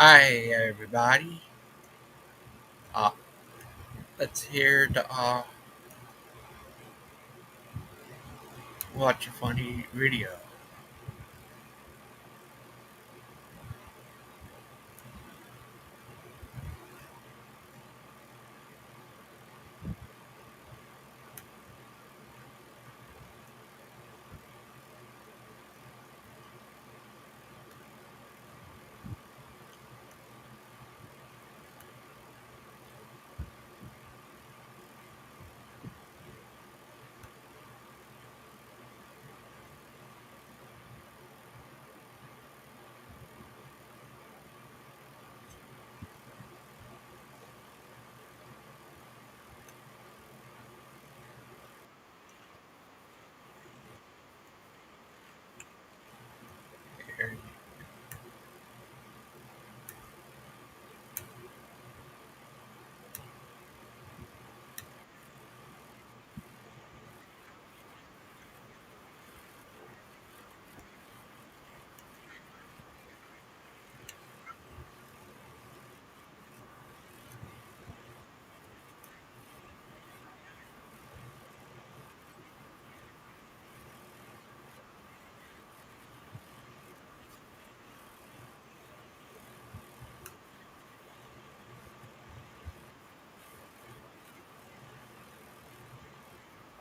Hi, everybody. Uh, let's hear the watch a funny video. Here.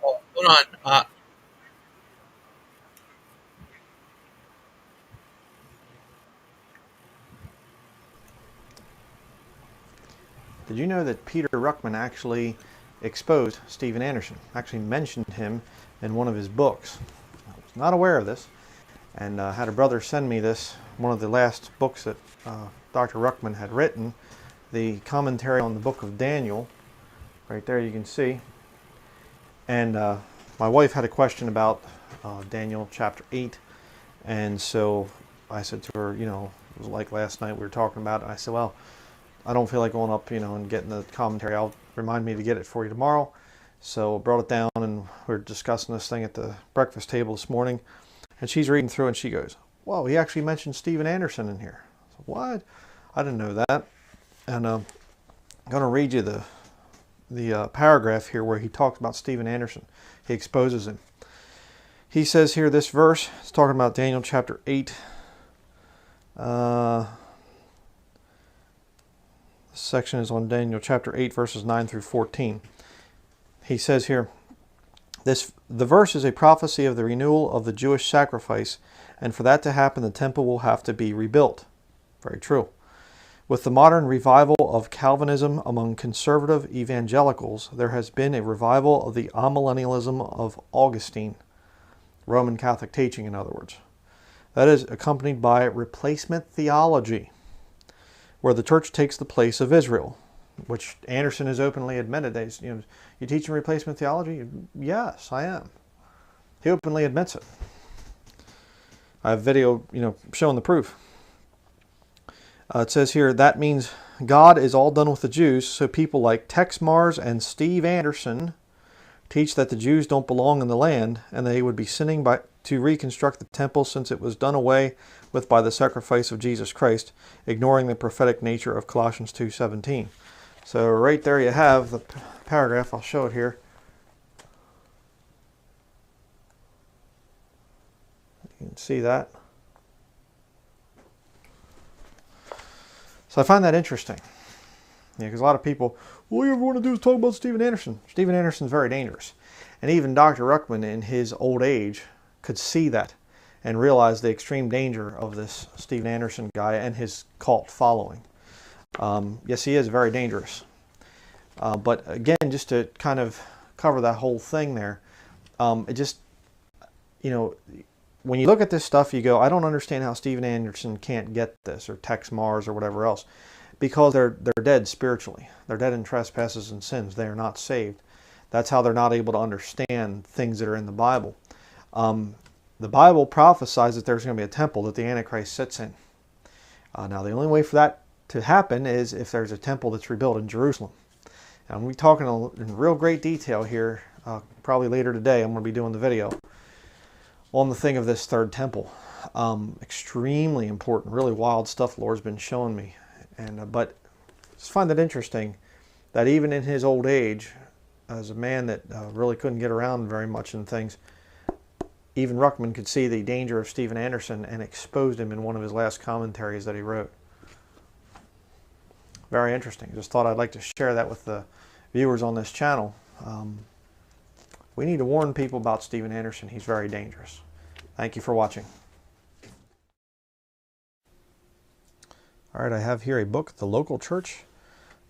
Oh, hold on. Did you know that Peter Ruckman actually exposed Steven Anderson, actually mentioned him in one of his books? I was not aware of this, and had a brother send me this, one of the last books that Dr. Ruckman had written, the commentary on the book of Daniel. Right there you can see. And my wife had a question about Daniel chapter 8, and so I said to her, it was like last night we were talking about it, and I said, well, I don't feel like going up, and getting the commentary. I'll remind me to get it for you tomorrow. So I brought it down, and we are discussing this thing at the breakfast table this morning. And she's reading through, and she goes, "Whoa, he actually mentioned Steven Anderson in here." I said, "What? I didn't know that." And I'm going to read you the paragraph here where he talks about Steven Anderson. He exposes him. He says here, this verse, it's talking about Daniel chapter 8. This section is on Daniel chapter 8, verses 9 through 14. He says here, the verse is a prophecy of the renewal of the Jewish sacrifice, and for that to happen, the temple will have to be rebuilt. Very true. With the modern revival of Calvinism among conservative evangelicals, there has been a revival of the amillennialism of Augustine, Roman Catholic teaching, in other words. That is accompanied by replacement theology, where the church takes the place of Israel, which Anderson has openly admitted. You teaching replacement theology? Yes, I am. He openly admits it. I have video, showing the proof. It says here, that means God is all done with the Jews, so people like Tex Mars and Steve Anderson teach that the Jews don't belong in the land, and they would be sinning to reconstruct the temple since it was done away with by the sacrifice of Jesus Christ, ignoring the prophetic nature of Colossians 2:17. So right there you have the paragraph. I'll show it here. You can see that. So I find that interesting. Because a lot of people, all you ever want to do is talk about Steven Anderson. Steven Anderson's very dangerous. And even Dr. Ruckman in his old age could see that and realize the extreme danger of this Steven Anderson guy and his cult following. Yes, he is very dangerous. But again, just to kind of cover that whole thing there, it just, when you look at this stuff, you go, I don't understand how Steven Anderson can't get this, or Tex Mars, or whatever else, because they're dead spiritually. They're dead in trespasses and sins. They are not saved. That's how they're not able to understand things that are in the Bible. The Bible prophesies that there's going to be a temple that the Antichrist sits in. Now, the only way for that to happen is if there's a temple that's rebuilt in Jerusalem. And I'm going to be talking in real great detail here, probably later today. I'm going to be doing the video on the thing of this third temple. Extremely important, really wild stuff the Lord's been showing me. And but just find it interesting that even in his old age, as a man that really couldn't get around very much in things, even Ruckman could see the danger of Steven Anderson and exposed him in one of his last commentaries that he wrote. Very interesting. Just thought I'd like to share that with the viewers on this channel. We need to warn people about Steven Anderson. He's very dangerous. Thank you for watching. All right, I have here a book, The Local Church,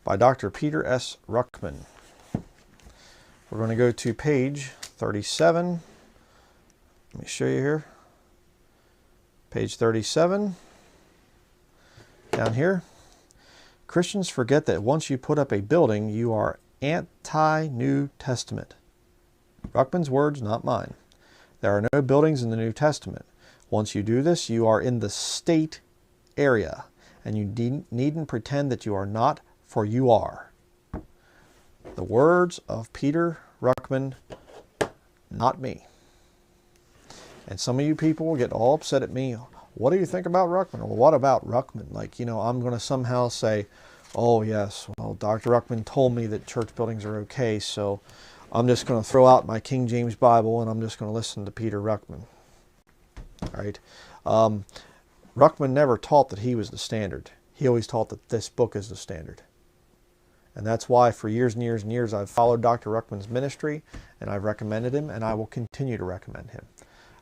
by Dr. Peter S. Ruckman. We're going to go to page 37. Let me show you here. Page 37. Down here. Christians forget that once you put up a building, you are anti-New Testament. Ruckman's words, not mine. There are no buildings in the New Testament. Once you do this, you are in the state area, and you needn't pretend that you are not, for you are. The words of Peter Ruckman, not me. And some of you people will get all upset at me. What do you think about Ruckman? Or what about Ruckman? Like, you know, I'm going to somehow say, oh yes, well, Dr. Ruckman told me that church buildings are okay, so I'm just going to throw out my King James Bible and I'm just going to listen to Peter Ruckman. All right. Ruckman never taught that he was the standard. He always taught that this book is the standard. And that's why for years and years and years I've followed Dr. Ruckman's ministry, and I've recommended him, and I will continue to recommend him.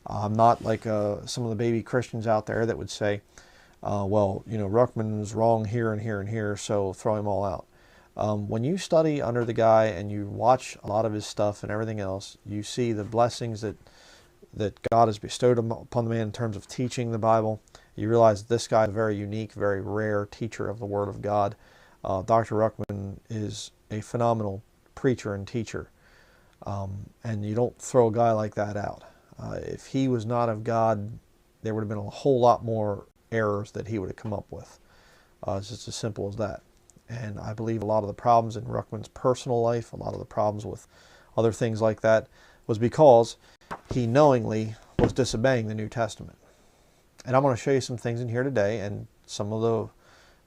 I'm not like some of the baby Christians out there that would say, well, you know, Ruckman's wrong here and here and here, so throw him all out. When you study under the guy and you watch a lot of his stuff and everything else, you see the blessings that God has bestowed upon the man in terms of teaching the Bible. You realize this guy is a very unique, very rare teacher of the Word of God. Dr. Ruckman is a phenomenal preacher and teacher, and you don't throw a guy like that out. If he was not of God, there would have been a whole lot more errors that he would have come up with. It's just as simple as that. And I believe a lot of the problems in Ruckman's personal life, a lot of the problems with other things like that, was because he knowingly was disobeying the New Testament. And I'm going to show you some things in here today, and some of the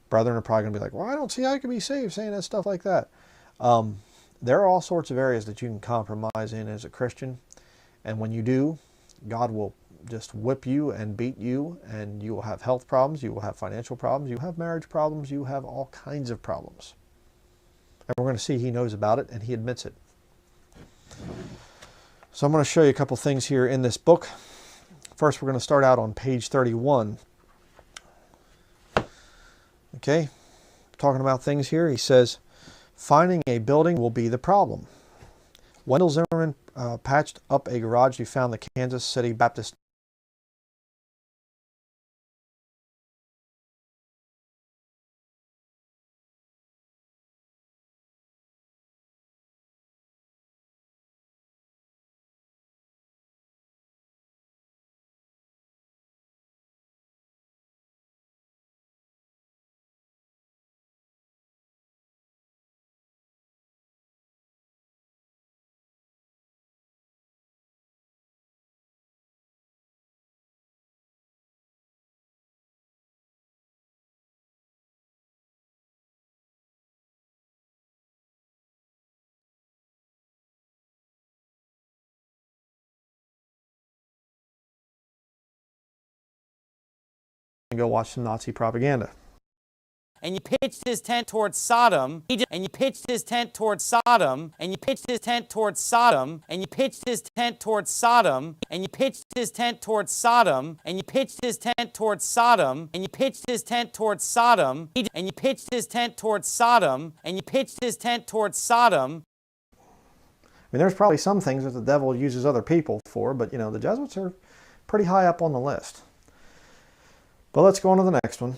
brethren are probably going to be like, well, I don't see how you can be saved saying that stuff like that. There are all sorts of areas that you can compromise in as a Christian. And when you do, God will just whip you and beat you, and you will have health problems, you will have financial problems, you have marriage problems, you have all kinds of problems. And we're going to see he knows about it and he admits it. So I'm going to show you a couple things here in this book. First, we're going to start out on page 31. Okay, talking about things here, he says, finding a building will be the problem. Wendell Zimmerman patched up a garage he found the Kansas City Baptist and go watch some Nazi propaganda. And you pitched his tent towards Sodom, and you pitched his tent towards Sodom, and you pitched his tent towards Sodom, and you pitched his tent towards Sodom, and you pitched his tent towards Sodom, and you pitched his tent towards Sodom, and you pitched his tent towards Sodom, and you pitched his tent towards Sodom, and you pitched his tent towards Sodom. I mean, there's probably some things that the devil uses other people for, but, you know, the Jesuits are pretty high up on the list. But let's go on to the next one.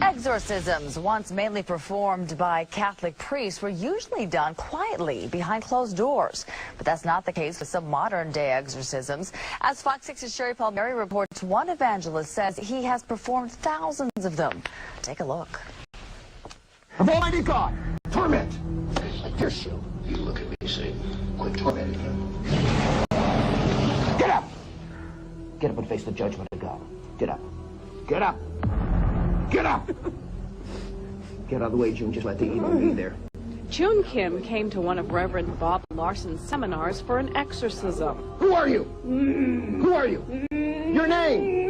Exorcisms, once mainly performed by Catholic priests, were usually done quietly behind closed doors. But that's not the case with some modern-day exorcisms. As Fox 6's Sherry Palmieri reports, one evangelist says he has performed thousands of them. Take a look. Of Almighty God, torment! I curse you. You look at me, Satan. Quit tormenting him. Get up! Get up and face the judgment of God. Get up. Get up! Get up! Get out of the way, June. Just let the evil be there. June Kim came to one of Reverend Bob Larson's seminars for an exorcism. Who are you? Who are you? Your name?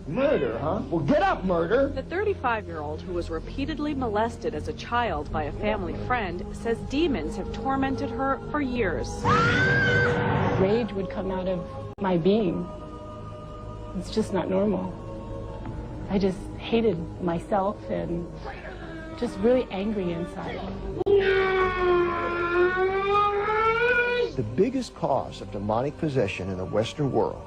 Murder, huh? Well, get up, murder. The 35-year-old, who was repeatedly molested as a child by a family friend, says demons have tormented her for years. Rage would come out of my being. It's just not normal. I just hated myself and just really angry inside. The biggest cause of demonic possession in the Western world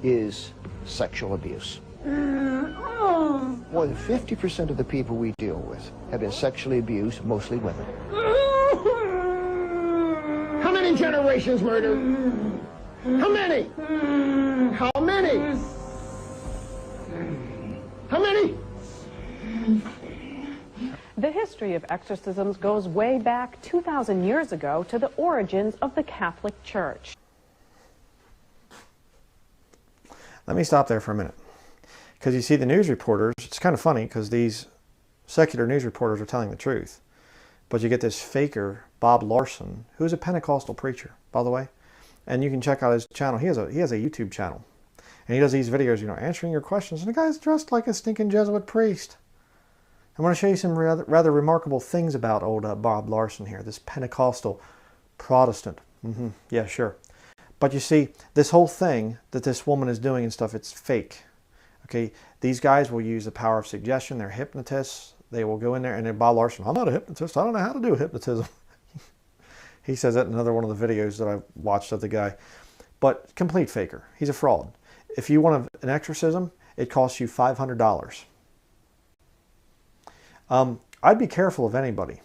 is sexual abuse. More than 50% of the people we deal with have been sexually abused, mostly women. How many generations murdered? How many? How many? How many? The history of exorcisms goes way back 2,000 years ago to the origins of the Catholic Church. Let me stop there for a minute. Because you see the news reporters, it's kind of funny because these secular news reporters are telling the truth. But you get this faker, Bob Larson, who's a Pentecostal preacher, by the way. And you can check out his channel. He has a YouTube channel. And he does these videos, you know, answering your questions. And the guy's dressed like a stinking Jesuit priest. I want to show you some rather remarkable things about old Bob Larson here, this Pentecostal Protestant. Yeah, sure. But you see, this whole thing that this woman is doing and stuff, it's fake. Okay, these guys will use the power of suggestion. They're hypnotists. They will go in there, and then Bob Larson, I'm not a hypnotist. I don't know how to do hypnotism. He says that in another one of the videos that I watched of the guy. But complete faker. He's a fraud. If you want an exorcism, it costs you $500. I'd be careful of anybody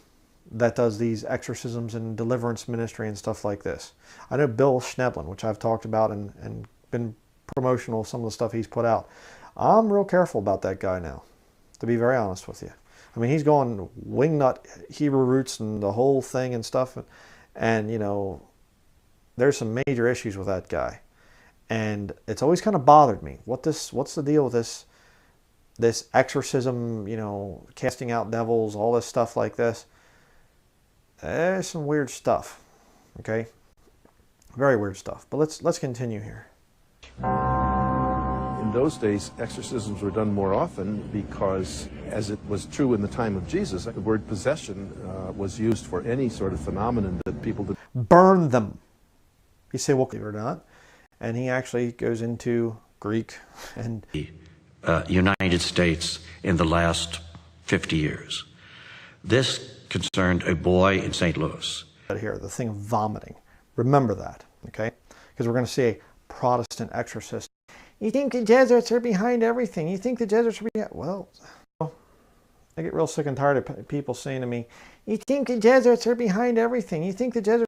that does these exorcisms and deliverance ministry and stuff like this. I know Bill Schneblin, which I've talked about and been promotional of some of the stuff he's put out. I'm real careful about that guy now, to be very honest with you. I mean, he's going wingnut Hebrew roots and the whole thing and stuff. And you know, there's some major issues with that guy. And it's always kind of bothered me. What's the deal with this exorcism, you know, casting out devils, all this stuff like this? There's some weird stuff, okay? Very weird stuff. But let's continue here. In those days, exorcisms were done more often because, as it was true in the time of Jesus, the word possession was used for any sort of phenomenon that people did. Burn them. You say, well, believe it or not. And he actually goes into Greek and United States in the last 50 years. This concerned a boy in St. Louis. Here, the thing of vomiting. Remember that, okay? Because we're going to see a Protestant exorcist. You think the Jesuits are behind everything? You think the Jesuits are behind... Well, I get real sick and tired of people saying to me, you think the Jesuits are behind everything? You think the Jesuits...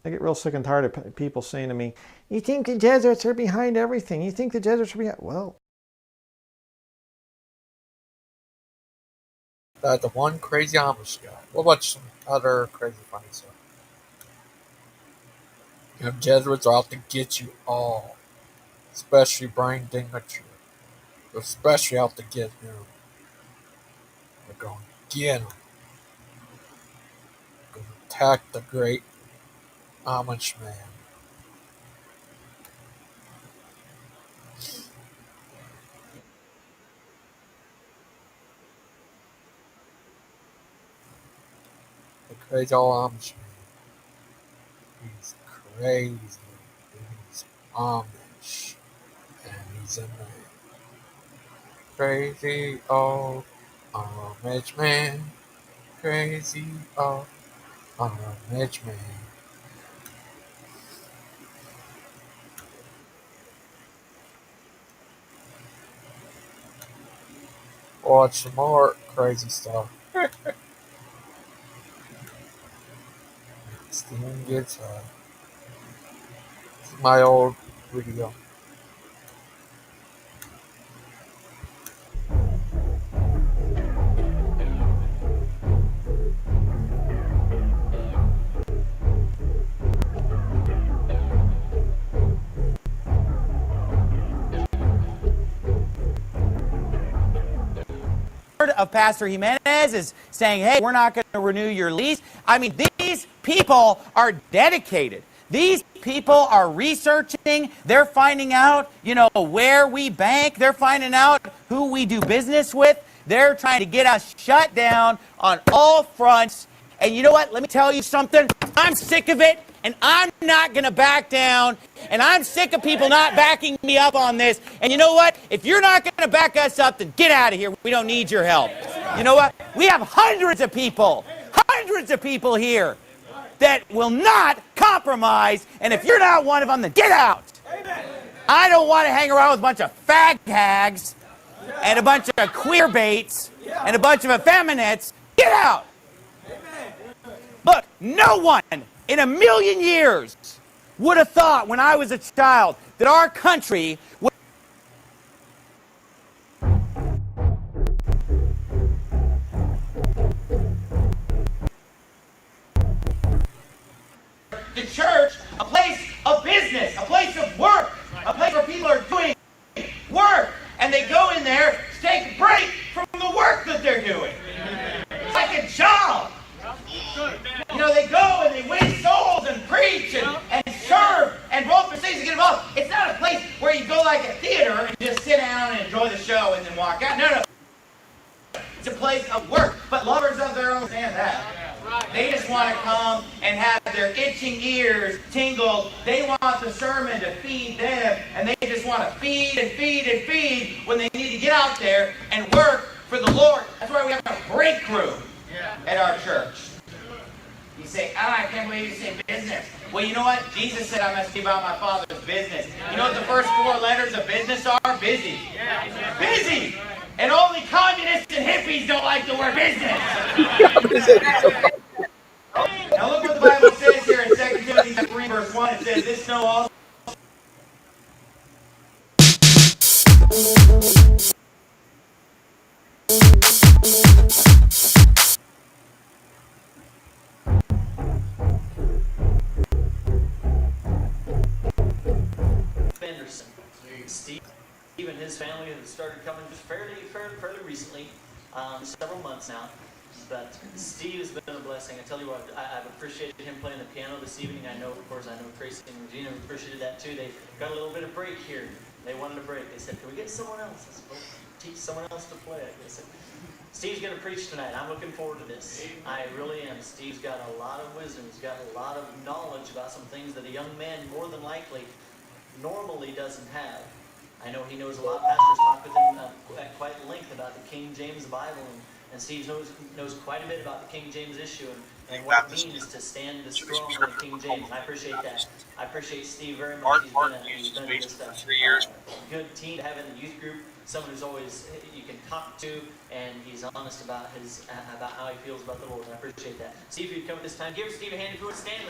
I get real sick and tired of people saying to me, you think the Jesuits are behind everything? You think the Jesuits are behind... Well... The one crazy Amish guy. What about some other crazy funny stuff? You know, Jesuits are out to get you all. Especially Brian Dingerture. They're especially out to get him. They're going to get him. They're going to attack the great Amish man. The crazy old Amish man. He's crazy. He's Amish. And he's a man. Crazy old Amish man. Crazy old Amish man. Watch some more crazy stuff. Steam gets high. This is my old video. of Pastor Jimenez is saying, hey, we're not going to renew your lease. I mean, these people are dedicated. These people are researching. They're finding out, where we bank. They're finding out who we do business with. They're trying to get us shut down on all fronts. And you know what? Let me tell you something. I'm sick of it, and I'm not going to back down. And I'm sick of people not backing me up on this. And you know what? If you're not going to back us up, then get out of here. We don't need your help. You know what? We have hundreds of people here that will not compromise. And if you're not one of them, then get out. I don't want to hang around with a bunch of fag hags and a bunch of queer baits and a bunch of effeminates. Get out. Look, no one in a million years would have thought when I was a child that our country would. The church, a place of business, a place of work, a place where people are doing work, and they go in there to take a break from the work that they're doing. It's like a job. They go and they win souls and preach and serve and roll for things to get involved. It's not a place where you go like a theater and just sit down and enjoy the show and then walk out. No. It's a place of work, but lovers of their own understand that. They just want to come and have their itching ears tingled. They want the sermon to feed them, and they just want to feed and feed and feed when they need to get out there and work for the Lord. That's why we have a breakthrough at our church. You say, I can't believe you say business. Well, you know what? Jesus said I must be about my Father's business. You know what the first 4 letters of business are? Busy. Busy. And only communists and hippies don't like the word business. Now look what the Bible says here in 2 Timothy 3, verse 1. It says, this know also. Steve and his family have started coming just fairly recently, several months now. But Steve has been a blessing. I tell you what, I've appreciated him playing the piano this evening. I know Tracy and Regina appreciated that too. They got a little bit of break here. They wanted a break. They said, can we get someone else? I said, well, teach someone else to play. I said, Steve's going to preach tonight. I'm looking forward to this. I really am. Steve's got a lot of wisdom. He's got a lot of knowledge about some things that a young man more than likely normally doesn't have. I know he knows a lot. Pastors talked with him at quite length about the King James Bible, and Steve knows quite a bit about the King James issue and what it means to stand strong on the King James. And I appreciate that. I appreciate Steve very much. He's been just a good team to have in the youth group. Someone who's always you can talk to, and he's honest about how he feels about the Lord. And I appreciate that. Steve, if you'd come at this time, give Steve a hand if you would stand.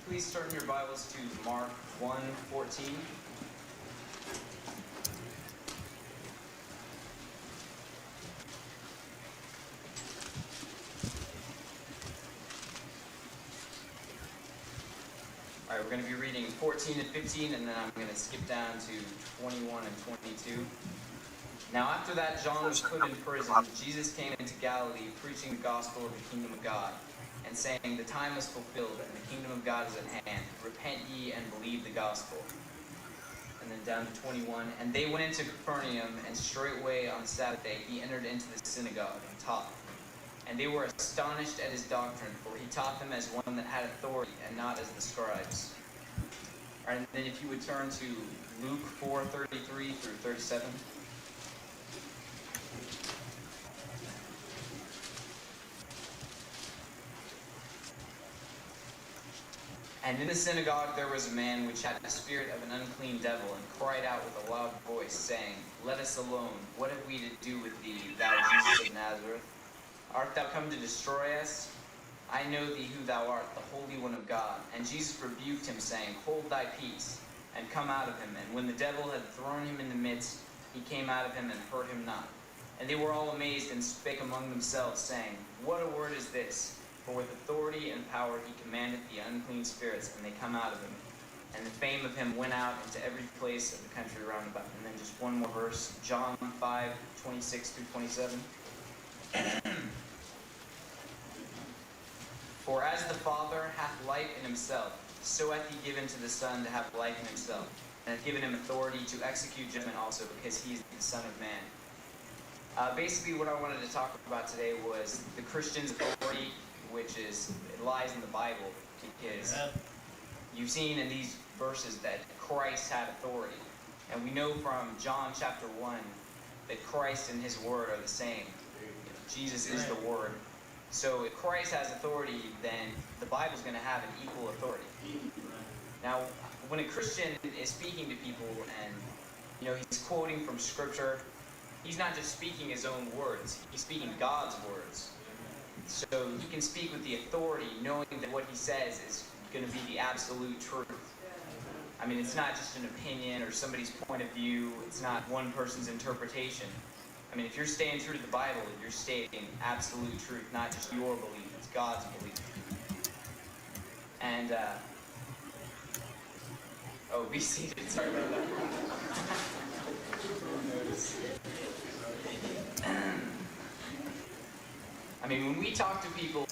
Please turn your Bibles to Mark 1:14. All right, we're going to be reading 14 and 15, and then I'm going to skip down to 21 and 22. Now after that, John was put in prison. Jesus came into Galilee, preaching the gospel of the kingdom of God, and saying, the time is fulfilled, and the kingdom of God is at hand. Repent ye and believe the gospel. And then down to 21. And they went into Capernaum, and straightway on Sabbath day he entered into the synagogue and taught. And they were astonished at his doctrine, for he taught them as one that had authority, and not as the scribes. All right, and then if you would turn to Luke 4:33 through 37. And in the synagogue there was a man which had the spirit of an unclean devil, and cried out with a loud voice, saying, Let us alone. What have we to do with thee, thou Jesus of Nazareth? Art thou come to destroy us? I know thee who thou art, the Holy One of God. And Jesus rebuked him, saying, Hold thy peace, and come out of him. And when the devil had thrown him in the midst, he came out of him and hurt him not. And they were all amazed, and spake among themselves, saying, What a word is this? For with authority and power he commanded the unclean spirits, and they come out of him. And the fame of him went out into every place of the country round about. And then just one more verse, John 5:26 through 27. For as the Father hath life in himself, so hath he given to the Son to have life in himself, and hath given him authority to execute judgment also, because he is the Son of Man. Basically, what I wanted to talk about today was the Christian's authority, which is, it lies in the Bible, because you've seen in these verses that Christ had authority. And we know from John chapter 1 that Christ and his word are the same. Jesus is the word. So if Christ has authority, then the Bible's going to have an equal authority. Now, when a Christian is speaking to people and he's quoting from Scripture, he's not just speaking his own words, he's speaking God's words. So he can speak with the authority, knowing that what he says is going to be the absolute truth. I mean, it's not just an opinion or somebody's point of view, it's not one person's interpretation. I mean, if you're staying true to the Bible, you're stating absolute truth, not just your belief, it's God's belief. And, oh, be seated, sorry about that. I mean, when we talk to people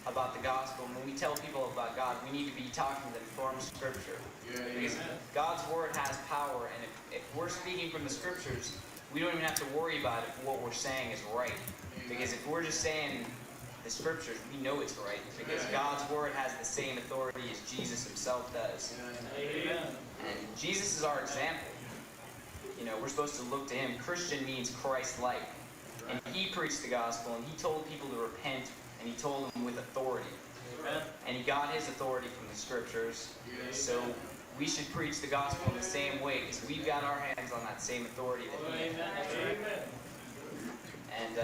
about the gospel, when we tell people about God, we need to be talking to them from Scripture. Because God's word has power, and if we're speaking from the Scriptures, we don't even have to worry about if what we're saying is right. Because if we're just saying the Scriptures, we know it's right. Because God's word has the same authority as Jesus himself does. And Jesus is our example. We're supposed to look to him. Christian means Christ-like. And he preached the gospel, and he told people to repent, and he told them with authority. And he got his authority from the Scriptures. So we should preach the gospel in the same way, because we've got our hands on that same authority that he had. And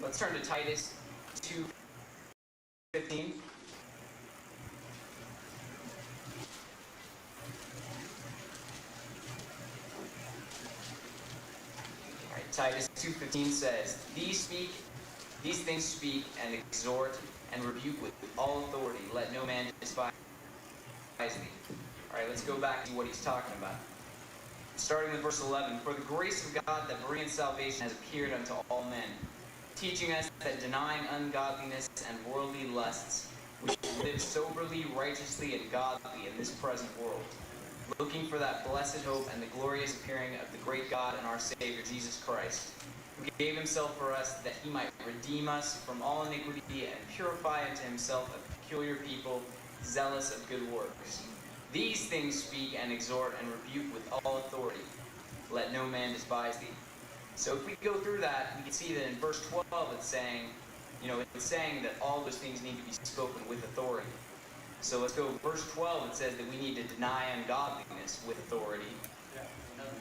let's turn to Titus 2:15. Titus 2:15 says, These things speak and exhort and rebuke with all authority. Let no man despise thee. Alright, let's go back to what he's talking about. Starting with verse 11. For the grace of God that bringeth salvation has appeared unto all men, teaching us that denying ungodliness and worldly lusts, we should live soberly, righteously, and godly in this present world, looking for that blessed hope and the glorious appearing of the great God and our Savior, Jesus Christ, who gave himself for us that he might redeem us from all iniquity and purify unto himself a peculiar people, zealous of good works. These things speak and exhort and rebuke with all authority. Let no man despise thee. So if we go through that, we can see that in verse 12 it's saying, that all those things need to be spoken with authority. So let's go verse 12. It says that we need to deny ungodliness with authority.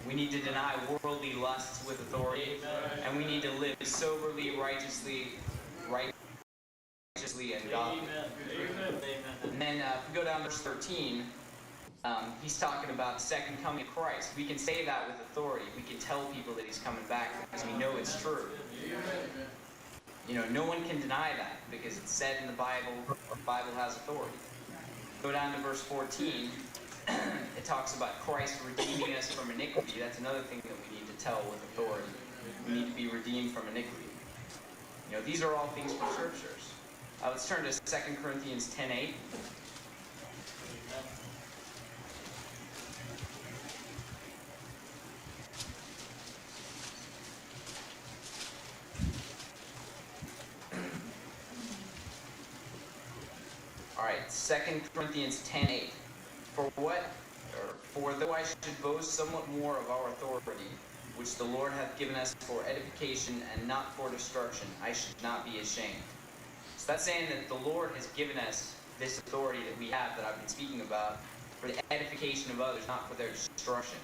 We need to deny worldly lusts with authority. And we need to live soberly, righteously, and godly. And then if we go down to verse 13, he's talking about the second coming of Christ. We can say that with authority. We can tell people that he's coming back because we know it's true. No one can deny that because it's said in the Bible. The Bible has authority. Go down to verse 14. It talks about Christ redeeming us from iniquity. That's another thing that we need to tell with authority. We need to be redeemed from iniquity. These are all things from Scriptures. Let's turn to 2 Corinthians 10:8. Alright, 2 Corinthians 10:8. For though I should boast somewhat more of our authority, which the Lord hath given us for edification and not for destruction, I should not be ashamed. So that's saying that the Lord has given us this authority that we have, that I've been speaking about, for the edification of others, not for their destruction.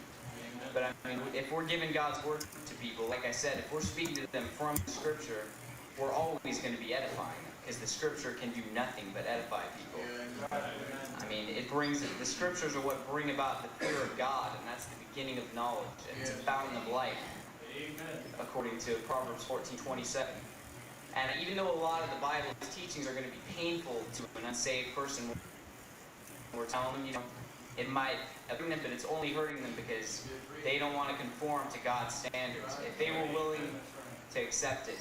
But I mean, if we're giving God's word to people, like I said, if we're speaking to them from Scripture, we're always going to be edifying them, because the Scripture can do nothing but edify people. I mean, the Scriptures are what bring about the fear of God, and that's the beginning of knowledge, and it's a fountain of life, according to Proverbs 14:27. And even though a lot of the Bible's teachings are going to be painful to an unsaved person, we're telling them, it might hurt them, but it's only hurting them because they don't want to conform to God's standards. If they were willing to accept it,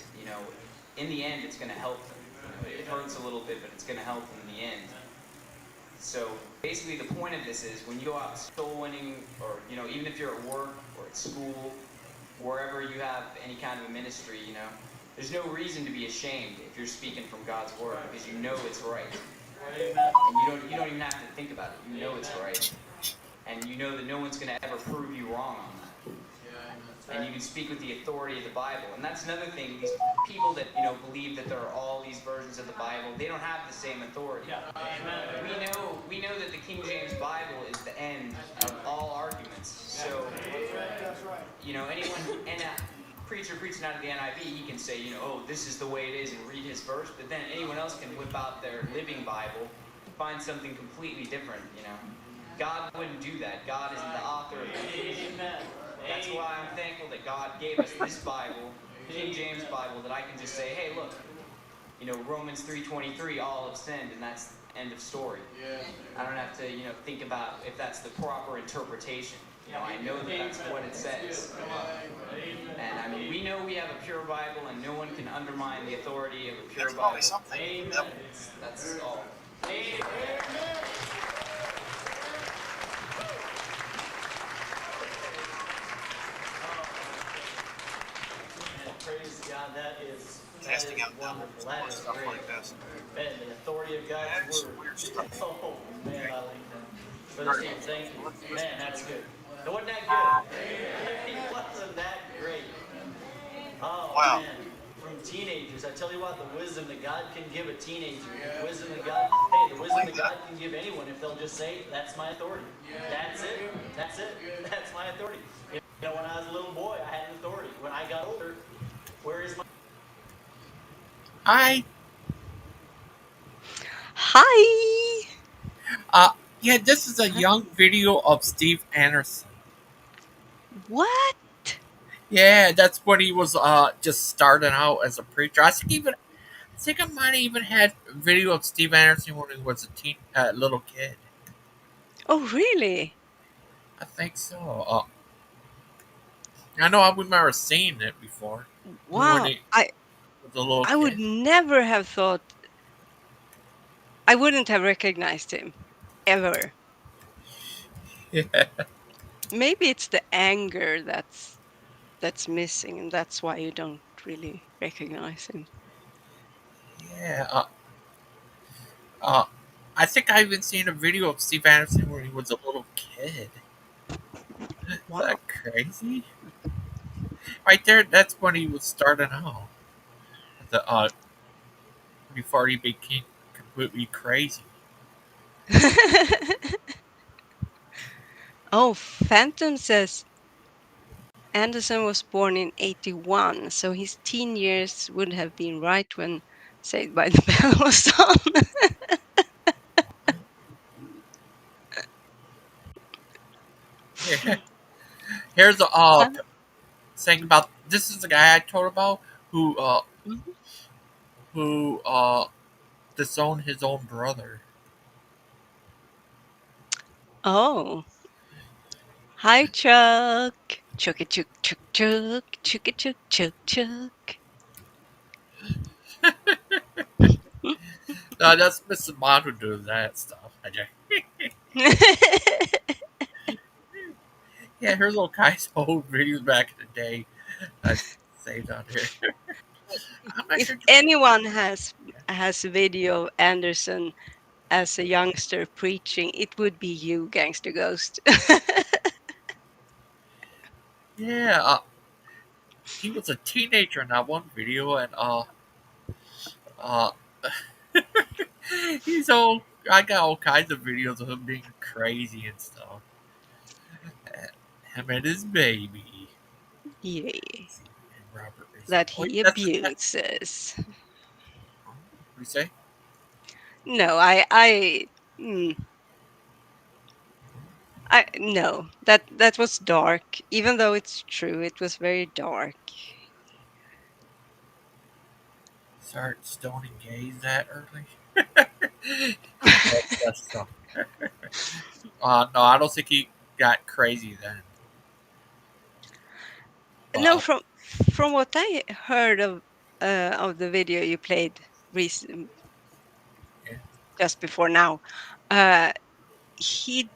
in the end, it's going to help them. It hurts a little bit, but it's going to help them in the end. So basically, the point of this is when you go out soul winning, or even if you're at work or at school, wherever you have any kind of a ministry, there's no reason to be ashamed if you're speaking from God's word because you know it's right. And you don't even have to think about it. You know it's right. And you know that no one's going to ever prove you wrong on that. And you can speak with the authority of the Bible. And that's another thing. These people that believe that there are all these versions of the Bible, they don't have the same authority. We know that the King James Bible is the end of all arguments. So anyone and a preacher preaching out of the NIV, he can say, oh, this is the way it is, and read his verse. But then anyone else can whip out their living Bible, find something completely different. God wouldn't do that. God is the author of confusion. That's why I'm thankful that God gave us this Bible, King James Bible, that I can just say, hey, look, Romans 3:23, all have sinned, and that's end of story. I don't have to, think about if that's the proper interpretation. I know that that's what it says. And I mean, we know we have a pure Bible, and no one can undermine the authority of a pure Bible. Amen. That's all. Amen. Praise God, that is wonderful. That is great. Man, the authority of God's word. Oh, man, I like that. Brother Steve, thank you. Man, that's good. It wasn't that good. It wasn't that great. Oh, wow. Man. From teenagers, I tell you what, the wisdom that God can give a teenager, the wisdom that God can give anyone if they'll just say, that's my authority. That's it. That's it. That's my authority. When I was a little boy, I had an authority. When I got older, where is my... Hi. Hi. Yeah, this is a young video of Steve Anderson. What? Yeah, that's when he was just starting out as a preacher. I think I might have even had a video of Steve Anderson when he was a little kid. Oh, really? I think so. I know I remember seeing it before when Wow. he was a little I would kid. never have thought. I wouldn't have recognized him ever. Yeah. Maybe it's the anger that's missing, and that's why you don't really recognize him. Yeah. Uh, I think I even seen a video of Steve Anderson when he was a little kid. Is Wow. that crazy? Right there, that's when he was starting out. The before he became completely crazy. Oh, Phantom says Anderson was born in 81, so his teen years would have been right when Saved by the Bell was Yeah. Here's a on. thing about this is the guy I told about who Mhm. who disowned his own brother. Oh. Hi, Chuck. Chucky Chuck Chuck Chuck. Chucky Chuck Chuck Chuck. That's Mrs. Mott who does that stuff. Yeah, here's all kinds of old videos back in the day. I saved on here. I'm not If sure. anyone has a video of Anderson as a youngster preaching, it would be you, Gangster Ghost. Yeah, he was a teenager in that one video, and uh, he's all. I got all kinds of videos of him being crazy and stuff. Him and his baby. Yeah, And Robert is. that Oh, yeah, he that's abuses. what you say. No, mm, no, that was dark. Even though it's true, it was very dark. start stoning gays that early? That's tough. No, I don't think he got crazy then. No, But from what I heard of the video you played yeah, just before now, uh, he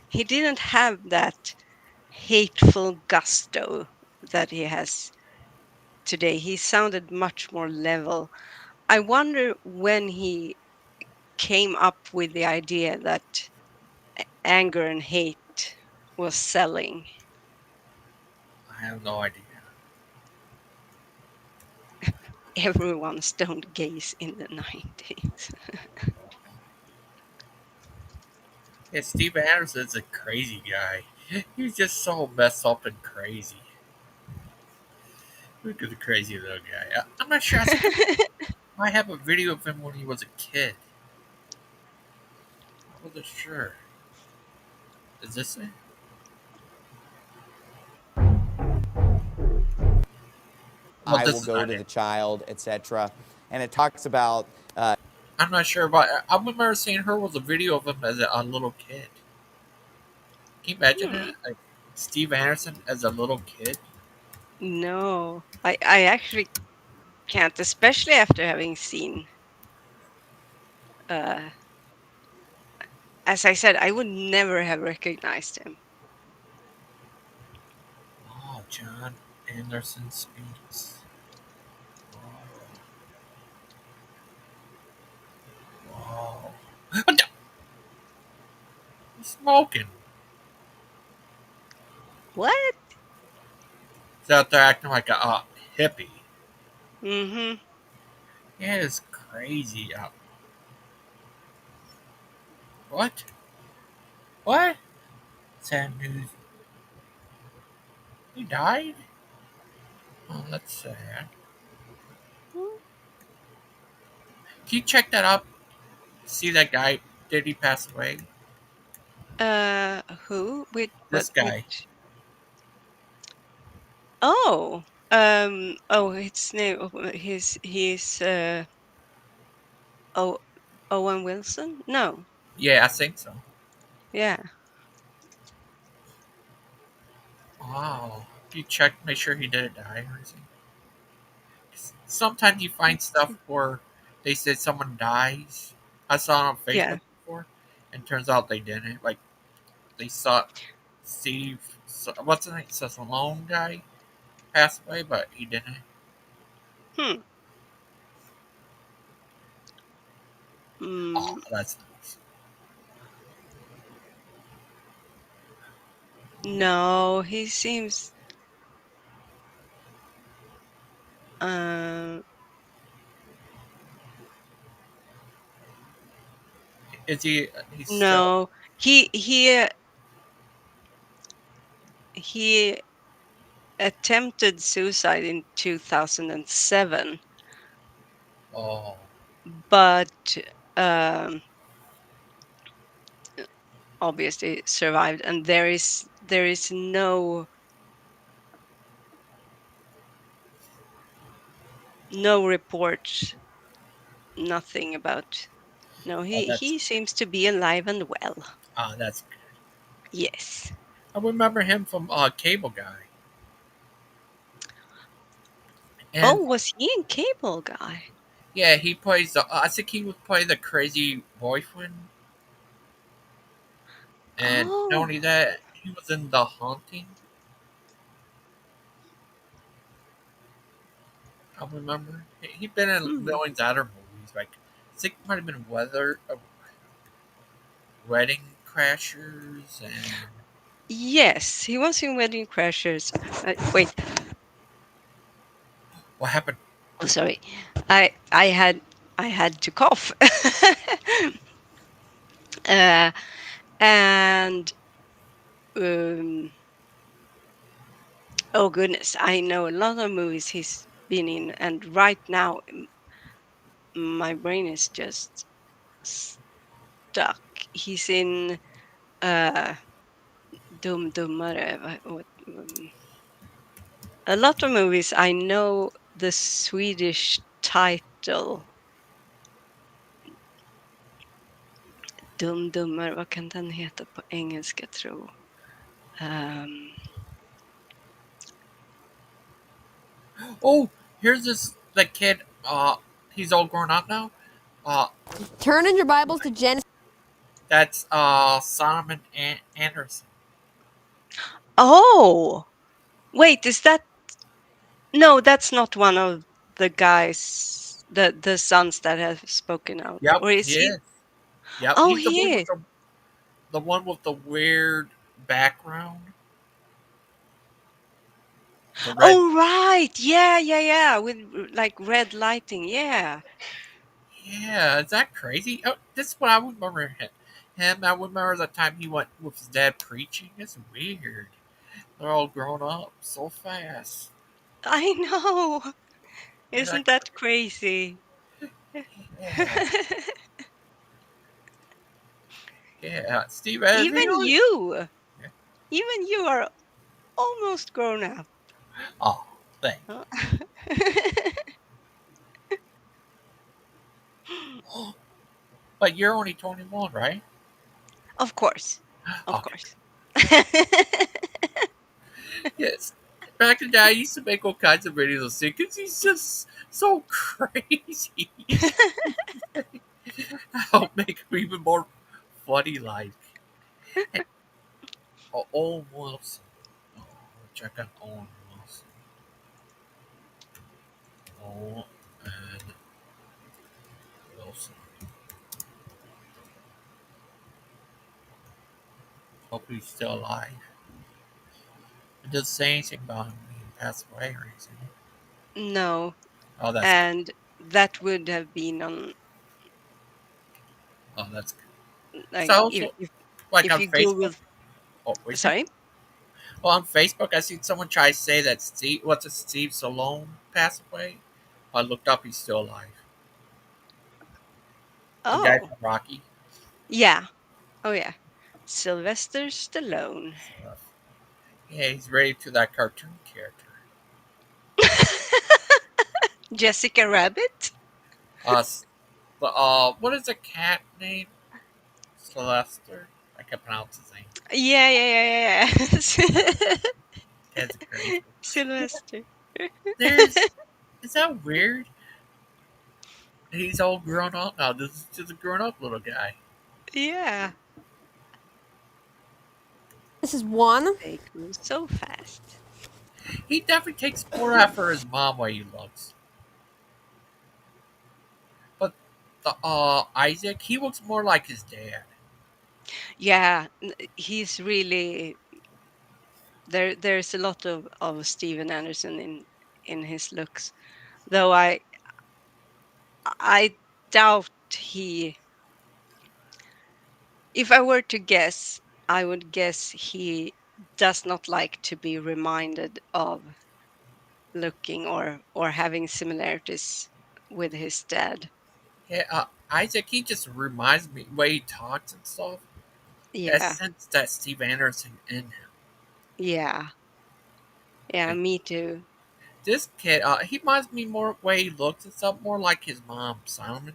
he didn't have that hateful gusto that he has today. He sounded much more level. I wonder when he came up with the idea that anger and hate was selling. I have no idea. Everyone stoned gays in the 90s. Yeah, Steve Anderson's a crazy guy. He's just so messed up and crazy. Look at the crazy little guy. I'm not sure. I think I have a video of him when he was a kid. I wasn't sure. Is this it? Well, I will this is go not to it. the child, etc. And it talks about I'm not sure about. I remember seeing her with a video of him as a little kid. Can you imagine Hmm. that? Like Steve Anderson as a little kid. No, I actually can't, especially after having seen, uh, as I said, I would never have recognized him. Oh, John Anderson speaks. Wow. What the- He's smoking. What? He's out there acting like a hippie. Mm-hmm. Yeah, it's crazy. What? What? Sad news. He died? Oh, that's sad. Can you check that up? See that guy? Did he pass away? Who? With what? This guy. Which? Oh, his name. Oh, Owen Wilson. No. Yeah, I think so. Yeah. Wow. Can you check, make sure he didn't die or anything? Sometimes you find Let's stuff see. where they said someone dies. I saw it on Yeah. Facebook before, and turns out they didn't. Like, they saw Steve, what's his name? Stallone guy passed away, but he didn't. Hmm. Oh, Mm, that's nice. no, he seems. Uh, Is he? He's still. no. He attempted suicide in 2007, Oh, but um, obviously survived. And there is no reports, nothing about. No, oh, he seems to be alive and well. that's. Yes. I remember him from Cable Guy, and Oh, was he in Cable Guy? yeah, he plays the. I think he would play the crazy boyfriend, and not Oh. only that, he was in The Haunting. I remember he'd been in Hmm. millions of other movies. Like I think it might have been Wedding Crashers, and Yes, he was in Wedding Crashers. Wait, what happened? oh, sorry. I had to cough. uh, and um, oh goodness, I know a lot of movies he's been in, and right now my brain is just stuck. He's in uh, Dum Dummare. A lot of movies. I know the Swedish title. Dummer, vad kan den heta på engelska tro? Oh, here's this the kid. He's all grown up now. Uh, Turn in your Bibles to Genesis. that's Solomon Anderson. Oh, wait, is that? No, that's not one of the guys, the sons that have spoken out, Yep, or is he he? is. Yep, Oh, he's the one he with is. the one with the weird background. The red. Oh, right. Yeah, yeah, yeah. With like red lighting. Yeah. Yeah, is that crazy? Oh, this is what I remember him. I remember the time he went with his dad preaching. It's weird. They're all grown up so fast. I know. Isn't that Isn't that crazy? yeah, yeah. Steve, have you Even really? you, Yeah. even you are almost grown up. Oh, thank Huh? you. But you're only 21, right? Of course. Of Okay. course. Yes. Back in the day, I used to make all kinds of videos of Sid because he's just so crazy. I'll make him even more funny like. Oh, Owen Wilson. Oh, check out Owen Wilson. Owen Wilson. Hope he's still alive. It doesn't say anything about him being passed away or anything. No, Oh, that's good. and that would have been on Oh, that's good. So like also, like if on you Facebook. Google. Oh, wait. Sorry. Well, on Facebook, I seen someone try to say that Steve Stallone passed away. I looked up; he's still alive. The guy Oh, from Rocky. yeah. Oh, yeah. Sylvester Stallone. Yeah, he's related to that cartoon character. Jessica Rabbit. Uh, what is the cat name? Sylvester. I can pronounce his name. Yeah, yeah, yeah, yeah. That's crazy. Sylvester. There's. Is that weird? He's all grown up now. This is just a grown up little guy. Yeah. This is one. They grew so fast. He definitely takes more after his mom way he looks. But the Isaac, he looks more like his dad. Yeah, he's really there. There's a lot of Steven Anderson in his looks, though I doubt he. If I were to guess, I would guess he does not like to be reminded of looking or having similarities with his dad. Yeah, Isaac, he just reminds me the way he talks and stuff. That Yeah, sense that Steve Anderson in him. yeah, yeah. Like, Me too. this kid, he reminds me more the way he looks and stuff, more like his mom, Simon.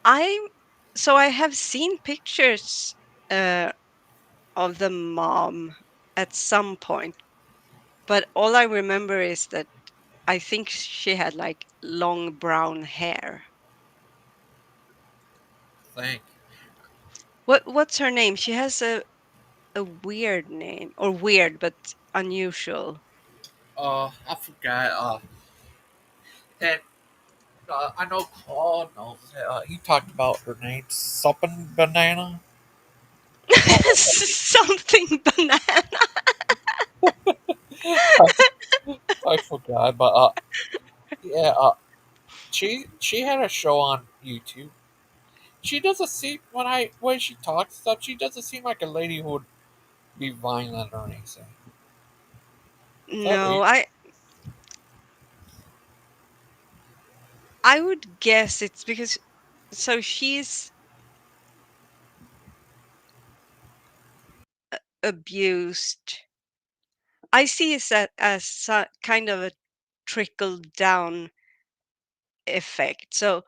I so I have seen pictures uh, of the mom at some point, but all I remember is that I think she had like long brown hair. I think. What's her name? She has a weird name, or weird but unusual. I forgot. And I know Claude knows. He talked about her name, something banana. Something banana. I forgot, but yeah, she had a show on YouTube. She doesn't seem when she talks stuff. She doesn't seem like a lady who would be violent or anything. Is that No, weird? I would guess it's because so she's abused. I see it as kind of a trickle down effect. So,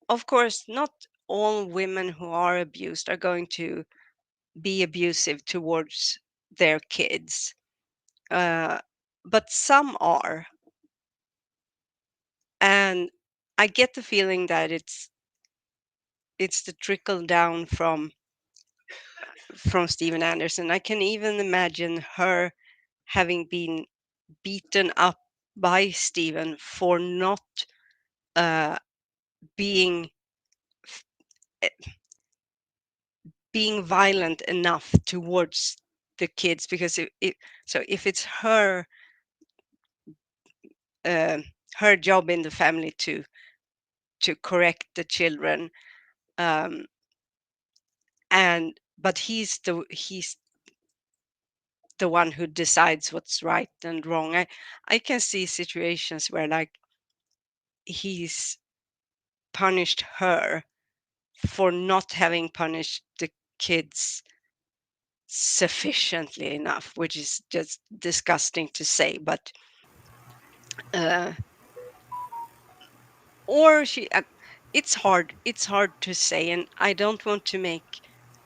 of course, not all women who are abused are going to be abusive towards their kids, but some are, and I get the feeling that it's the trickle down from Steven Anderson. I can even imagine her having been beaten up by Steven for not uh, being eh, being violent enough towards the kids, because so if it's uh, her job in the family to correct the children, um, and but he's the one who decides what's right and wrong. I can see situations where like he's punished her for not having punished the kids sufficiently enough, which is just disgusting to say, but uh, or she it's hard to say, and I don't want to make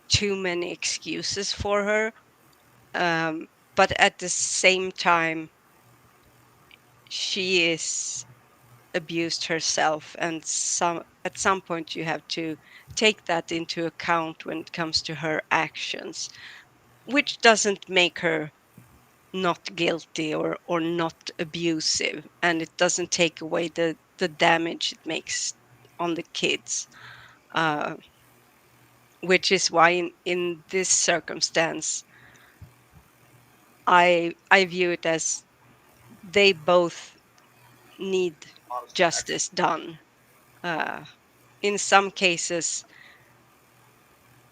too many excuses for her, but at the same time she is abused herself, and at some point you have to take that into account when it comes to her actions, which doesn't make her not guilty or not abusive, and it doesn't take away the damage it makes on the kids, uh, which is why in this circumstance I view it as they both need justice done. uh, in some cases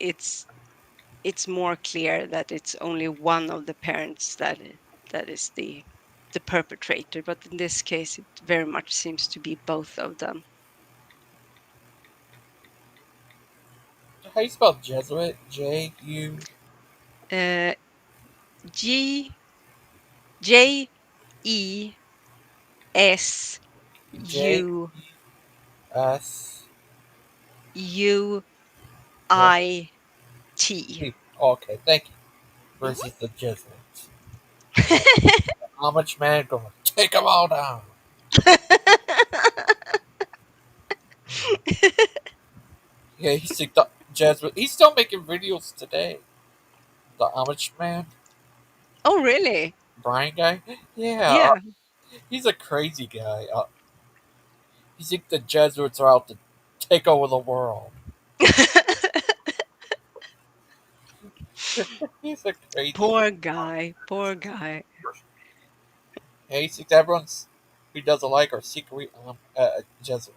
it's it's more clear that it's only one of the parents that is the perpetrator, but in this case it very much seems to be both of them. How you spell Jesuit? J-U... uh, G J E S U J-E-S... U Yeah. I T. Okay, thank you. Mhm. Versus the Jesuits. How much man going to take them all down? Yeah, he's like the Jesuit. He's still making videos today. The Amish man, Oh, really? Brian guy. Yeah, Yeah. he's a crazy guy. He's like the Jesuits are out to take over the world. He's a crazy. Poor guy. Poor guy. Yeah, he thinks everyone's who doesn't like are secretly Jesuit.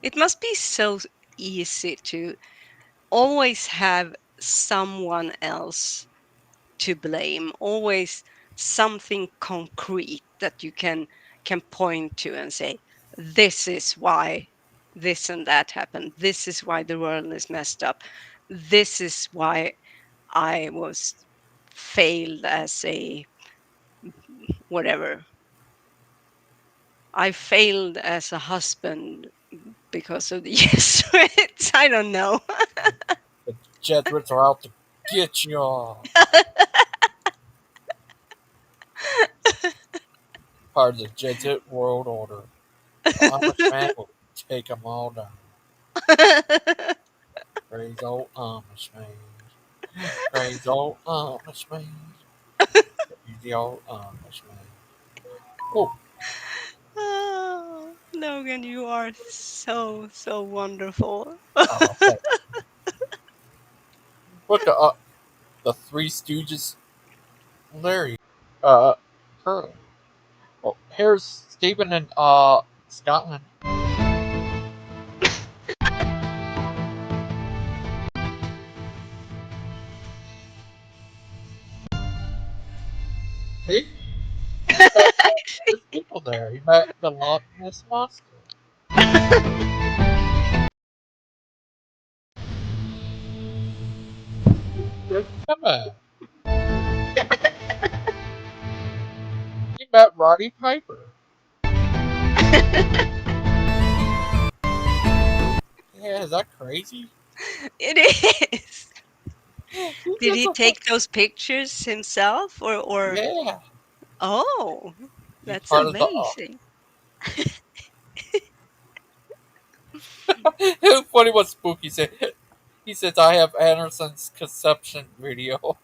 It must be so easy to always have someone else to blame, always something concrete that you can point to and say, this is why this and that happened, this is why the world is messed up, this is why I was failed as a whatever, I failed as a husband because of the Jesuits. I don't know. The Jesuits are out to get you all. Part of the Jesuit world order. The Amish man will take them all down. Crazy old Amish man. Crazy old Amish man. Crazy old Amish man. Oh, Oh, Logan, you are so, so wonderful. thanks. Look, the Three Stooges, Larry, Curly. Oh, here's Stephen in Scotland. See, there's people there. He met the Loch Ness monster. Come on. met Roddy Piper. Yeah, is that crazy? It is. He's Did just he a take those pictures himself or yeah. oh, He's that's part of the. amazing. It's funny what Spooky said. He says, "I have Anderson's conception video."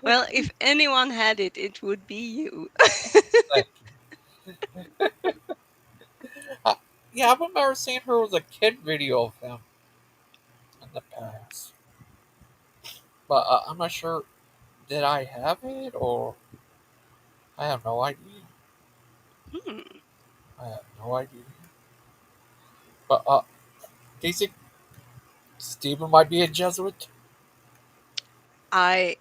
Well, if anyone had it, it would be you. Thank you. Yeah, I remember seeing her as a kid video of him in the past, but I'm not sure. Did I have it or I have no idea. Hmm. I have no idea. But do you think Stephen might be a Jesuit? I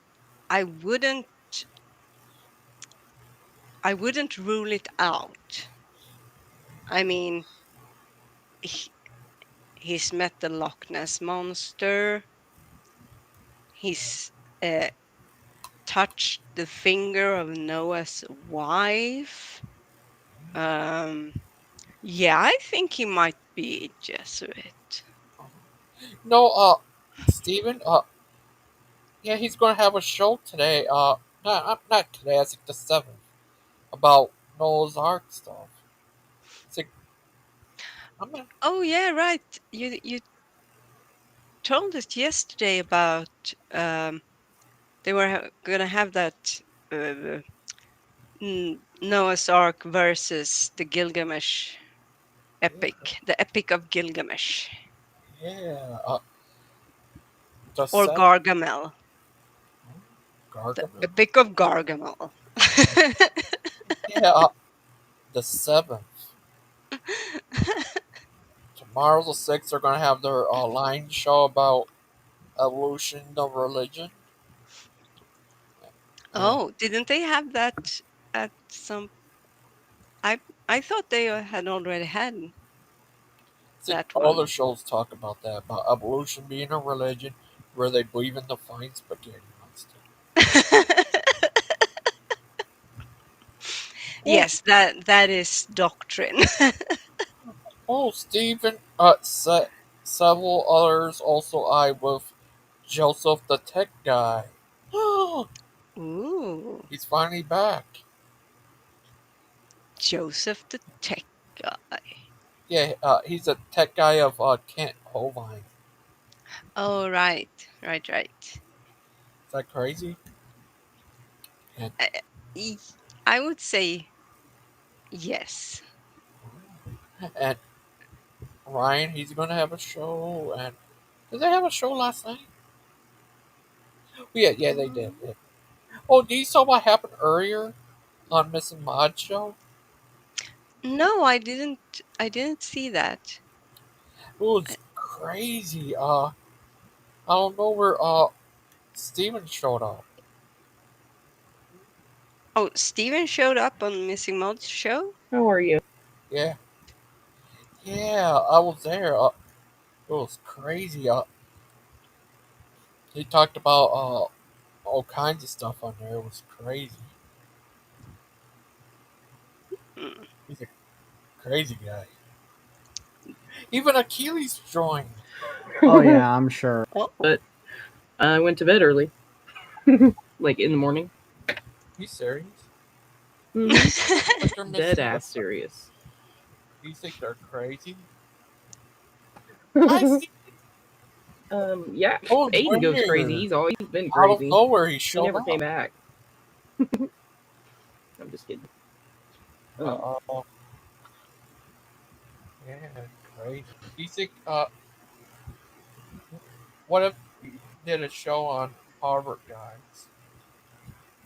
I wouldn't I wouldn't rule it out. I mean, he, he's met the Loch Ness monster. He's uh, touched the finger of Noah's wife. Um, yeah, I think he might be a Jesuit. No, Stephen. Yeah, he's going to have a show today. Not today. I think the 7th about Noah's Ark stuff. It's like, I'm not, Oh yeah, right. You told us yesterday about they were gonna have that uh, Noah's Ark versus the Gilgamesh epic, the Epic of Gilgamesh, yeah. The or 7th, Gargamel, the Gargamel. Epic of Gargamel. Yeah, the 7th. Tomorrow the 6th. They're going to have their line show about evolution of religion. And Oh, didn't they have that at some? I I thought they had already had I think that all their one. shows talk about that, about evolution being a religion where they believe in the fine spaghetti monster. Oh, Yes, that is doctrine. oh, Stephen, several others also eye with Joseph the tech guy. Ooh, He's finally back. Joseph the Tech Guy. Yeah, he's a tech guy of Kent Holbein. Oh, right, right, right. Is that crazy? And, I, y- I would say yes. and Ryan, he's going to have a show. And did they have a show last night? Yeah, they did. Yeah. Oh, do you saw what happened earlier on Missing Mod show? No, I didn't. I didn't see that. It was crazy. I don't know where Steven showed up. Oh, Steven showed up on Missing Mode's show? How are you? Yeah, yeah, I was there. It was crazy. He talked about all kinds of stuff on there. It was crazy. Mm. He's a crazy guy. Even Achilles joined. Oh yeah, I'm sure. Oh. But I went to bed early, like in the morning. He's serious. Like they're Dead missing. ass serious. You think they're crazy? I see. Yeah. Oh, Aiden goes crazy. weird. He's always been Out of crazy. nowhere, he He showed never up. came back. I'm just kidding. Yeah, crazy. You think what if you did a show on Harvard guys?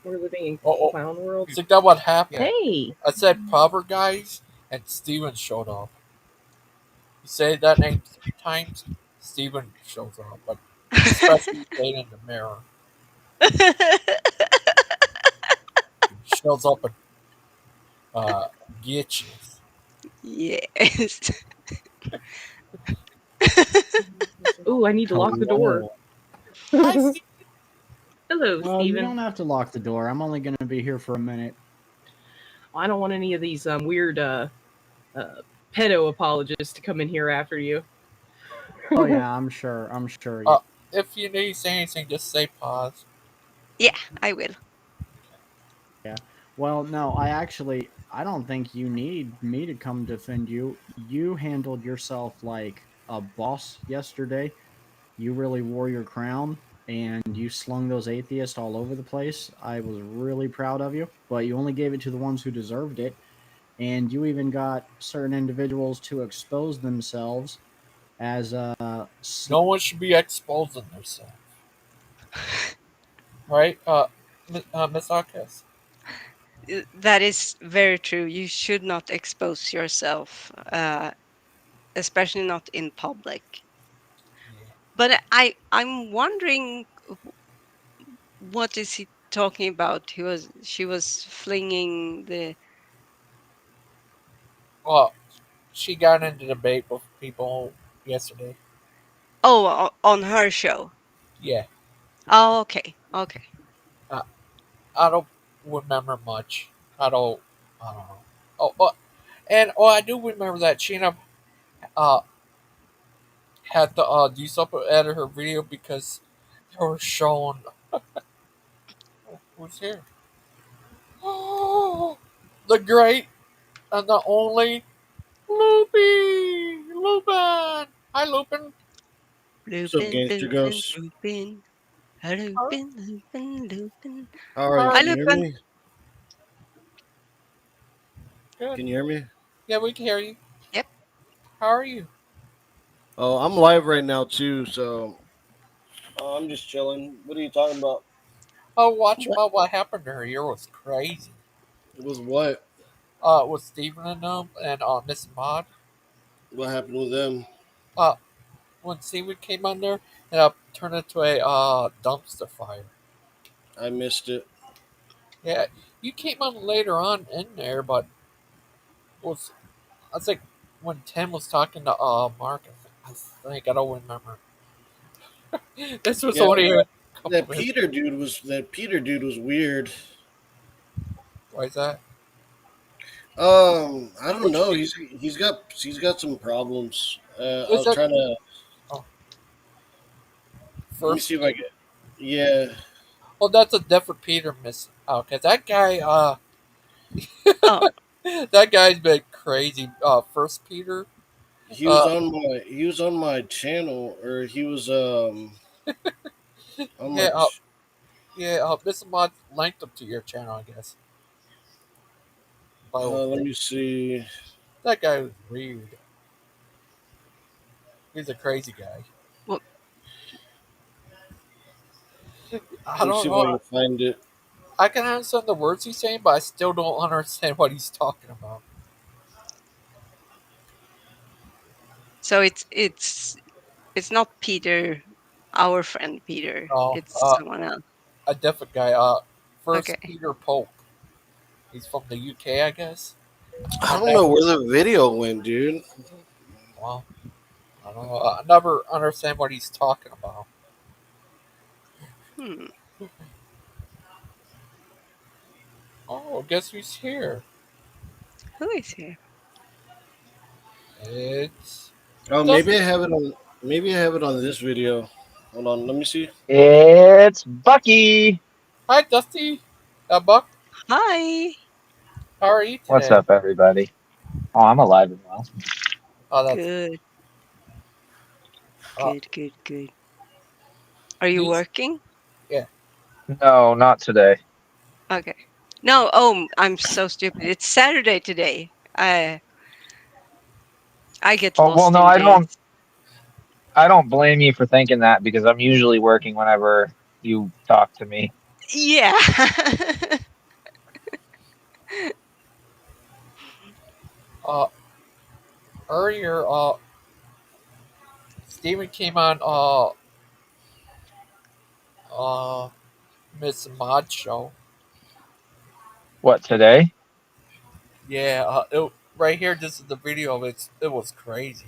We're living in Oh, clown world. you think that would happen? Hey. I said Harvard guys, and Steven showed up. You say that name 3 times, Steven shows up. But especially staying in the mirror, he shows up and get you. Yes. Ooh, I need to lock the door. I see. Hello, Well, you Steven. don't have to lock the door. I'm only going to be here for a minute. I don't want any of these weird pedo apologists to come in here after you. Oh yeah, I'm sure. I'm sure. Yeah. If you need to say anything, just say pause. Yeah, I will. Yeah. Well, no, I don't think you need me to come defend you. You handled yourself like a boss yesterday. You really wore your crown and you slung those atheists all over the place. I was really proud of you, but you only gave it to the ones who deserved it. And you even got certain individuals to expose themselves as No one should be exposing themselves, right? Miss Arcus. That is very true. You should not expose yourself, especially not in public. But I'm wondering, what is he talking about? She was flinging the. Well, she got into debate with people yesterday. Oh, on her show. Yeah, Oh, okay, okay. I, I don't remember much. I don't know. I do remember that she uh had to do something to edit her video because they were showing who's here. The great and the only Loopy! Lupin! Hi, Lupin. What's up, Lupin, Gangster Lupin, Ghost? Lupin. Lupin, Lupin, Lupin. How are you? Hi, Can you hear Lupin. me? Good. Can you hear me? Yeah, we can hear you. Yep. How are you? Oh, I'm live right now too, so I'm just chilling. What are you talking about? Oh, watch about what happened to her. Year was crazy. It was what? With Steven and them and Miss Maud. What happened with them? Uh, when Steven came on there, it turned into a dumpster fire. I missed it. Yeah, you came on later on in there, but was I think when Tim was talking to Mark, I don't remember. This was Yeah, only a couple that minutes. Peter dude was weird. Why is that? I don't Which know. He's got some problems. I is was that? trying to Oh, let me first see if I Peter. can. Yeah, Well, that's a different Peter, Miss. Okay, that guy. Oh, That guy's been crazy. First Peter. Uh, he was on my channel, or he was on my. yeah. Yeah. Miss Mod linked up to your channel, I guess. Let me see. That guy was weird. He's a crazy guy. well, I Let me don't see if know. I can find it. I can understand the words he's saying, but I still don't understand what he's talking about. so it's not Peter, our friend Peter. No, It's someone else. a different guy. First Okay. Peter Pope. He's from the UK, I guess. I I don't know never. where the video went, dude. Well, I don't know. I never understand what he's talking about. Hmm. Oh, guess who's here? Who is here? It's Oh, maybe Dusty. I have it on. Maybe I have it on this video. Hold on, let me see. It's Bucky. Hi, Dusty. Buck. Hi. How are you What's today? up, everybody? Oh, I'm alive and well. Oh, that's Good. uh, Good. Good. Good. Are you he's working? yeah. No, not today. Okay. No. Oh, I'm so stupid. It's Saturday today. I get Oh well, lost no, in I days. don't. I don't blame you for thinking that because I'm usually working whenever you talk to me. Yeah. Uh, earlier Steven came on uh Miss Mod show. What today? Yeah. Right here. This is the video of it. It was crazy.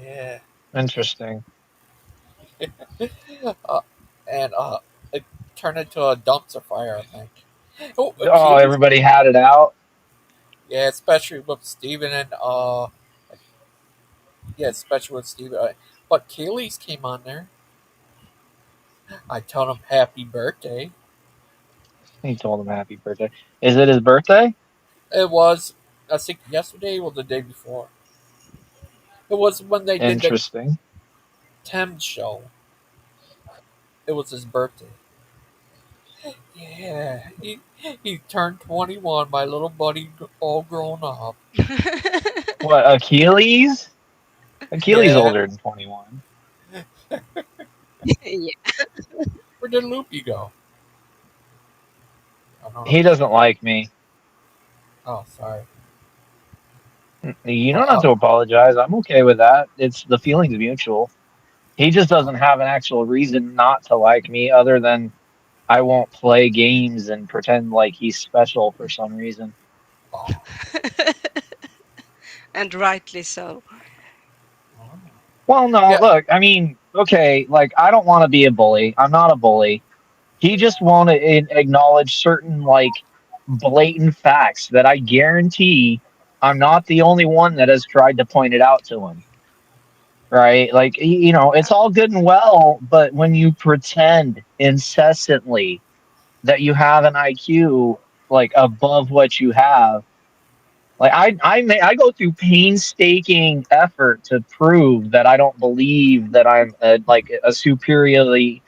Yeah. Interesting. uh, and it turned into a dumpster fire. I think. Oh, Oh, Achilles. everybody had it out. Yeah, especially with Steven and yeah, especially with Steven. But Kaylee's came on there. I told him happy birthday. He told him happy birthday. Is it his birthday? It was, I think, yesterday or the day before. It was when they did the Interesting. Thames show. It was his birthday. Yeah, he turned 21. My little buddy, all grown up. What, Achilles? Achilles Yeah. older than 21. Yeah. Where did Loopy go? I don't know. He doesn't like me. Oh, sorry. You don't have Uh, to apologize. I'm okay with that. It's the feeling's mutual. He just uh, doesn't have an actual reason not to like me other than I won't play games and pretend like he's special for some reason. oh, And rightly so. Well, no, yeah. look, I mean, okay, like I don't want to be a bully. I'm not a bully. He just won't acknowledge certain like blatant facts that I guarantee I'm not the only one that has tried to point it out to him. Right? Like it's all good and well, but when you pretend incessantly that you have an IQ like above what you have, like I go through painstaking effort to prove that I don't believe that I'm like a superiorly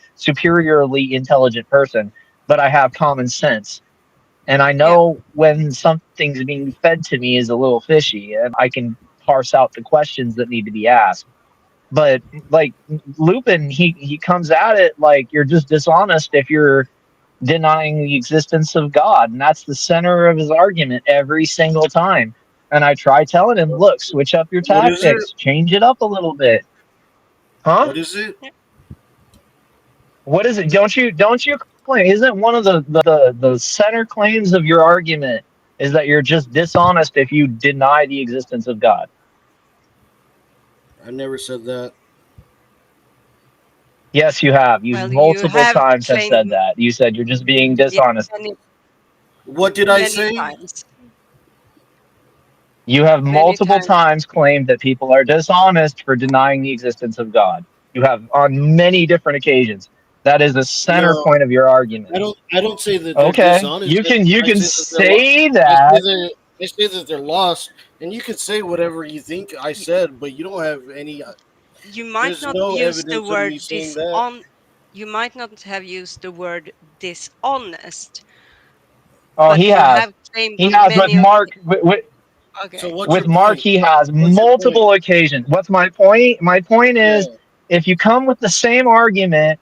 intelligent person, but I have common sense. And I Yeah. know when something's being fed to me is a little fishy, and I can parse out the questions that need to be asked. But like Lupin, he comes at it like you're just dishonest if you're denying the existence of God. And that's the center of his argument every single time. And I try telling him, look, switch up your What is it? tactics, change it up a little bit. Huh? What is it? What is it? Don't you claim? Isn't one of the center claims of your argument is that you're just dishonest if you deny the existence of God? I never said that. Yes, you have. You Well, you multiple have times have said claimed, that. You said you're just being yeah, dishonest. many, What did I many say? times. You have Many multiple times. times claimed that people are dishonest for denying the existence of God. You have on many different occasions. That is the center No, point of your argument. I don't say that they're Okay, dishonest. you can I say that they're say I say that. that I say that they're lost, and you can say whatever you think I You, said, but you don't have any. you might There's not no use the evidence of me word saying that. you might not have used the word dishonest, Oh, but he you has. have claimed He on has with many Mark. So okay. what's With your Mark, point? he has What's your point? multiple occasions. What's my point? My point is, Yeah. if you come with the same argument,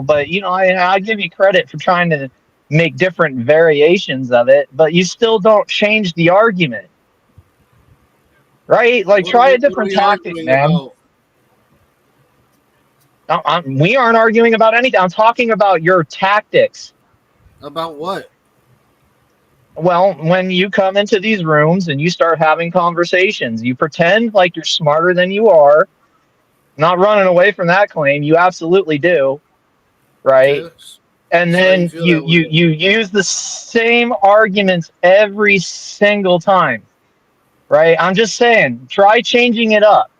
but I give you credit for trying to make different variations of it, but you still don't change the argument, right? Like, try a What are different we tactic, arguing man. about? We aren't arguing about anything. I'm talking about your tactics. About what? Well, when you come into these rooms and you start having conversations, you pretend like you're smarter than you are. Not running away from that claim. You absolutely do, right? Okay. And Sorry you then feel you that you way. you use the same arguments every single time, right? I'm just saying, try changing it up.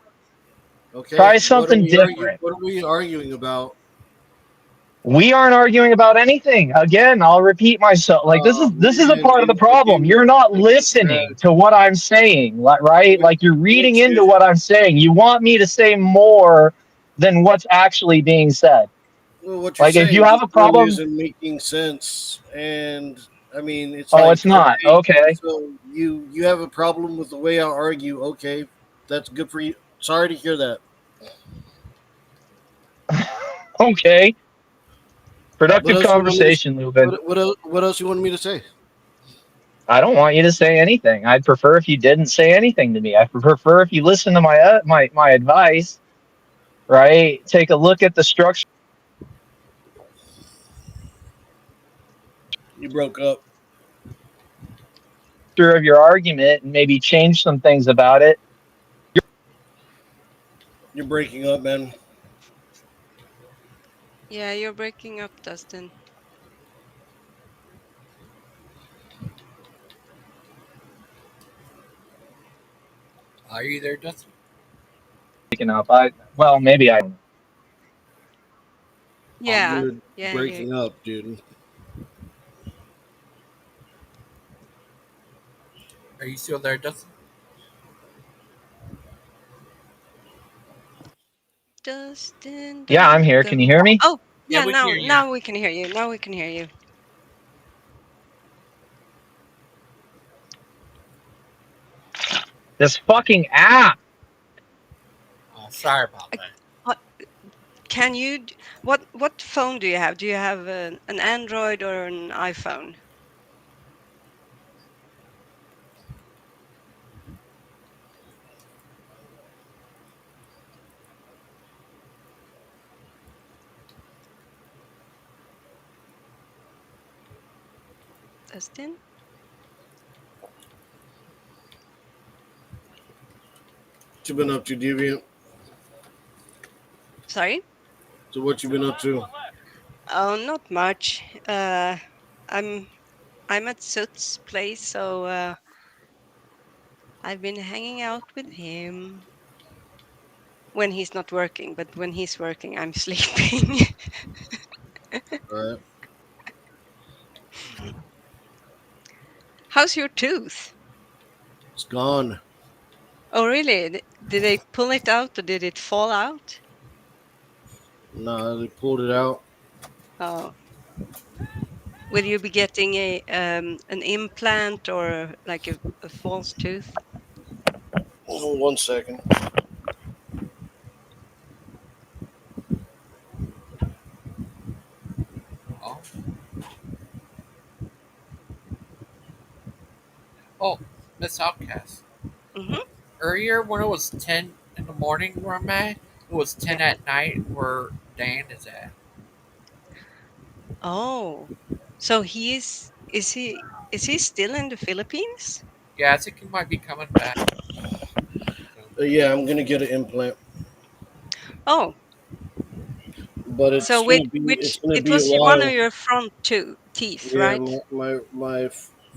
Okay. Try something different. What are we arguing about? We aren't arguing about anything. Again, I'll repeat myself. Like this is a Man, part of the okay, problem. You're not okay, listening to what I'm saying, right? Like you're reading which into is what I'm saying. You want me to say more than what's actually being said. well, what you're Like if you saying have a just really problem, isn't making sense, and I mean, it's oh, it's like not. okay, Okay. so you have a problem with the way I argue. Okay, that's good for you. Sorry to hear that. Okay. What Productive else you want me to? conversation, Lubin. What else you want me to say? I don't want you to say anything. I'd prefer if you didn't say anything to me. I prefer if you listen to my advice, right? Take a look at the structure You broke up. of your argument and maybe change some things about it. You're breaking up, man. Yeah, you're breaking up, Dustin. Are you there, Dustin? Picking up. Well, maybe I. Yeah, You're yeah, yeah. breaking up, dude. Are you still there, Dustin? Dustin, Yeah, I'm don't here. go. Can you hear me? Oh, Yeah, yeah, we can now hear you. now we can hear you. Now we can hear you. This fucking app. Sorry about Uh, that. What can you what phone do you have? Do you have an Android or an iPhone? Dustin? What you been up to, Deviant? Sorry? So what you been up to? Oh, not much. I'm I'm at Soot's place, so I've been hanging out with him when he's not working, but when he's working, I'm sleeping. Right. How's your tooth? It's gone. Oh, really? Did they pull it out or did it fall out? Nah, they pulled it out. Oh, will you be getting a an implant or like a false tooth? Hold on 1 second. Oh, oh, Miss Outcast. Mm-hmm. Earlier, when it was 10 in the morning where I'm at, it was 10 Yeah. at night where Dan is at. Oh, so is he still in the Philippines? Yeah, I think he might be coming back soon. Yeah, I'm gonna get an implant, Oh, but so it's which gonna it be a was one of while. your front two teeth, Yeah, right? my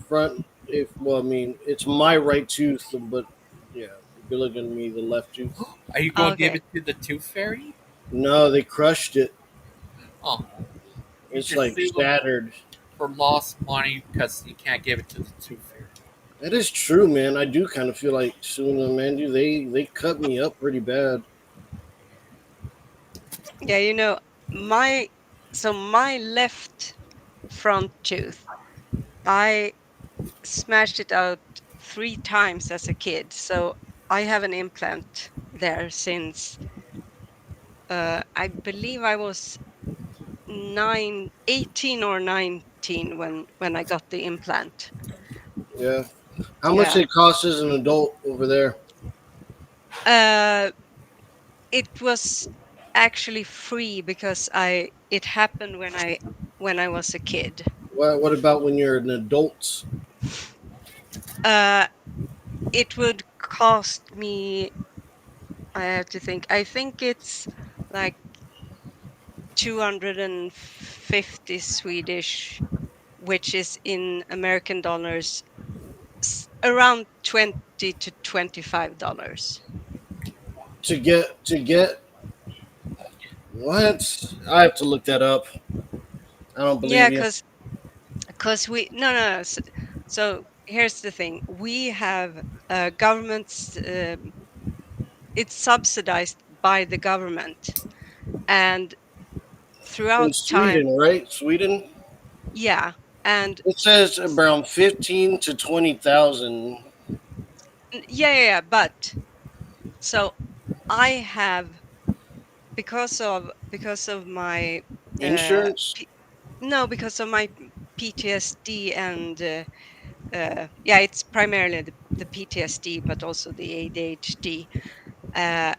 front. If well, I mean, it's my right tooth, but yeah, if you're looking at me, the left tooth. Are you going to give Okay. it to the Tooth Fairy? No, they crushed it. Oh, you It's should like sue them shattered. for lost money because you can't give it to the Tooth Fairy. That is true, man. I do kind of feel like suing them, man. Dude, they cut me up pretty bad. Yeah, my my left front tooth, I smashed it out 3 times as a kid. So I have an implant there since I believe I was 18 or 19 when I got the implant. Yeah. How much Yeah. it costs as an adult over there? Uh, it was actually free because I it happened when I was a kid. What about when you're an adult? Uh, it would cost me. I have to think. I think it's like 250 Swedish, which is in American dollars around 20 to $25. To get what? I have to look that up. I don't Yeah, believe you. because we no. So here's the thing: we have governments. It's subsidized by the government, and In throughout time, Sweden, right? Sweden. yeah, and It says around 15 to 20,000 yeah. But so I have because of my uh, insurance. P- no, because of my PTSD and yeah, it's primarily the PTSD, but also the ADHD. Uh,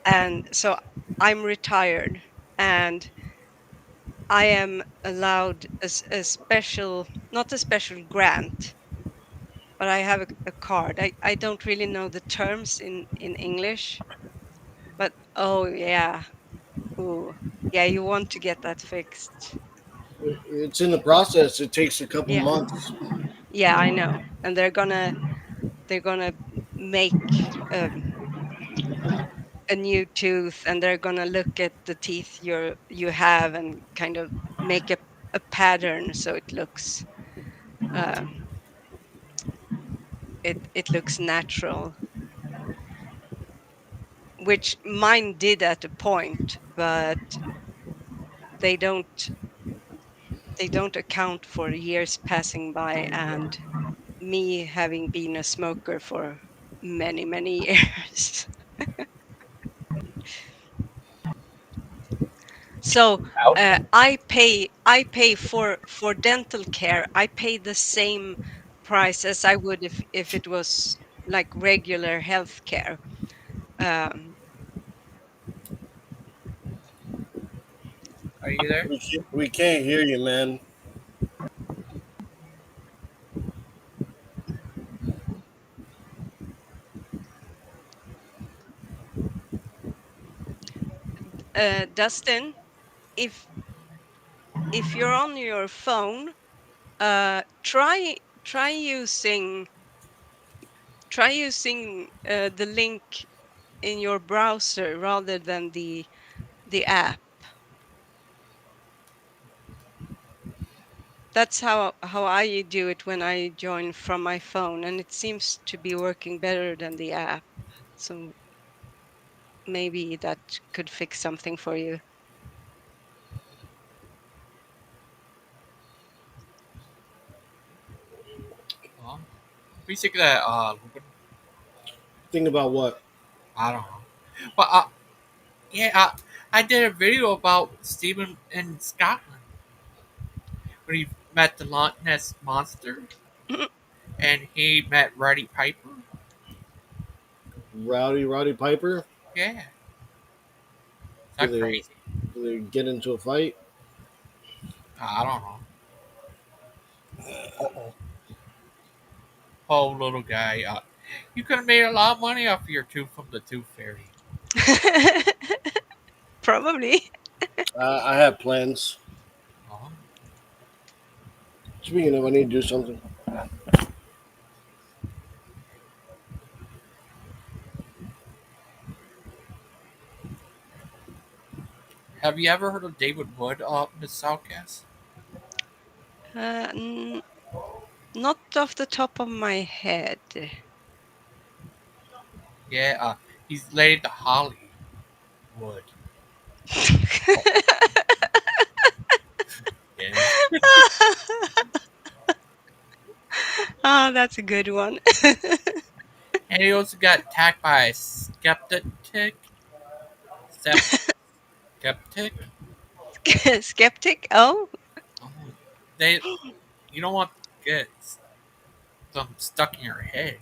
and so I'm retired and I am allowed a special, not a special grant, but I have a card. I don't really know the terms in English, but oh yeah. Ooh. Yeah, you want to get that fixed. It's in the process. It takes a couple Yeah. months. Yeah, I know. And they're gonna make a new tooth, and they're gonna look at the teeth you have and kind of make a pattern so it looks uh, it looks natural, which mine did at a point, but they don't they don't account for years passing by and me having been a smoker for many years. So Ouch. I pay for dental care. I pay the same price as I would if it was like regular health care. Um, Are you there? We can't hear you, man. Dustin, if if you're on your phone, try using the link in your browser rather than the app. That's how I do it when I join from my phone, and it seems to be working better than the app. So maybe that could fix something for you. What do you think of that? Think about what? I don't know. But yeah, I did a video about Stephen in Scotland when he met the Loch Ness monster and he met Roddy Piper. Rowdy Piper? Yeah, is Did that they crazy? did they get into a fight? I don't know. Oh, oh, little guy. You could have made a lot of money off your tooth from the Tooth Fairy. Probably. I have plans. Oh. Speaking of, I need to do something. Have you ever heard of David Wood, Miss Southcast? Uh, n- Not off the top of my head. Yeah, he's related to Hollywood. Oh, yeah. Oh, that's a good one. And he also got attacked by a skeptic. Skeptic. Skeptic? Oh, Oh, they. You don't want to get them stuck in your head.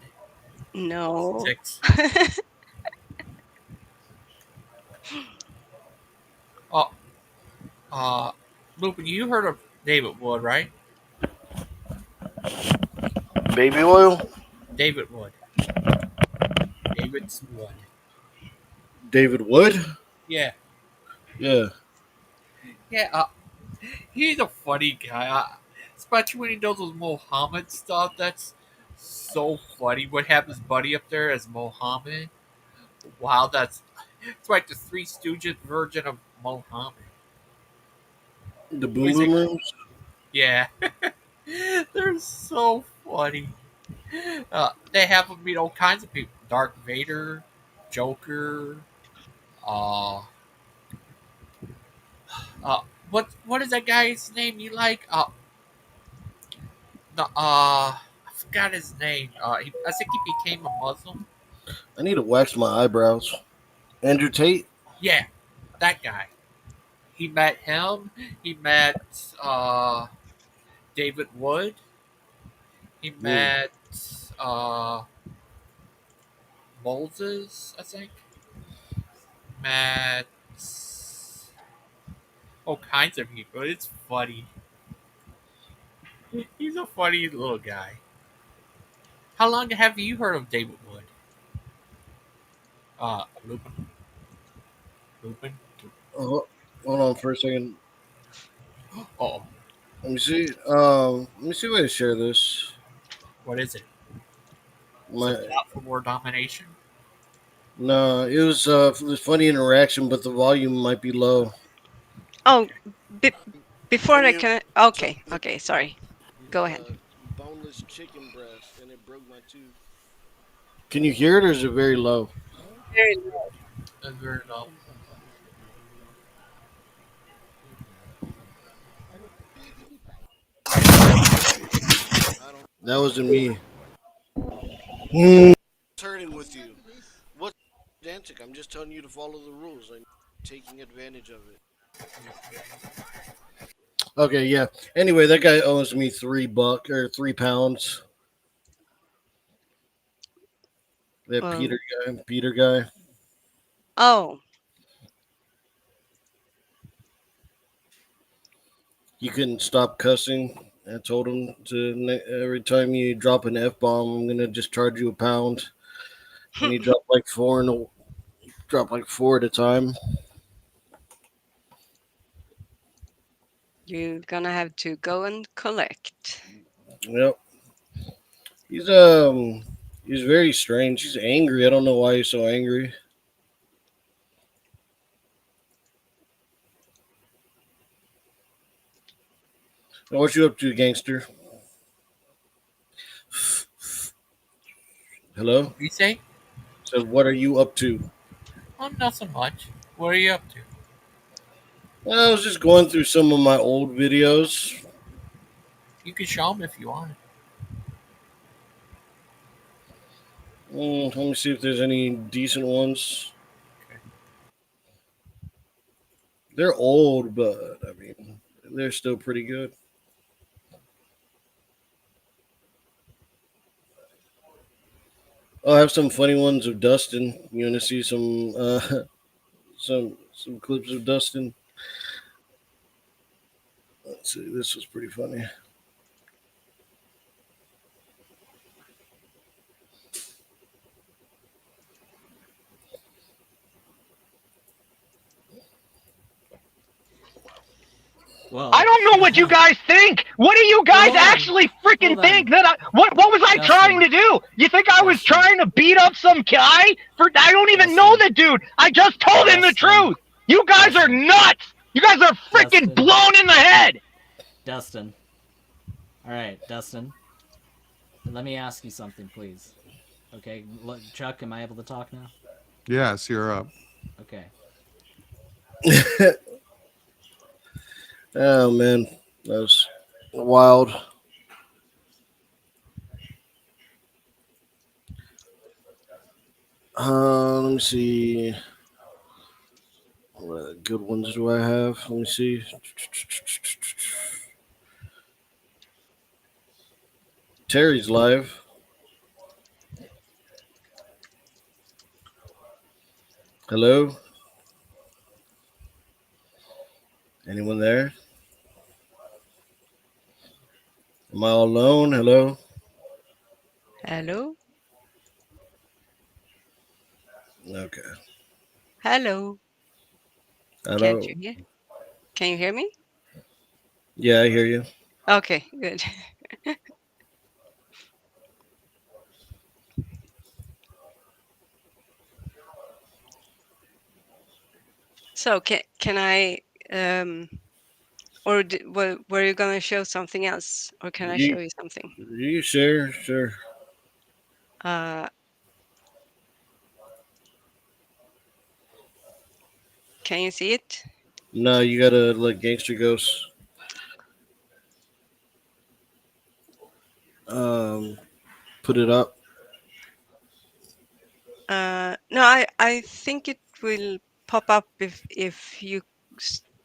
no. Sticks. Oh, uh, Lupin, you heard of David Wood, right? Baby oil? David Wood. David's Wood. David Wood? Yeah. Yeah. Yeah, he's a funny guy. Especially when he does those Mohammed stuff. That's so funny. What have his buddy up there as Mohammed? Wow, it's like the Three Stooges version of Mohammed. The What do Boom you Boom think? Rooms? Yeah, they're so funny. They have him meet all kinds of people: Darth Vader, Joker. Uh, what is that guy's name you like? I forgot his name. I think he became a Muslim. I need to wax my eyebrows. Andrew Tate? Yeah, that guy. He met him. He met David Wood. He Mm. met uh, Moses, I think. Met all kinds of people. It's funny. He's a funny little guy. How long have you heard of David Wood? Lupin. Lupin. Hold on for a second. Oh, Let me see. Let me see if I can share this. what is it? Is it My not for more domination? No, it was funny interaction, but the volume might be low. Oh, be- before I I mean, can. so Okay, okay, sorry. Go ahead. boneless chicken breast, and it broke my tooth. Can you hear it, or is it very low? Very low. Very low. That wasn't me. Hurting with you. What's pedantic? I'm just telling you to follow the rules. I'm taking advantage of it. Okay, yeah. Anyway, that guy owes me $3 or £3. That Um, Peter guy. oh, He couldn't stop cussing. I told him every time you drop an F bomb, I'm gonna just charge you £1. And he dropped like four at a time. you're gonna have to go and collect. Yep. He's he's very strange. He's angry. I don't know why he's so angry. Now, what you up to, gangster? Hello? What do you say? Said, what are you up to? Not so much. What are you up to? Well, I was just going through some of my old videos. You can show them if you want. Let me see if there's any decent ones. They're old, but I mean, they're still pretty good. I'll have some funny ones of Dustin. You want to see some some clips of Dustin? Let's see. This was pretty funny. I don't know what you guys think. What do you guys actually freaking think that what was I trying to do? You think I was trying to beat up some guy I don't even know the dude. I just told him the truth. You guys are nuts. You guys are freaking blown in the head. Dustin. All right, Dustin. Let me ask you something, please. Okay, Chuck, am I able to talk now? Yes, you're up. Okay. Oh man, that was wild. Let me see. What good ones do I have? Let me see. Terry's live. Hello? Anyone there? Am I all alone? Hello? Hello? Okay. Hello? Can't Hello? you hear? Can you hear me? Yeah, I hear you. Okay, good. So can I or were you gonna show something else, or can I show you something? You sure? Sure. Uh, can you see it? No, you gotta let Gangster Ghost put it up. No, I think it will pop up if you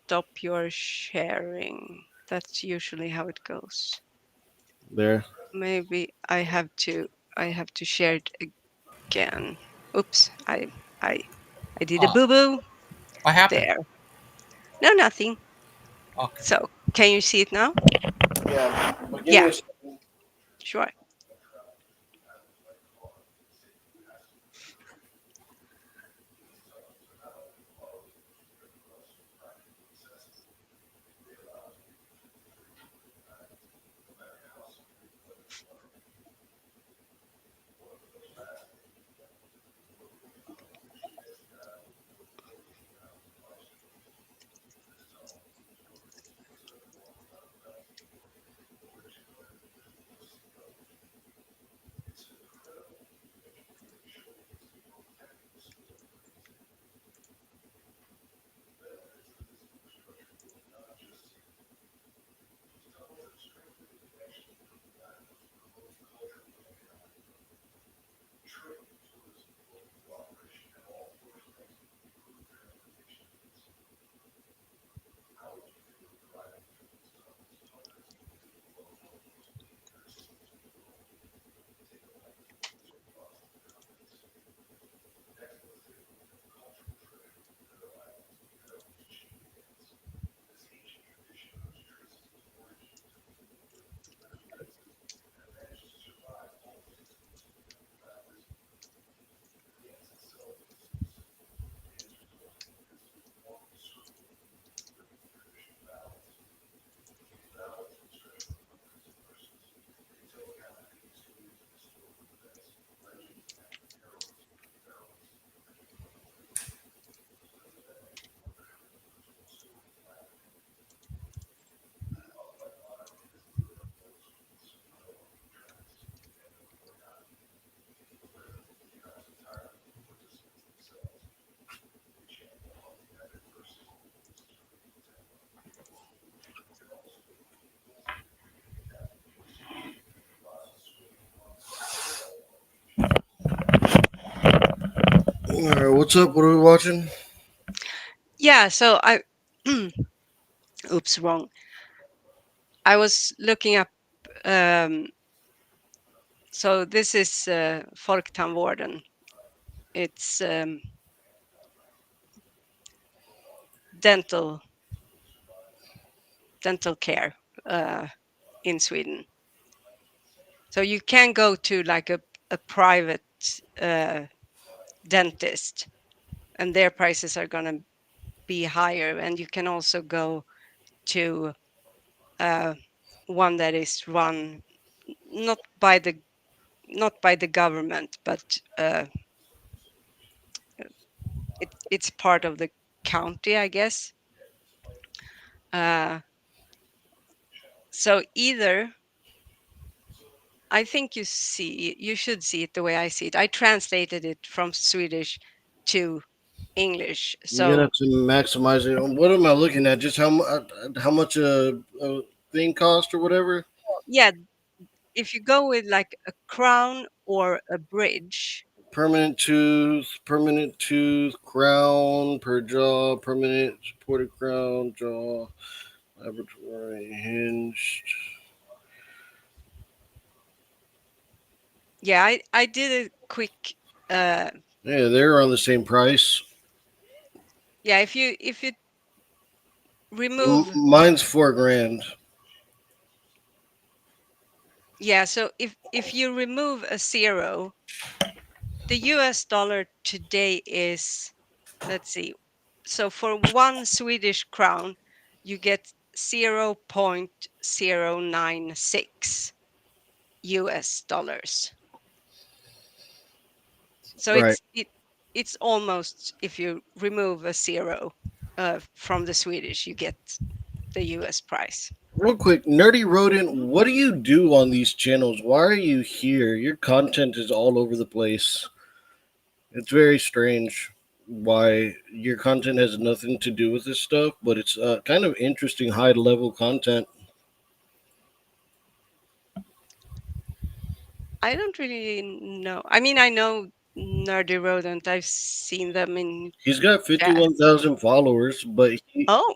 stop your sharing. That's usually how it goes. There. Maybe I have to share it again. Oops, I did a Oh, boo boo. what happened? There. No, nothing. Okay. So can you see it now? Yeah. But give me Yeah, a second. sure. What's up? What are we watching? Yeah, so I oops, wrong. I was looking up so this is Folktandvården. It's dental care in Sweden. So you can go to like a private dentist, and their prices are going to be higher. And you can also go to one that is run not by the government, but it's part of the county, I guess. So either I think you should see it the way I see it. I translated it from Swedish to English. You're gonna So have to maximize it. What am I looking at? Just how much a thing cost or whatever? yeah, if you go with like a crown or a bridge, Permanent tooth, crown per jaw, permanent supported crown, jaw, laboratory, hinged. yeah, I did a quick Yeah, they're on the same price. yeah, if you remove Mine's $4,000. yeah, so if you remove a zero, the US dollar today is, let's see, so for 1 Swedish crown you get 0.096 US dollars. So Right. it's almost, if you remove a zero from the Swedish, you get the US price. Real quick, Nerdy Rodent, what do you do on these channels? Why are you here? Your content is all over the place. It's very strange why your content has nothing to do with this stuff, but it's kind of interesting high level content. I don't really know. I mean, I know Nerdy Rodent. I've seen them in He's got chat. 51,000 followers, but Oh,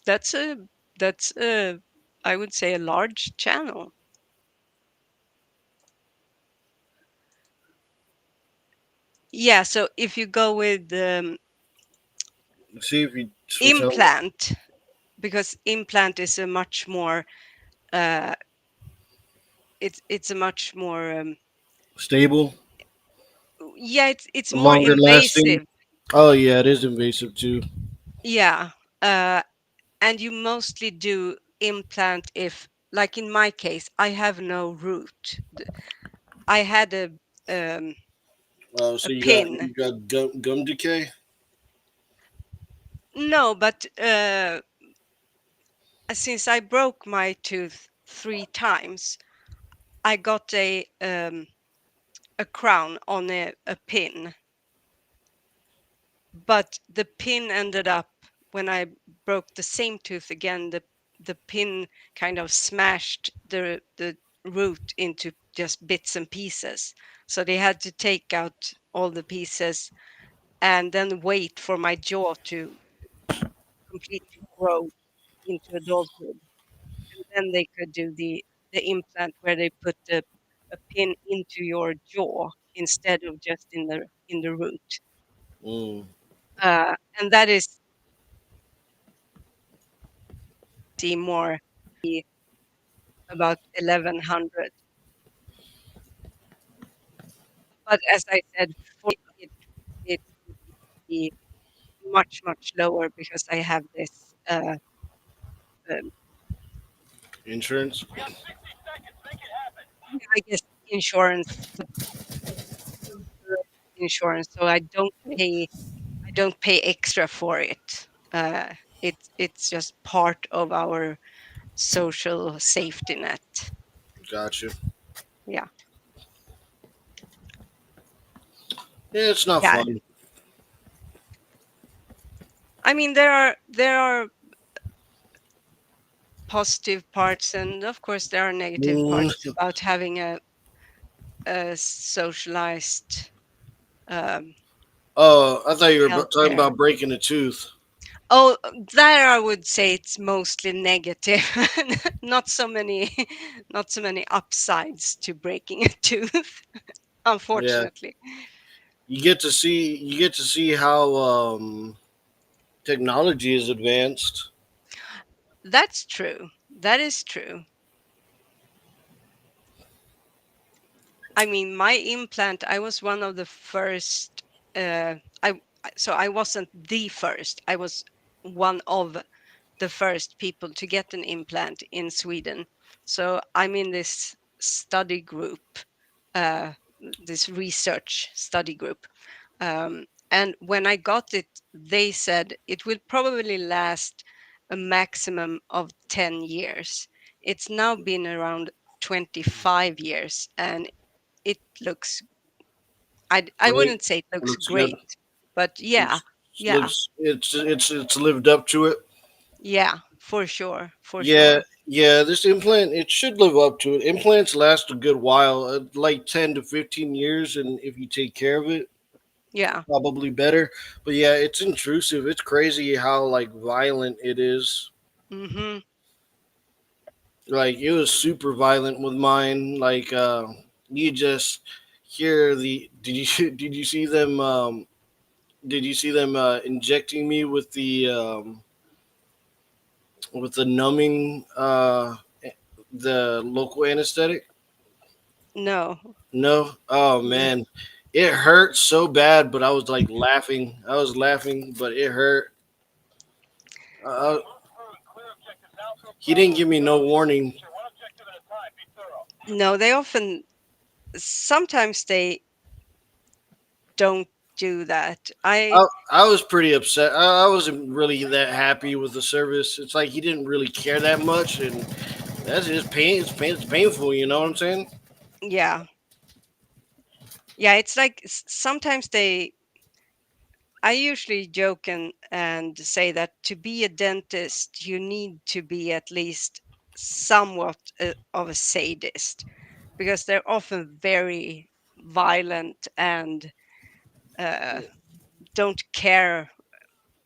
that's a that's a I would say a large channel. Yeah, so if you go with see if you switch out implant, because implant is a much more uh it's a much more stable, yeah, it's more longer lasting. invasive. Oh yeah, it is invasive too. Yeah. And you mostly do implant if, like in my case, I have no root. I had um Oh, a so pin. you got gum decay. No, but since I broke my tooth 3 times, I got a crown on a pin, but the pin ended up, when I broke the same tooth again, the pin kind of smashed the root into just bits and pieces. So they had to take out all the pieces and then wait for my jaw to completely grow into adulthood. And then they could do the implant where they put a pin into your jaw instead of just in the root. Mm. And that is see more about 1100. But as I said, for it would be much lower because I have this um, Insurance. I guess insurance insurance, so I don't pay extra for it. It's just part of our social safety net. Gotcha. Yeah. Yeah, it's not Yeah. fun. I mean, there are positive parts, and of course there are negative Mm. parts about having socialized Oh, I thought you were talking healthcare. about breaking a tooth. Oh, there I would say it's mostly negative. Not so many, not so many upsides to breaking a tooth, Yeah, unfortunately. you get to see how technology is advanced. That's true. That is true. I mean, my implant, I was one of the first. I wasn't the first. I was one of the first people to get an implant in Sweden. So I'm in this study group, uh, this research study group. And when I got it, they said it will probably last a maximum of 10 years. It's now been around 25 years and it looks, I Great, wouldn't say it looks looks good. great, but yeah, yeah, Looks it's lived up to it. yeah, for sure, for Yeah, sure. yeah. This implant, it should live up to it. Implants last a good while, like 10 to 15 years, and if you take care of it, Yeah. probably better. But yeah, it's intrusive. It's crazy how like violent it is. Mm-hmm. Like it was super violent with mine. Like you just hear the. Did you did you see them? Did you see them injecting me with the numbing the local anesthetic? No. No. Oh Mm. man, it hurt so bad, but I was like laughing. I was laughing, but it hurt. Uh, he didn't give me no warning. No, they often, sometimes they don't do that. I was pretty upset. I wasn't really that happy with the service. It's like he didn't really care that much, and that's just pain. It's painful. You know what I'm saying? Yeah. Yeah, it's like sometimes they, I usually joke and say that to be a dentist, you need to be at least somewhat of a sadist because they're often very violent and uh, don't care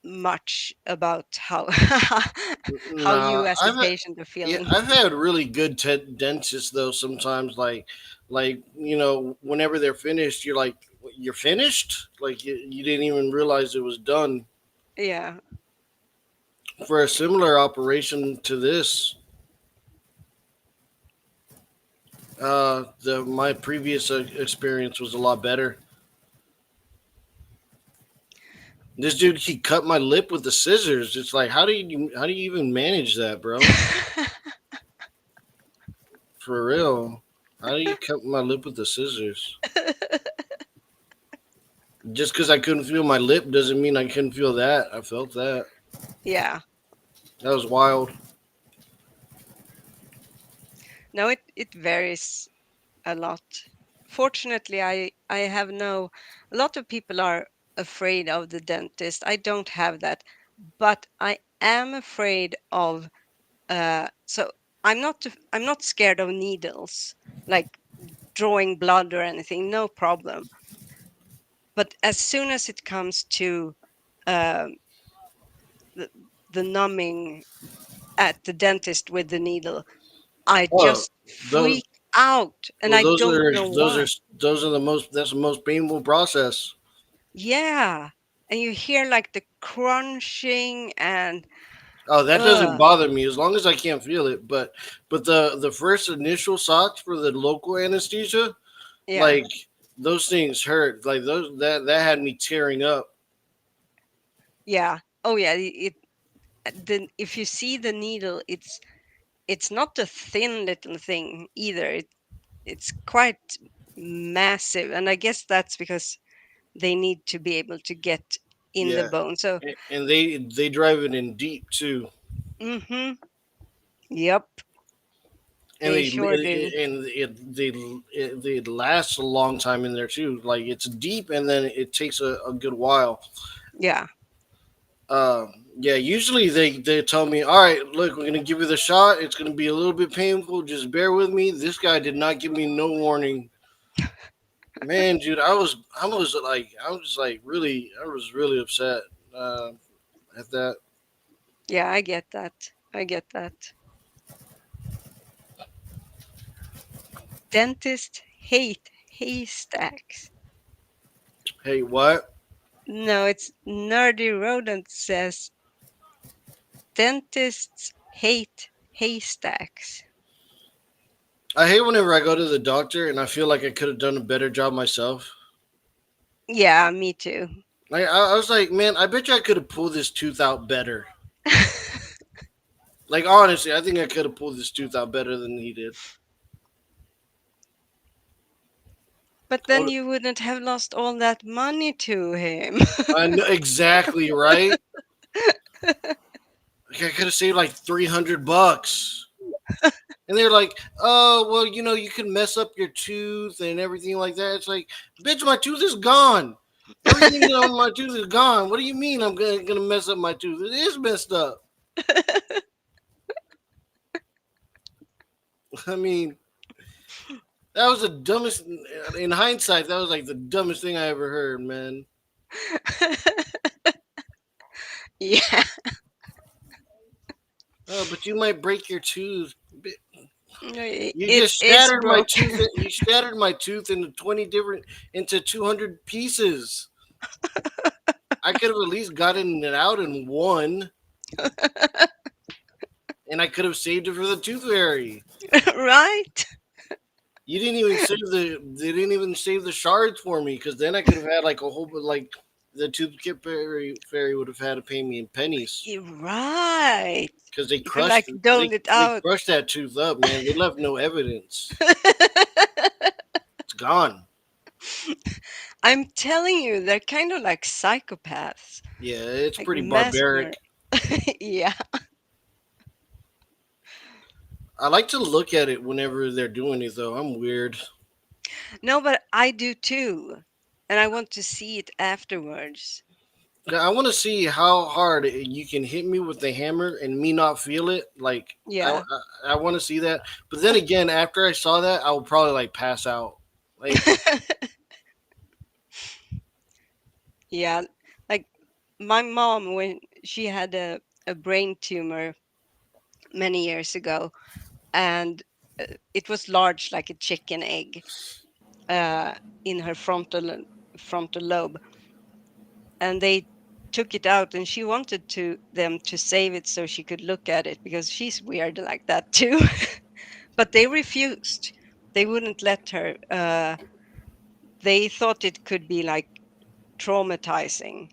much about how how Nah, you as the patient are yeah, feeling. I've had really good dentists though. Sometimes, like whenever they're finished, you're like, you're finished. Like you didn't even realize it was done. Yeah. For a similar operation to this, the my previous experience was a lot better. This dude, he cut my lip with the scissors. It's like, how do you even manage that, bro? For real, how do you cut my lip with the scissors? Just because I couldn't feel my lip doesn't mean I couldn't feel that. I felt that. Yeah. That was wild. No, it varies a lot. Fortunately, I have no, a lot of people are afraid of the dentist. I don't have that, but I am afraid of so I'm not scared of needles, like drawing blood or anything, no problem. But as soon as it comes to um, the, the numbing at the dentist with the needle, I Oh, just those. freak out and Well, I those don't are know those why. are those are the most. That's the most painful process. Yeah. And you hear like the crunching and Oh, that doesn't uh bother me as long as I can't feel it. But the first initial shots for the local anesthesia, yeah. like those things hurt. Like those that had me tearing up. Yeah. Oh yeah, then if you see the needle, it's not a thin little thing either. It's quite massive and I guess that's because they need to be able to get in the Yeah, bone. So, and they drive it in deep too, mhm. Yep, and they sure do. they last a long time in there too. Like it's deep, and then it takes a good while. Yeah. Uh, yeah, usually they tell me, all right, look, we're gonna give you the shot. It's gonna be a little bit painful. Just bear with me. This guy did not give me no warning. Man, dude, I was really upset at that. Yeah, I get that. I get that. Dentists hate haystacks. Hey, what? No, it's Nerdy Rodent says dentists hate haystacks. I hate whenever I go to the doctor and I feel like I could have done a better job myself. Yeah, me too. Like I was like, man, I bet you I could have pulled this tooth out better. Like honestly, I think I could have pulled this tooth out better than he did. But then you wouldn't have lost all that money to him. I know exactly right. Like I could have saved like $300. And they're like, oh, well, you can mess up your tooth and everything like that. It's like, bitch, my tooth is gone. Everything on my tooth is gone. What do you mean I'm gonna mess up my tooth? It is messed up. I mean, that was the dumbest. In hindsight, that was like the dumbest thing I ever heard, man. Yeah. Oh, but you might break your tooth. You just It's shattered my broken. tooth. You shattered my tooth into 200 pieces. I could have at least gotten it out in one, and I could have saved it for the tooth fairy. Right? You didn't even save They didn't even save the shards for me, because then I could have had like a whole, like the tooth fairy would have had to pay me in pennies. You're right. Because they You could crushed like dole it they out. crushed that tooth up, man. They left no evidence. It's gone. I'm telling you, they're kind of like psychopaths. Yeah, it's Like pretty mesmer. barbaric. Yeah. I like to look at it whenever they're doing it, though. I'm weird. No, but I do too. And I want to see it afterwards. I want to see how hard you can hit me with the hammer and me not feel it. Like, Yeah. I want to see that. But then again, after I saw that, I will probably like pass out. Like, Yeah. Like my mom, when she had a brain tumor many years ago, and it was large like a chicken egg in her frontal lobe. And they took it out, and she wanted them to save it so she could look at it, because she's weird like that too. But they refused. They wouldn't let her. They thought it could be like traumatizing,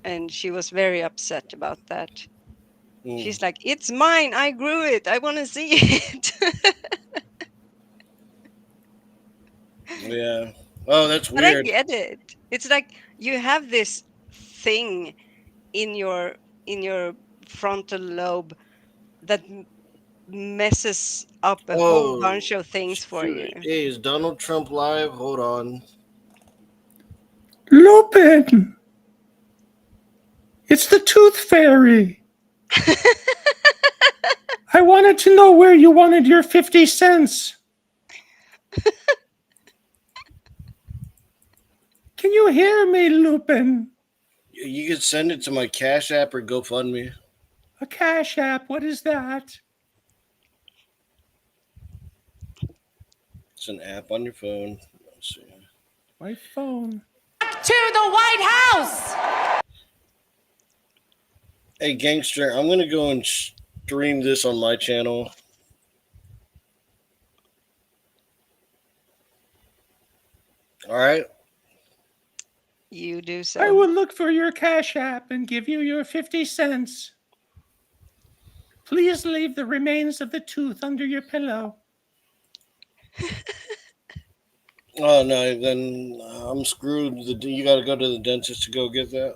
and she was very upset about that. She's like, it's mine, I grew it, I want to see it. yeah. Oh, that's But I weird. get it. It's like you have this thing in your frontal lobe that messes up a whole Oh, bunch of things for you. shoot. Hey, is Donald Trump live? Hold on. Lupin! It's the Tooth Fairy! I wanted to know where you wanted your 50 cents. Can you hear me, Lupin? You could send it to my Cash App or GoFundMe. A Cash App, what is that? It's an app on your phone. Let's see. My phone. To the White House! Hey, Gangster, I'm going to go and stream this on my channel. All right. You do so. I will look for your Cash App and give you your 50 cents. Please leave the remains of the tooth under your pillow. Oh, no, then I'm screwed. You got to go to the dentist to go get that.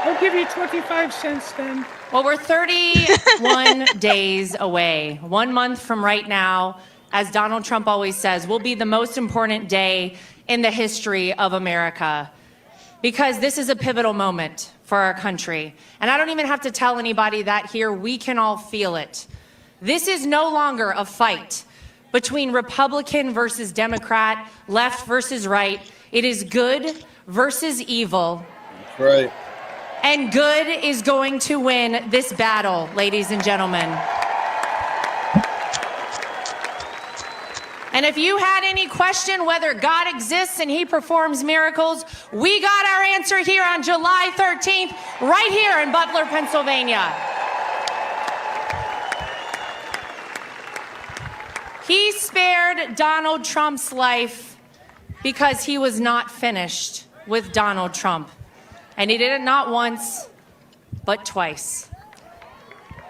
I'll give you 25 cents then. Well, we're 31 days away. 1 month from right now, as Donald Trump always says, will be the most important day in the history of America, because this is a pivotal moment for our country. And I don't even have to tell anybody that here. We can all feel it. This is no longer a fight between Republican versus Democrat, left versus right. It is good versus evil. That's right. And good is going to win this battle, ladies and gentlemen. And if you had any question whether God exists and he performs miracles, we got our answer here on July 13th, right here in Butler, Pennsylvania. He spared Donald Trump's life because he was not finished with Donald Trump. And he did it not once, but twice.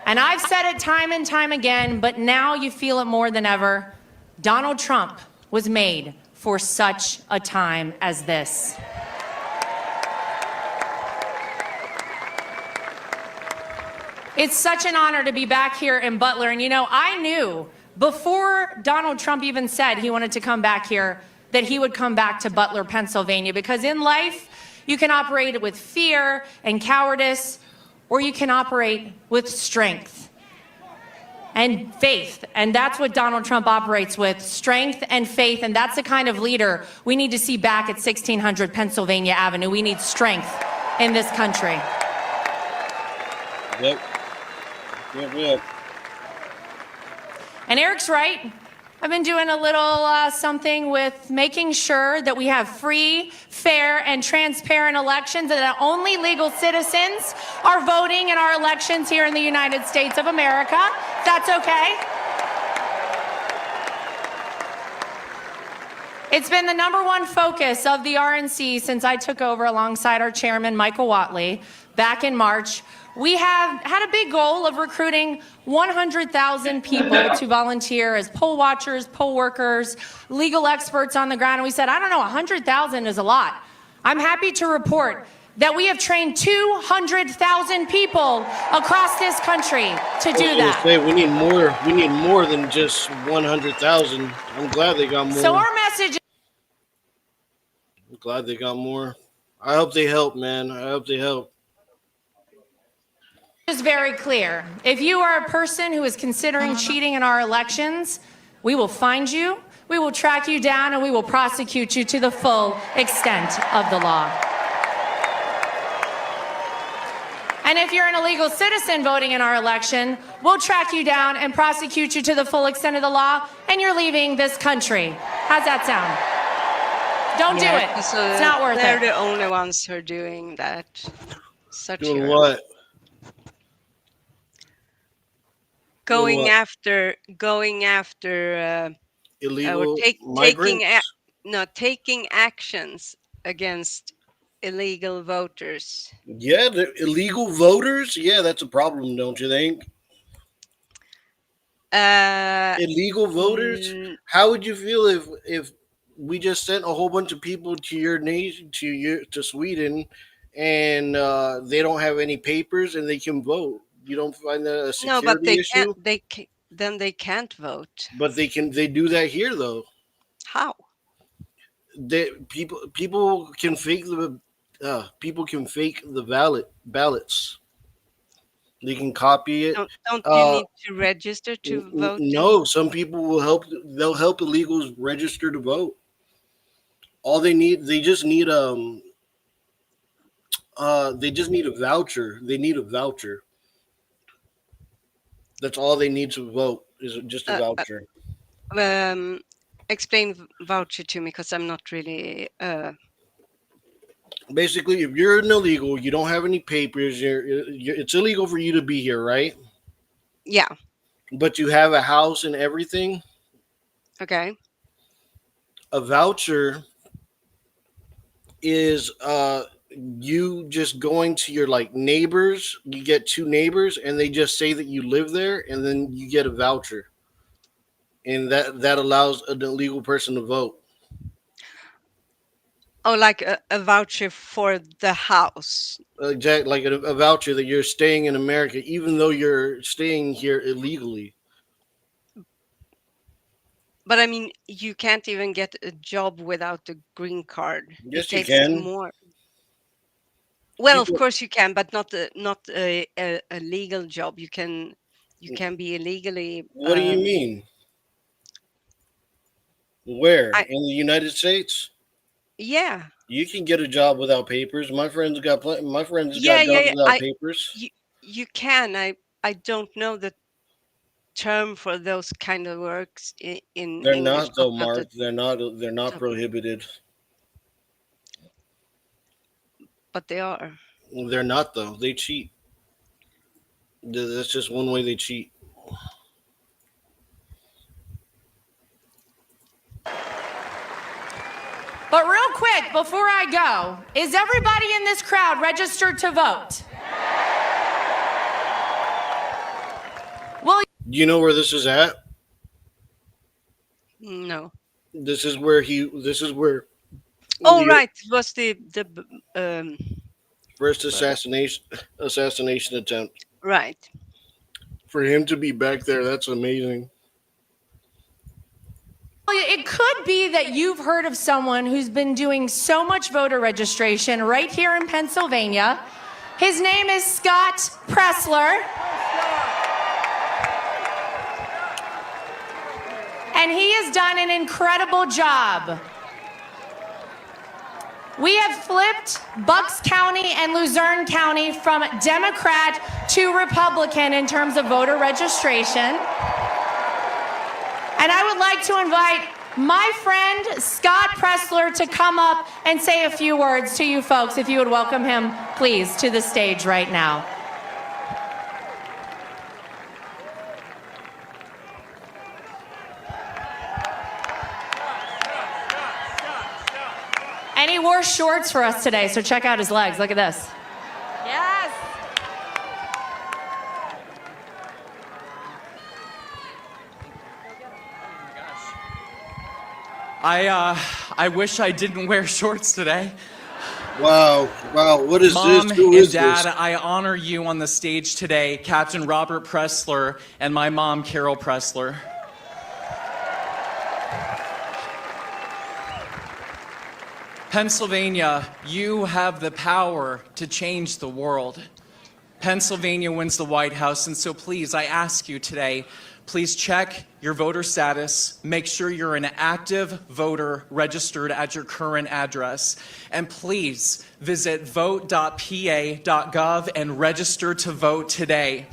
And I've said it time and time again, but now you feel it more than ever. Donald Trump was made for such a time as this. It's such an honor to be back here in Butler. And you know, I knew before Donald Trump even said he wanted to come back here that he would come back to Butler, Pennsylvania, because in life, you can operate with fear and cowardice, or you can operate with strength and faith. And that's what Donald Trump operates with, strength and faith. And that's the kind of leader we need to see back at 1600 Pennsylvania Avenue. We need strength in this country. Yep. Yep. And Eric's right. I've been doing a little something with making sure that we have free, fair, and transparent elections, and that only legal citizens are voting in our elections here in the United States of America. If that's okay. It's been the #1 focus of the RNC since I took over alongside our chairman, Michael Whatley, back in March. We have had a big goal of recruiting 100,000 people to volunteer as poll watchers, poll workers, legal experts on the ground. And we said, I don't know, 100,000 is a lot. I'm happy to report that we have trained 200,000 people across this country to do that. We need more. We need more than just 100,000. I'm glad they got more. So our message. I'm glad they got more. I hope they help, man. I hope they help. Is very clear. If you are a person who is considering cheating in our elections, we will find you, we will track you down, and we will prosecute you to the full extent of the law. And if you're an illegal citizen voting in our election, we'll track you down and prosecute you to the full extent of the law, and you're leaving this country. How's that sound? Don't do it. So it's not worth they're it. the only ones who are doing that. Such Doing heroes. what? Going after illegal taking actions against illegal voters. Yeah, the illegal voters. Yeah, that's a problem, don't you think? Illegal voters. How would you feel if we just sent a whole bunch of people to your nation, to Sweden, and they don't have any papers and they can vote? You don't find that a security No, but they issue? then they can't vote. But they can. They do that here, though. How? People can fake the ballots. They can copy it. Don't you need to register to vote? No, some people will help. They'll help illegals register to vote. All they just need a voucher. They need a voucher. That's all they need to vote is just a voucher. Explain voucher to me, because I'm not really. Basically, if you're an illegal, you don't have any papers. It's illegal for you to be here, right? Yeah. But you have a house and everything. Okay. A voucher is you just going to your neighbors. You get 2 neighbors, and they just say that you live there, and then you get a voucher, and that allows an illegal person to vote. Oh, like a voucher for the house. Exactly, like a voucher that you're staying in America, even though you're staying here illegally. But I mean, you can't even get a job without a green card. Yes, it takes you can. more. Well, of course you can, but not a legal job. You can You can be illegally. What do you mean? Where? I- In the United States? Yeah. You can get a job without papers. My friends got Yeah, jobs yeah. without papers. You can. I don't know the term for those kind of works in They're English. not though, Mark. They're not prohibited. But they are. They're not though. They cheat. That's just one way they cheat. But real quick, before I go, is everybody in this crowd registered to vote? Well, Do you know where this is at? No. This is where Oh, right. It was the first assassination attempt. right. For him to be back there, that's amazing. it could be that you've heard of someone who's been doing so much voter registration right here in Pennsylvania. His name is Scott Pressler. And he has done an incredible job. We have flipped Bucks County and Luzerne County from Democrat to Republican in terms of voter registration. And I would like to invite my friend Scott Pressler to come up and say a few words to you folks. If you would welcome him, please, to the stage right now. And he wore shorts for us today, so check out his legs. Look at this. Yes. I wish I didn't wear shorts today. Wow, what is Mom this? Who and is Dad, this? I honor you on the stage today, Captain Robert Pressler and my mom, Carol Pressler. Pennsylvania, you have the power to change the world. Pennsylvania wins the White House, and so please, I ask you today, please check your voter status, make sure you're an active voter registered at your current address, and please visit vote.pa.gov and register to vote today.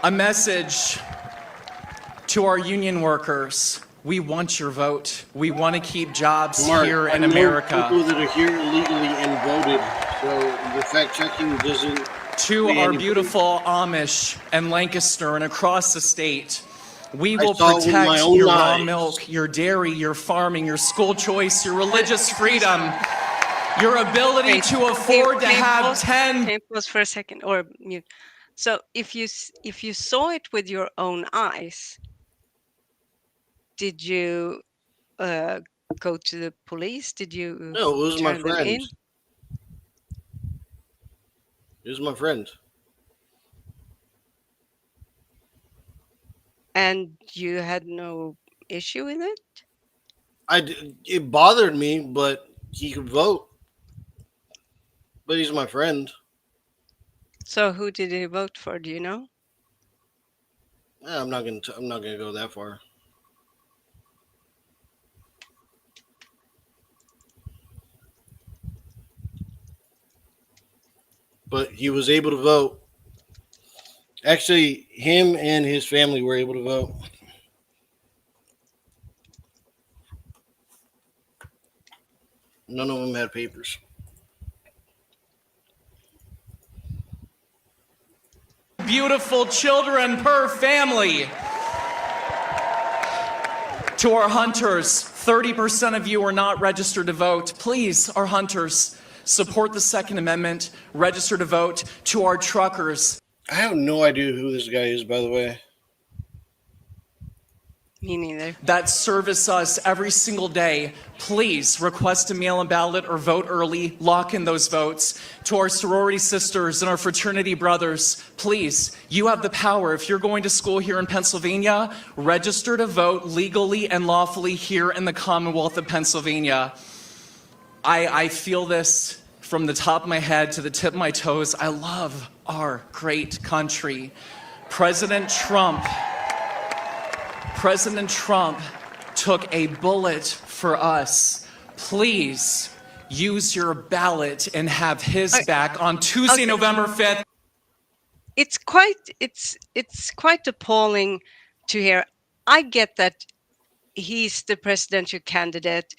A message to our union workers. We want your vote. We want to keep jobs here in America. People that are here illegally and voted, so the fact checking doesn't. To our beautiful Amish and Lancaster and across the state, we will saw it with my protect own your raw eyes. milk, your dairy, your farming, your school choice, your religious freedom, your ability Wait, to afford to can you have pause- 10. Can you pause for a second or mute? So if you saw it with your own eyes, did you go to the police? Did you No, it was my turn them friend. in? It was my friend. And you had no issue with it? It bothered me, but he could vote. But he's my friend. So who did he vote for? Do you know? I'm not gonna go that far. But he was able to vote. Actually, him and his family were able to vote. None of them had papers. Beautiful children per family. To our hunters, 30% of you are not registered to vote. Please, our hunters, support the Second Amendment, register to vote. To our truckers. I have no idea who this guy is, by the way. Me neither. That service us every single day, please request a mail-in ballot or vote early, lock in those votes. To our sorority sisters and our fraternity brothers, please, you have the power. If you're going to school here in Pennsylvania, register to vote legally and lawfully here in the Commonwealth of Pennsylvania. I feel this from the top of my head to the tip of my toes. I love our great country. President Trump took a bullet for us. Please use your ballot and have his back on Tuesday, November 5th. It's quite appalling to hear. I get that he's the presidential candidate.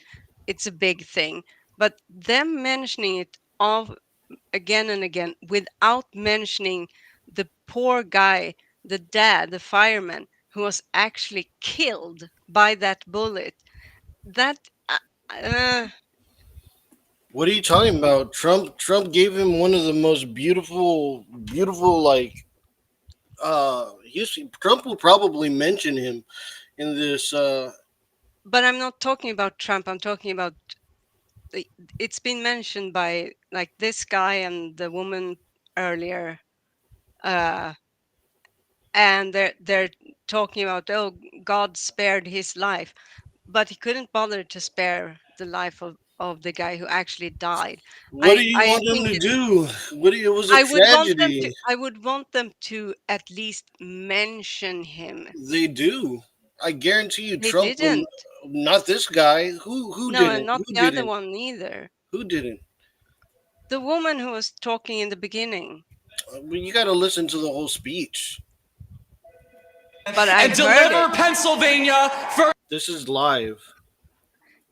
It's a big thing, but them mentioning it all again and again without mentioning the poor guy, the dad, the fireman who was actually killed by that bullet. That What are you talking about? Trump gave him one of the most beautiful like Trump will probably mention him in this but I'm not talking about Trump. I'm talking about it's been mentioned by like this guy and the woman earlier, and they're talking about, oh, God spared his life, but he couldn't bother to spare the life of the guy who actually died. what do I you I want them think to it's do? It was a I would want them to tragedy. I would want them to at least mention him. They do. I guarantee you They Trump will didn't. not this guy. Who No, and didn't? not Who the other didn't? one either. Who didn't? The woman who was talking in the beginning. Well, you got to listen to the whole speech. But I And heard deliver it. Pennsylvania for This is live.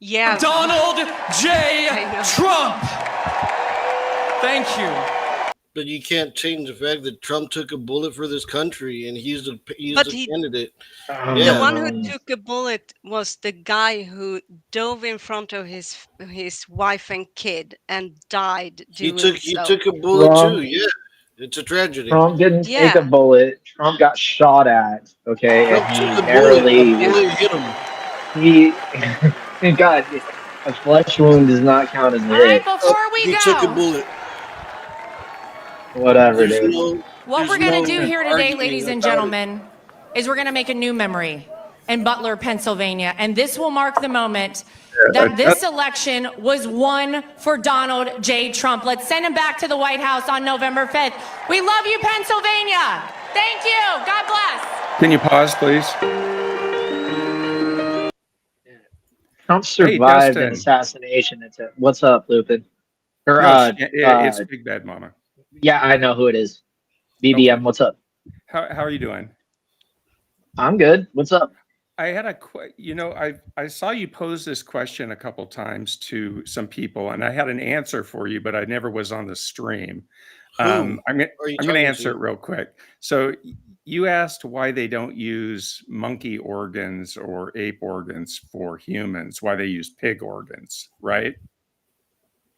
Yeah. Donald J. Trump. Thank you. But you can't change the fact that Trump took a bullet for this country, and he's the candidate. The one who took a bullet was the guy who dove in front of his wife and kid and died He doing so. took a bullet too. Yeah, it's a tragedy. Trump didn't take a Yeah. bullet. Trump got shot at. Okay, Trump and took he a bullet. narrowly A bullet hit him. he got a flesh wound does not count as a All right, hit. before we He took a go, bullet. Whatever, There's dude. no. what There's we're going no to do here today, ladies arguing and about it. gentlemen, is we're going to make a new memory in Butler, Pennsylvania. And this will mark the moment that this election was won for Donald J. Trump. Let's send him back to the White House on November 5th. We love you, Pennsylvania. Thank you. God bless. Can you pause, please? Trump survived an Dustin. assassination attempt. What's up, Lupin? Or No, it's Big Bad Mama. yeah, I know who it is. BBM, what's up? How are you doing? I'm good. What's up? I had I saw you pose this question a couple times to some people, and I had an answer for you, but I never was on the stream. I'm going to answer it real quick. So you asked why they don't use monkey organs or ape organs for humans, why they use pig organs, right?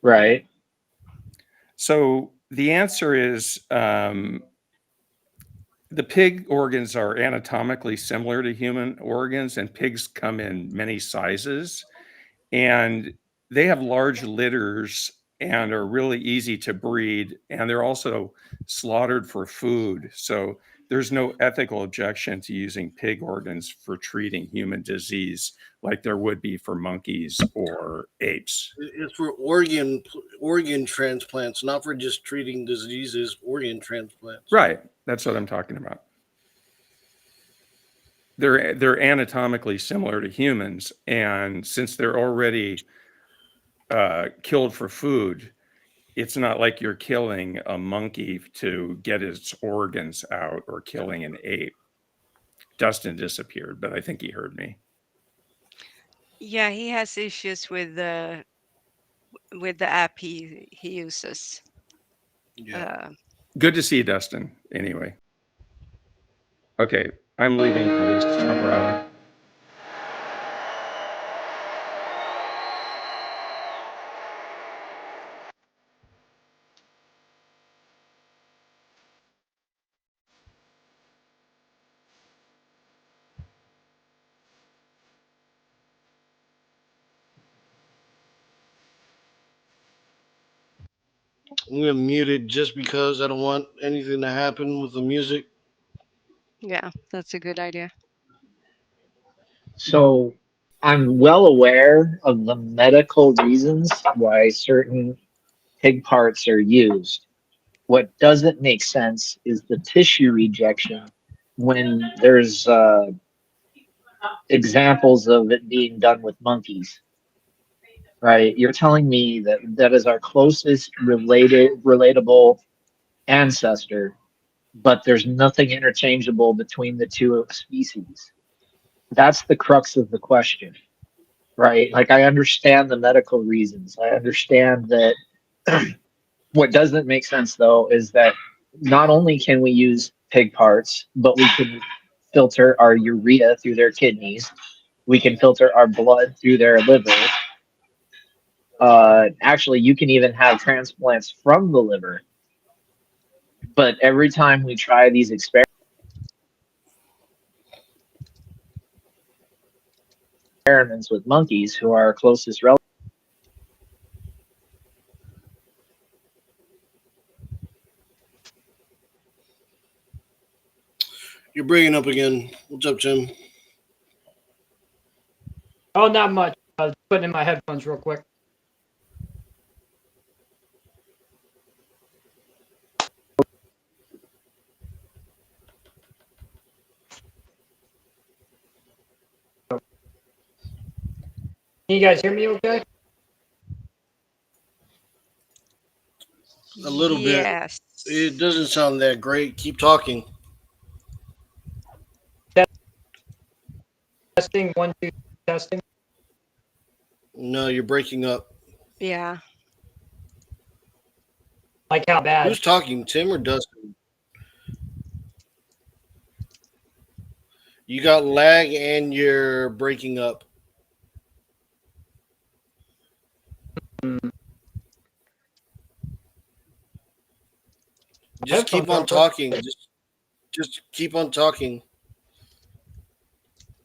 Right. So the answer is the pig organs are anatomically similar to human organs, and pigs come in many sizes, and they have large litters and are really easy to breed, and they're also slaughtered for food. So there's no ethical objection to using pig organs for treating human disease like there would be for monkeys or apes. It's for organ transplants, not for just treating diseases. Organ transplants. Right. That's what I'm talking about. They're anatomically similar to humans, and since they're already killed for food, it's not like you're killing a monkey to get its organs out or killing an ape. Dustin disappeared, but I think he heard me. Yeah, he has issues with the app he uses. Yeah. Good to see you, Dustin. Anyway. Okay, I'm leaving for this Trump rally. I'm gonna mute it just because I don't want anything to happen with the music. Yeah, that's a good idea. So I'm well aware of the medical reasons why certain pig parts are used. What doesn't make sense is the tissue rejection when there's examples of it being done with monkeys, right? You're telling me that that is our closest relatable ancestor, but there's nothing interchangeable between the two species. That's the crux of the question, right? Like, I understand the medical reasons. I understand that. What doesn't make sense, though, is that not only can we use pig parts, but we can filter our urea through their kidneys. We can filter our blood through their liver. Actually, you can even have transplants from the liver. But every time we try these experiments with monkeys, who are our closest relatives, You're breaking up again. What's up, Tim? Oh, not much. I was putting in my headphones real quick. Can you guys hear me okay? A little bit. Yes. It doesn't sound that great. Keep talking. Testing, 1, 2, testing. No, you're breaking up. Yeah. Like how bad? Who's talking, Tim or Dustin? You got lag and you're breaking up. Just keep on talking. Just keep on talking.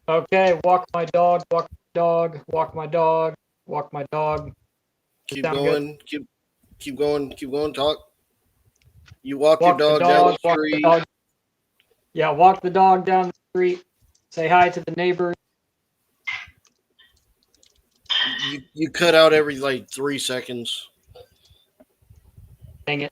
Okay, walk my dog, walk my dog, walk my dog, walk my dog. Keep Sound going. good? Keep going. Keep going. Talk. You walk your Walk the dog down the walk the street. dog. Yeah, walk the dog down the street. Say hi to the neighbors. You cut out every like 3 seconds. Dang it.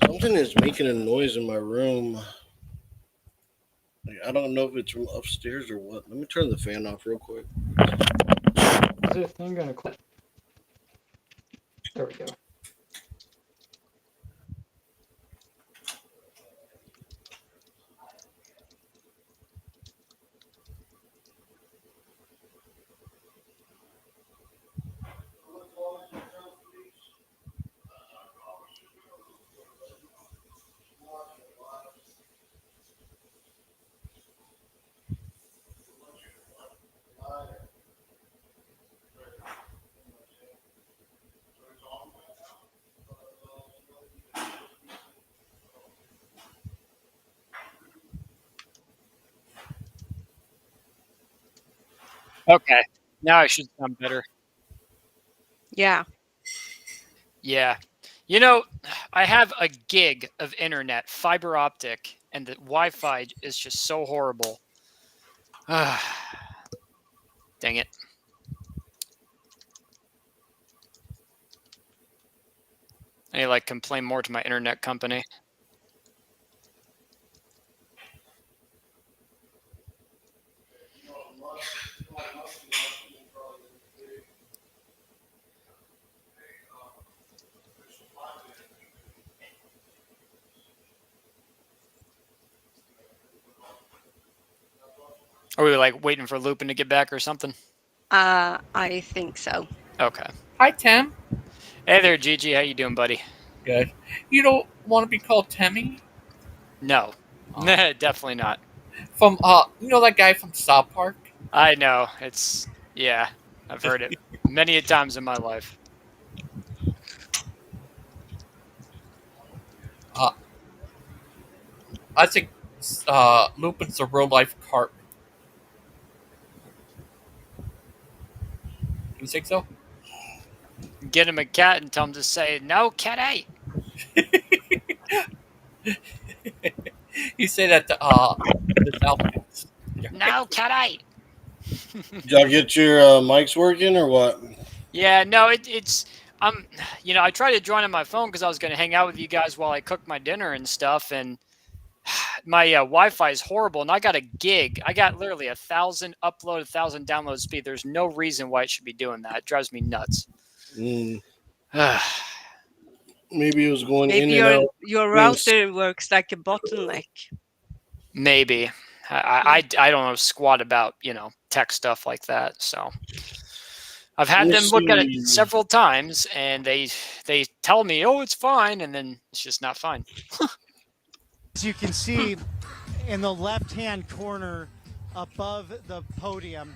Something is making a noise in my room. I don't know if it's from upstairs or what. Let me turn the fan off real quick. Is this thing gonna quit? There we go. Okay, now I should sound better. Yeah. Yeah. You know, I have a gig of internet, fiber optic, and the Wi-Fi is just so horrible. Dang it. I need to, like, complain more to my internet company. Are we, like, waiting for Lupin to get back or something? I think so. Okay. Hi, Tim. Hey there, Gigi. How you doing, buddy? Good. You don't want to be called Timmy? No. Definitely not. From you know that guy from South Park? I know. It's, yeah, I've heard it many a times in my life. I think Lupin's a real life carp. You think so? Get him a cat and tell him to say, no, kitty. You say that to the South. No, kitty. Did y'all get your mics working or what? Yeah, no, it's I tried to join on my phone because I was going to hang out with you guys while I cooked my dinner and stuff, and my Wi-Fi is horrible, and I got a gig. I got literally 1,000 upload, 1,000 download speed. There's no reason why it should be doing that. It drives me nuts. Mm. Maybe it was going in Maybe and out. your between router works like a bottleneck. Maybe I don't know squat about tech stuff like that. So I've Let had me them look at it see. several times, and they tell me, oh, it's fine, and then it's just not fine. As you can see in the left-hand corner above the podium.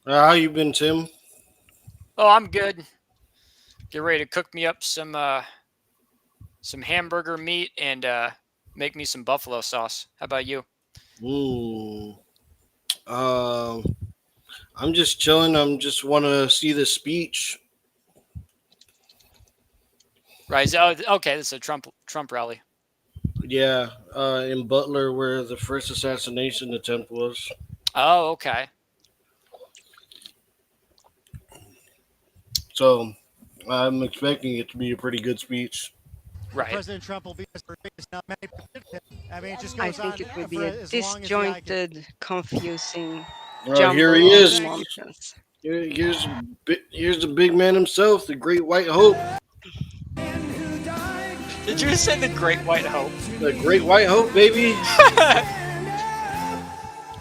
How you been, Tim? Oh, I'm good. Get ready to cook me up some hamburger meat and make me some buffalo sauce. How about you? I'm just chilling. I'm just want to see the speech. Right. Okay. This is a Trump rally. Yeah, in Butler, where the first assassination attempt was. Oh, okay. So I'm expecting it to be a pretty good speech. Right. President Trump will be as not many predicted. I mean, it just I goes think on it would be for a as long as the eye can. disjointed, confusing Here jumble he of is. nonsense. Here's the big man himself, the Great White Hope. Did you say the Great White Hope? The Great White Hope, baby.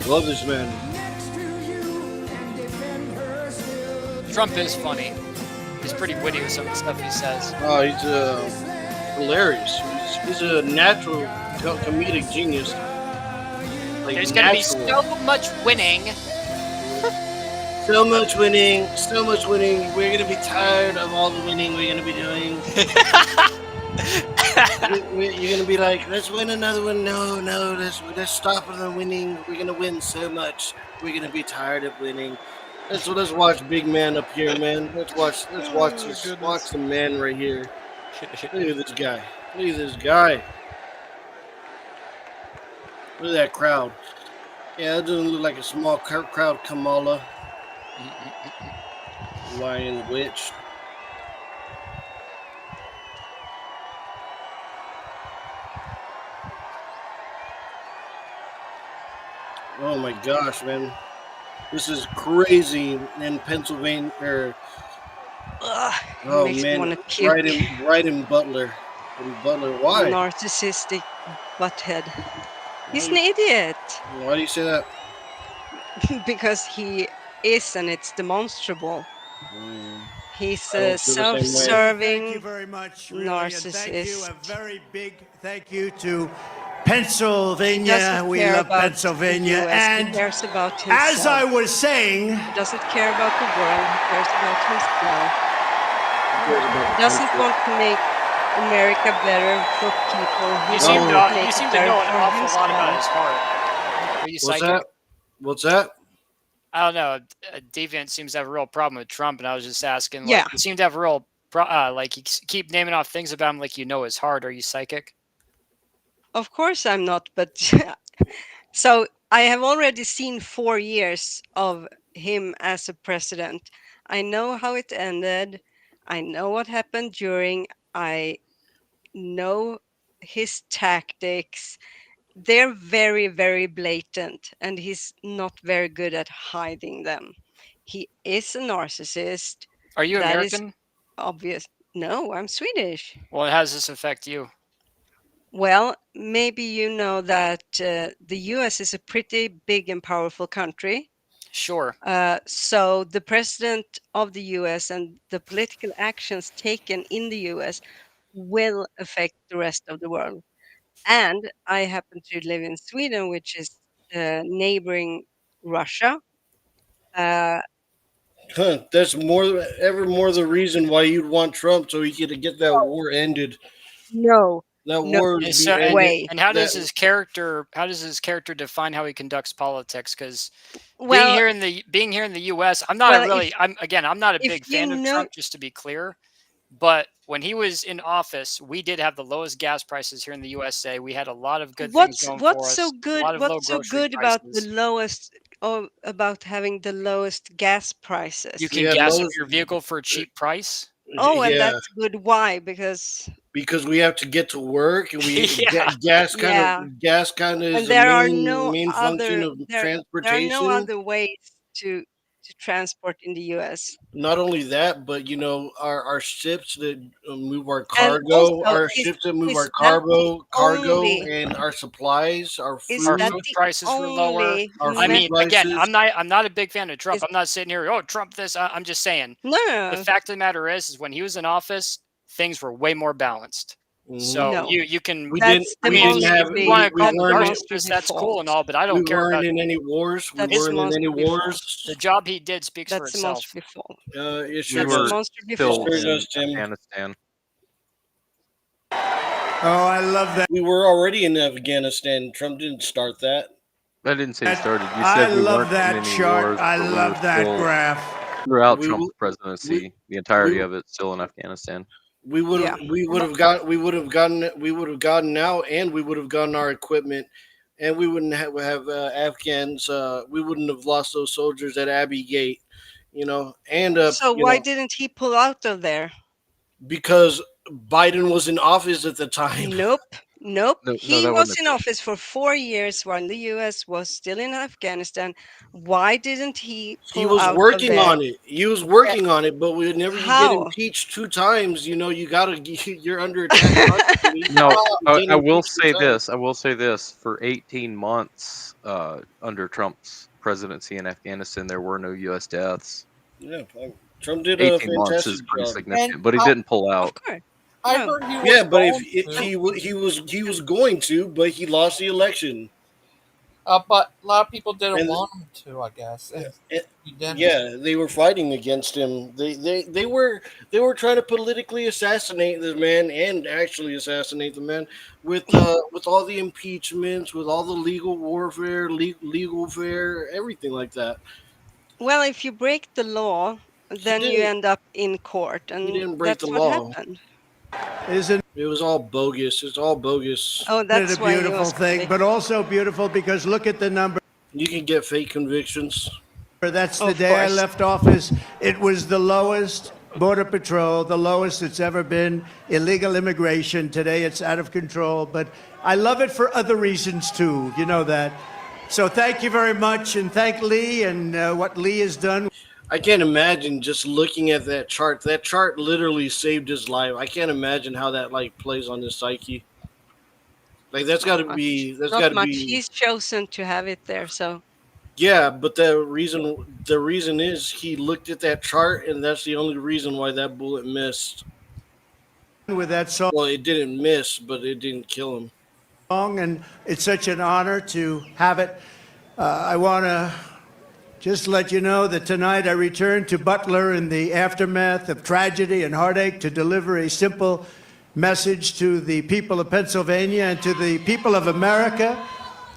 Love this man. Trump is funny. He's pretty witty with some of the stuff he says. Oh, he's hilarious. He's a natural comedic genius. Like, There's going to be so much winning. So much winning. So much winning. We're going to be tired of all the winning we're going to be doing. You're going to be like, let's win another one. No, let's stop the winning. We're going to win so much. We're going to be tired of winning. Let's watch big man up here, man. Let's watch the man right here. Look at this guy. Look at this guy. Look at that crowd. Yeah, that doesn't look like a small crowd, Kamala. Lion witch. Oh my gosh, man. This is crazy in Pennsylvania. Oh makes me man, wanna puke. right in Butler. In Butler. Why? Narcissistic butthead. He's an idiot. Why do you say that? Because he is, and it's demonstrable. He's a self-serving Thank you very much, really, narcissist. and thank you. A very big thank you to He Pennsylvania. doesn't We care love about Pennsylvania. the US. And he cares about himself. as I was saying, He doesn't care about the world. He cares about himself. He doesn't want to make America better for people. He You seem wants to make to it better know an for awful lot about himself. his heart. Are you What's psychic? that? What's that? I don't know. Deviant seems to have a real problem with Trump, and I was just asking. Yeah. You seem to have a real like you keep naming off things about him like you know his heart. Are you psychic? Of course I'm not, but so I have already seen 4 years of him as a president. I know how it ended. I know what happened during. I know his tactics. They're very, very blatant, and he's not very good at hiding them. He is a narcissist. Are you That is American? obvious. No, I'm Swedish. Well, how does this affect you? Well, maybe you know that the US is a pretty big and powerful country. Sure. So the president of the US and the political actions taken in the US will affect the rest of the world. And I happen to live in Sweden, which is neighboring Russia. That's more the reason why you'd want Trump, so he could get that war ended. No. That No war would be So, ended. and how does that- his character? How does his character define how he conducts politics? Because Well, being here in the U.S., I'm not well, a really. if- I'm not a if big you fan of know- Trump. Just to be clear, but when he was in office, we did have the lowest gas prices here in the USA. We had a lot of good things going for us. What's so good? A lot of low What's so grocery good about the prices. lowest Oh, about having the lowest gas prices. You can Yeah, gas up lowest. your vehicle for a cheap price. Oh, and Yeah, that's good. Why? Because because we have to get to work, and Yeah. yeah, gas kind of and is the there are main function of there are no transportation. other ways to transport in the U.S. Not only that, but our ships that move And also, our ships that move our is that the cargo, only and our supplies, our is Our food, that food the prices were lower. only our I food mean, again, prices. I'm not a big fan of Trump. is I'm not sitting here, oh, Trump this. I'm just saying no, the no, fact of the matter is when he was in office, things were way more balanced. Mhm. So no. you can, That's I mean, if you want to call we him the weren't narcissist, demonstrably that's cool and false. all, but I we don't care weren't about in any wars. We That's his. weren't in any demonstrably wars. false. The job he did speaks for That's itself. demonstrably false. It We sure That's were does. demonstrably It still sure false. in does, Tim. Afghanistan. Oh, I love that. We were already in Afghanistan. Trump didn't start that. I didn't say it started. You I said we love weren't in that any chart. wars, I but we were love that still graph. throughout We Trump's w- we presidency, the entirety we of it still in Afghanistan. we would have Yeah. we would have gotten out, and we would have gotten our equipment, and we wouldn't have Afghans. We wouldn't have lost those soldiers at Abbey Gate, and So why didn't he pull out of there? because Biden was in office at the time. Nope. Nope. No, He that was wasn't in office for 4 years while the US was still in Afghanistan. Why didn't he He pull was out of working there? on it. He was working on it, but whenever you get How? impeached 2 times, you gotta you're under attack constantly. No, You get I will impeached 2 say times. this. I will say this. For 18 months under Trump's presidency in Afghanistan, there were no U.S. deaths. Yeah, Trump did a 18 months is fantastic pretty job. significant, but he didn't pull Of out. course. I No. heard he was Yeah, but going if to. he was going to, but he lost the election. But a lot of people didn't And want him to, I guess, and it, he didn't. yeah, they were fighting against him. They were trying to politically assassinate this man and actually assassinate the man with all the impeachments, with all the legal warfare, legal fare, everything like that. Well, if you break the law, He then you didn't end up in court, he and didn't break the that's what law. happened. Isn't It was all bogus. It's all bogus. Oh, it that's a why he beautiful was thing? convicted. But also beautiful because look at the number. You can get fake convictions. That's the Of day I course. left office. It was the lowest border patrol, the lowest it's ever been. Illegal immigration. Today it's out of control. But I love it for other reasons too. You know that. So thank you very much, and thank Lee and what Lee has done. I can't imagine just looking at that chart. That chart literally saved his life. I can't imagine how that plays on his psyche. Like that's Not got to much. be He's chosen to have it there, so yeah, but the reason is he looked at that chart, and that's the only reason why that bullet missed. With that song. Well, it didn't miss, but it didn't kill him. And it's such an honor to have it. I want to just let you know that tonight I return to Butler in the aftermath of tragedy and heartache to deliver a simple message to the people of Pennsylvania and to the people of America.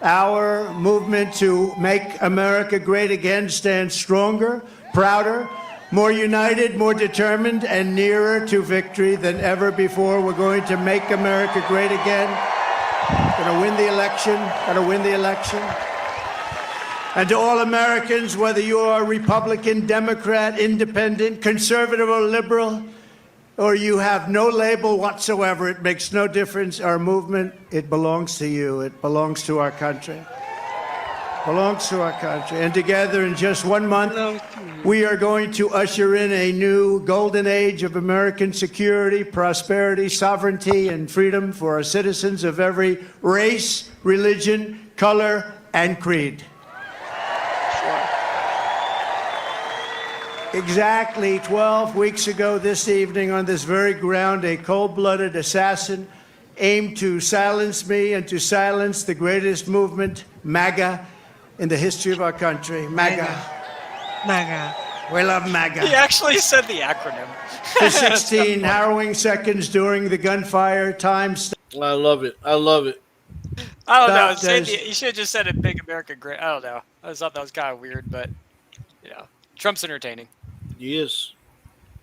Our movement to make America great again stands stronger, prouder, more united, more determined, and nearer to victory than ever before. We're going to make America great again. Going to win the election. Going to win the election. And to all Americans, whether you are Republican, Democrat, Independent, Conservative, or Liberal, or you have no label whatsoever, it makes no difference. Our movement, it belongs to you. It belongs to our country. Belongs to our country. And together in just 1 month, we are going to usher in a new golden age of American security, prosperity, sovereignty, and freedom for our citizens of every race, religion, color, and creed. Exactly 12 weeks ago this evening on this very ground, a cold-blooded assassin aimed to silence me and to silence the greatest movement, MAGA, in the history of our country. MAGA. MAGA. We love MAGA. He actually said the acronym. For 16 harrowing seconds during the gunfire, time I love it. I love it. I don't know. Stopped as- You should have just said it, "Big America Great." I don't know. I just thought that was kind of weird, but Trump's entertaining. He is.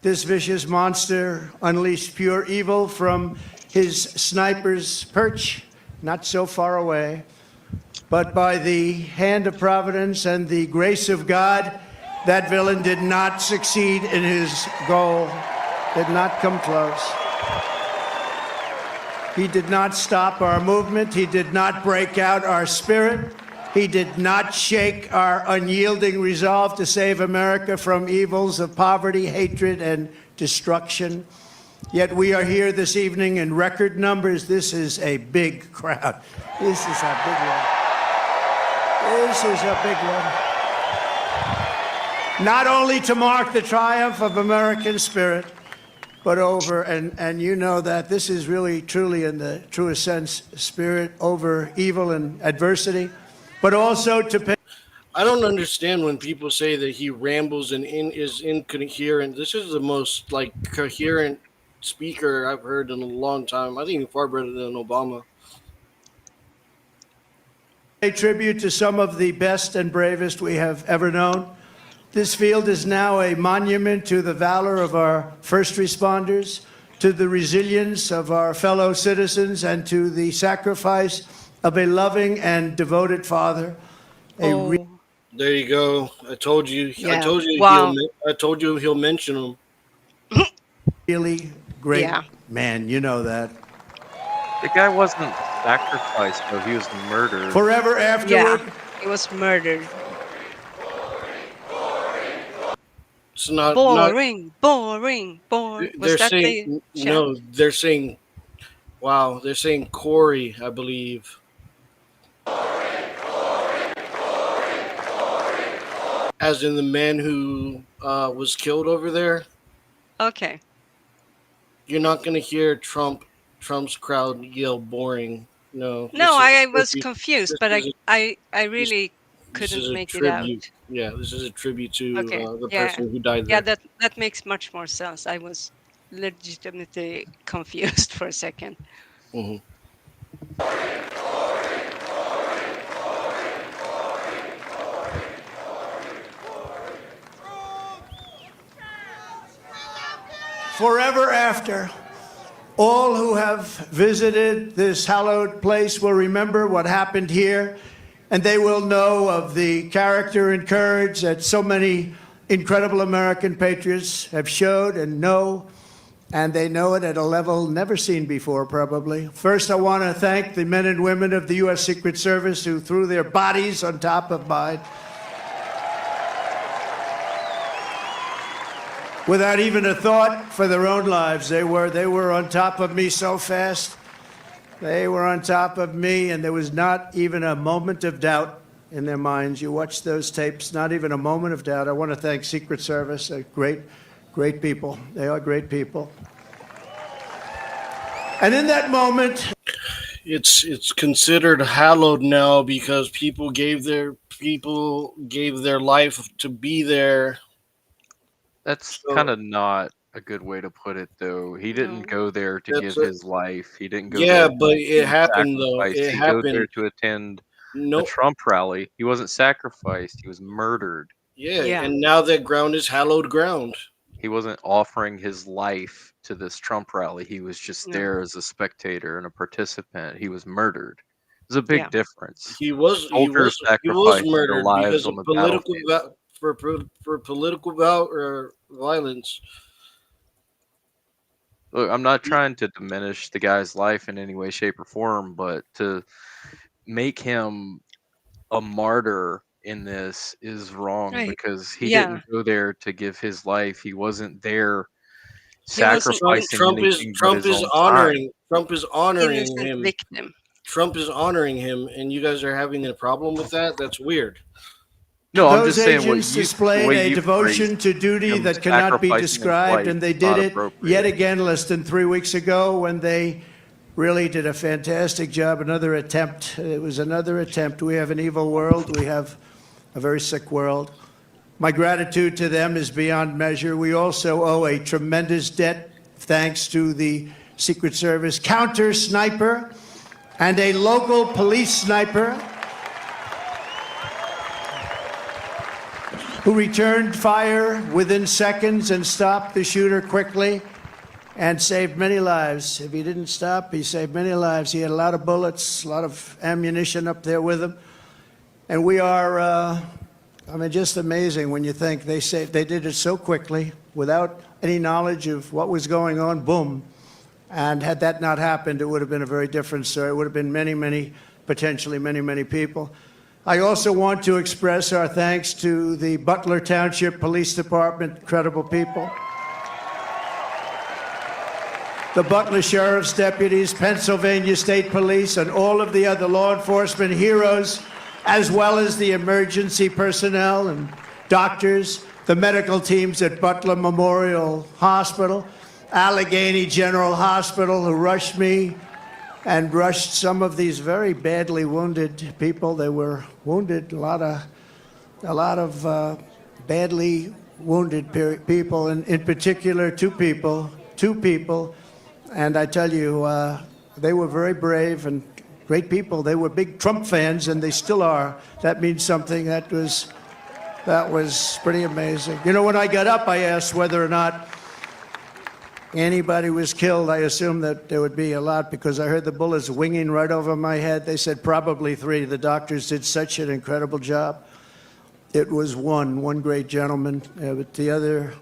This vicious monster unleashed pure evil from his sniper's perch, not so far away. But by the hand of providence and the grace of God, that villain did not succeed in his goal, did not come close. He did not stop our movement. He did not break out our spirit. He did not shake our unyielding resolve to save America from evils of poverty, hatred, and destruction. Yet we are here this evening in record numbers. This is a big crowd. This is a big one. This is a big one. Not only to mark the triumph of American spirit, but over, and you know that this is really, truly, in the truest sense, spirit over evil and adversity, but also to pay. I don't understand when people say that he rambles and is incoherent. This is the most like coherent speaker I've heard in a long time. I think far better than Obama. Pay tribute to some of the best and bravest we have ever known. This field is now a monument to the valor of our first responders, to the resilience of our fellow citizens, and to the sacrifice of a loving and devoted father. There you go. I told you. Yeah. I told you. Wow. I told you he'll mention him. Really great Yeah. man. You know that. The guy wasn't sacrificed, though. He was murdered. Forever afterward. Yeah, he was murdered. It's not Boring, boring, boring. Was They're that saying the no. They're saying, wow. They're saying Corey, I believe. As in the man who was killed over there. Okay. You're not going to hear Trump's crowd yell boring. No. No, I was this confused, is but a- I really this is couldn't a make it out. tribute. Yeah, this is a tribute to Okay. the Yeah. person who died Yeah, there. that makes much more sense. I was legitimately confused for a second. Mm-hmm. Forever after, all who have visited this hallowed place will remember what happened here, and they will know of the character and courage that so many incredible American patriots have showed and know, and they know it at a level never seen before, probably. First, I want to thank the men and women of the U.S. Secret Service who threw their bodies on top of mine without even a thought for their own lives. They were on top of me so fast. They were on top of me, and there was not even a moment of doubt in their minds. You watch those tapes, not even a moment of doubt. I want to thank Secret Service. They're great people. They are great people. And in that moment, It's considered hallowed now because people gave their life to be there. That's So- kind of not a good way to put it, though. He didn't go there to That's give a- his life. He didn't go Yeah, there but to it be happened, though. sacrificed. It He go there happened. to attend No. a Trump rally. He wasn't sacrificed. He was murdered. Yeah, Yeah. and now that ground is hallowed ground. He wasn't offering his life to this Trump rally. He was just No. there as a spectator and a participant. He was murdered. There's a big Yeah. difference. He was Soldiers he was sacrificed their murdered lives because on of the political battlefield. for political violence. Look, I'm not trying to diminish the guy's life in any way, shape, or form, but to make him a martyr in this is wrong Right. because he Yeah. didn't go there to give his life. He wasn't there He wasn't sacrificing anything but his own time. Trump is honoring innocent him. victim. Trump is honoring him, and you guys are having a problem with that. That's weird. No, I'm those just saying what agents you, the displayed way a you devotion phrased to duty him that cannot be sacrificing his described, life and they is not did it appropriate. yet again less than 3 weeks ago when they really did a fantastic job. Another attempt. It was another attempt. We have an evil world. We have a very sick world. My gratitude to them is beyond measure. We also owe a tremendous debt, thanks to the Secret Service counter sniper and a local police sniper who returned fire within seconds and stopped the shooter quickly. and saved many lives. If he didn't stop, he saved many lives. He had a lot of bullets, a lot of ammunition up there with him. And we are, I mean, just amazing when you think they did it so quickly without any knowledge of what was going on, boom. And had that not happened, it would have been a very different story. It would have been many, potentially many people. I also want to express our thanks to the Butler Township Police Department, incredible people. The Butler Sheriff's deputies, Pennsylvania State Police, and all of the other law enforcement heroes, as well as the emergency personnel and doctors, the medical teams at Butler Memorial Hospital, Allegheny General Hospital, who rushed me and rushed some of these very badly wounded people. They were wounded, a lot of badly wounded people, and in particular two people. And I tell you, they were very brave and great people. They were big Trump fans, and they still are. That means something. That was pretty amazing. You know, when I got up, I asked whether or not anybody was killed. I assumed that there would be a lot because I heard the bullets winging right over my head. They said probably 3. The doctors did such an incredible job. It was one great gentleman, but the other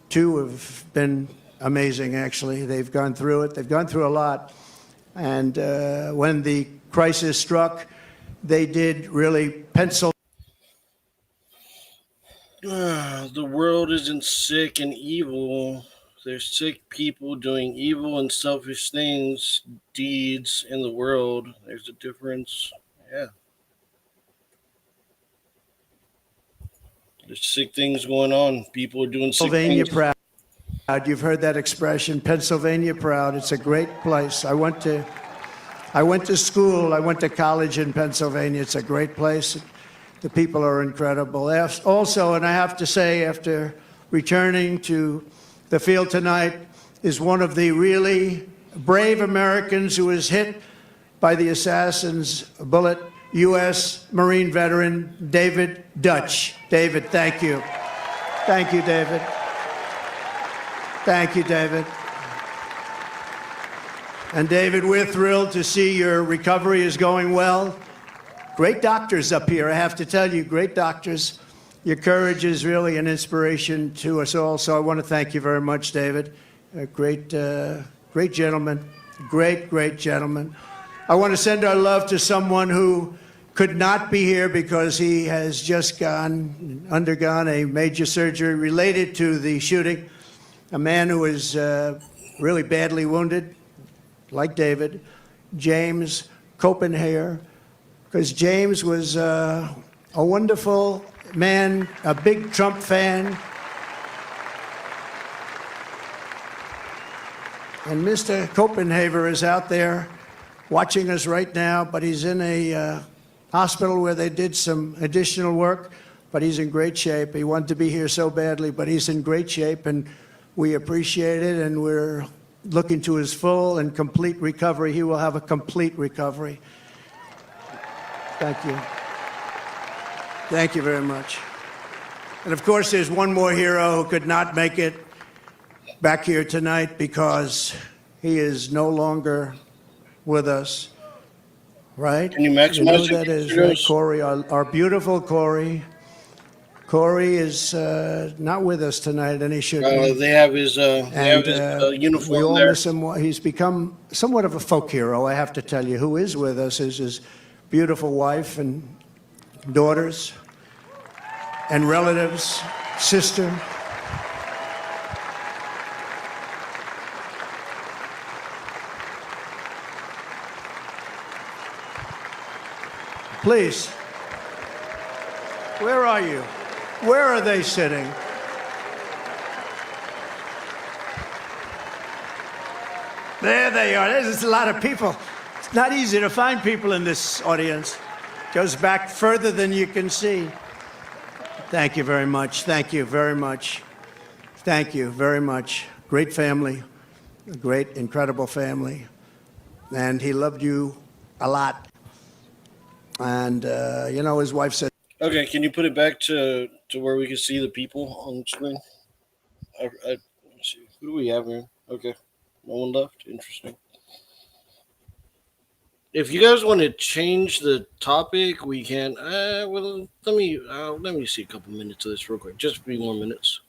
2 have been amazing, actually. They've gone through it. They've gone through a lot. And when the crisis struck, they did really pencil. The world isn't sick and evil. There's sick people doing evil and selfish things, deeds in the world. There's a difference. Yeah. There's sick things going on. People are doing sick Pennsylvania things. proud. You've heard that expression, Pennsylvania proud. It's a great place. I went to school. I went to college in Pennsylvania. It's a great place. The people are incredible. Also, and I have to say, after returning to the field tonight, is one of the really brave Americans who was hit by the assassin's bullet, U.S. Marine veteran David Dutch. David, thank you. Thank you, David. Thank you, David. And David, we're thrilled to see your recovery is going well. Great doctors up here, I have to tell you, great doctors. Your courage is really an inspiration to us all, so I want to thank you very much, David. A great gentleman, great gentleman. I want to send our love to someone who could not be here because he has just undergone a major surgery related to the shooting. A man who is really badly wounded, like David, James Copenhagen, because James was a wonderful man, a big Trump fan. And Mr. Copenhagen is out there watching us right now, but he's in a hospital where they did some additional work, but he's in great shape. He wanted to be here so badly, but he's in great shape, and we appreciate it, and we're looking to his full and complete recovery. He will have a complete recovery. Thank you. Thank you very much. And of course, there's one more hero who could not make it back here tonight because he is no longer with us. Right? Can you maximize You know who that is, right? Corey, our beautiful Corey. Corey is not with us tonight, and he should be. They have his uniform we all there. miss him. He's become somewhat of a folk hero, I have to tell you. Who is with us is his beautiful wife and daughters and relatives, sister. Please, where are you? Where are they sitting? There they are. There's a lot of people. It's not easy to find people in this audience. Goes back further than you can see. Thank you very much. Thank you very much. Thank you very much. Great family, a great, incredible family. And he loved you a lot. And, you know, his wife said, Okay, can you put it back to where we can see the people on the screen? Let's see. Who do we have here? Okay. No one left. Interesting. If you guys want to change the topic, we can. Well, let me see a couple minutes of this real quick. Just a few more minutes.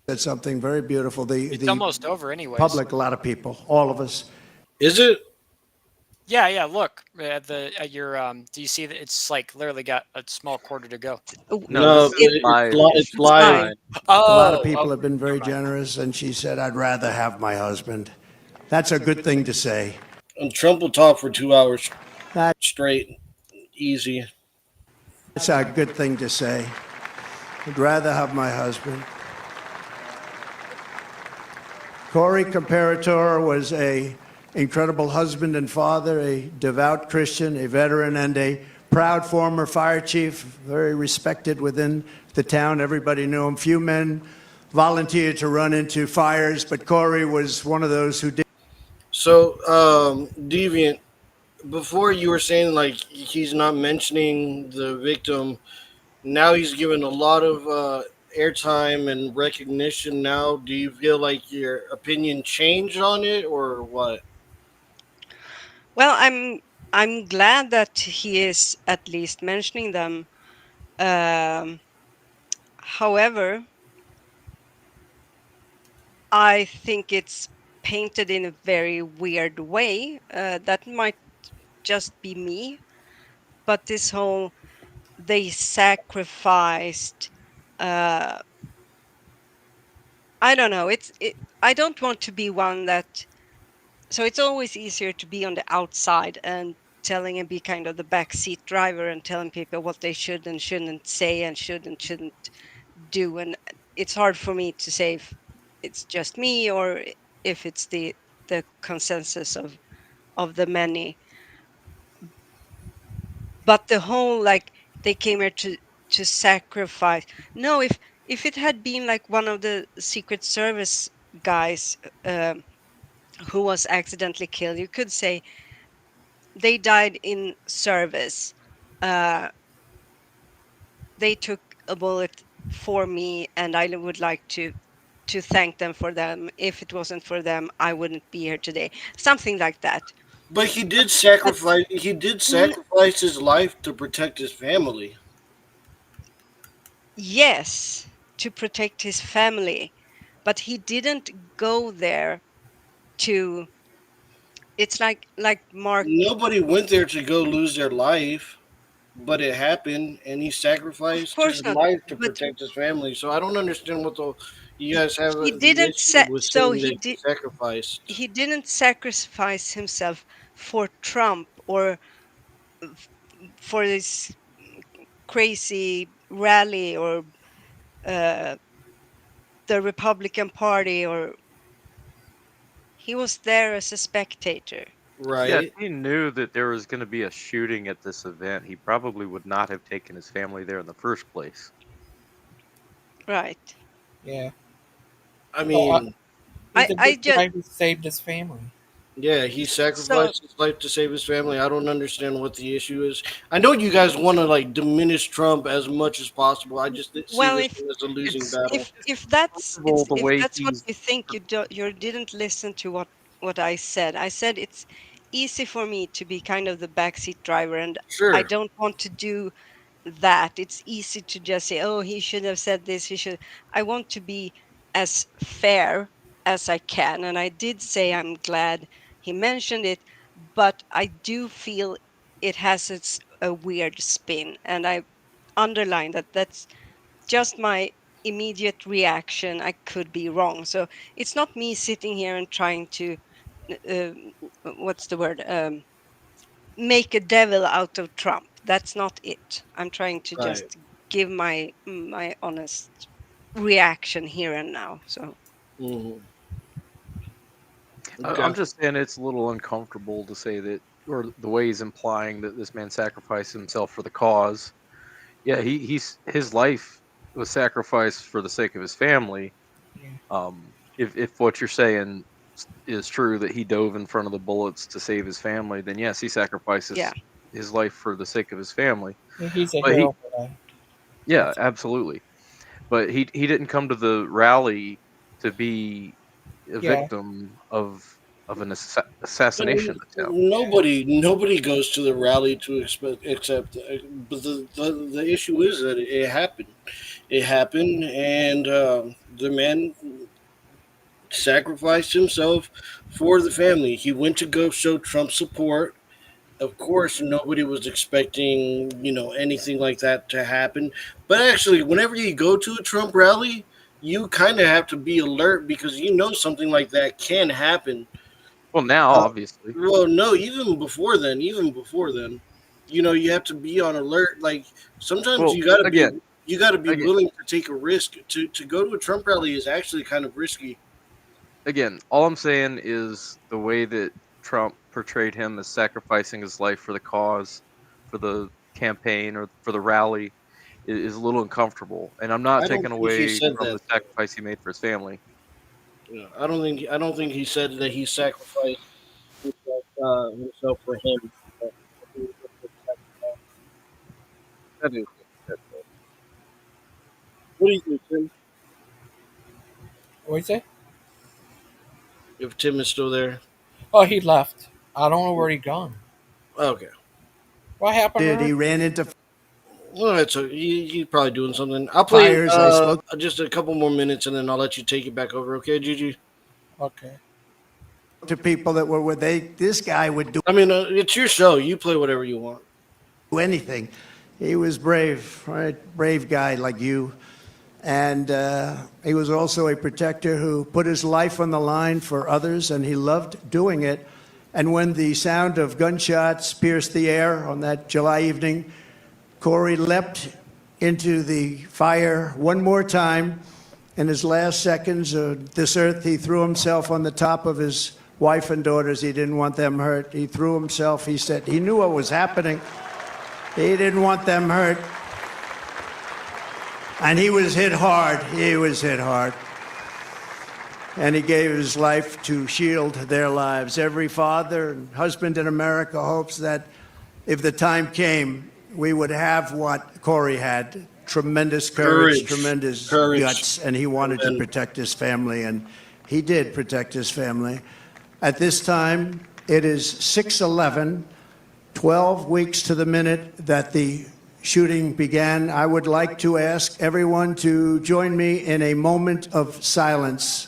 Said something very beautiful. It's The almost over, anyways. public, a lot of people, all of us. Is it? Yeah, yeah. Look at your. Do you see that it's like literally got a small quarter to go? No, this is live. It It's should be live. fine. A lot of Oh, people okay. have been very generous, and she said, "I'd rather have my husband." That's a good thing to say. And Trump will talk for 2 hours That's straight, easy. a good thing to say. I'd rather have my husband. Corey Comparator was a incredible husband and father, a devout Christian, a veteran, and a proud former fire chief, very respected within the town. Everybody knew him. Few men volunteered to run into fires, but Corey was one of those who did. So, Deviant, before you were saying like he's not mentioning the victim. Now he's given a lot of airtime and recognition. Now, do you feel like your opinion changed on it, or what? Well, I'm glad that he is at least mentioning them. Um, However, I think it's painted in a very weird way. That might just be me, but this whole they sacrificed. I don't know. I don't want to be one that. So it's always easier to be on the outside and telling and be kind of the backseat driver and telling people what they should and shouldn't say and should and shouldn't do. And it's hard for me to say if it's just me or if it's the consensus of the many. But the whole like they came here to sacrifice. No, if it had been like one of the Secret Service guys who was accidentally killed, you could say they died in service. Uh, they took a bullet for me, and I would like to thank them for them. If it wasn't for them, I wouldn't be here today. Something like that. But he But, did but sacrifice. He did n- sacrifice his life to protect his family. yes, to protect his family, but he didn't go there to. It's like Mark. Nobody went there to go lose their life, but it happened, and he Of sacrificed his course not. life to But protect his family. So I don't understand what the you guys have he the didn't. issue with So saying that he sacrificed. he didn't sacrifice himself for Trump or for this crazy rally or uh, the Republican Party, or he was there as a spectator. Yeah, if Right. he knew that there was going to be a shooting at this event, he probably would not have taken his family there in the first place. Right. Yeah. I Well, mean, he's a I good just guy who saved his family. yeah, he so sacrificed his life to save his family. I don't understand what the issue is. I know you guys want to like diminish Trump as much as possible. I just see well this one as a losing battle. if that's First of all, the if way that's what he's you think, you didn't listen to what I said. I said it's easy for me to be kind of the backseat driver, and I Sure. don't want to do that. It's easy to just say, oh, he should have said this, he should. I want to be as fair as I can, and I did say I'm glad he mentioned it, but I do feel it has a weird spin, and I underline that that's just my immediate reaction. I could be wrong, so it's not me sitting here and trying to uh, what's the word, make a devil out of Trump. That's not it. I'm trying to Right. just give my honest reaction here and now. So Hmm. I'm Okay. just saying it's a little uncomfortable to say that, or the way he's implying that this man sacrificed himself for the cause. Yeah, his life was sacrificed for the sake of his family. Yeah. If what you're saying is true that he dove in front of the bullets to save his family, then yes, he yeah, sacrifices his life for the sake of his family. Yeah, he's a But hero for that. yeah, absolutely. But he didn't come to the rally to be a Yeah. victim of an assassination attempt. Nobody goes to the rally to accept. But the issue is that it happened. It happened, and the man sacrificed himself for the family. He went to go show Trump support. Of course, nobody was expecting, anything like that to happen. But actually, whenever you go to a Trump rally, you kind of have to be alert because something like that can happen. Well, now obviously. Well, no, even before then, you have to be on alert. Like sometimes Well, you got to be, again, again, willing to take a risk. To go to a Trump rally is actually kind of risky. again, all I'm saying is the way that Trump portrayed him as sacrificing his life for the cause, for the campaign or for the rally, is a little uncomfortable. And I'm not I don't taking think he away said from that. the sacrifice he made for his family. Yeah, I don't think he said that he sacrificed himself for him. That is What do you think, Tim? What you say? If Tim is still there. Oh, he left. I don't know where he gone. Okay. What happened, Did he Ern? ran into Well, he's probably doing something. I'll play fires? I spoke just a couple more minutes and then I'll let you take it back over. Okay, Gigi? Okay. to people that were with this guy would do I mean, it's your show. You play whatever you want. anything. He was brave, right? Brave guy like you. And he was also a protector who put his life on the line for others, and he loved doing it. And when the sound of gunshots pierced the air on that July evening, Corey leapt into the fire one more time. In his last seconds of this earth, he threw himself on the top of his wife and daughters. He didn't want them hurt. He threw himself. He said he knew what was happening. He didn't want them hurt. And he was hit hard. He was hit hard. And he gave his life to shield their lives. Every father and husband in America hopes that if the time came, we would have what Corey had. Tremendous courage, tremendous guts, and he wanted to protect his family, and he did protect his family. At this time, it is 6:11, 12 weeks to the minute that the shooting began. I would like to ask everyone to join me in a moment of silence.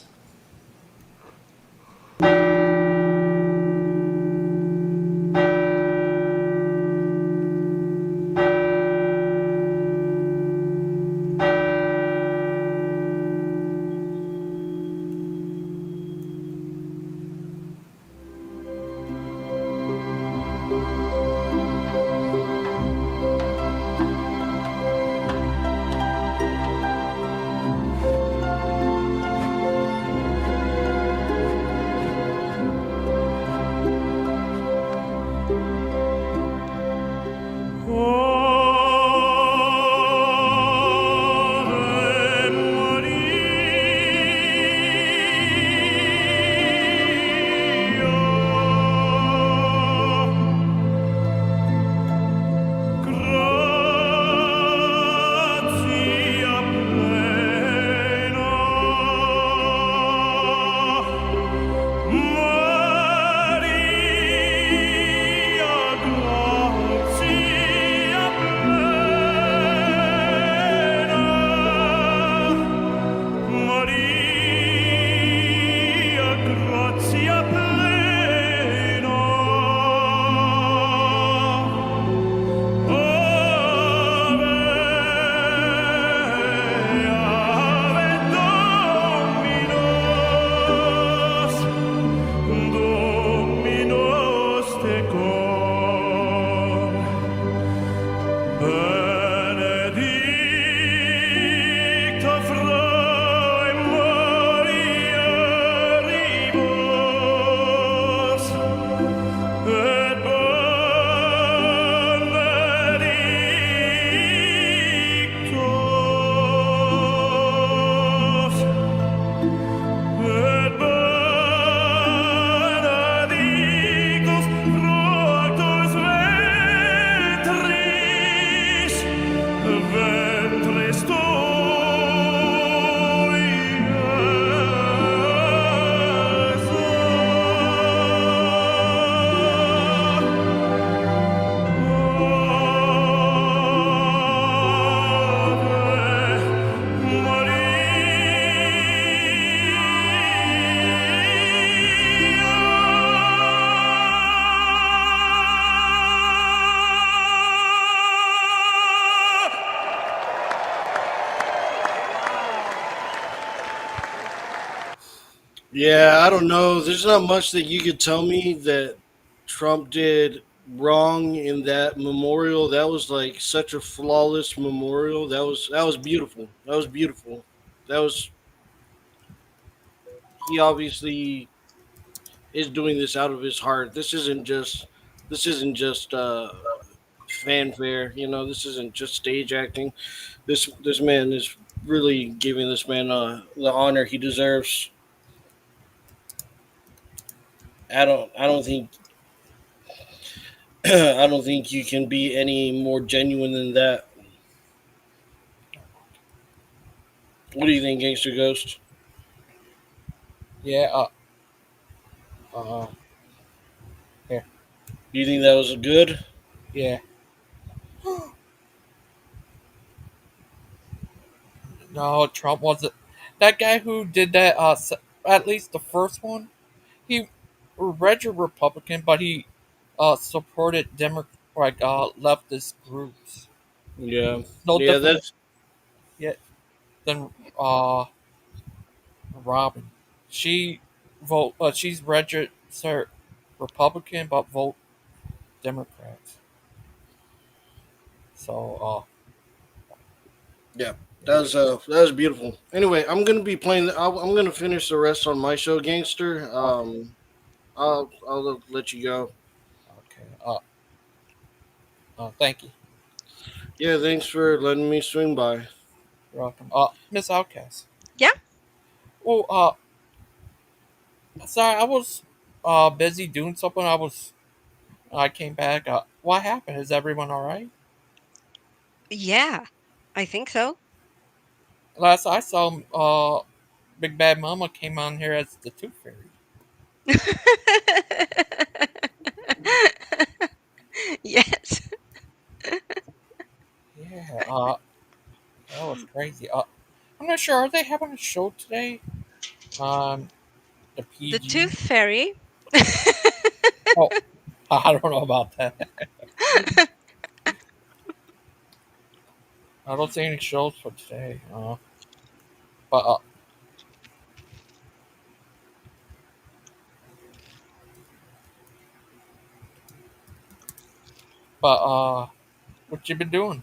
Yeah, I don't know. There's not much that you could tell me that Trump did wrong in that memorial. That was like such a flawless memorial. That was beautiful. That was beautiful. That was he obviously is doing this out of his heart. This isn't just fanfare. This isn't just stage acting. This man is really giving this man the honor he deserves. I don't think I don't think you can be any more genuine than that. What do you think, Gangster Ghost? Yeah. Uh. Here. Do you think that was good? Yeah. No, Trump wasn't. That guy who did that, at least the first one, he read Republican, but he supported leftist groups. Yeah, No yeah. different That's yet than uh, Robin. She she's registered Republican, but vote Democrats. So yeah. That was beautiful. Anyway, I'm gonna be playing. I'm gonna finish the rest on my show, Gangster. okay, I'll let you go. okay. Thank you. Yeah, thanks for letting me swing by. You're welcome. Miss Outcast. Yeah. Well, sorry, I was busy doing something. I came back. What happened? Is everyone all right? Yeah, I think so. Last I saw, Big Bad Mama came on here as the Tooth Fairy. Yes. Yeah, that was crazy. I'm not sure. Are they having a show today? Um, the The Tooth PG. Fairy. Oh, I don't know about that. I don't see any shows for today. But what you been doing?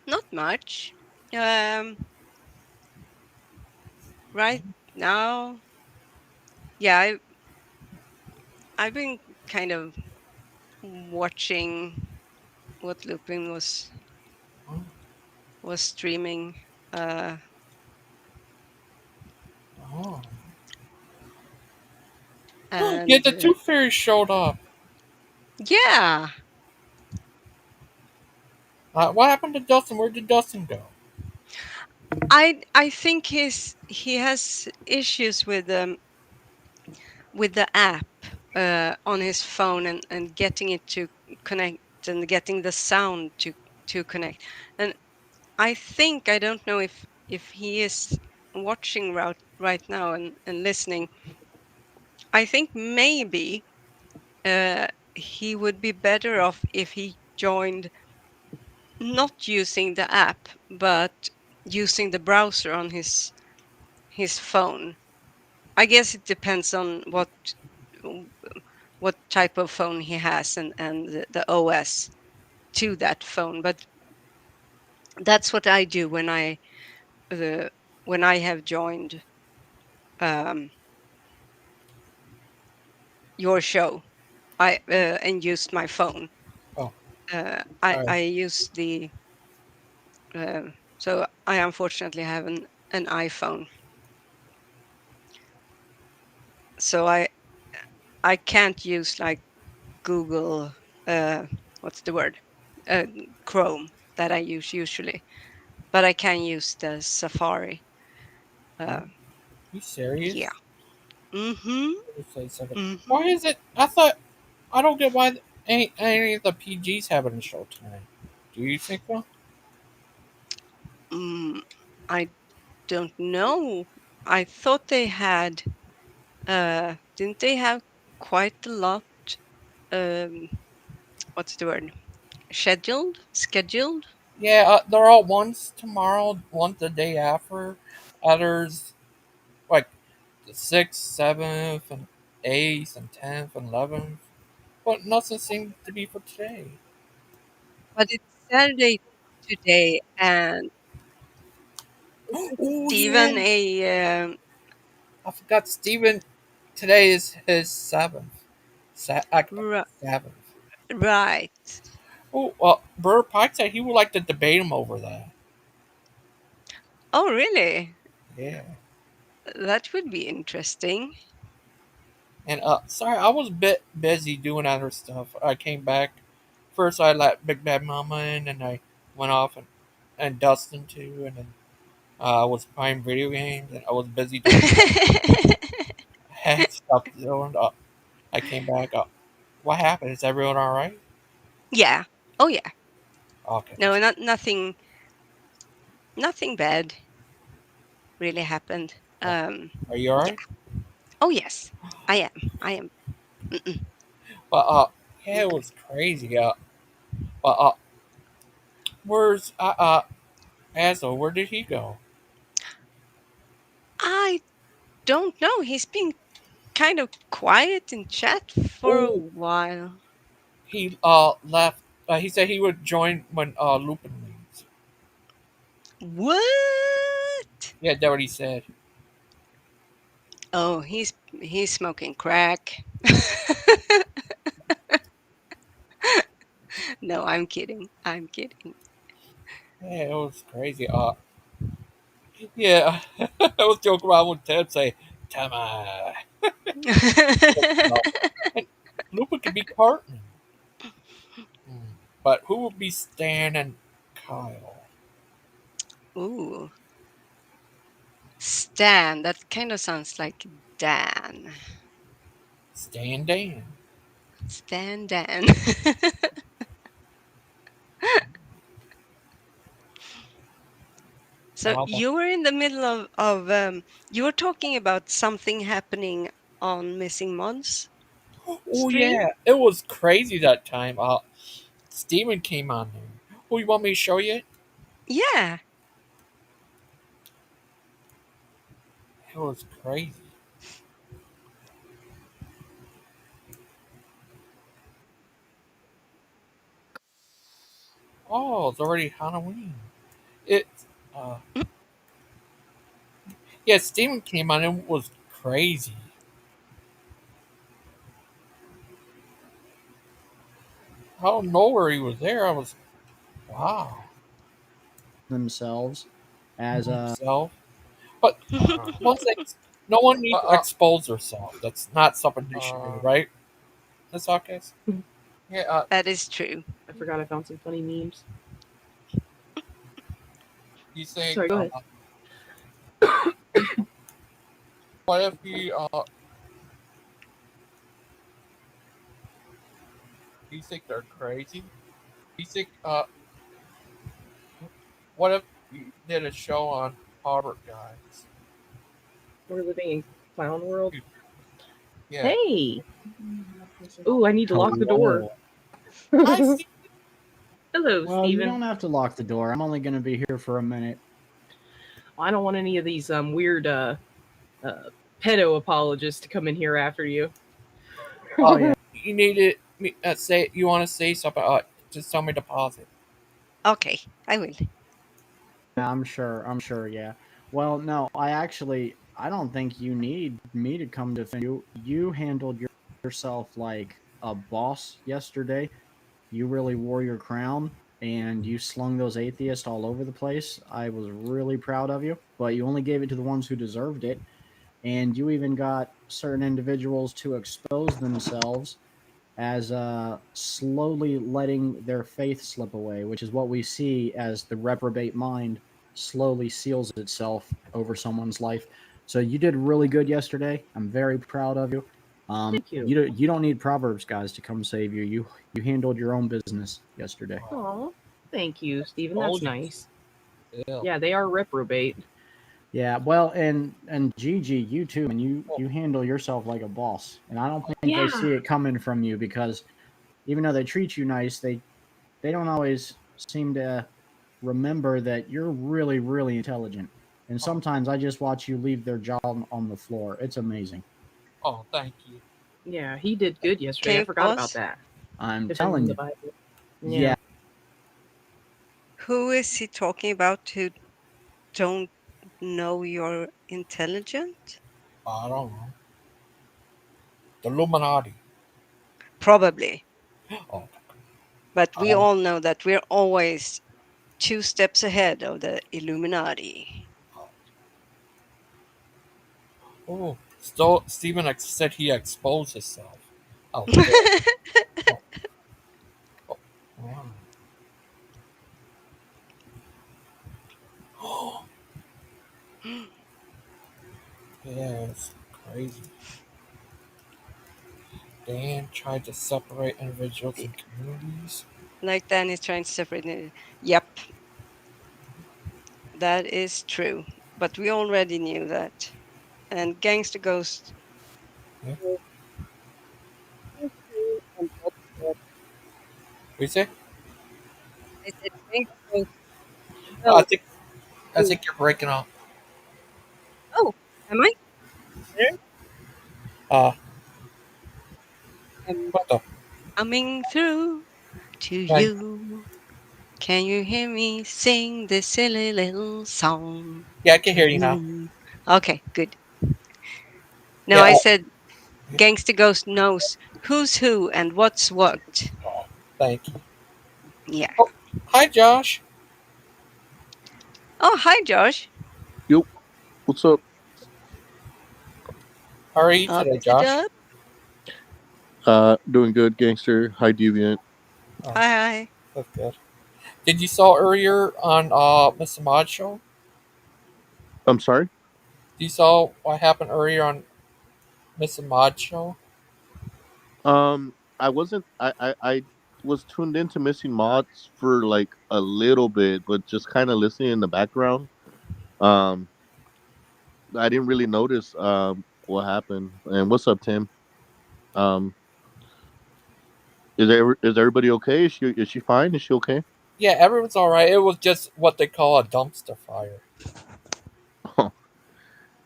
Not much. Um, right now, yeah, I've been kind of watching what Lupin was streaming. Uh, Oh, yeah, and the Tooth Fairy showed up. yeah, What happened to Dustin? Where did Dustin go? I think he has issues with the app on his phone and getting it to connect and getting the sound to connect. And I think I don't know if he is watching right now and listening. I think maybe he would be better off if he joined not using the app but using the browser on his phone. I guess it depends on what type of phone he has and the OS to that phone. But that's what I do uh, when I have joined um, your show. I and used my phone. Oh, I use the so I unfortunately have an iPhone, so I can't use like Google. What's the word? Uh, Chrome that I use usually, but I can use the Safari. Uh, You yeah. serious? Mm-hmm. Let me say something. Why Mm-hmm. is it? I thought I don't get why any of the PGs having a show tonight. Do you think so? I don't know. I thought they had. Didn't they have quite a lot? Um, what's the word? Scheduled? Scheduled? Yeah, they're all one's tomorrow, one's the day after. others like the 6th, 7th, and 8th, and 10th, and 11th. But nothing seemed to be for today. But it's Saturday today, and isn't Oh yeah, Stephen a I forgot Steven. Today is his 7th. ri- 7th. right? Oh, well, Burr Pike said he would like to debate him over that. Oh, really? Yeah. That would be interesting. And sorry, I was a bit busy doing other stuff. I came back. First, I let Big Bad Mama in, and I went off and Dustin too, and then I was playing video games, and I was busy doing I had stuff doing. I came back. What happened? Is everyone all right? Yeah. Oh, yeah. Okay. No, not nothing bad really happened. Are you all Yeah. right? Oh, yes. I am. I am. Mm-mm. But yeah, it was crazy. But where's Aslo? Where did he go? I don't know. He's been kind of quiet in chat for a Oh, while. he left. He said he would join when Lupin leaves. What? Yeah, that's what he said. Oh, he's smoking crack. No, I'm kidding. I'm kidding. Yeah, it was crazy. Yeah, I was joking around with Ted say, "Tama." And Lupin could be Cartman. But who would be Stan and Kyle? Ooh, Stan. That kind of sounds like Dan. Stan Dan. Stan Dan. So How about you were in the middle of you were talking about something happening on Missing Mods Oh stream? yeah, it was crazy that time. Steven came on there. Oh, you want me to show you it? Yeah. It was crazy. Oh, it's already Halloween. It, uh, yeah, Steven came on and it was crazy. I don't know where he was there. I was, wow, Themselves as a himself. But one thing, no one needs to expose herself. That's not something they should do, right? That's okay. Yeah, That is true. I forgot I found some funny memes. you think, Sorry, go ahead. what if he, you think they're crazy? You think, what if you did a show on Harvard guys? We're living in clown world. Yeah. Hey! Ooh, I need to lock the door. Hi, Steve. Hello, Well, you Steven. don't have to lock the door. I'm only going to be here for a minute. I don't want any of these weird pedo apologists to come in here after you. Oh yeah. You need to say you want to say something. Just tell me to pause it. Okay, I will. Yeah, I'm sure. I'm sure. Yeah. Well, no, I don't think you need me to come defend you. You handled yourself like a boss yesterday. You really wore your crown and you slung those atheists all over the place. I was really proud of you, but you only gave it to the ones who deserved it. And you even got certain individuals to expose themselves as slowly letting their faith slip away, which is what we see as the reprobate mind slowly seals itself over someone's life. So you did really good yesterday. I'm very proud of you. Thank you. You don't need Proverbs guys to come save you. You handled your own business yesterday. Aw, thank you, Steven. That's Told you. nice. Yeah. Yeah, they are reprobate. Yeah, well, and Gigi, you too, and you handle yourself like a boss, and I don't think they see Yeah. it coming from you because even though they treat you nice, they don't always seem to remember that you're really, really intelligent. And sometimes I just watch you leave their jaw on the floor. It's amazing. Oh, thank you. Yeah, he did good yesterday. Can I you forgot about pause? I'm that. telling The you. Bible. Yeah. Who is he talking about who don't know you're intelligent? I don't know. The Illuminati. Probably. Oh, But we all know that we're always 2 steps ahead of the Illuminati. oh. So Stephen said he exposed himself. Oh, good. Oh, oh, wow. Yeah, it's crazy. Dan tried to separate individuals and communities. Like Dan is trying to separate it. Yep, that is true. But we already knew that. And Gangster Ghost. Yeah. What you say? I said Gangster Ghost. I No. think I think you're breaking up. Oh, am I? There? Uh, I'm what the? coming through to Right. you. Can you hear me sing this silly little song Yeah, I can to hear you now. you? Okay, good. No, Yeah. I said Gangster Ghost knows who's who and what's what. Thank you. Yeah. Oh, hi, Josh. Oh, hi, Josh. Yo, what's up? How are you Up today, to Josh? dub. Doing good, gangster. Hi, deviant. Oh, Hi, hi. that's good. Did you saw earlier on Mr. Mod show? I'm sorry. You saw what happened earlier on Mr. Mod show? I wasn't. I was tuned into missing mods for like a little bit, but just kind of listening in the background. Um, I didn't really notice what happened. And what's up, Tim? Um, is everybody okay? Is she fine? Is she okay? Yeah, everyone's all right. It was just what they call a dumpster fire.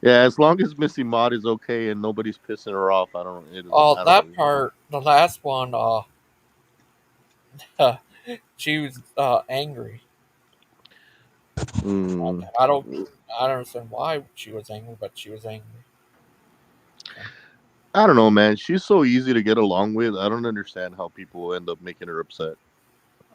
Yeah, as long as Missy Mod is okay and nobody's pissing her off, I don't. It doesn't. Oh, I don't that really matter. part, the last one, she was angry. Mm. I don't, I don't understand why she was angry, but she was angry. I don't know, man. She's so easy to get along with. I don't understand how people end up making her upset.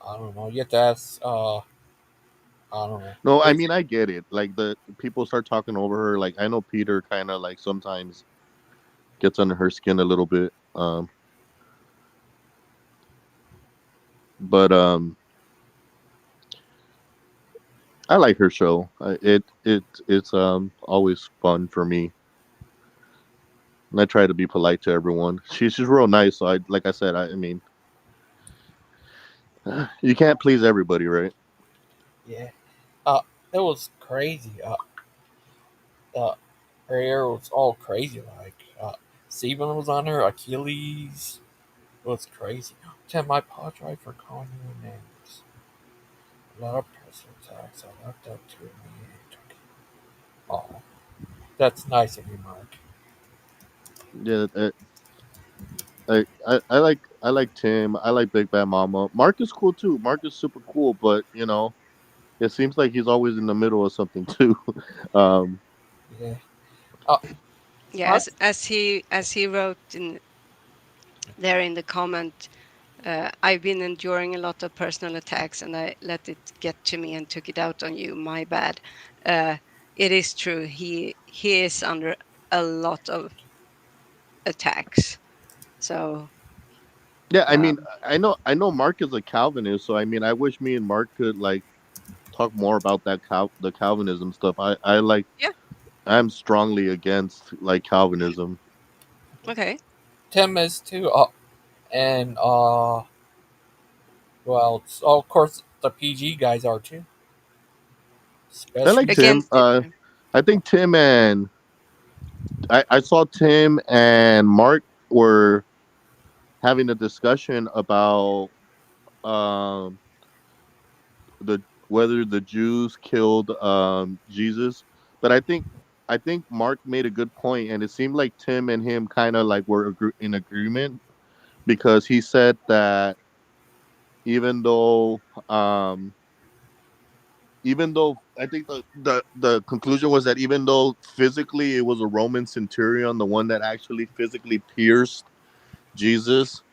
I don't know. You have to ask. I don't know. No, I It's, mean I get it. Like the people start talking over her. Like I know Peter kind of like sometimes gets under her skin a little bit. But I like her show. It's always fun for me. And I try to be polite to everyone. She's real nice. So like I said, I mean, you can't please everybody, right? yeah. It was crazy. Her hair was all crazy. Like, Steven was on her. Achilles. It was crazy. Tim, I apologize for calling you names. A lot of personal attacks. I left up to me. Oh, that's nice of you, Mark. Yeah. I like Tim. I like Big Bad Mama. Mark is cool too. Mark is super cool, but it seems like he's always in the middle of something too. um, Yeah. Uh, I, Yes, as he wrote in there in the comment, I've been enduring a lot of personal attacks and I let it get to me and took it out on you. My bad. Uh, it is true. He is under a lot of attacks. So yeah, I mean, um, I know Mark is a Calvinist, so I mean, I wish me and Mark could like talk more about the Calvinism stuff. I like yeah, I'm strongly against like Calvinism. okay. Tim is too. And well, of course the PG guys are too. I like Especially. Tim. Against it. I think Tim and I saw Tim and Mark were having a discussion about um the whether the Jews killed Jesus, But I think Mark made a good point, and it seemed like Tim and him kind of like were in agreement because he said that even though um even though I think the conclusion was that even though physically it was a Roman centurion, the one that actually physically pierced Jesus,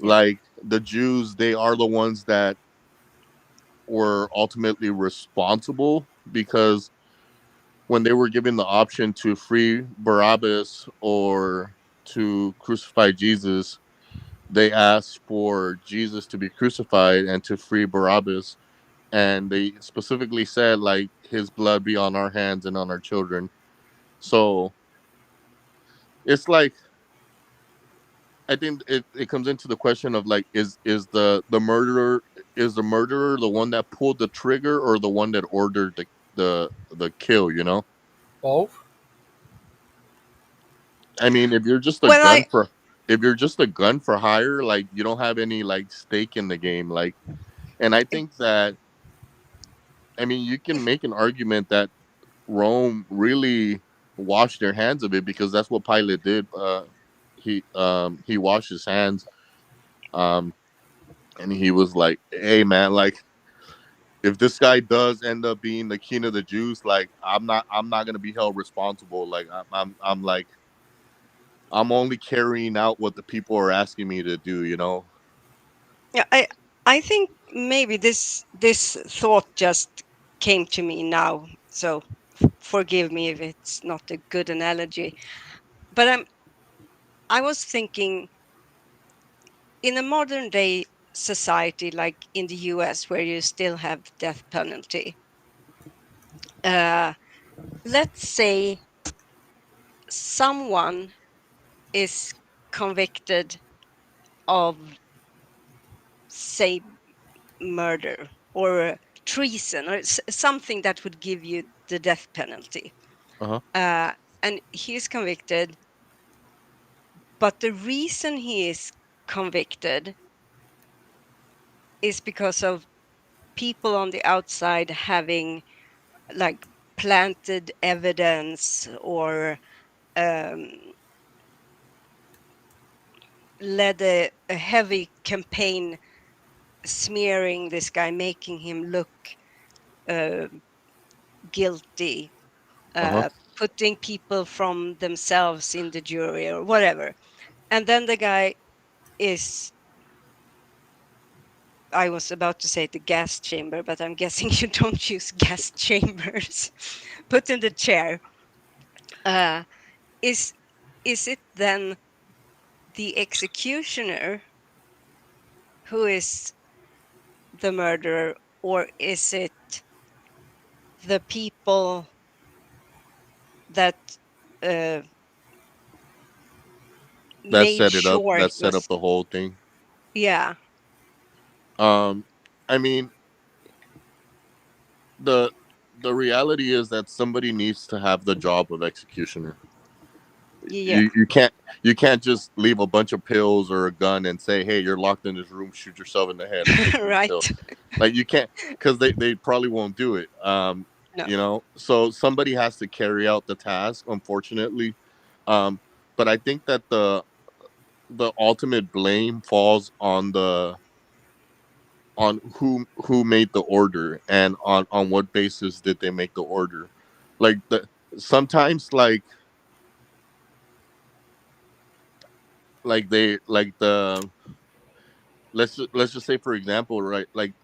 Yeah. like the Jews, they are the ones that were ultimately responsible because when they were given the option to free Barabbas or to crucify Jesus, they asked for Jesus to be crucified and to free Barabbas. And they specifically said, like, his blood be on our hands and on our children. So it's like, I think it comes into the question of like, is the murderer the one that pulled the trigger or the one that ordered the kill, you know? Both. I mean, Well, if you're just a gun for hire, like you don't have any like stake in the game, like. And I think that, I mean, you can make an argument that Rome really washed their hands of it because that's what Pilate did. He washed his hands, um, and he was like, "Hey, man, like if this guy does end up being the king of the Jews, like I'm not gonna be held responsible. Like I'm like I'm only carrying out what the people are asking me to do, you know." yeah, I think maybe this thought just came to me now. So forgive me if it's not a good analogy. But I was thinking in a modern day society like in the US where you still have the death penalty. Uh, let's say someone is convicted of, say, murder or treason or something that would give you the death penalty. Uh-huh. And he is convicted, but the reason he is convicted is because of people on the outside having like planted evidence or um, led a heavy campaign smearing this guy, making him look uh, guilty, Uh-huh. putting people from themselves in the jury or whatever. And then the guy is, I was about to say the gas chamber, but I'm guessing you don't use gas chambers. Put in the chair. Uh, is it then the executioner who is the murderer, or is it the people that uh, That made set it up. sure That it set up was? the whole thing. Yeah, Um, I mean, the the reality is that somebody needs to have the job of executioner. yeah, You can't just leave a bunch of pills or a gun and say, "Hey, you're locked in this room. Shoot yourself in the head and take these pills." right. Like you can't, because they probably won't do it. No, You know, so somebody has to carry out the task. Unfortunately, um, but I think that the ultimate blame falls on who made the order and on what basis did they make the order. Like sometimes like they like the let's just say for example, right, like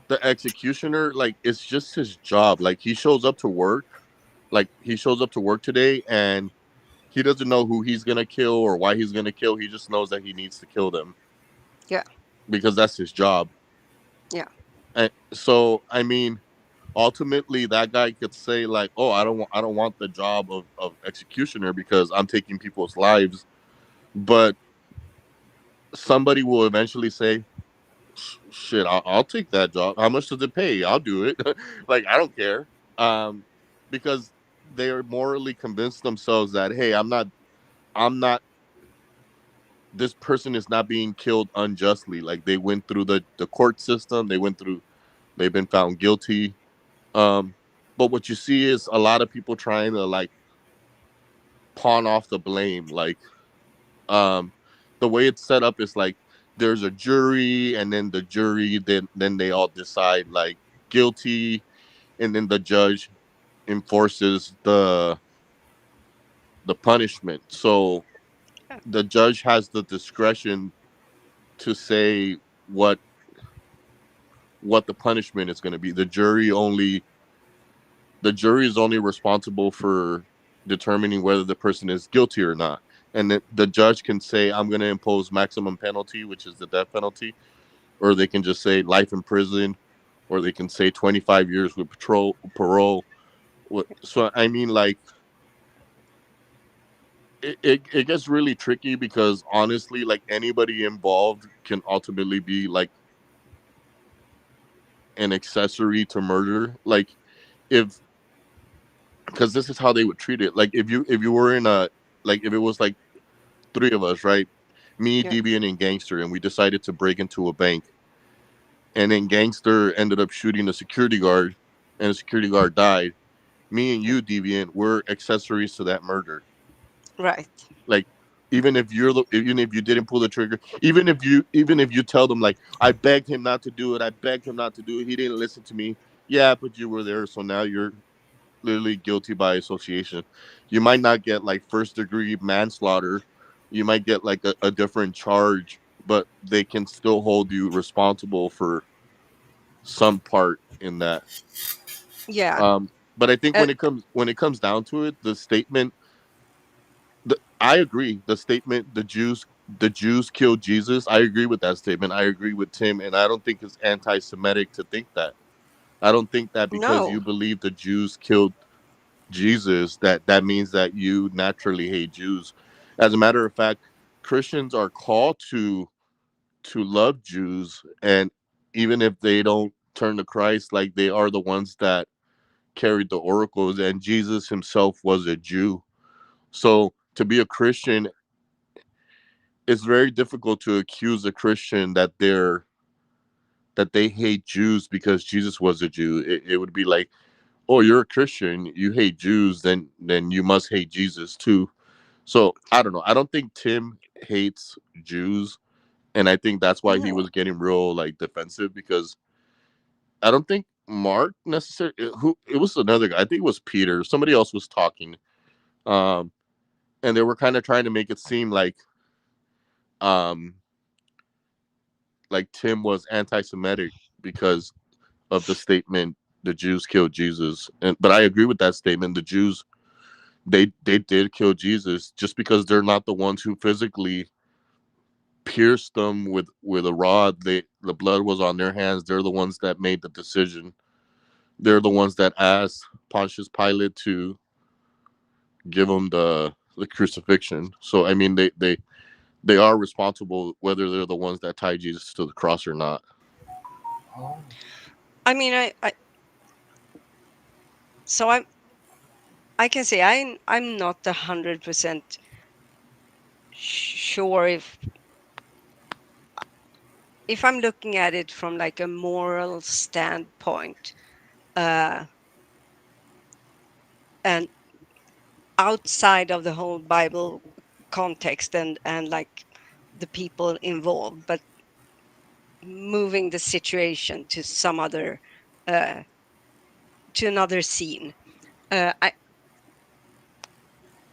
the executioner, like it's just his job. Like he shows up to work, like he shows up to work today, and he doesn't know who he's gonna kill or why he's gonna kill. He just knows that he needs to kill them yeah, because that's his job. yeah, And so I mean, ultimately that guy could say like, oh, I don't want the job of executioner because I'm taking people's lives. But somebody will eventually say, shit, I'll take that job. How much does it pay? I'll do it. Like I don't care. Because they are morally convinced themselves that, hey, I'm not this person is not being killed unjustly. Like they went through the court system, they've been found guilty. um but what you see is a lot of people trying to like pawn off the blame. Like um the way it's set up is like there's a jury, and then the jury then they all decide like guilty, and then the judge enforces the punishment. So the judge has the discretion to say what what the punishment is going to be. The jury is only responsible for determining whether the person is guilty or not. And the judge can say, I'm going to impose maximum penalty, which is the death penalty, or they can just say life in prison, or they can say 25 years with parole. So, I mean, like, it gets really tricky because honestly, like, anybody involved can ultimately be like an accessory to murder. Like, if because this is how they would treat it. Like, if you were in a like if it was like three of us, right? Me, Yeah. Deviant, and Gangster, and we decided to break into a bank. And then Gangster ended up shooting the security guard, and the security guard died. Me and you, Deviant, were accessories to that murder. Right. Like, even if you didn't pull the trigger, even if you tell them like, I begged him not to do it, I begged him not to do it, he didn't listen to me. Yeah, but you were there, so now you're literally guilty by association. You might not get like first degree manslaughter. You might get like a different charge, but they can still hold you responsible for some part in that. Yeah. But I think Uh, when it comes down to it, the statement, I agree. The statement, the Jews killed Jesus. I agree with that statement. I agree with Tim, and I don't think it's anti-Semitic to think that. I don't think that because no. you believe the Jews killed Jesus, that means that you naturally hate Jews. As a matter of fact, Christians are called to love Jews, and even if they don't turn to Christ, like they are the ones that carried the oracles, and Jesus himself was a Jew. So to be a Christian, it's very difficult to accuse a Christian that they hate Jews because Jesus was a Jew. It would be like, oh, you're a Christian, you hate Jews, then you must hate Jesus too. So I don't know. I don't think Tim hates Jews, and I think that's why he No. was getting real like defensive because I don't think Mark necessarily who it was another guy. I think it was Peter. Somebody else was talking, um, and they were kind of trying to make it seem um like Tim was anti-Semitic because of the statement the Jews killed Jesus. And but I agree with that statement. The Jews they did kill Jesus just because they're not the ones who physically pierced them with a rod. The blood was on their hands. They're the ones that made the decision. They're the ones that asked Pontius Pilate to give them the crucifixion. So I mean they are responsible whether they're the ones that tied Jesus to the cross or not. I mean, so I can say I'm not 100% sure if I'm looking at it from like a moral standpoint, and outside of the whole Bible context and like the people involved, but moving the situation to some other to another scene. Uh, I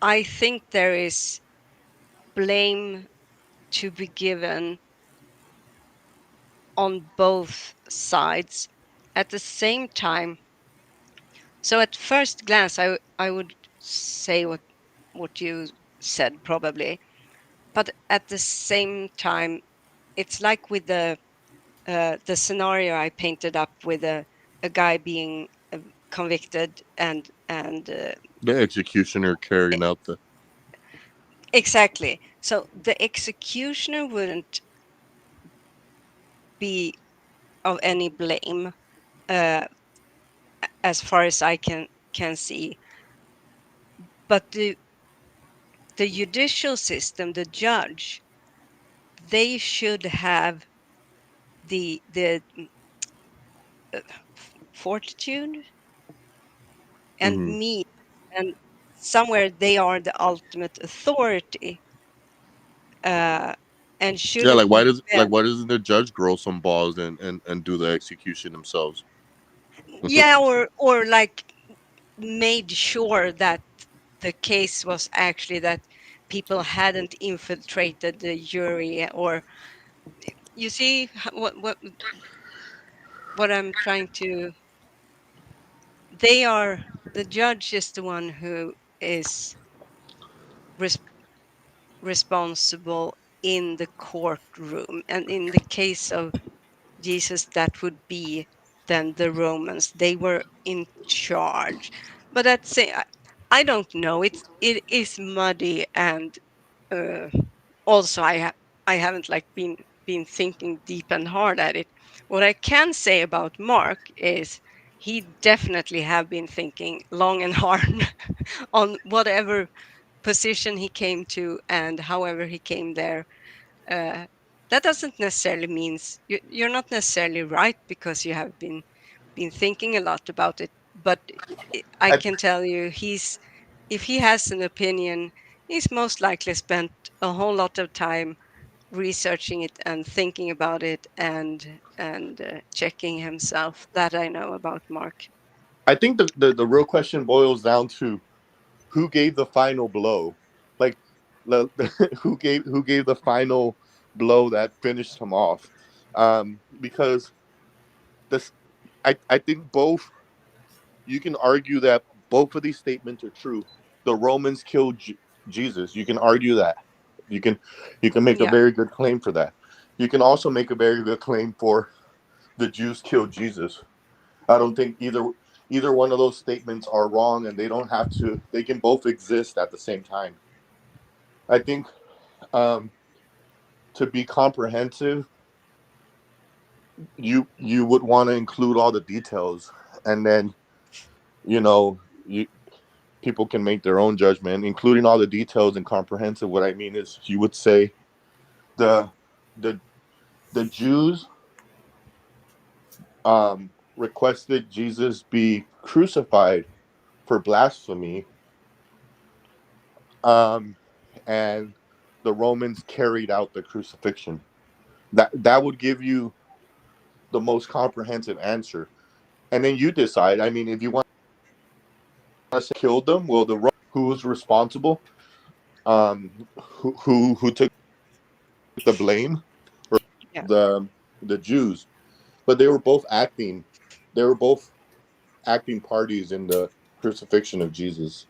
I think there is blame to be given on both sides at the same time. So at first glance, I would say what you said probably, but at the same time, it's like with the scenario I painted up with a guy being convicted and The executioner carrying out the exactly. So the executioner wouldn't be of any blame, uh, as far as I can see. But the judicial system, the judge, they should have the fortitude, and me, and somewhere they are the ultimate authority, and Yeah, shouldn't be like bent. why doesn't the judge grow some balls and do the execution themselves? Yeah, or like made sure that the case was actually that people hadn't infiltrated the jury, or you see what I'm trying to. They are, the judge is the one who is res- responsible in the courtroom, and in the case of Jesus, that would be then the Romans. They were in charge, but that's it. I don't know. It is muddy, and uh, also I haven't like been thinking deep and hard at it. What I can say about Mark is he definitely have been thinking long and hard on whatever position he came to and however he came there. That doesn't necessarily means you're not necessarily right because you have been thinking a lot about it. But I I can tell you, if he has an opinion, he's most likely spent a whole lot of time researching it and thinking about it and checking himself. That I know about Mark. I think the real question boils down to who gave the final blow, like who gave the final blow that finished him off, because this I think both, you can argue that both of these statements are true. The Romans killed Jesus. You can argue that. You can make a Yeah, very good claim for that. You can also make a very good claim for the Jews killed Jesus. I don't think either one of those statements are wrong, and they don't have to. They can both exist at the same time. I think um, to be comprehensive, you would want to include all the details, and then you people can make their own judgment, including all the details and comprehensive. What I mean is, you would say the the the Jews requested Jesus be crucified for blasphemy, um, and the Romans carried out the crucifixion. That would give you the most comprehensive answer, and then you decide. I mean, if you want to say killed them, well, who was responsible, who took the blame, or yeah, the Jews, but they were both acting. They were both acting parties in the crucifixion of Jesus.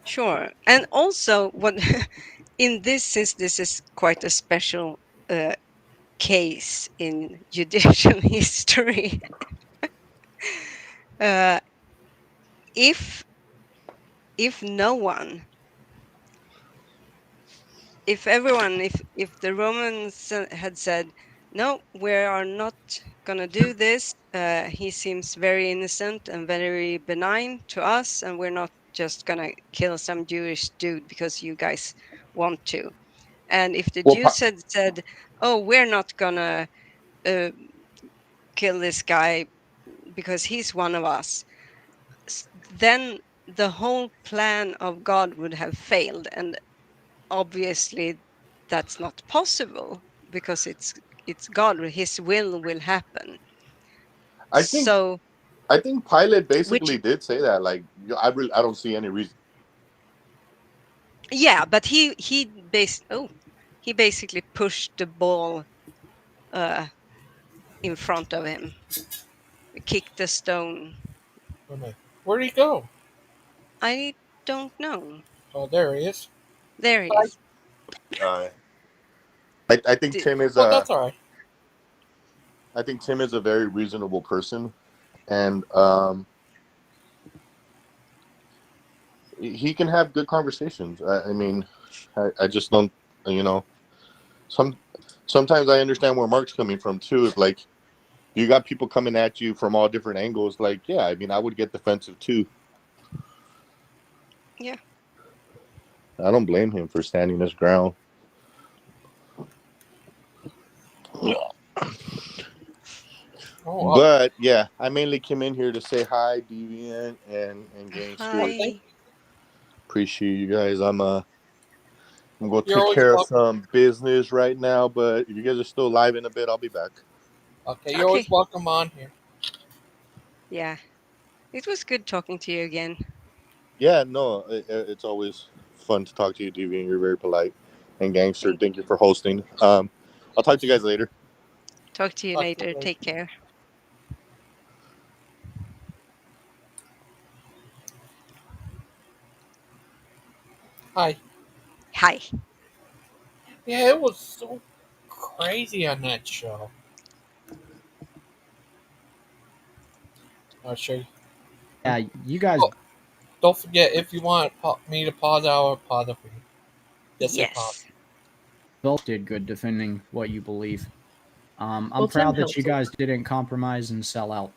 sure. And also, what in this, since this is quite a special uh, case in judicial history, uh, if no one, if everyone, if the Romans had said no, we are not gonna do this, he seems very innocent and very benign to us, and we're not just gonna kill some Jewish dude because you guys want to. And if the Well, Jews had said, oh, we're not gonna uh, kill this guy because he's one of us, then the whole plan of God would have failed. And obviously, that's not possible because it's God. His will happen. I think So, I think Pilate which basically did say that. Like, I don't see any reason. yeah, but he basically pushed the ball uh, in front of him, kicked the stone. Where'd he go? I don't know. Oh, there he is. There he is. Uh, I think Did, Tim is Oh, a that's all right. I think Tim is a very reasonable person, and he can have good conversations. I mean, I just don't, you know, some sometimes I understand where Mark's coming from too. It's like you got people coming at you from all different angles. Like, yeah, I mean, I would get defensive too. yeah. I don't blame him for standing his ground. Oh, But yeah, I mainly came in here to say hi, Deviant and Gangster. Hi. Appreciate you guys. I'm going to you're take always care of welcome. some business right now, but if you guys are still live in a bit, I'll be back. Okay, you're always Okay. welcome on here. Yeah. It was good talking to you again. Yeah, no, it's always fun to talk to you, Deviant. You're very polite. And Gangster, thank you for hosting. I'll talk to you guys later. Talk to you Talk to you later. later. Take care. Hi. Hi. Yeah, it was so crazy on that show. I'll show you. Yeah, you guys Oh, don't forget, if you want me to pause, I'll pause it for you. Just say pause. Yes. both did good defending what you believe. I'm Well, Tim proud that you helps a lot. guys didn't compromise and sell out.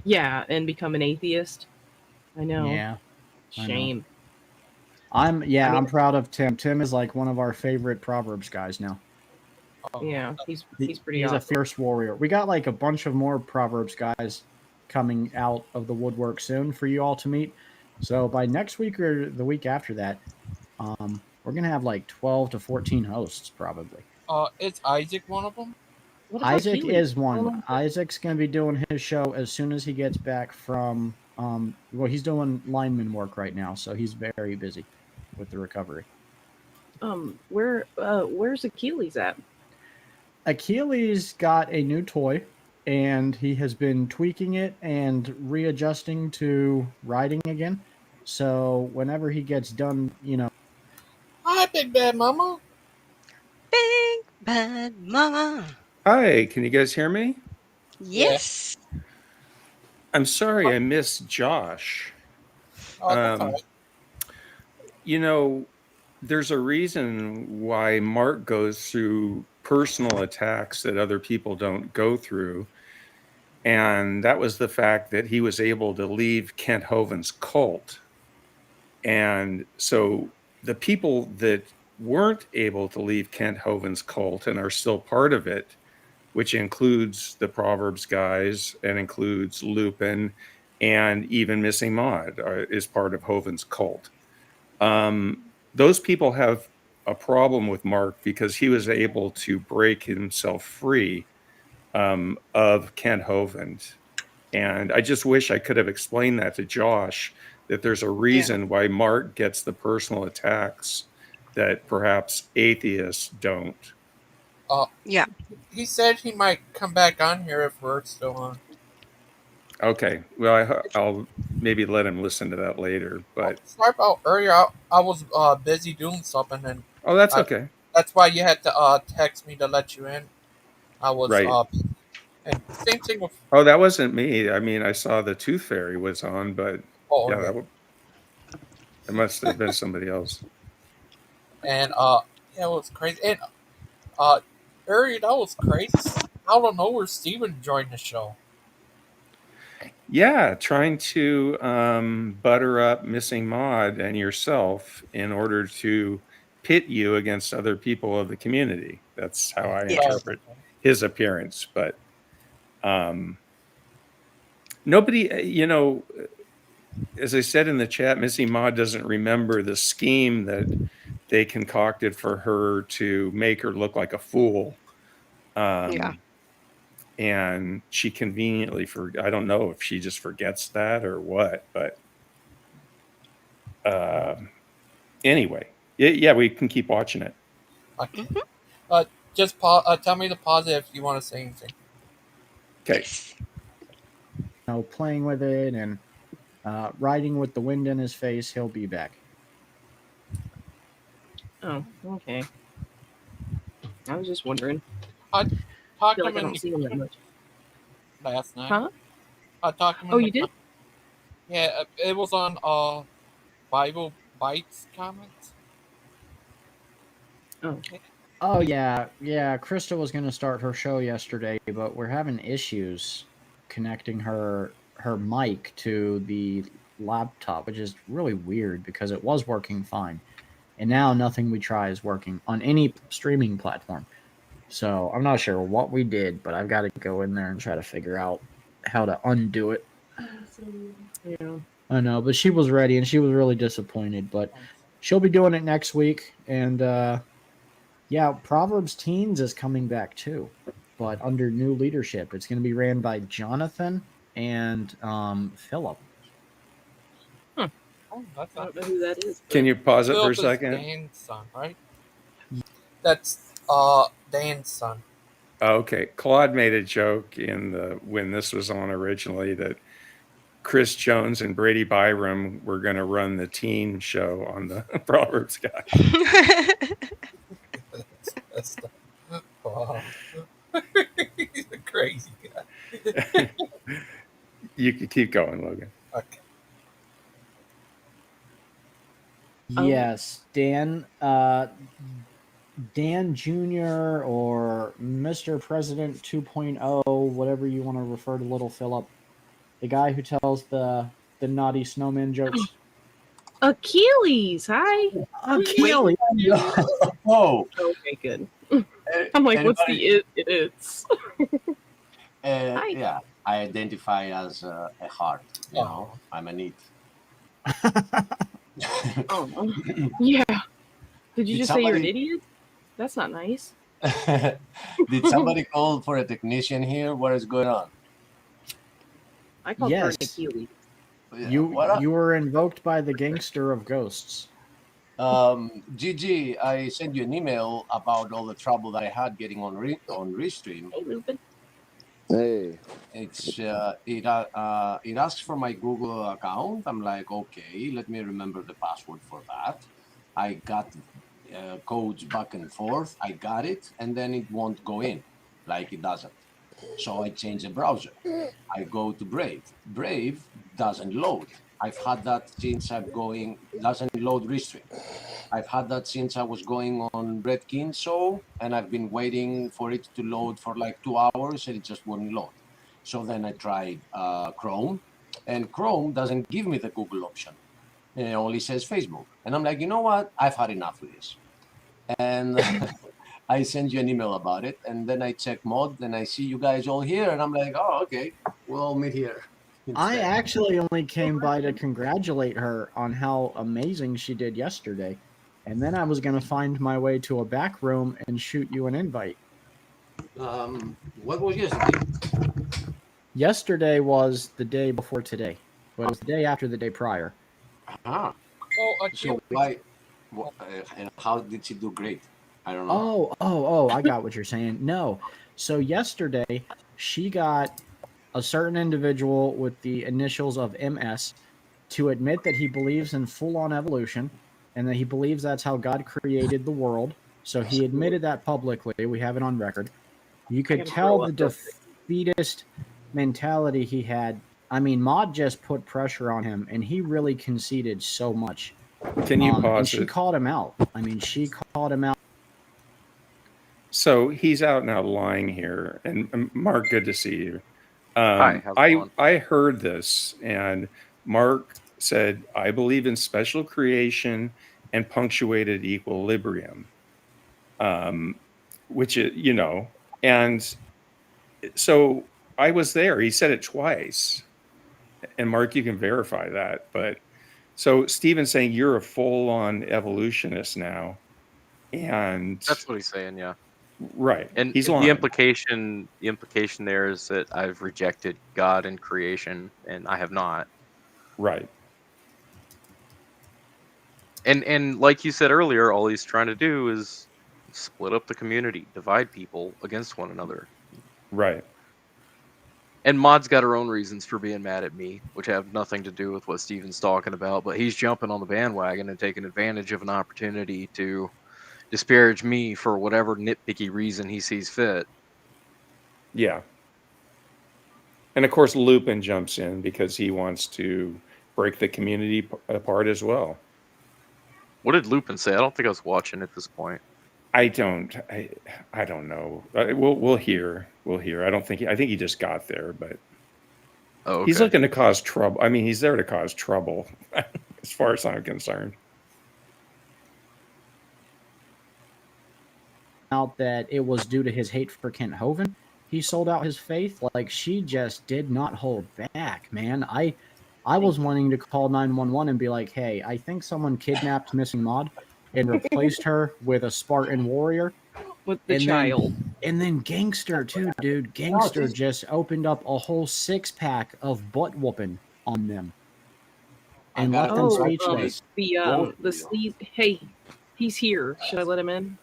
Yeah, and become an atheist. I know. Yeah, I know. Shame. I I'm mean, proud of Tim. Tim is like one of our favorite Proverbs guys now. yeah, he's pretty He's a awesome. fierce warrior. We got like a bunch of more Proverbs guys coming out of the woodwork soon for you all to meet. So by next week or the week after that, we're gonna have like 12 to 14 hosts probably. Is Isaac one of them? What about Isaac Keely? is one. Isaac's gonna be doing his show as soon as he gets back from he's doing lineman work right now, so he's very busy with the recovery. Where's Achilles at? Achilles got a new toy and he has been tweaking it and readjusting to riding again. So whenever he gets done, Hi, Big Bad Mama. Big bad mama. Hi, can you guys hear me? Yeah. Yes. I'm sorry I missed Josh. Oh, that's all Um, right. you know, there's a reason why Mark goes through personal attacks that other people don't go through. And that was the fact that he was able to leave Kent Hovind's cult. And so the people that weren't able to leave Kent Hovind's cult and are still part of it, which includes the Proverbs guys and includes Lupin and even Missing Maud is part of Hovind's cult. Those people have a problem with Mark because he was able to break himself free of Kent Hovind. And I just wish I could have explained that to Josh, that there's a Yeah. reason why Mark gets the personal attacks that perhaps atheists don't. Uh, Yeah. he said he might come back on here if we're still on. Okay, well, I'll maybe let him listen to that later. Oh, But sorry about earlier. I was busy doing something, and oh, that's I, okay. that's why you had to text me to let you in. I was Right. and same thing with. Oh, that wasn't me. I mean, I saw the Tooth Fairy was on, but Oh yeah, yeah, it must have been somebody else. and yeah, it was crazy. And uh, earlier that was crazy. Out of nowhere, Steven joined the show. Yeah, trying to butter up Missing Maud and yourself in order to pit you against other people of the community. That's how I Yes. interpret his appearance. But nobody, as I said in the chat, Missing Maud doesn't remember the scheme that they concocted for her to make her look like a fool. Yeah. And she conveniently I don't know if she just forgets that or what, but anyway, yeah, we can keep watching it. Okay. Mm-hmm. Just tell me to pause it if you want to say anything. Okay. Yes. playing with it and riding with the wind in his face, he'll be back. Oh, okay. I was just wondering. I I talked feel to him like I in don't the see him that much. last night. Huh? I talked to him Oh, in you the did? yeah. It was on Bible Bites comments. Oh. Oh yeah. Krista was gonna start her show yesterday, but we're having issues connecting her mic to the laptop, which is really weird because it was working fine, and now nothing we try is working on any streaming platform. So I'm not sure what we did, but I've got to go in there and try to figure out how to undo it. Yeah. I know, but she was ready and she was really disappointed. But she'll be doing it next week. And yeah, Proverbs Teens is coming back too, but under new leadership. It's going to be ran by Jonathan and Philip. Huh. Oh, that's I not. don't know who that is. Can you pause it for a Philip is second? Dan's son, right? That's Dan's son. Okay, Claude made a joke when this was on originally that Chris Jones and Brady Byram were going to run the teen show on the Proverbs guys. That's wow. He's a crazy guy. You can keep going, Logan. Okay. Yes, Dan Dan Jr. or Mr. President 2.0, whatever you want to refer to little Philip, the guy who tells the naughty snowman jokes. Achilles, hi. Achilles. Oh, Okay, good. I'm like, what's the it's? Yeah, I identify as a heart. You know, I'm an it. Oh, yeah. Did you Did just say you're an somebody- idiot? That's not nice. Did somebody call for a technician here? What is going on? I called for an Yes. Achilles. You were invoked by the gangster of ghosts. Gigi, I sent you an email about all the trouble that I had getting on Restream. Hey, Lupin. Hey. It asks for my Google account. I'm like, okay, let me remember the password for that. I got codes back and forth. I got it, and then it won't go in, like it doesn't. So I change the browser. I go to Brave. Brave doesn't load. I've had that since doesn't load Restream. I've had that since I was going on Red Kinso, and I've been waiting for it to load for like 2 hours, and it just wouldn't load. So then I tried Chrome, and Chrome doesn't give me the Google option. It only says Facebook. And I'm like, you know what? I've had enough of this. And I send you an email about it, and then I check mod, and I see you guys all here, and I'm like, oh, okay, we'll all meet here. I instead. actually only came by to congratulate her on how amazing she did yesterday. And then I was going to find my way to a back room and shoot you an invite. What was yesterday? Yesterday was the day before today, but it was the day after the day prior. Ah. So why? And how did she do great? I don't know. Oh, I got what you're saying. No. So yesterday, she got a certain individual with the initials of MS to admit that he believes in full-on evolution and that he believes that's how God created the world. So he admitted that publicly. We have it on record. You could gotta tell grow the up. defeatist mentality he had. I mean, Maud just put pressure on him, and he really conceded so much. Can you And pause she it? called him out. I mean, she called him out. So he's out now lying here. And Mark, good to see you. Hi, how's it going? I heard this, and Mark said, I believe in special creation and punctuated equilibrium. Which is, and so I was there. He said it twice. And Mark, you can verify that. But so Stephen's saying you're a full-on evolutionist now. And That's what he's saying, yeah. right. And He's the lying. implication there is that I've rejected God and creation, and I have not. Right. And like you said earlier, all he's trying to do is split up the community, divide people against one another. Right. And Maud's got her own reasons for being mad at me, which have nothing to do with what Steven's talking about, but he's jumping on the bandwagon and taking advantage of an opportunity to disparage me for whatever nitpicky reason he sees fit. Yeah. And of course, Lupin jumps in because he wants to break the community apart as well. What did Lupin say? I don't think I was watching at this point. I don't know. We'll hear. I think he just got there, but okay. He's looking to cause trouble. I mean, he's there to cause trouble, as far as I'm concerned. out that it was due to his hate for Kent Hovind. He sold out his faith. Like, she just did not hold back, man. I was wanting to call 911 and be like, hey, I think someone kidnapped Missing Maud and replaced her with a Spartan warrior. With the And child. then Gangster too, dude. Gangster just opened up a whole 6-pack of butt whooping on them and left them speechless. The sneeze. Hey, he's here. Should I let him in?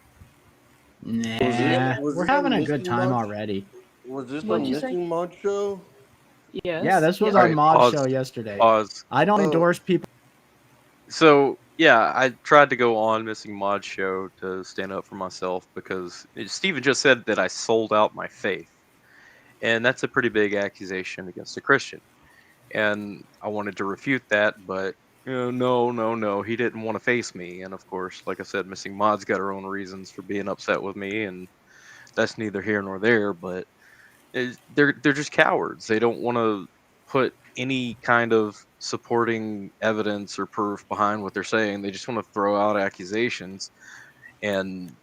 Nah, Was we're this having on a good Missing time Mod? already. Was this What'd on you say? Missing Mod show? Yes. Yeah, this was yes. our mod show yesterday. Pause. I don't endorse people. So yeah, I tried to go on Missing Mod show to stand up for myself because Steven just said that I sold out my faith, and that's a pretty big accusation against a Christian. And I wanted to refute that, but no, he didn't want to face me. And of course, like I said, Missing Mod's got her own reasons for being upset with me, and that's neither here nor there. But they're just cowards. They don't want to put any kind of supporting evidence or proof behind what they're saying. They just want to throw out accusations and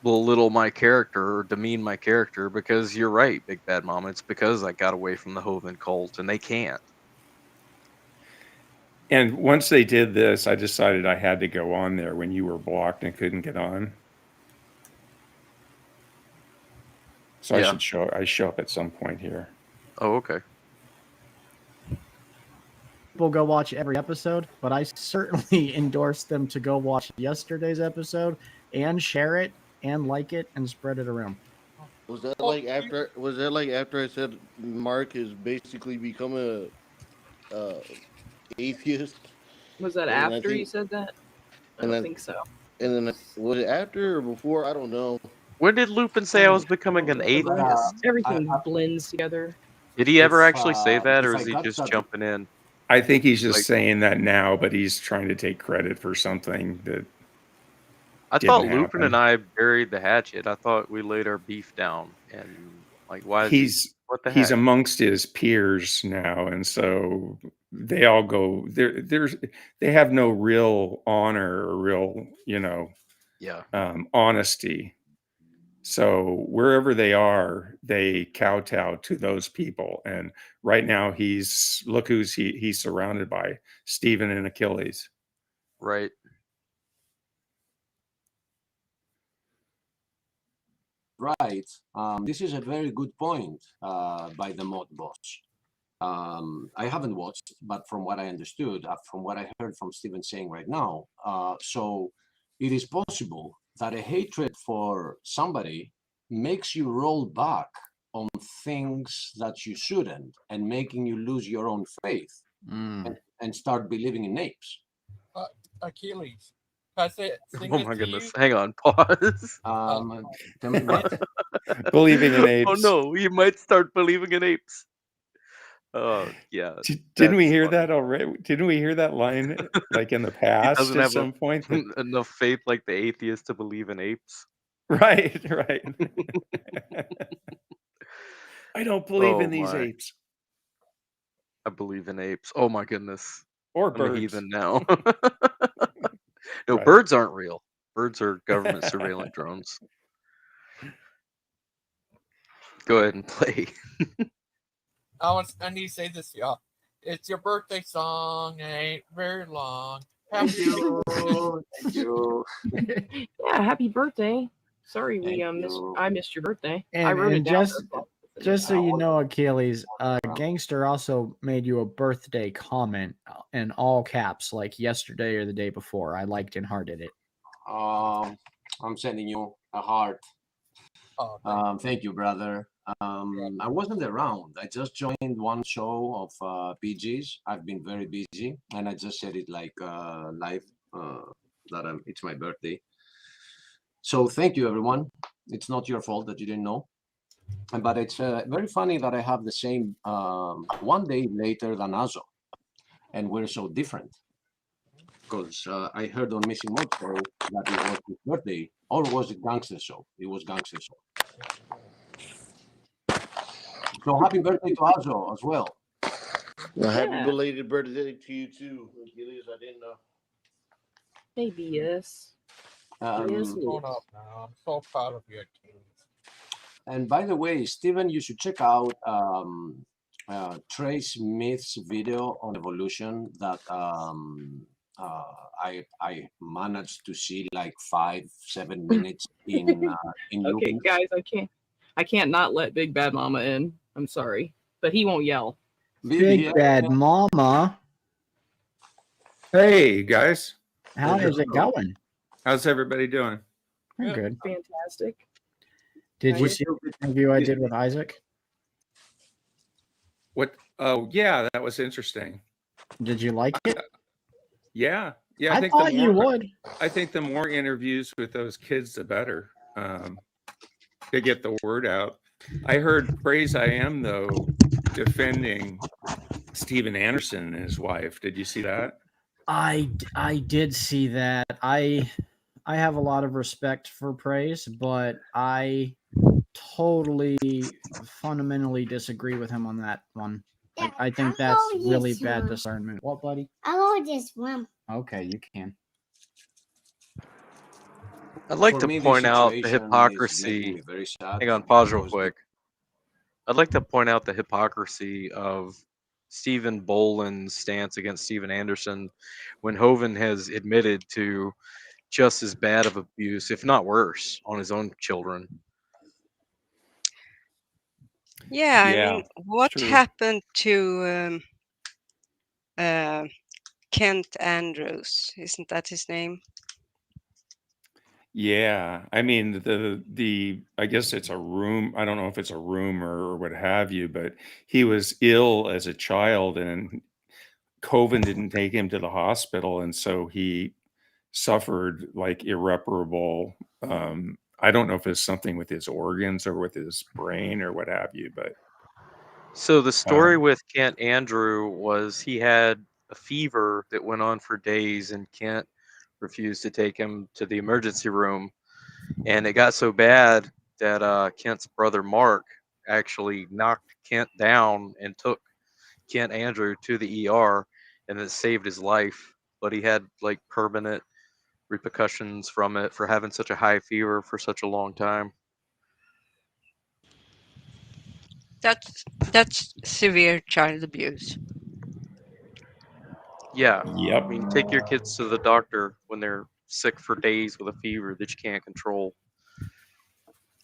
belittle my character or demean my character because you're right, Big Bad Mama. It's because I got away from the Hovind cult and they can't. And once they did this, I decided I had to go on there when you were blocked and couldn't get on. So Yeah. I show up at some point here. Oh, okay. People go watch every episode, but I certainly endorse them to go watch yesterday's episode and share it and like it and spread it around. Was that like after? Was that like after I said Mark has basically become a atheist? Was that And I after you think, said that? I and don't then, think so. and then was it after or before? I don't know. When did Lupin say I was becoming an atheist? Everything blends together. Did he ever If, actually say that, or if is I he got just that, jumping in? I think he's just Like, saying that now, but he's trying to take credit for something that I didn't thought Lupin and happen. I buried the hatchet. I thought we laid our beef down, and like, why is he? What the He's heck? amongst his peers now, and so they all go they have no real honor or real Yeah. honesty. So wherever they are, they kowtow to those people. And right now look who's he's surrounded by, Stephen and Achilles. Right. right, this is a very good point by the mod boss. I haven't watched, but from what I understood, from what I heard from Steven saying right now, so it is possible that a hatred for somebody makes you roll back on things that you shouldn't and making you lose your own faith and start believing in apes. Achilles, has it Oh sing my it to goodness! you? Hang on, pause. What? Believing in Oh apes. no, you might start believing in apes. Oh yeah. Didn't we that's hear funny. that already? Didn't we hear that line like in the He past doesn't at have some point? enough faith like the atheist to believe in apes. Right. I don't believe Oh in these my. apes. I believe in apes. Oh my goodness. Or I'm a birds. heathen now. No, Right. birds aren't real. Birds are government surveillance drones. Go ahead and play. I need to say this, y'all. It's your birthday song. Ain't very long. Thank you. Thank you. Yeah, happy birthday. Sorry we Thank missed. you. I missed your birthday. I wrote And it down. just so you know, Achilles, Gangster also made you a birthday comment in all caps, like yesterday or the day before. I liked and hearted it. I'm sending you a heart. Oh, thank you, brother. I wasn't around. I just joined one show of PGs. I've been very busy, and I just said it like live that it's my birthday. So thank you, everyone. It's not your fault that you didn't know, but it's very funny that I have the same one day later than Azo, and we're so different. Because I heard on Missing Mode show that it was his birthday, or was it Gangster show? It was Gangster show. So happy birthday to Azo as well. Well, happy belated birthday to you too, Achilles. I didn't know. Maybe yes. Grown up now. I'm so proud of your kids. And by the way, Steven, you should check out Trey Smith's video on evolution that I managed to see like 5-7 minutes in Okay, loopings. guys, I can't not let Big Bad Mama in. I'm sorry, but he won't yell. Big Bad Mama. Hey guys, How is it going? how's everybody doing? We're good. Fantastic. Did you see the interview I did with Isaac? What? Oh yeah, that was interesting. Did you like it? Yeah, yeah. I think thought the you more, would. I think the more interviews with those kids, the better. To get the word out. I heard Praise I Am though defending Steven Anderson and his wife. Did you see that? I did see that. I have a lot of respect for Praise, but I totally fundamentally disagree with him on that one. I think that's really bad discernment. What, buddy? I'll just swim. Okay, you can. I'd like For to me, this point out the situation is making hypocrisy. me very sad Hang on, pause real because quick. I'd like to point out the hypocrisy of Stephen Boland's stance against Steven Anderson when Hovind has admitted to just as bad of abuse, if not worse, on his own children. Yeah, I Yeah, mean, what true. happened to Kent Andrews? Isn't that his name? Yeah, I mean the I guess it's a room. I don't know if it's a rumor or what have you, but he was ill as a child and COVID didn't take him to the hospital, and so he suffered like irreparable. I don't know if it's something with his organs or with his brain or what have you, but So the story with Kent Andrew was he had a fever that went on for days, and Kent refused to take him to the emergency room. And it got so bad that Kent's brother Mark actually knocked Kent down and took Kent Andrew to the ER, and it saved his life. But he had like permanent repercussions from it for having such a high fever for such a long time. That's severe child abuse. Yeah. Yep. I mean, take your kids to the doctor when they're sick for days with a fever that you can't control.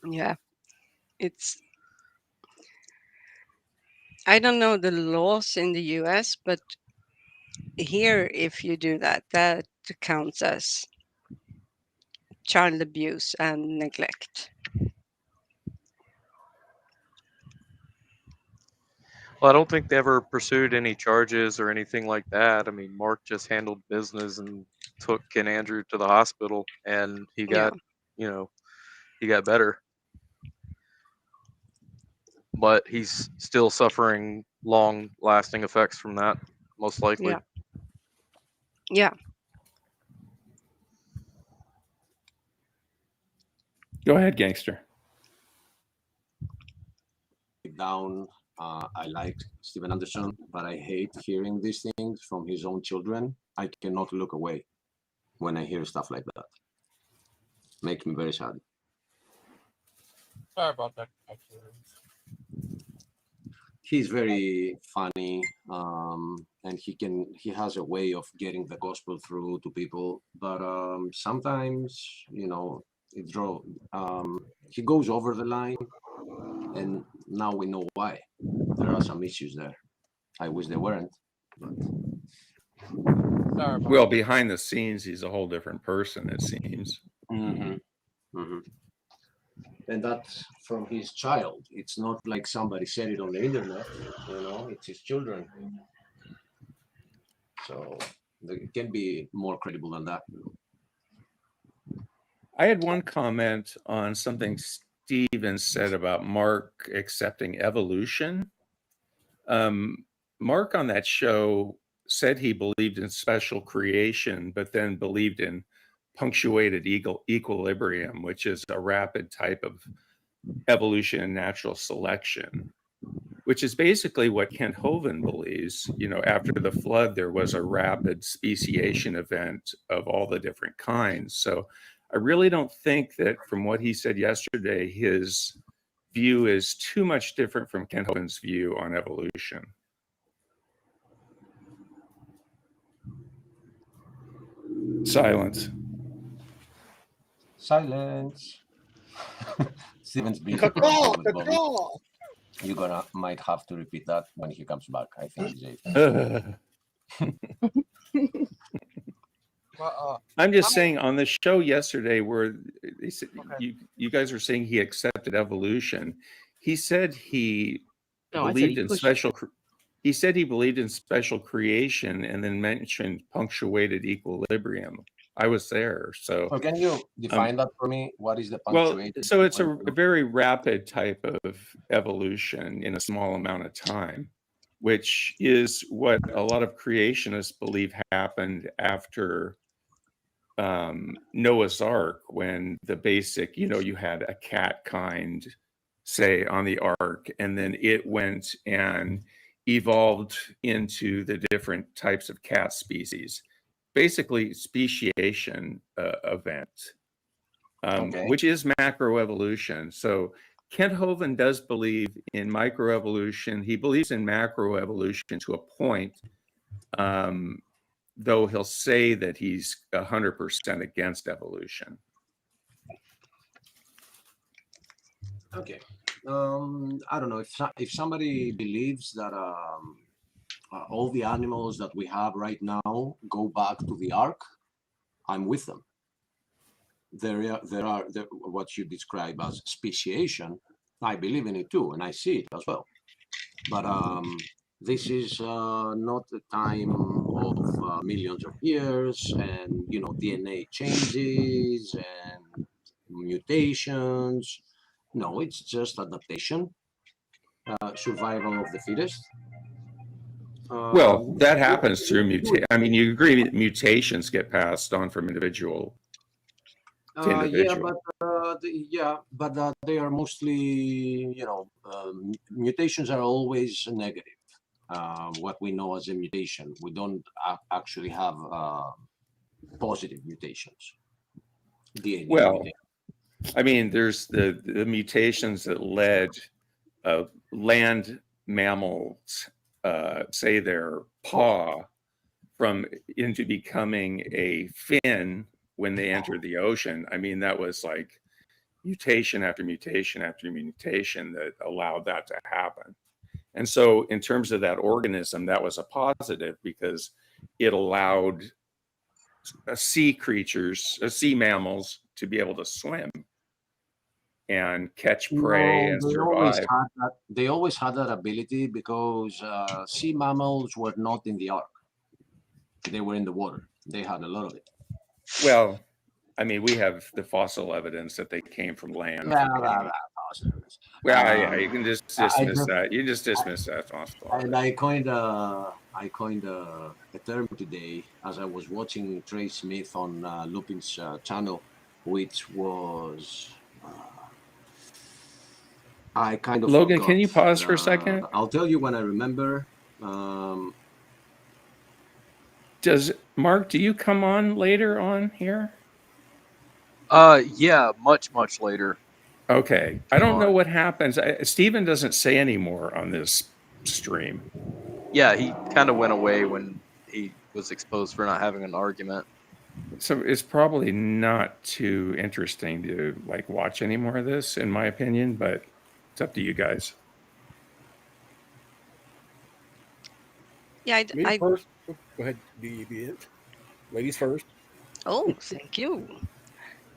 Yeah, it's. I don't know the laws in the US, but here, if you do that, that counts as child abuse and neglect. Well, I don't think they ever pursued any charges or anything like that. I mean, Mark just handled business and took Ken Andrew to the hospital, and he got, he got better. But he's still suffering long-lasting effects from that, most likely. Yeah. Go ahead, Gangster. Down, I like Steven Anderson, but I hate hearing these things from his own children. I cannot look away when I hear stuff like that. Makes me very sad. Sorry about that. He's very funny, and he has a way of getting the gospel through to people. But sometimes, he goes over the line, and now we know why. There are some issues there. I wish there weren't. But... Well, behind the scenes, he's a whole different person, it seems. Mm-hmm. Mm-hmm. And that's from his child. It's not like somebody said it on the internet, it's his children. So it can be more credible than that. I had one comment on something Steven said about Mark accepting evolution. Mark on that show said he believed in special creation, but then believed in punctuated equilibrium, which is a rapid type of evolution and natural selection, which is basically what Kent Hovind believes. After the flood, there was a rapid speciation event of all the different kinds. So I really don't think that from what he said yesterday, his view is too much different from Kent Hovind's view on evolution. Silence. Silence. Steven's busy talking with Bobby. You're might have to repeat that when he comes back. I think he's I'm just saying on the show yesterday where they said, you guys are saying he accepted evolution. He said he No, I said believed he in pushed special. He said he believed in special creation, and then mentioned punctuated equilibrium. I was there, so. Well, can you define that for me? What is the Well, punctuated? so it's a very rapid type of evolution in a small amount of time, which is what a lot of creationists believe happened after Noah's Ark, when the basic, you had a cat kind, say, on the ark, and then it went and evolved into the different types of cat species. Basically, speciation event. Which is macroevolution. So Kent Hovind does believe in microevolution. He believes in macroevolution to a point, though he'll say that he's 100% against evolution. Okay. I don't know if somebody believes that all the animals that we have right now go back to the ark, I'm with them. There are what you describe as speciation. I believe in it too, and I see it as well. But this is not the time of millions of years, and DNA changes and mutations. No, it's just adaptation, survival of the fittest. Well, that happens through mutation. I mean, you agree that mutations get passed on from individual to individual. But they are mostly, mutations are always negative. What we know as a mutation, we don't actually have positive mutations. DNA Well, mutation. I mean, there's the mutations that led land mammals, say their paw, into becoming a fin when they entered the ocean. I mean, that was like mutation after mutation after mutation that allowed that to happen. And so in terms of that organism, that was a positive because it allowed sea mammals to be able to swim and catch prey and survive. They always had that ability because sea mammals were not in the ark. They were in the water. They had a lot of it. Well, I mean, we have the fossil evidence that they came from land. Yeah, you can just dismiss that. You just dismiss that fossil evidence. And I coined a term today as I was watching Trey Smith on Lupin's channel, which was I kind of Logan, forgot. can you pause for a second? I'll tell you when I remember. Mark, do you come on later on here? Yeah, much later. Okay. I don't know what happens. Steven doesn't say anymore on this stream. Yeah, he kind of went away when he was exposed for not having an argument. So it's probably not too interesting to watch any more of this, in my opinion, but it's up to you guys. Yeah, Me first. Go ahead, deviant. Ladies first. Oh, thank you.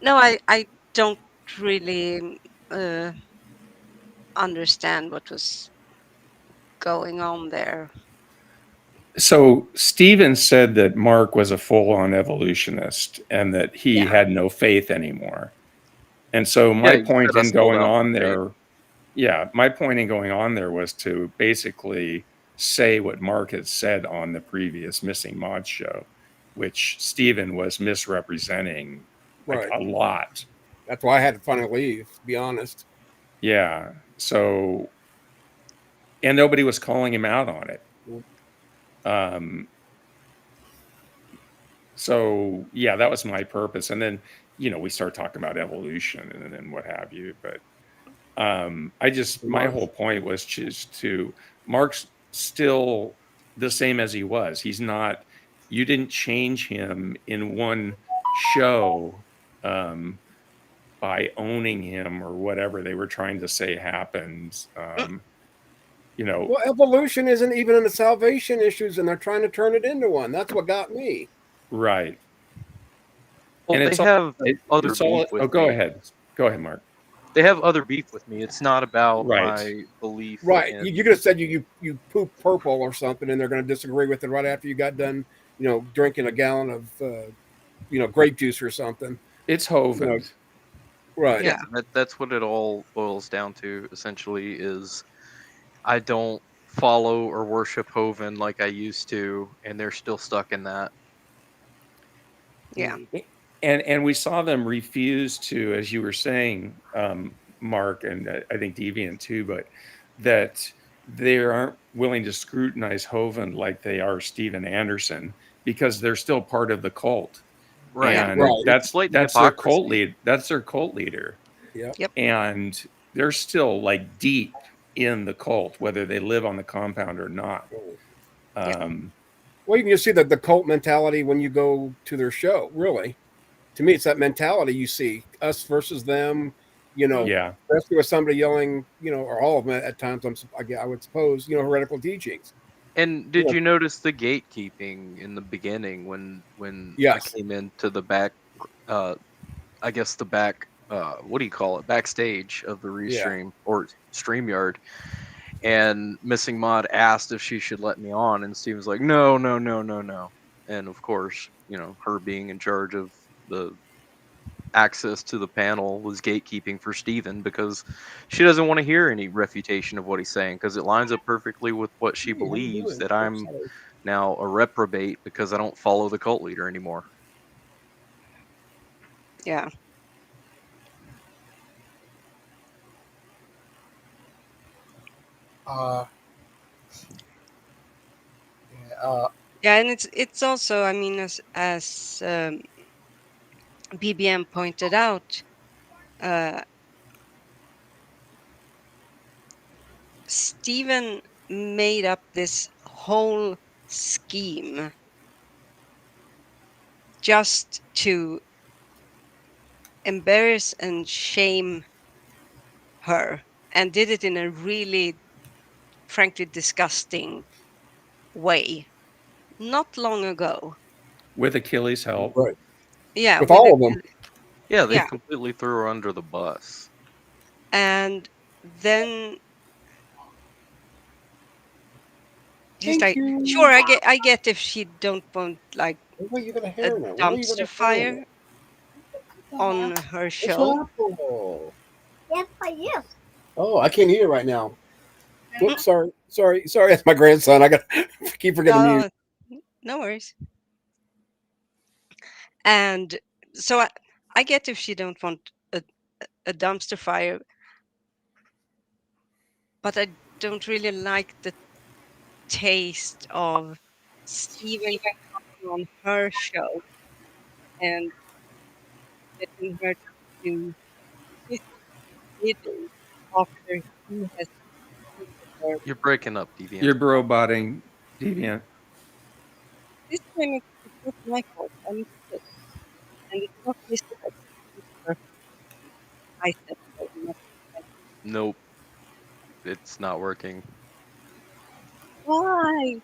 No, I don't really understand what was going on there. So Steven said that Mark was a full-on evolutionist and that he had no faith anymore. And so my point in going on there, was to basically say what Mark had said on the previous Missing Mod show, which Steven was misrepresenting a lot. That's why I had to finally leave, to be honest. Yeah. So, and nobody was calling him out on it. So yeah, that was my purpose. And then we start talking about evolution and what have you. But my Mark. whole point was just to Mark's still the same as he was. He's not. You didn't change him in one show by owning him or whatever they were trying to say happens. Well, evolution isn't even in the salvation issues, and they're trying to turn it into one. That's what got me. Right. Well, And they have other it's all. beef with Oh, go me. ahead. Go ahead, Mark. They have other beef with me. It's not about Right. my belief Right. in. You could have said you poop purple or something, and they're going to disagree with it right after you got done, drinking a gallon of, grape juice or something. It's You know, Hovind. right. Yeah, that's what it all boils down to. Essentially, is I don't follow or worship Hovind like I used to, and they're still stuck in that. Yeah. And we saw them refuse to, as you were saying, Mark, and I think Deviant too, but that they aren't willing to scrutinize Hovind like they are Steven Anderson because they're still part of the cult. Right. And Right. It's blatant that's their cult hypocrisy. lead. That's their cult leader. Yep. Yep. And they're still like deep in the cult, whether they live on the compound or not. Well, you can just see the cult mentality when you go to their show. Really, to me, it's that mentality you see us versus them. Yeah. Especially with somebody yelling, or all of them at times. I would suppose, heretical teachings. And did you notice the gatekeeping in the beginning when I Yes. came into the back? I guess the back. What do you call it? Backstage of the Yeah. restream or StreamYard. And Missing Mod asked if she should let me on, and Steve was like, "No, no, no, no, no." And of course, her being in charge of the access to the panel was gatekeeping for Steven because she doesn't want to hear any refutation of what he's saying because it lines up perfectly with what she Hey, how you believes, doing? that Oh, I'm sorry. now a reprobate because I don't follow the cult leader anymore. Yeah. Yeah, and it's also, I mean, as BBM pointed out, Stephen made up this whole scheme just to embarrass and shame her, and did it in a really, frankly, disgusting way not long ago. With Achilles' help. Right. Yeah, With with all of them. Yeah, they yeah, completely threw her under the bus. and then he's Thank like, you. sure, I get if she don't want like Why you got a a hair in it? Why you got dumpster a hair in fire it? on her It's show. apple. Yes, I yes. Oh, I can't eat it right now. Whoops, sorry. That's my grandson. I got keep forgetting to mute. No worries. And so I get if she don't want a dumpster fire, but I don't really like the taste of Steven coming on her show and getting her to do his bidding after he has treated her. You're breaking up, Deviant. You're bro-botting, Deviant. This time it's not my fault. I'm a kid. And it's not his fault. It's her. I said so. Not Nope, it's not working. why?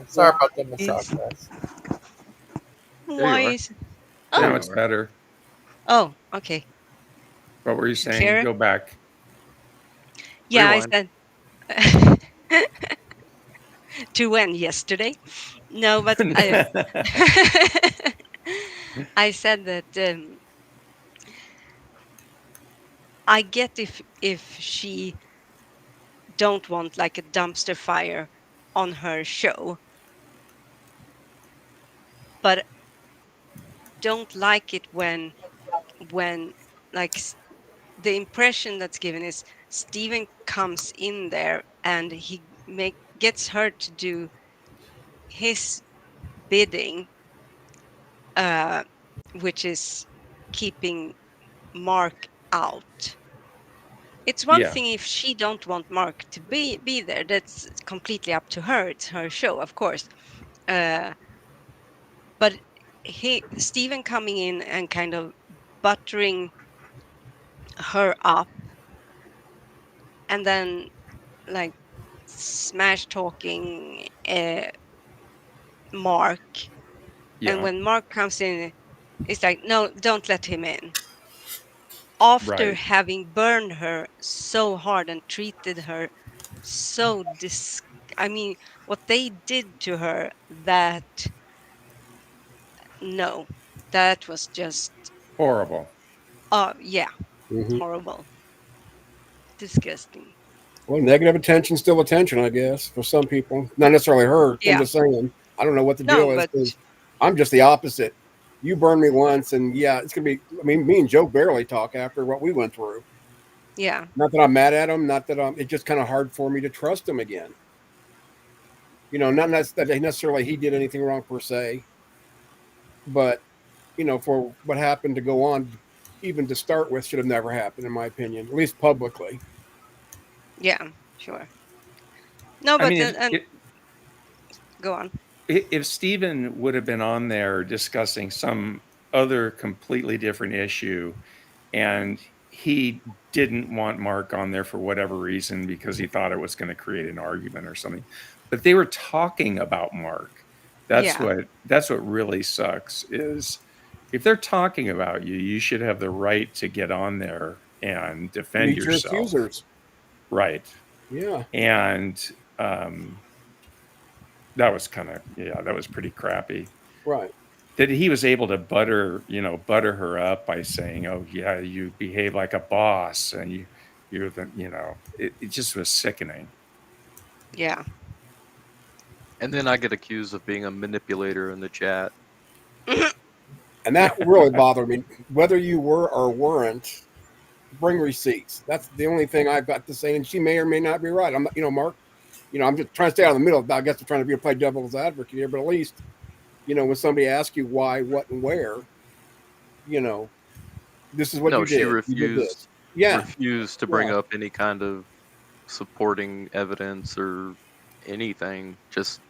Sorry about the Is- massage, guys. There you Why are. is There oh Now you it's are. better. oh okay. What were you saying? Kara? Go back. Yeah, Rewind. I said to when yesterday. No, but I said that I get if she don't want like a dumpster fire on her show, but don't like it when like the impression that's given is Steven comes in there and he gets her to do his bidding, which is keeping Mark out. It's one Yeah. thing if she don't want Mark to be there. That's completely up to her. It's her show, of course. But Steven coming in and kind of buttering her up, and then like smash talking Mark. And Yeah. when Mark comes in, it's like, no, don't let him in. After Right. having burned her so hard and treated her so I mean, what they did to her, that no, that was just Horrible. yeah, Mhm. horrible, disgusting. Well, negative attention, still attention, I guess, for some people. Not necessarily her. I'm Yeah, just saying. I don't know what the no, deal is but because I'm just the opposite. You burned me once, and yeah, it's gonna be. I mean, me and Joe barely talk after what we went through. yeah, Not that I'm mad at him. Not that I'm. It's just kind of hard for me to trust him again. Not that necessarily he did anything wrong per se, but for what happened to go on, even to start with, should have never happened, in my opinion, at least publicly. yeah, sure. No, I but mean, and go on. if Stephen would have been on there discussing some other completely different issue, and he didn't want Mark on there for whatever reason because he thought it was going to create an argument or something, but they were talking about Mark. Yeah, That's what really sucks is if they're talking about you, you should have the right to get on there and defend Meet your yourself. accusers. Right. Yeah. And that was that was pretty crappy. Right. That he was able to butter her up by saying, "Oh yeah, you behave like a boss, and you're the," it just was sickening. yeah. And then I get accused of being a manipulator in the chat. And that really bothered me. Whether you were or weren't, bring receipts. That's the only thing I've got to say. And she may or may not be right. I'm, Mark. I'm just trying to stay out of the middle. I guess I'm trying to play devil's advocate here, but at least, when somebody asks you why, what, and where, you know, this is what No, you she did. You did this. Yeah. refused to bring Yeah. up any kind of supporting evidence or anything. Just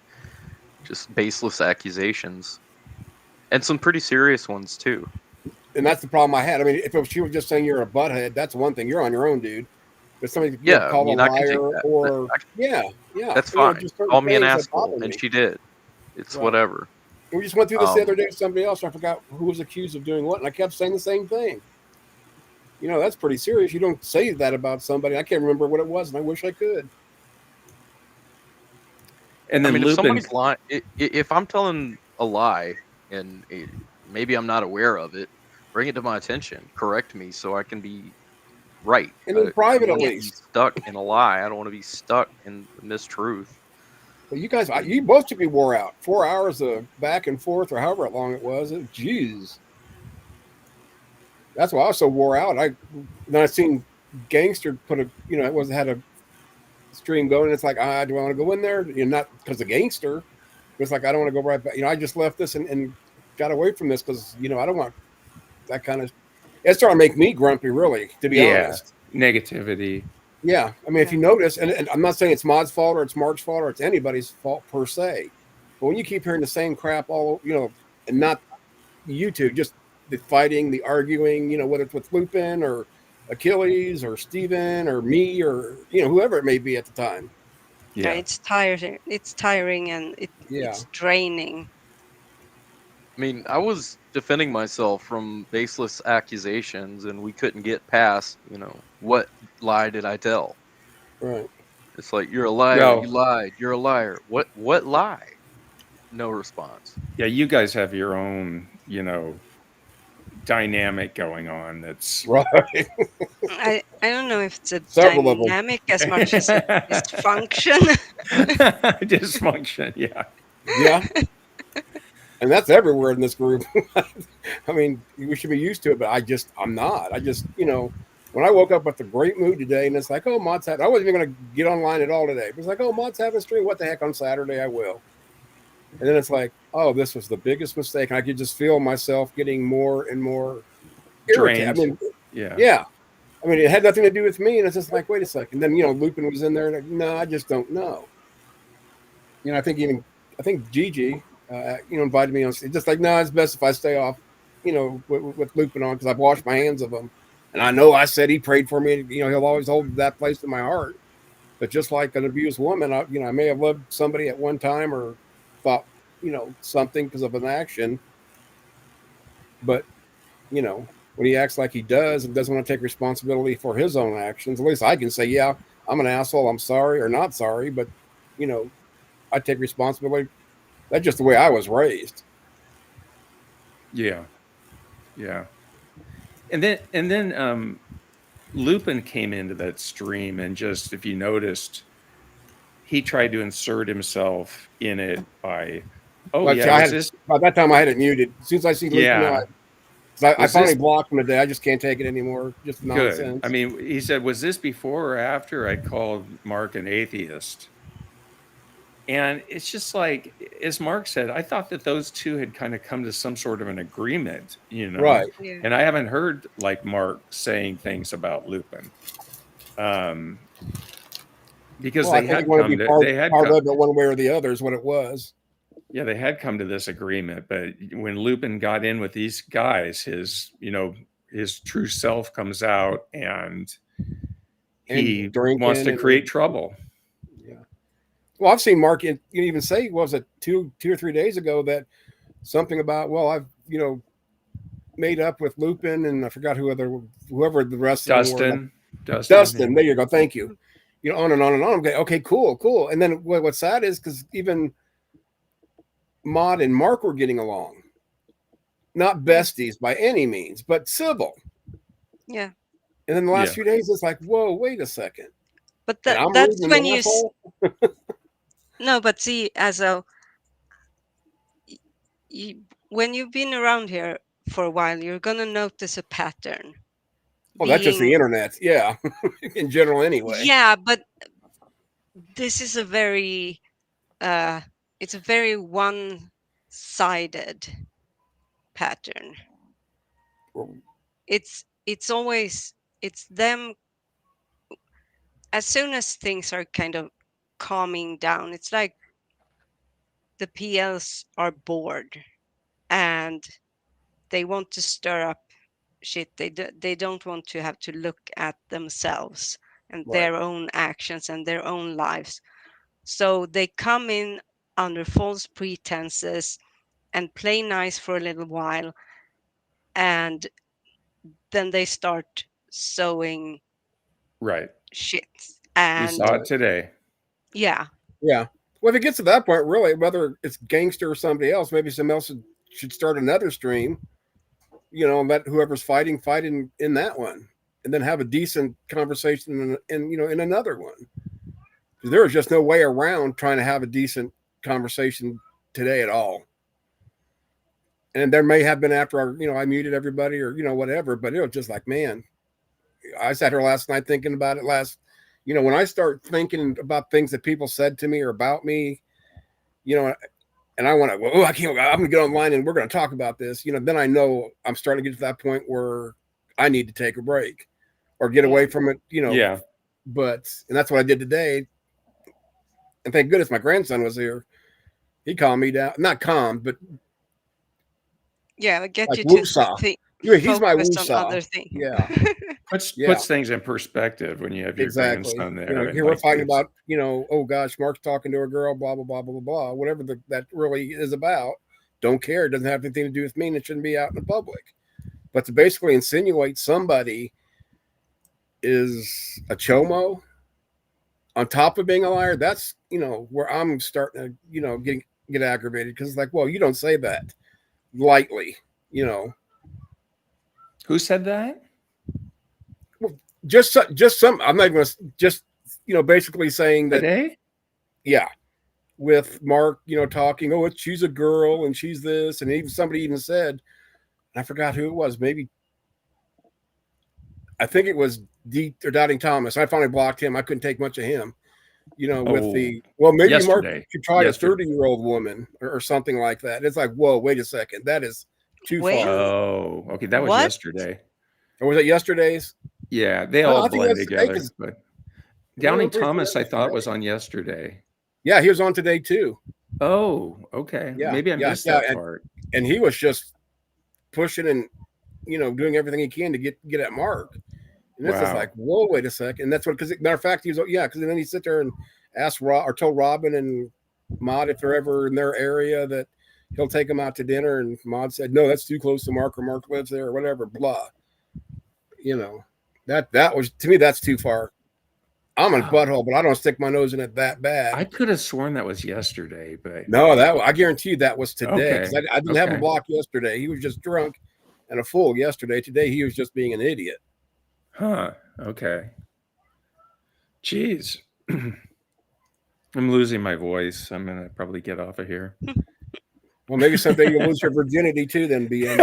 baseless accusations, and some pretty serious ones too. And that's the problem I had. I mean, if she was just saying you're a butthead, that's one thing. You're on your own, dude. But somebody, Yeah, I called a mean, I can take liar that. or yeah, That's fine. just certain Call me an things that asshole, bother and me. she did. It's Right. whatever. We just went through this the other Um, day with somebody else. I forgot who was accused of doing what, and I kept saying the same thing. That's pretty serious. You don't say that about somebody. I can't remember what it was, and I wish I could. And I then mean, if Lubin, somebody's lying, if I'm telling a lie and maybe I'm not aware of it, bring it to my attention. Correct me so I can be right. And I, in I don't private, at want to be least. stuck in a lie. I don't want to be stuck in the mistruth. But you guys, you both should be wore out. 4 hours of back and forth, or however long it was. Jeez, that's why I was so wore out. Then I seen Gangster put it had a stream going. And it's like, do I want to go in there? Not because of Gangster. It's like I don't want to go right back. I just left this and got away from this because I don't want that kind of. It's starting to make me grumpy, really, to be yeah, honest. negativity. Yeah, I mean, if you notice, and I'm not saying it's Mod's fault or it's Mark's fault or it's anybody's fault per se, but when you keep hearing the same crap and not you two, just the fighting, the arguing, whether it's with Lupin or Achilles or Steven or me or whoever it may be at the time. Yeah, Yeah. it's tiring. It's tiring and Yeah. it's draining. I mean, I was defending myself from baseless accusations, and we couldn't get past, what lie did I tell? Right. It's like, you're a liar. Well, You lied. You're a liar. What lie? No response. yeah, you guys have your own, dynamic going on. That's right. I don't know if it's a Several of them. dynamic as much as a dysfunction. Dysfunction. Yeah. Yeah. And that's everywhere in this group. I mean, we should be used to it, but I'm not. When I woke up with a great mood today, and it's like, oh, Mod's having, I wasn't even going to get online at all today. It was like, oh, Mod's having a stream. What the heck, on Saturday I will. And then it's like, oh, this was the biggest mistake. And I could just feel myself getting more and more irritated. I Drained. mean, Yeah. yeah. I mean, it had nothing to do with me, and it's just like, wait a second. Then Lupin was in there, and no, I just don't know. I think Gigi, invited me on. Just like, no, it's best if I stay off, with Lupin on because I've washed my hands of him, and I know I said he prayed for me. He'll always hold that place in my heart. But just like an abused woman, I may have loved somebody at one time or thought, something because of an action, but when he acts like he does and doesn't want to take responsibility for his own actions, at least I can say, yeah, I'm an asshole. I'm sorry or not sorry, but I take responsibility. That's just the way I was raised. Yeah. Yeah. And then Lupin came into that stream, and just, if you noticed, he tried to insert himself in it by, oh Like yeah, I was had this? by that time I had it muted. As soon as I see Lupin, Yeah. I Was finally this blocked him today. I just can't take it anymore. Just good? I nonsense. mean, he said, was this before or after I called Mark an atheist? And it's just like, as Mark said, I thought that those two had kind of come to some sort of an agreement, Right. Yeah. and I haven't heard like Mark saying things about Lupin. Because Well, I think he wanted to be part of it one way or the other is what it was. Yeah, they had come to this agreement, but when Lupin got in with these guys, his true self comes out, and he wants to create trouble. Yeah. Well, I've seen Mark even say, what was it, 2 or 3 days ago, that something about, well, I've made up with Lupin and I forgot whoever the rest of them were. Dustin. There you go. Thank you. On and on and on. Okay, cool. And then what's sad is because even Maud and Mark were getting along. Not besties by any means, but civil. Yeah. And then the last few days, it's like, whoa, wait a second. But I'm that's rude when and an asshole? No, but see, when you've been around here for a while, you're gonna notice a pattern. Oh, that's just the internet. Yeah. In general, anyway. Yeah, but this is a very it's a very one-sided pattern. It's always them. As soon as things are kind of calming down, it's like the PLs are bored and they want to stir up shit. They don't want to have to look at themselves and their own actions and their own lives. So they come in under false pretenses and play nice for a little while, and then they start sowing shit. And we saw it today. Yeah. Yeah. Well, if it gets to that point, really, whether it's Gangster or somebody else, maybe somebody else should start another stream, and let whoever's fighting in that one, and then have a decent conversation in another one. Because there is just no way around trying to have a decent conversation today at all. And there may have been after I muted everybody or whatever, but it was just like, man, I sat here last night thinking about it when I start thinking about things that people said to me or about me, and I want to, I can't, I'm going to get online and we're going to talk about this, then I know I'm starting to get to that point where I need to take a break or get away from it, Yeah. But, and that's what I did today. And thank goodness my grandson was here. He calmed me down, not calmed, but get like you woosah. to He's my focus on woosah. other things. Yeah. Puts things in perspective when you have your grandson there. Here we're fighting about, oh gosh, Mark's talking to a girl, blah, blah, blah, blah, blah, whatever that really is about. Don't care. It doesn't have anything to do with me, and it shouldn't be out in the public. But to basically insinuate somebody is a chomo on top of being a liar, that's, where I'm starting to, get aggravated, because it's like, well, you don't say that lightly, Who said that? Well, just some. I'm not even gonna just basically saying that. Today? Yeah, with Mark, talking. Oh, she's a girl and she's this, and even somebody even said, I forgot who it was. Maybe I think it was or Doubting Thomas. I finally blocked him. I couldn't take much of him. With maybe yesterday. Mark could try a 30-year-old woman or something like that. It's like, whoa, wait a second, that is too far. Oh, okay, that was yesterday. Or was it yesterday's? Yeah, they No, all I think blend that's today together. because But 1, Doubting 2, 3, 4, Thomas, I that's thought Friday. was on yesterday. Yeah, he was on today too. Oh, okay. Yeah, Maybe I yeah, missed yeah, that part. and he was just pushing and doing everything he can to get at Mark. And this is like, Wow. whoa, wait a second. And that's what, because matter of fact, he was, yeah, because then he sit there and asked Rob, or told Robin and Maud if they're ever in their area that he'll take them out to dinner. And Maud said, no, that's too close to Mark, or Mark lives there, or whatever, blah. You know, that was, to me, that's too far. I'm a Wow. butthole, but I don't stick my nose in it that bad. I could have sworn that was yesterday, but No, that I guarantee you that was today, because okay. I didn't have him Okay. blocked yesterday. He was just drunk and a fool yesterday. Today, he was just being an idiot. Huh. Okay. Jeez. I'm losing my voice. I'm gonna probably get off of here. Well, maybe someday you'll lose your virginity too, then, BM.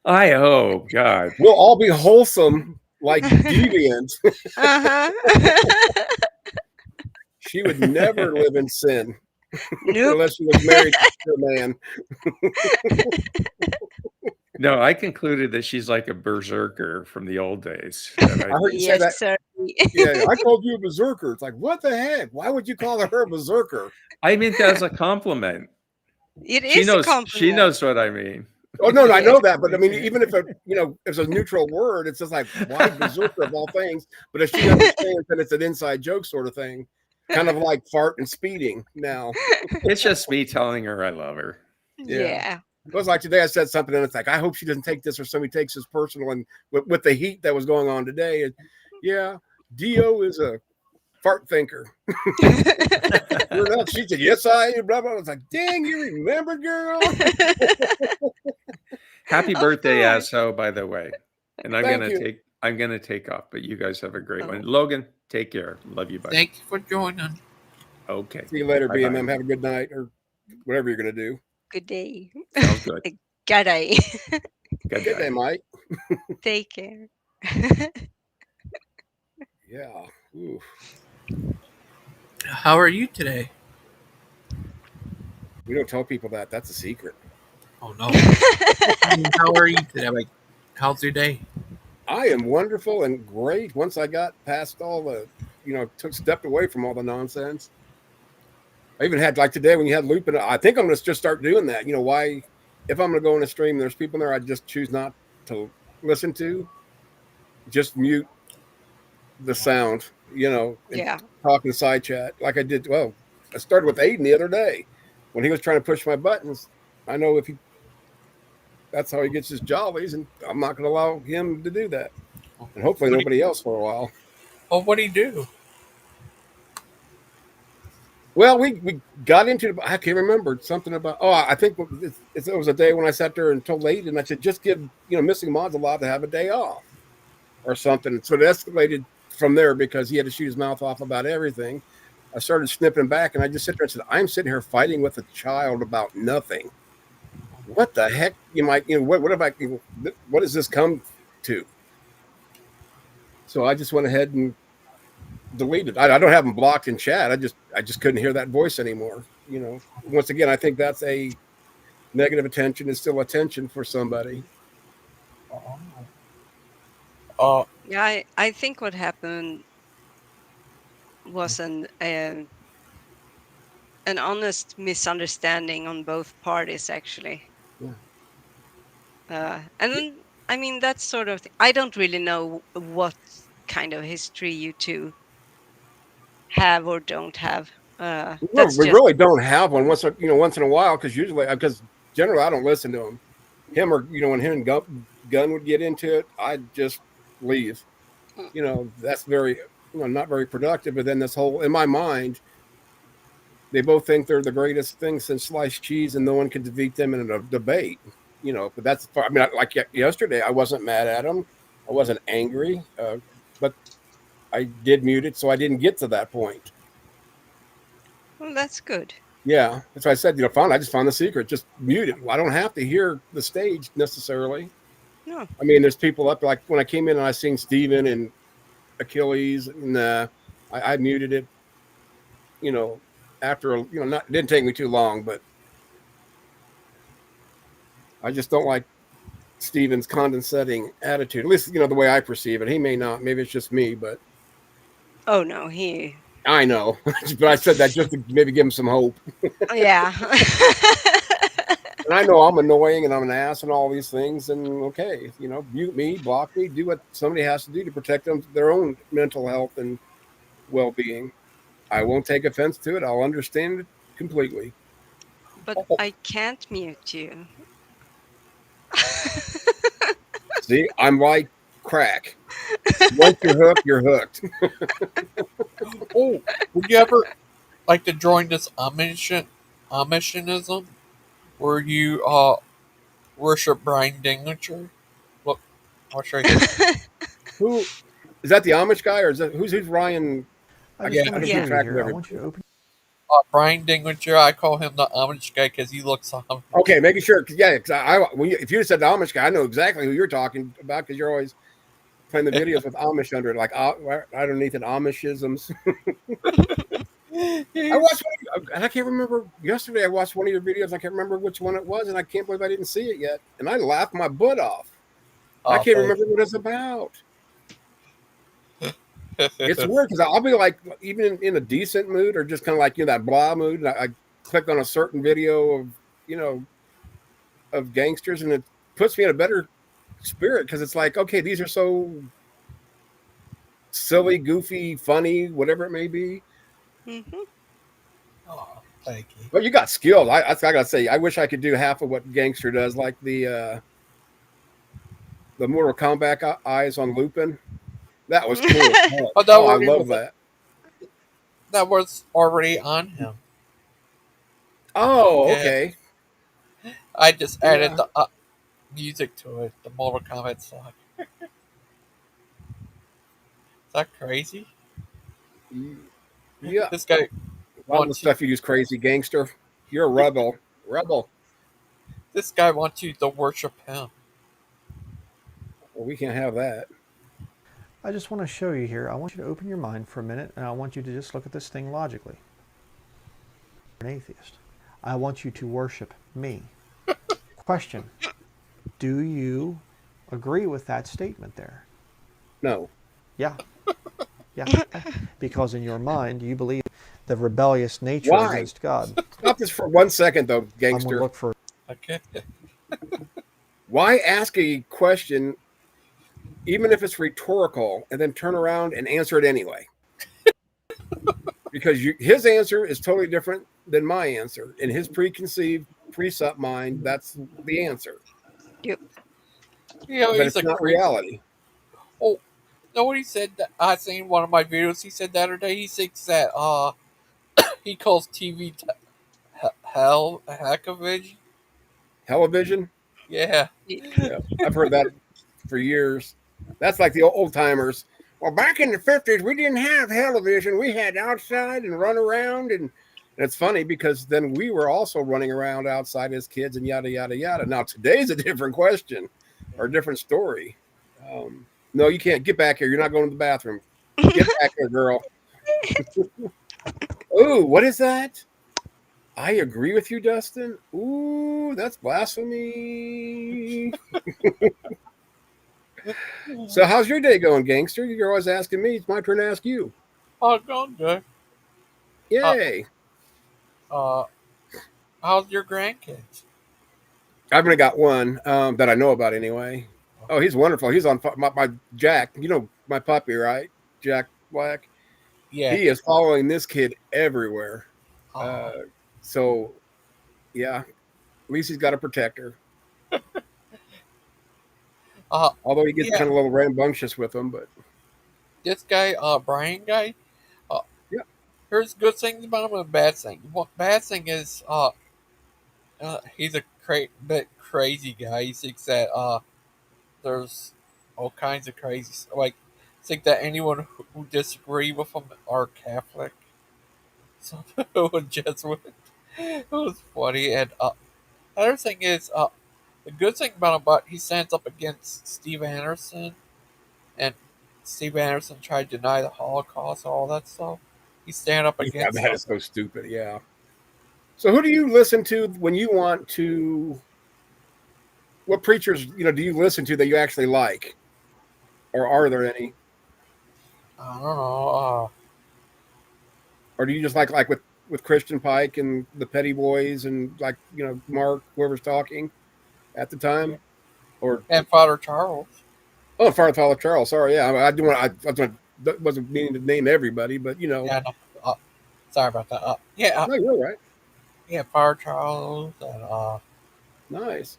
I hope, God. We'll all be wholesome like deviant. Uh-huh. She would never live in sin Nope. unless she was married to a man. No, I concluded that she's like a berserker from the old days. I heard you say that. Yes, sir. Yeah, I called you a berserker. It's like, what the heck? Why would you call her a berserker? I meant that as a compliment. It She is a knows. She compliment. knows what I mean. Oh no, I Yeah. know that, but I mean, even if it's a neutral word, it's just like, why berserker of all things? But if she understands that it's an inside joke sort of thing, kind of like fart and speeding. Now, It's just me telling her I love her. Yeah. it was like today I said something, and it's like, I hope she doesn't take this or somebody takes this personal. And with the heat that was going on today, yeah, Dio is a fart thinker. Sure enough, she said, yes, I am. Blah, blah. I was like, dang, you remember, girl? Happy Of birthday, course. Asho, by the way. And Thank you. I'm gonna take off, but you guys have a great one. Logan, take care. Love you, buddy. Thank you for joining. Okay. See you later, Bye-bye. BMM. Have a good night or whatever you're going to do. Good day. Sounds good. Good day. Good Good day, day. Mike. Take care. Yeah. Ooh. How are you today? We don't tell people that. That's a secret. Oh no. I mean, how are you today? Like, how's your day? I am wonderful and great. Once I got past all the, stepped away from all the nonsense. I even had, like today when you had Lupin, I think I'm going to just start doing that. Why, if I'm going to go on a stream, there's people there I just choose not to listen to. Just mute the sound, and Yeah. talk in side chat like I did. Well, I started with Aiden the other day when he was trying to push my buttons. I know that's how he gets his jollies, and I'm not going to allow him to do that. And hopefully nobody else for a while. Oh, what do you do? Well, we got into it. I can't remember something about. Oh, I think it was a day when I sat there and told Aiden, I said, just give missing mods allowed to have a day off or something. So it escalated from there because he had to shoot his mouth off about everything. I started snipping back, and I just sit there and said, I'm sitting here fighting with a child about nothing. What the heck? What does this come to? So I just went ahead and deleted. I don't have them blocked in chat. I just couldn't hear that voice anymore. Once again, I think that's a negative attention is still attention for somebody. Yeah, I think what happened was an honest misunderstanding on both parties, actually. And then, I mean, that sort of thing. I don't really know what kind of history you two have or don't have. That's We just really don't have one once in a while because generally I don't listen to him. Him or when him and Gunn would get into it, I'd just leave. That's very not very productive. But then this whole in my mind, they both think they're the greatest thing since sliced cheese, and no one can defeat them in a debate. But that's I mean, like yesterday, I wasn't mad at him. I wasn't angry, but I did mute it, so I didn't get to that point. well, that's good. Yeah, that's why I said, fine. I just found the secret. Just mute it. I don't have to hear the stage necessarily. No. I mean, there's people up like when I came in and I seen Steven and Achilles, and I muted it. After it didn't take me too long, but I just don't like Steven's condescending attitude. At least the way I perceive it. He may not. Maybe it's just me, but Oh no, he. I know. But I said that just to maybe give him some hope. Yeah. And I know I'm annoying and I'm an ass and all these things. And okay, mute me, block me, do what somebody has to do to protect their own mental health and well-being. I won't take offense to it. I'll understand it completely. But I can't mute you. See, I'm like crack. Once you're hooked, you're hooked. Oh, would you ever like to join this Amishism, where you worship Brian Dinglinger? Look, I'll show you. Who is that? The Amish guy, or is that who's Ryan? I Yeah, just want I to don't show keep you track of here. I everybody. want you to open. Brian Dinglinger, I call him the Amish guy because he looks Amish. Okay, making sure. Yeah, cause if you said the Amish guy, I know exactly who you're talking about because you're always playing the videos with Amish under it, like underneath it, Amishisms. I watched one, and I can't remember. Yesterday, I watched one of your videos. I can't remember which one it was, and I can't believe I didn't see it yet. And I laughed my butt off. I can't Thank remember what it's about. It's weird because I'll be like, even in a decent mood or just kind of like that blah mood. And I click on a certain video of you know of gangsters, and it puts me in a better spirit because it's like, okay, these are so silly, goofy, funny, whatever it may be. Mm-hmm. Oh, thank you. But you got skills. I gotta say, I wish I could do half of what Gangster does, like the Mortal Kombat eyes on Lupin. That was cool. But Oh, I love that. that was already on him. Oh, Yeah, okay. I just added Yeah. the music to it, the Mortal Kombat song. Is that crazy? Yeah. This guy A lot of the wants you. stuff you use crazy, Gangster. You're a rebel. Rebel. This guy wants you to worship him. Well, we can't have that. I just want to show you here. I want you to open your mind for a minute, and I want you to just look at this thing logically. You're an atheist. I want you to worship me. Question: do you agree with that statement there? No. Yeah. Yeah. Because in your mind, you believe the rebellious nature Why? against God. Stop this for 1 second, though, I'm going to Gangster. look for. Okay. Why ask a question, even if it's rhetorical, and then turn around and answer it anyway? Because his answer is totally different than my answer. In his preconceived, presup mind, that's the answer. Yep. But He's it's a not crazy. reality. Oh, know what he said? That I seen one of my videos. He said the other day. He thinks that he calls TV hell a heck of vision. Television? Yeah. Yeah, I've heard that for years. That's like the old timers. Well, back in the 50s, we didn't have television. We had outside and run around. And it's funny because then we were also running around outside as kids and yada, yada, yada. Now, today's a different question or a different story. No, you can't. Get back here. You're not going to the bathroom. Get back here, girl. Ooh, what is that? I agree with you, Dustin. Ooh, that's blasphemy. So, how's your day going, Gangster? You're always asking me. It's my turn to ask you. Oh, going good. Yay. Uh, how's your grandkids? I've only got one that I know about anyway. Oh, he's wonderful. He's on my Jack. You know my puppy, right? Jack Black. Yeah. He is following this kid everywhere. Oh. So, yeah, at least he's got a protector. Although he gets Yeah. kind of a little rambunctious with them, but This guy, Brian guy. Yeah. There's good things about him and bad thing. What bad thing is, he's a bit crazy guy. He thinks that there's all kinds of crazy like think that anyone who disagree with him are Catholic. So it was just it was funny. And other thing is, the good thing about him, but he stands up against Steve Anderson, and Steve Anderson tried to deny the Holocaust and all that stuff. He stand up yeah, against that them. is so stupid. Yeah. So, who do you listen to when you want to what preachers do you listen to that you actually like, or are there any, I don't know. or do you just like with Christian Pike and the Petty Boys and like Mark, whoever's talking at the Yeah. time, or And Father Charles. oh, Father Charles. Sorry, yeah, I do want. Wasn't meaning to name everybody, but Yeah, no, sorry about that. Yeah, no, you're right. yeah, Father Charles and Nice.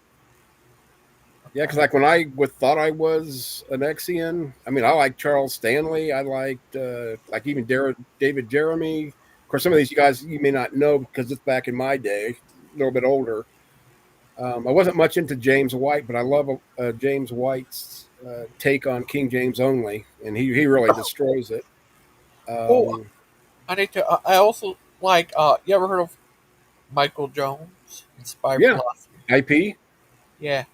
Yeah, because like when I thought I was an Exian, I mean, I like Charles Stanley. I liked like even David Jeremy. Of course, some of these guys you may not know because it's back in my day, a little bit older. I wasn't much into James White, but I love James White's take on King James only, and he really destroys it. oh, Um, I need to. I also like. You ever heard of Michael Jones? Inspired yeah, philosophy. IP. Yeah.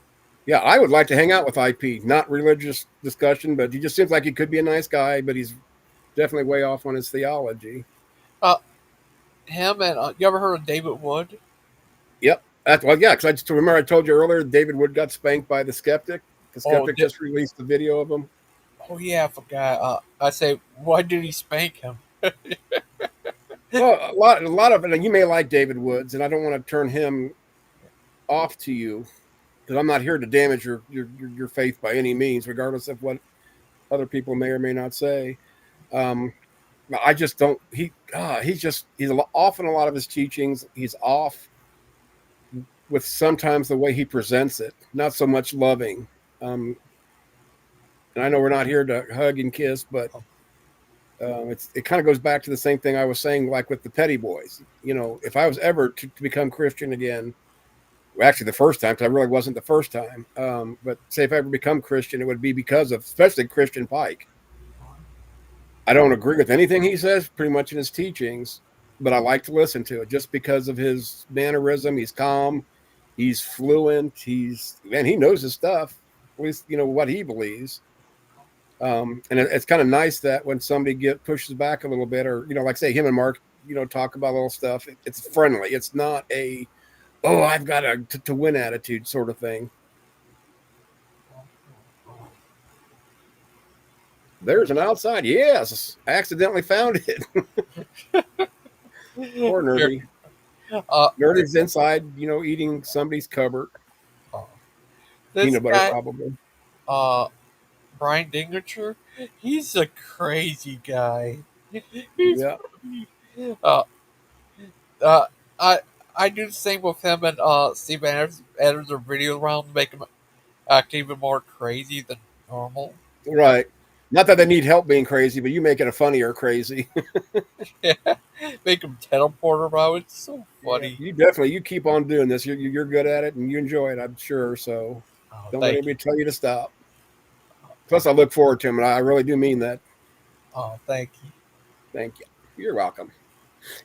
Yeah, I would like to hang out with IP. Not religious discussion, but he just seems like he could be a nice guy, but he's definitely way off on his theology. Uh, him and you ever heard of David Wood? Yep. Well, yeah, because I just remember I told you earlier David Wood got spanked by the Skeptic. The Oh, Skeptic just released the video of him. oh yeah, I forgot. I say, why did he spank him? Well, a lot of it. And you may like David Woods, and I don't want to turn him off to you because I'm not here to damage your faith by any means, regardless of what other people may or may not say. Um, I just don't. He's off in a lot of his teachings. He's off with sometimes the way he presents it, not so much loving. Um, and I know we're not here to hug and kiss, but it kind of goes back to the same thing I was saying, like with the Petty Boys. If I was ever to become Christian again, well, actually the first time, because I really wasn't the first time. But say if I ever become Christian, it would be because of especially Christian Pike. I don't agree with anything he says, pretty much in his teachings, but I like to listen to it just because of his mannerism. He's calm, he's fluent, he knows his stuff. At least what he believes. And it's kind of nice that when somebody pushes back a little bit, or like say him and Mark, talk about little stuff. It's friendly. It's not a I've got to win attitude sort of thing. There's an outside. Yes, I accidentally found it. Poor nerdy. Nerdy's inside, eating somebody's cupboard. This Peanut butter, guy, probably. uh, Brian Dingercher, he's a crazy guy. He's Yeah. uh, uh, I I do the same with him and Steve Adams. Adams are video around to make him act even more crazy than normal. Right. Not that they need help being crazy, but you make it a funnier crazy. Yeah, make him teleport around. It's so Yeah, funny. you keep on doing this. You're good at it and you enjoy it, I'm sure. So Oh, don't let thank you. anybody tell you to stop. Plus, I look forward to him, and I really do mean that. Oh, thank you. Thank you. You're welcome.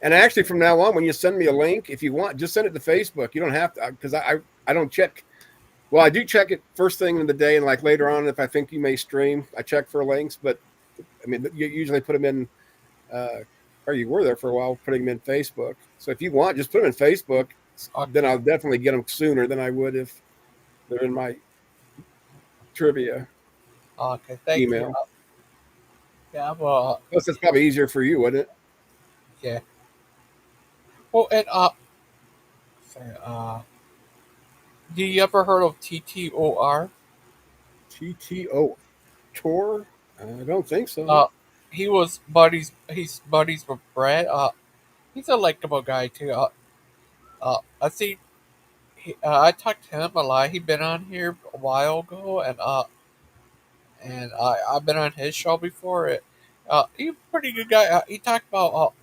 And actually, from now on, when you send me a link, if you want, just send it to Facebook. You don't have to, because I don't check. Well, I do check it first thing in the day, and like later on, if I think you may stream, I check for links. But I mean, you usually put them in, or you were there for a while, putting them in Facebook. So if you want, just put them in Facebook. Okay. Then I'll definitely get them sooner than I would if they're in my trivia Okay, thank you. email. Yeah, well, Plus, it's probably easier for you, wouldn't it? yeah. Well, and sorry, do you ever heard of TTOR? TTO tour? I don't think so. Uh, he was buddies. He's buddies with Brad. He's a likable guy too. I see. I talked to him a lot. He been on here a while ago, and I've been on his show before. He's a pretty good guy. He talked about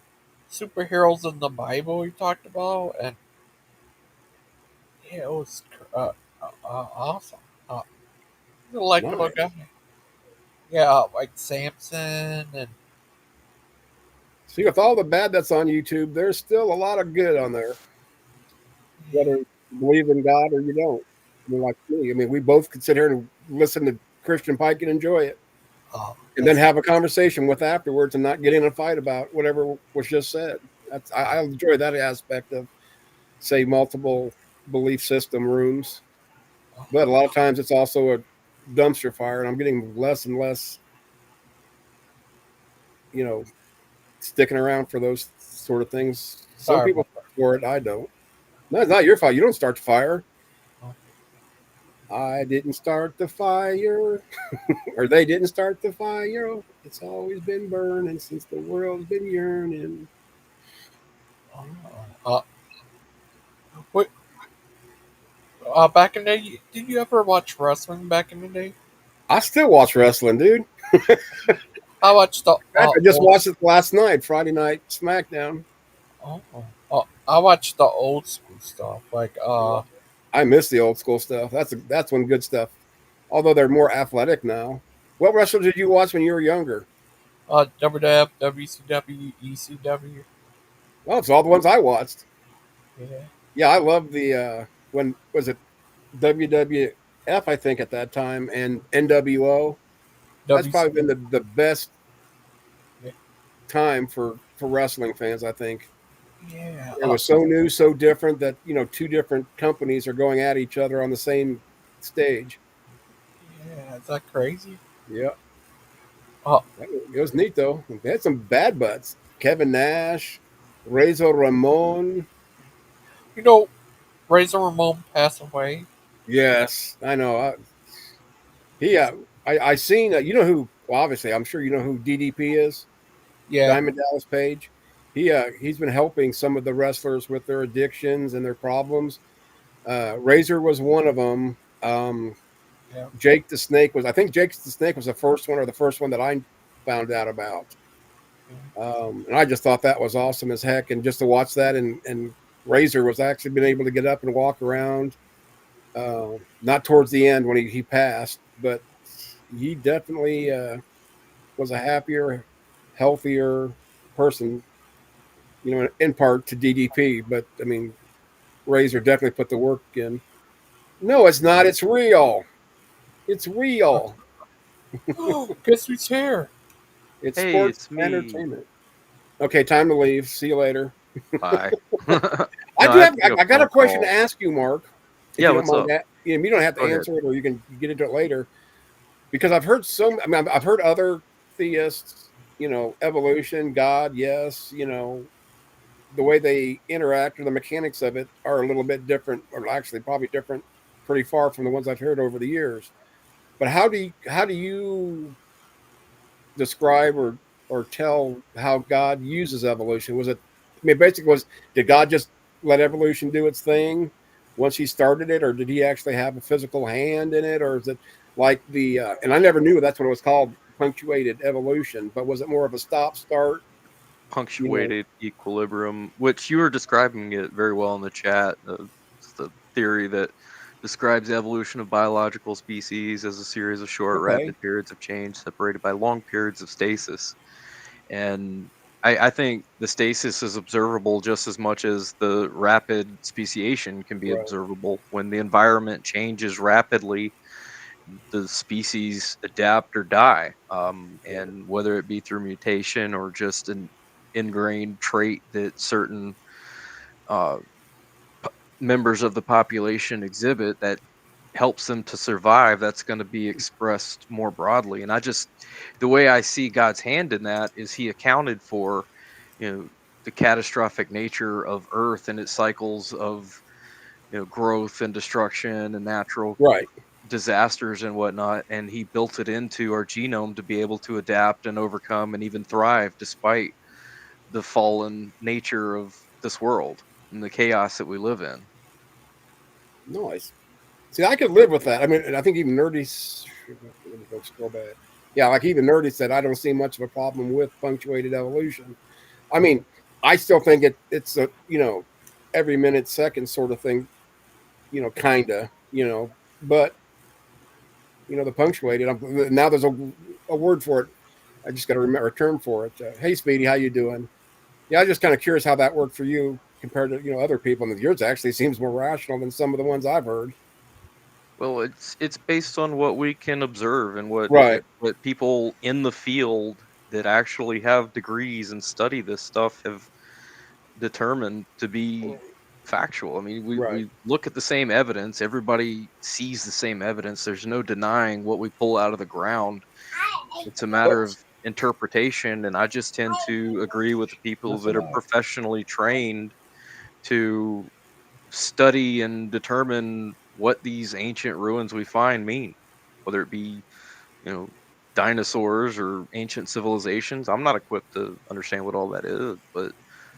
superheroes in the Bible. He talked about, and yeah, it was awesome. He's a likable Nice. guy. Yeah, like Samson and See, with all the bad that's on YouTube, there's still a lot of good on there. Whether you believe in God or you don't. I mean, like me. I mean, we both could sit here and listen to Christian Pike and enjoy it. And then have a conversation with afterwards and not get in a fight about whatever was just said. I enjoy that aspect of, say, multiple belief system rooms. but a lot of times it's also a dumpster fire, and I'm getting less and less, you know, sticking around for those sort of things. Some Sorry people about for it, I don't. No, it's not your fault. You don't start the fire. I didn't start the fire, or they didn't start the fire. It's always been burning since the world's been yearning. that. Wait, back in the day, did you ever watch wrestling back in the day? I still watch wrestling, dude. I watched the In fact, I just old. watched it last night, Friday night SmackDown. Oh, I watched the old school stuff, like I miss the old school stuff. That's one good stuff. Although they're more athletic now. What wrestler did you watch when you were younger? WWF, WCW, ECW. Well, it's all the ones I watched. Yeah. Yeah, I love the when was it WWF? I think at that time and NWO. That's probably been WCW. the best Yeah. time for wrestling fans. I think Yeah. it was so new, so different that two different companies are going at each other on the same stage. Yeah. Is that crazy? Yeah, Uh, it was neat though. They had some bad butts. Kevin Nash, Razor Ramon. you know, Razor Ramon passed away. Yes, I know. He, I seen. You know who? Well, obviously, I'm sure you know who DDP is. Yeah. Diamond Dallas Page. He's been helping some of the wrestlers with their addictions and their problems. Razor was one of them. Yeah. Jake the Snake was. I think Jake the Snake was the first one, or the first one that I found out about. And I just thought that was awesome as heck. And just to watch that, and Razor was actually been able to get up and walk around. Not towards the end when he passed, but he definitely was a happier, healthier person. In part to DDP, but I mean, Razor definitely put the work in. No, it's not. It's real. It's real. Guess who's here? It's Hey, sports it's me. entertainment. Okay, time to leave. See you later. Bye. I No, do I have have. to take a I got a phone question to call. ask you, Mark. If Yeah, you don't what's mind up? that, you don't have to Go ahead. answer it, or you can get into it later. Because I've heard so. I mean, I've heard other theists. Evolution, God, yes. The way they interact or the mechanics of it are a little bit different, or actually probably different, pretty far from the ones I've heard over the years. But how do you describe or tell how God uses evolution? Was it? I mean, basically, did God just let evolution do its thing once He started it, or did He actually have a physical hand in it, or is it like the? And I never knew that's what it was called, punctuated evolution. But was it more of a stop start? You know, Punctuated equilibrium, which you were describing it very well in the chat. It's the theory that describes the evolution of biological species as a series of short, okay, rapid periods of change separated by long periods of stasis. And I think the stasis is observable just as much as the rapid speciation can be right, observable. When the environment changes rapidly, the species adapt or die. And whether it be through mutation or just an ingrained trait that certain uh, members of the population exhibit that helps them to survive, that's going to be expressed more broadly. And the way I see God's hand in that is He accounted for, the catastrophic nature of Earth and its cycles of, growth and destruction and natural right. disasters and whatnot, and He built it into our genome to be able to adapt and overcome and even thrive despite the fallen nature of this world and the chaos that we live in. Nice. See, I could live with that. I mean, and I think even Nerdy. Let me go scroll back. Yeah, like even Nerdy said, I don't see much of a problem with punctuated evolution. I mean, I still think it's a every minute, second sort of thing. Kinda. But the punctuated. Now there's a word for it. I just got to remember a term for it. Hey, Speedy, how you doing? Yeah, I'm just kind of curious how that worked for you compared to other people. And yours actually seems more rational than some of the ones I've heard. Well, it's based on what we can observe and Right. what people in the field that actually have degrees and study this stuff have determined to be factual. I mean, Right. we look at the same evidence. Everybody sees the same evidence. There's no denying what we pull out of the ground. It's a matter of interpretation, and I just tend to agree with the people that are professionally trained to study and determine what these ancient ruins we find mean, whether it be, you know, dinosaurs or ancient civilizations. I'm not equipped to understand what all that is, but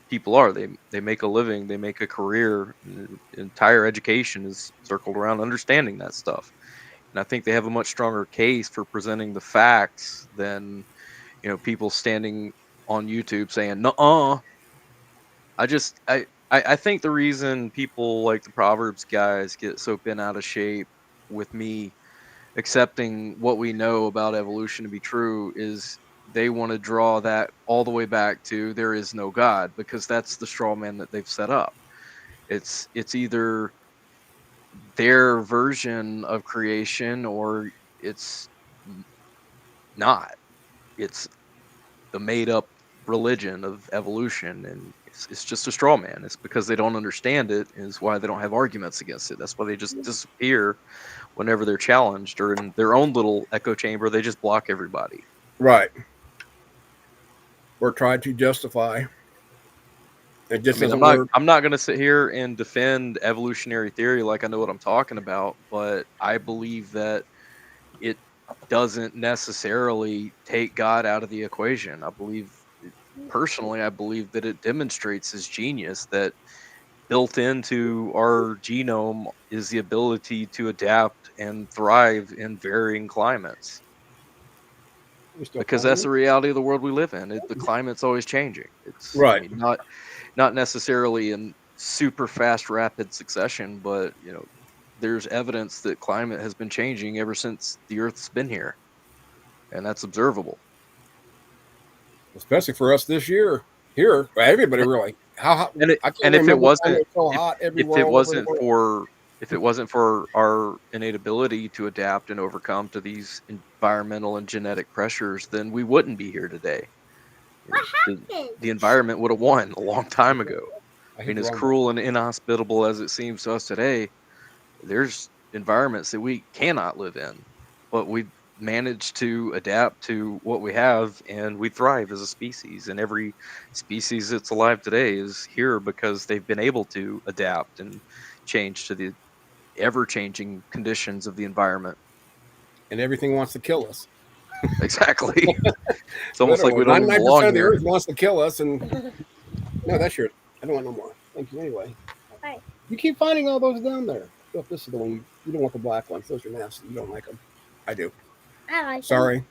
people are. They make a living, they make a career. Entire education is circled around understanding that stuff. And I think they have a much stronger case for presenting the facts than, you know, people standing on YouTube saying, "Nuh-uh." I just I think the reason people like the Proverbs guys get so bent out of shape with me accepting what we know about evolution to be true is they want to draw that all the way back to there is no God, because that's the straw man that they've set up. It's either their version of creation or it's n- not. It's the made up religion of evolution, and it's just a straw man. It's because they don't understand it is why they don't have arguments against it. That's why they just disappear whenever they're challenged, or in their own little echo chamber they just block everybody. Right. Or try to justify. It I just mean, doesn't work. I'm not going to sit here and defend evolutionary theory like I know what I'm talking about, but I believe that it doesn't necessarily take God out of the equation. Personally, I believe that it demonstrates his genius, that built into our genome is the ability to adapt and thrive in varying climates, We're still because that's climbing. the reality of the world we live in. The climate's always changing. I Right. mean, not necessarily in super fast rapid succession, but you know, there's evidence that climate has been changing ever since the earth's been here, and that's observable. Especially for us this year. Here, everybody really. How hot? And it I can't and if it remember a time wasn't it was so if hot if everywhere it all over the wasn't world. for if it wasn't for our innate ability to adapt and overcome to these environmental and genetic pressures, then we wouldn't be here today. The environment would have won a long time ago. I I hit mean, the as wrong button. cruel and inhospitable as it seems to us today, there's environments that we cannot live in, but we managed to adapt to what we have, and we thrive as a species. And every species that's alive today is here because they've been able to adapt and change to the ever changing conditions of the environment. And everything wants to kill us. Exactly. It's almost like Literally. we don't even 99% belong of the here. earth wants to kill us, and no, that's yours. I don't want no more. Thank you anyway. You keep finding all those down there. Look, this is the one you don't want the black ones. Those are nasty. You don't like them. I do. I like Sorry.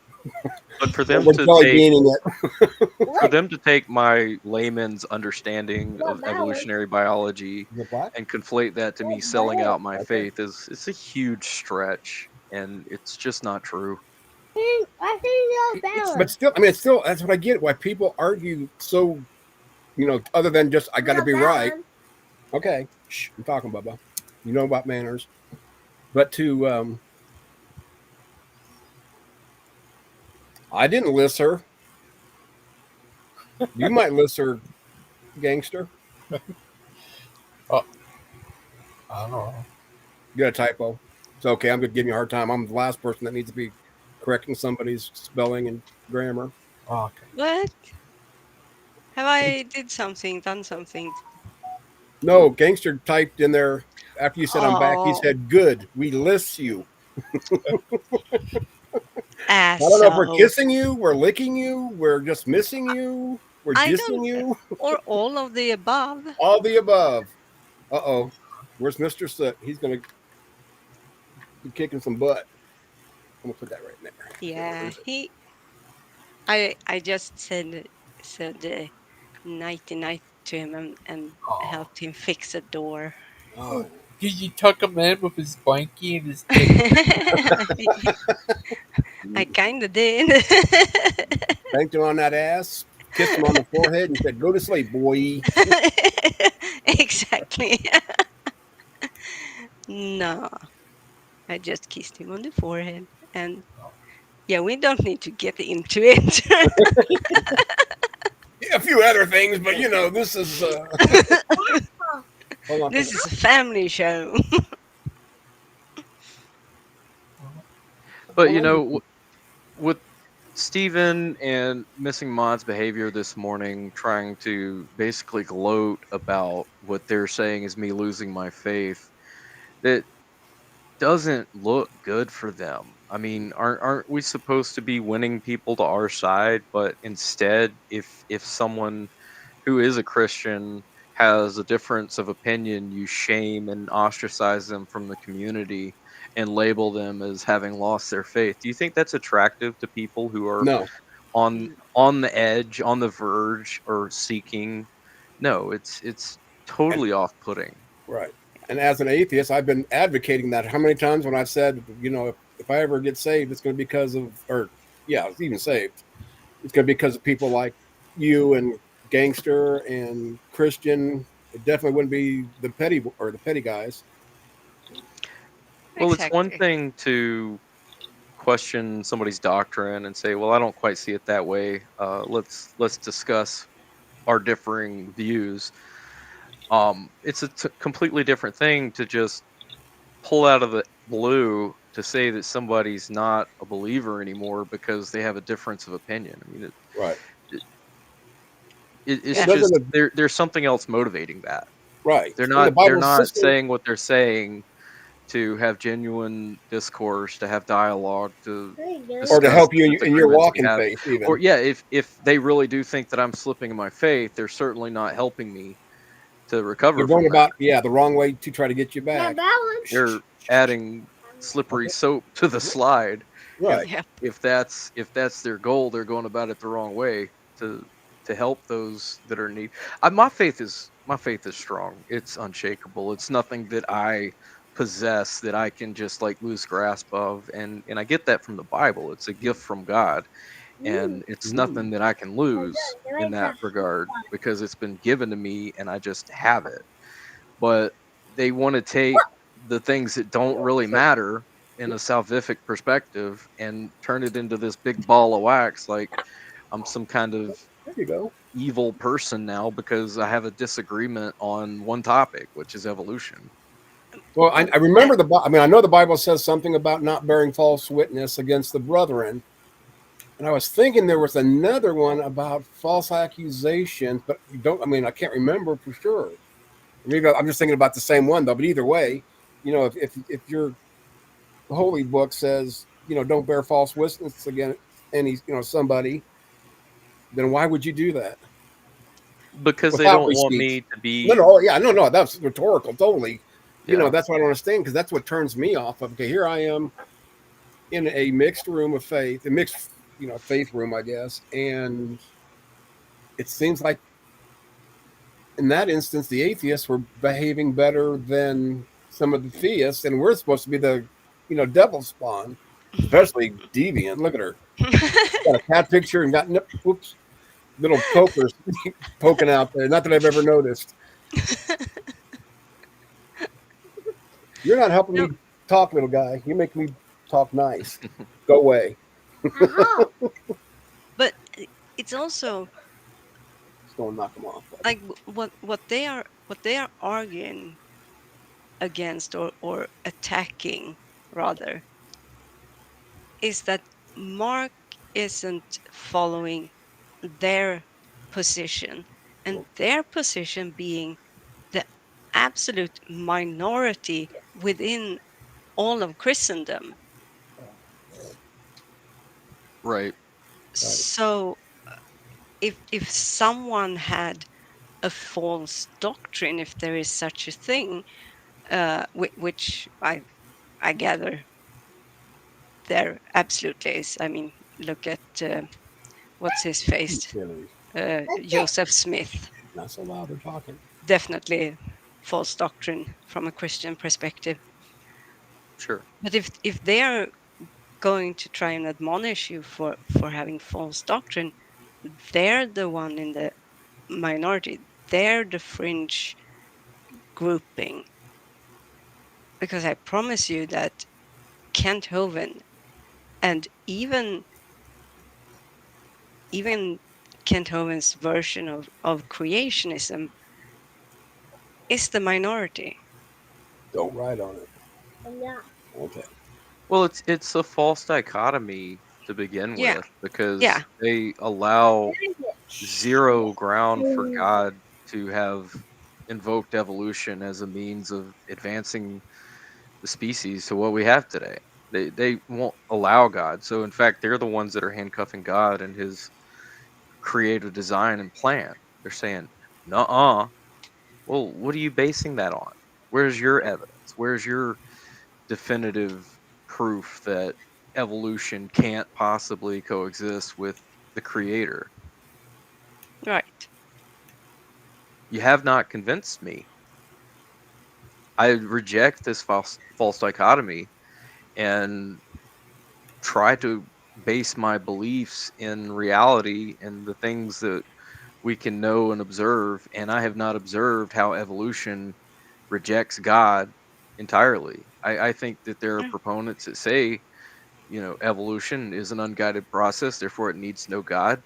But for Well, them we're to jelly take beaning it. for them to take my layman's understanding of that one. evolutionary biology Is it black? and conflate that to me What's selling that? out my Okay. faith is it's a huge stretch, and it's just not true. I think that But one. still, I mean, it's still, that's what I get. Why people argue so, other than just, I got to Not be that right. one. Okay. Shh, I'm talking, Bubba. You know about manners. But I didn't list her. You might list her, gangster. Oh, I don't know. You got a typo. It's okay. I'm just giving you a hard time. I'm the last person that needs to be correcting somebody's spelling and grammar. Oh, okay. What? Have I done something? No, gangster typed in there after you said I'm back. He Oh, said, "Good, we list you." I don't know if we're asshole. kissing you, we're licking you, we're just missing you, we're I dissing don't, you. or all of the above. All the above. Uh oh. Where's Mr. Soot? He's gonna be kicking some butt. I'm gonna put that right in there. Don't wanna Yeah, lose it. I just said nighty night to him and Oh. helped him fix a door. Oh. Did you tuck him in with his blankie and his teddy? I kind of did. Thanked him on that ass, kissed him on the forehead, and said, "Go to sleep, boy." Exactly. No, I just kissed him on the forehead. And yeah, we don't need to get into it. Yeah, a few other things, but this is. Hold on. This is a family show. But Well, with Steven and Missing Mod's behavior this morning, trying to basically gloat about what they're saying is me losing my faith, that doesn't look good for them. I mean, aren't we supposed to be winning people to our side? But instead, if someone who is a Christian has a difference of opinion, you shame and ostracize them from the community and label them as having lost their faith. Do you think that's attractive to people who are no. on the edge, on the verge, or seeking? No, it's And totally off-putting. right. And as an atheist, I've been advocating that. How many times when I've said, if I ever get saved, it's going to be because of, or yeah, I was even saved. It's going to be because of people like you and Gangster and Christian. It definitely wouldn't be the petty guys. Well, it's one Exactly. thing to question somebody's doctrine and say, "Well, I don't quite see it that way. Let's discuss our differing views." It's a completely different thing to just pull out of the blue to say that somebody's not a believer anymore because they have a difference of opinion. I mean, Right. it, it's It Yeah. just doesn't. there's something else motivating that. Right. They're And the not they're Bible not sister. saying what they're saying to have genuine discourse, to have dialogue, to Or to discuss help the you in your disagreements walk we in have. faith, Or even. yeah, if they really do think that I'm slipping in my faith, they're certainly not helping me to You're recover going from that. about, the wrong way to try to get you Yeah, back. They're adding slippery soap to the slide. Right. If Yeah. if that's their goal, they're going about it the wrong way to help those that are in need. My faith is strong. It's unshakable. It's nothing that I possess that I can just like lose grasp of, and I get that from the Bible. It's a gift from God, and it's nothing that I can lose in that regard because it's been given to me and I just have it. But they want to take the things that don't really matter in a salvific perspective and turn it into this big ball of wax like I'm some kind of There you go. evil person now because I have a disagreement on one topic, which is evolution. Well, I remember I mean, I know the Bible says something about not bearing false witness against the brethren. And I was thinking there was another one about false accusations, but you don't, I mean, I can't remember for sure. Maybe I'm just thinking about the same one, though. But either way, if your holy book says, don't bear false witness against somebody, then why would you do that Because they without don't want receipts? me to No, be. no, yeah, no, that's rhetorical, totally. Yeah. That's what I don't understand because that's what turns me off of. Okay, here I am in a mixed room of faith, a mixed, faith room, I guess, and it seems like in that instance, the atheists were behaving better than some of the theists, and we're supposed to be the, devil spawn, especially deviant. Look at her, got a cat picture and got whoops, little pokers poking out there. Not that I've ever noticed. You're not helping No, me talk, little guy. You make me talk nice. Go away. but it's also Just don't knock them off, buddy. like what they are arguing against, or attacking rather, is that Mark isn't following their position, and their position being the absolute minority within all of Christendom. Right. Right. So if someone had a false doctrine, if there is such a thing, which I gather there absolutely is. I mean, look at what's his face, Really. Joseph Smith. Not so loud. They're talking. Definitely false doctrine from a Christian perspective. Sure. But if they are going to try and admonish you for having false doctrine, they're the one in the minority. They're the fringe grouping. Because I promise you that Kent Hovind, and even Kent Hovind's version of creationism, is the minority. Don't write on it. Yeah. Okay. Well, it's a false dichotomy to begin Yeah. with because Yeah. they allow zero ground for God to have invoked evolution as a means of advancing the species to what we have today. They won't allow God. So in fact, they're the ones that are handcuffing God and his creative design and plan. They're saying, "Nuh-uh." Well, what are you basing that on? Where's your evidence? Where's your definitive proof that evolution can't possibly coexist with the creator? Right. You have not convinced me. I reject this false dichotomy and try to base my beliefs in reality and the things that we can know and observe. And I have not observed how evolution rejects God entirely. I think that there are Mm. proponents that say, evolution is an unguided process, therefore it needs no God.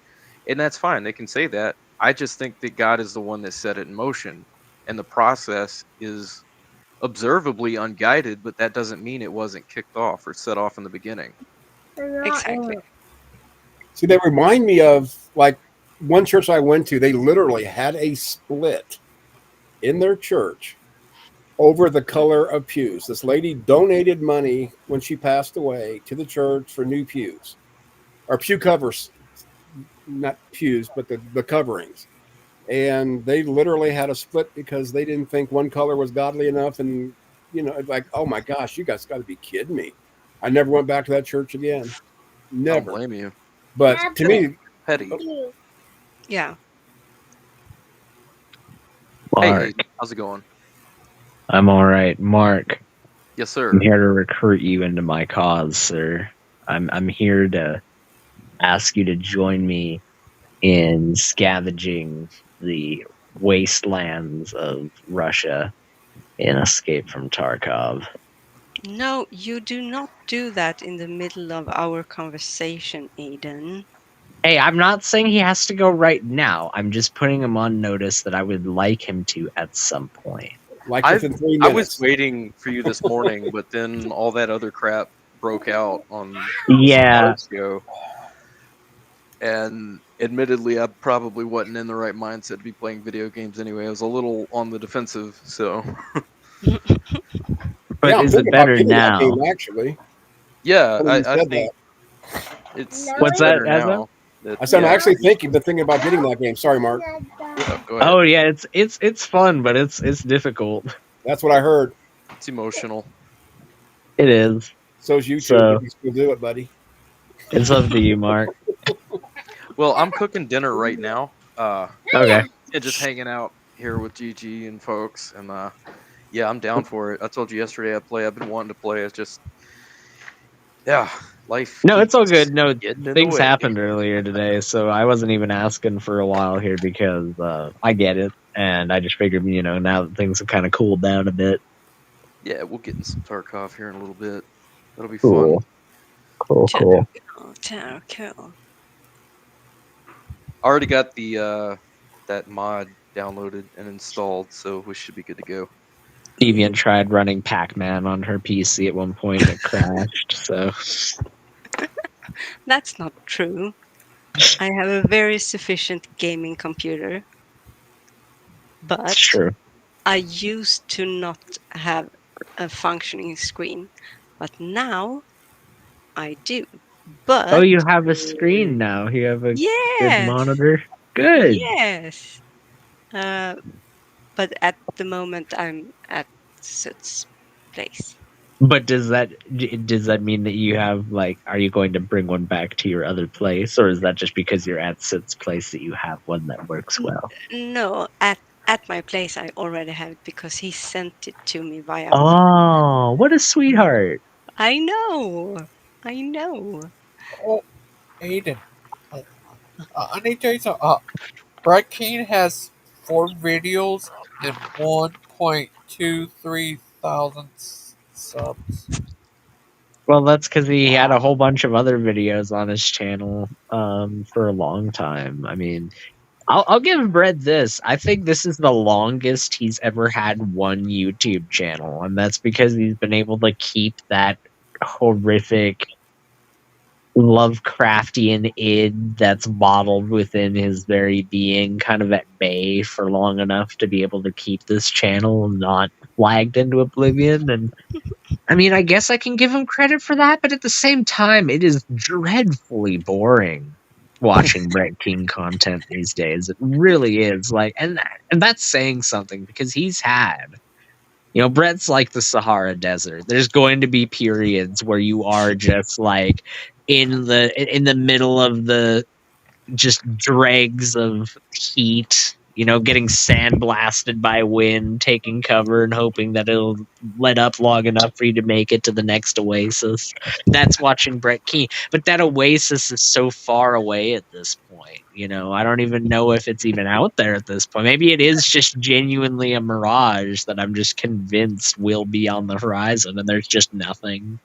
And that's fine. They can say that. I just think that God is the one that set it in motion. And the process is observably unguided, but that doesn't mean it wasn't kicked off or set off in the beginning. Exactly. See, they remind me of like one church I went to. They literally had a split in their church over the color of pews. This lady donated money when she passed away to the church for new pews or pew covers, not pews, but the coverings. And they literally had a split because they didn't think one color was godly enough. And, it's like, oh my gosh, you guys got to be kidding me. I never went back to that church again. I don't Never. blame you. But to me, Petty. Yeah. Hey, Mark, Aiden, how's it going? I'm all right. Mark, Yes, I'm sir. here to recruit you into my cause, sir. I'm here to ask you to join me in scavenging the wastelands of Russia in Escape from Tarkov. No, you do not do that in the middle of our conversation, Aiden. Hey, I'm not saying he has to go right now. I'm just putting him on notice that I would like him to at some point. like I within 3 I was minutes. waiting for you this morning, but then all that other crap broke out on some Yeah, nights ago. And admittedly, I probably wasn't in the right mindset to be playing video games anyway. I was a little on the defensive, so but Yeah, I'm is it thinking about better getting that now? game actually. yeah, When you I said think that, it's What's that, better Ezra? now. That I said I'm yeah, actually thinking about getting that game. Sorry, Mark. yeah. Go ahead. Oh yeah, it's fun, but it's difficult. That's what I heard. It's emotional. It is. So's YouTube, So but you still do it, buddy. it's up to you, Mark. Well, I'm cooking dinner right now. Okay. And just hanging out here with Gigi and folks, and yeah, I'm down for it. I told you yesterday I've been wanting to play. It's just, yeah, life No, it's all keeps good. No, getting in the things way. happened earlier today, so I wasn't even asking for a while here because I get it, and I just figured, now that things have kind of cooled down a bit. Yeah, we'll get in some Tarkov here in a little bit. That'll be fun. Cool, cool, cool. Cool. I already got the that mod downloaded and installed, so we should be good to go. Deviant tried running Pac-Man on her PC at one point and it crashed. So That's not true. I have a very sufficient gaming computer, it's but true. I used to not have a functioning screen, but now I do. Oh, But you have a screen now. You have a good yes, monitor. Good. yes. Uh, but at the moment, I'm at Sut's place. But does that mean that you have are you going to bring one back to your other place, or is that just because you're at Sid's place that you have one that works well? No, at my place, I already have it because he sent it to me via mail. Oh, what a sweetheart. I know. I know. Oh, Aiden, uh, I need to tell you something. Brett King has 4 videos and 1.23 thousand subs. Well, that's because he had a whole bunch of other videos on his channel for a long time. I mean, I'll give Brett this. I think this is the longest he's ever had one YouTube channel, and that's because he's been able to keep that horrific Lovecraftian id that's bottled within his very being kind of at bay for long enough to be able to keep this channel not flagged into oblivion. And I mean, I guess I can give him credit for that, but at the same time, it is dreadfully boring watching Brett King content these days. It really is. Like, and that's saying something because he's had, Brett's like the Sahara Desert. There's going to be periods where you are just like in the middle of the just dregs of heat, getting sandblasted by wind, taking cover and hoping that it'll let up long enough for you to make it to the next oasis. That's watching Brett Keane. But that oasis is so far away at this point. I don't even know if it's even out there at this point. Maybe it is just genuinely a mirage that I'm just convinced will be on the horizon and there's just nothing.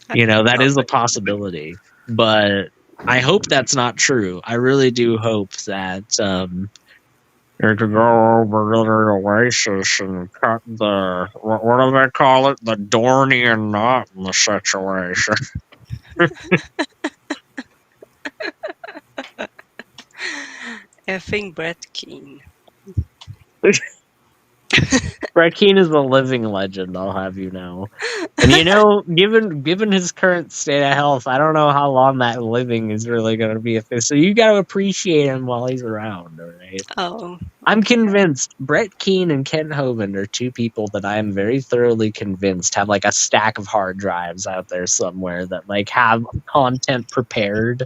That is a possibility. But I hope that's not true. I really do hope that you could go over to the oasis and cut what do they call it? The Dornian knot in the situation. Effing Brett Keane. Brett Keane is a living legend, I'll have you know. And given his current state of health, I don't know how long that living is really going to be. So you got to appreciate him while he's around, all right? Oh. I'm convinced Brett Keane and Kent Hovind are two people that I am very thoroughly convinced have like a stack of hard drives out there somewhere that like have content prepared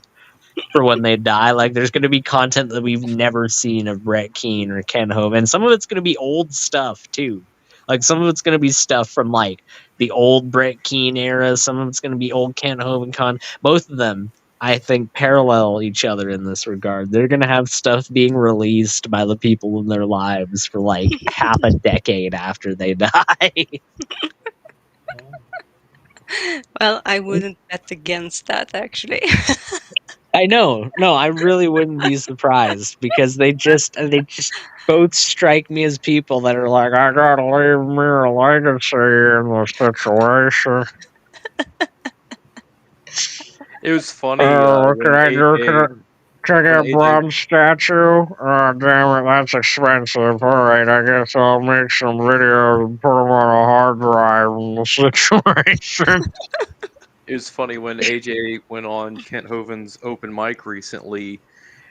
for when they die. Like there's going to be content that we've never seen of Brett Keane or Ken Hovind. Some of it's going to be old stuff too. Like some of it's going to be stuff from like the old Brett Keane era. Some of it's going to be old Kent Hovind Both of them, I think, parallel each other in this regard. They're going to have stuff being released by the people in their lives for like half a decade after they die. Well, I wouldn't bet against that, actually. I know. No, I really wouldn't be surprised because they just both strike me as people that are like, I gotta leave me a legacy in the situation. It was funny Can when I do? AJ Check when out AJ bronze statue. Oh, damn it, that's expensive. All right, I guess I'll make some videos and put them on a hard drive in the situation. it was funny when AJ went on Kent Hovind's open mic recently,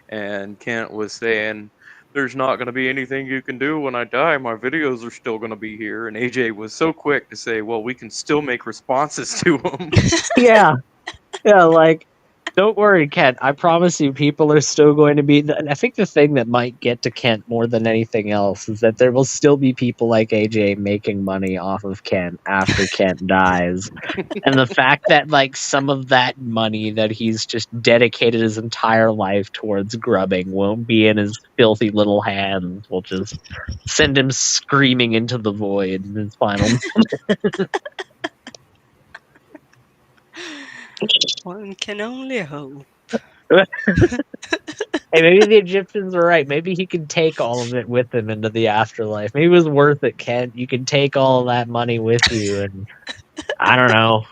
and Kent was saying, "There's not going to be anything you can do when I die. My videos are still going to be here." And AJ was so quick to say, "Well, we can still make responses to them." Yeah. Yeah, like, don't worry, Kent. I promise you, people are still going to be. I think the thing that might get to Kent more than anything else is that there will still be people like AJ making money off of Kent after Kent dies. And the fact that, like, some of that money that he's just dedicated his entire life towards grubbing won't be in his filthy little hands will just send him screaming into the void in his final moment. One can only hope. Hey, maybe the Egyptians were right. Maybe he could take all of it with him into the afterlife. Maybe it was worth it, Kent. You can take all of that money with you, and I don't know.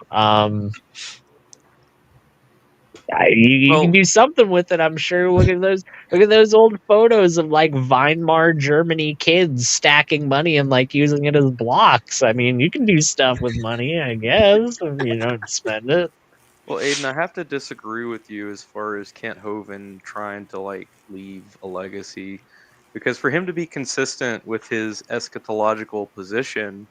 You can do something with it. I'm sure. Look at those old photos of like Weimar Germany kids stacking money and like using it as blocks. I mean, you can do stuff with money, I guess, if you don't spend it. Well, Aiden, I have to disagree with you as far as Kent Hovind trying to like leave a legacy, because for him to be consistent with his eschatological position,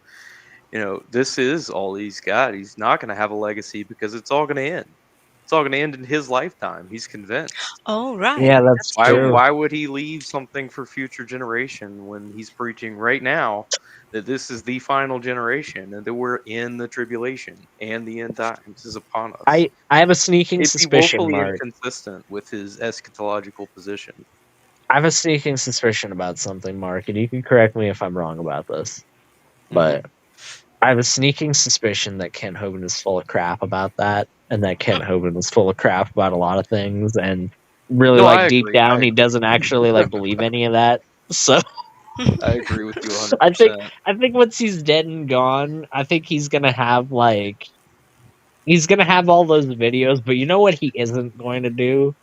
this is all he's got. He's not going to have a legacy because it's all going to end. It's all going to end in his lifetime. He's convinced. Oh, right. Yeah, that's true. Why would he leave something for future generation when he's preaching right now that this is the final generation and that we're in the tribulation and the end times is upon us? I have a sneaking It'd be suspicion, woefully Mark. inconsistent with his eschatological position. I have a sneaking suspicion about something, Mark, and you can correct me if I'm wrong about this. But I have a sneaking suspicion that Kent Hovind is full of crap about that, and that Kent Hovind is full of crap about a lot of things. And really No, I like deep agree. down he doesn't actually like believe any of that. So I agree with you 100%. I think once he's dead and gone, I think he's gonna have all those videos, but you know what he isn't going to do?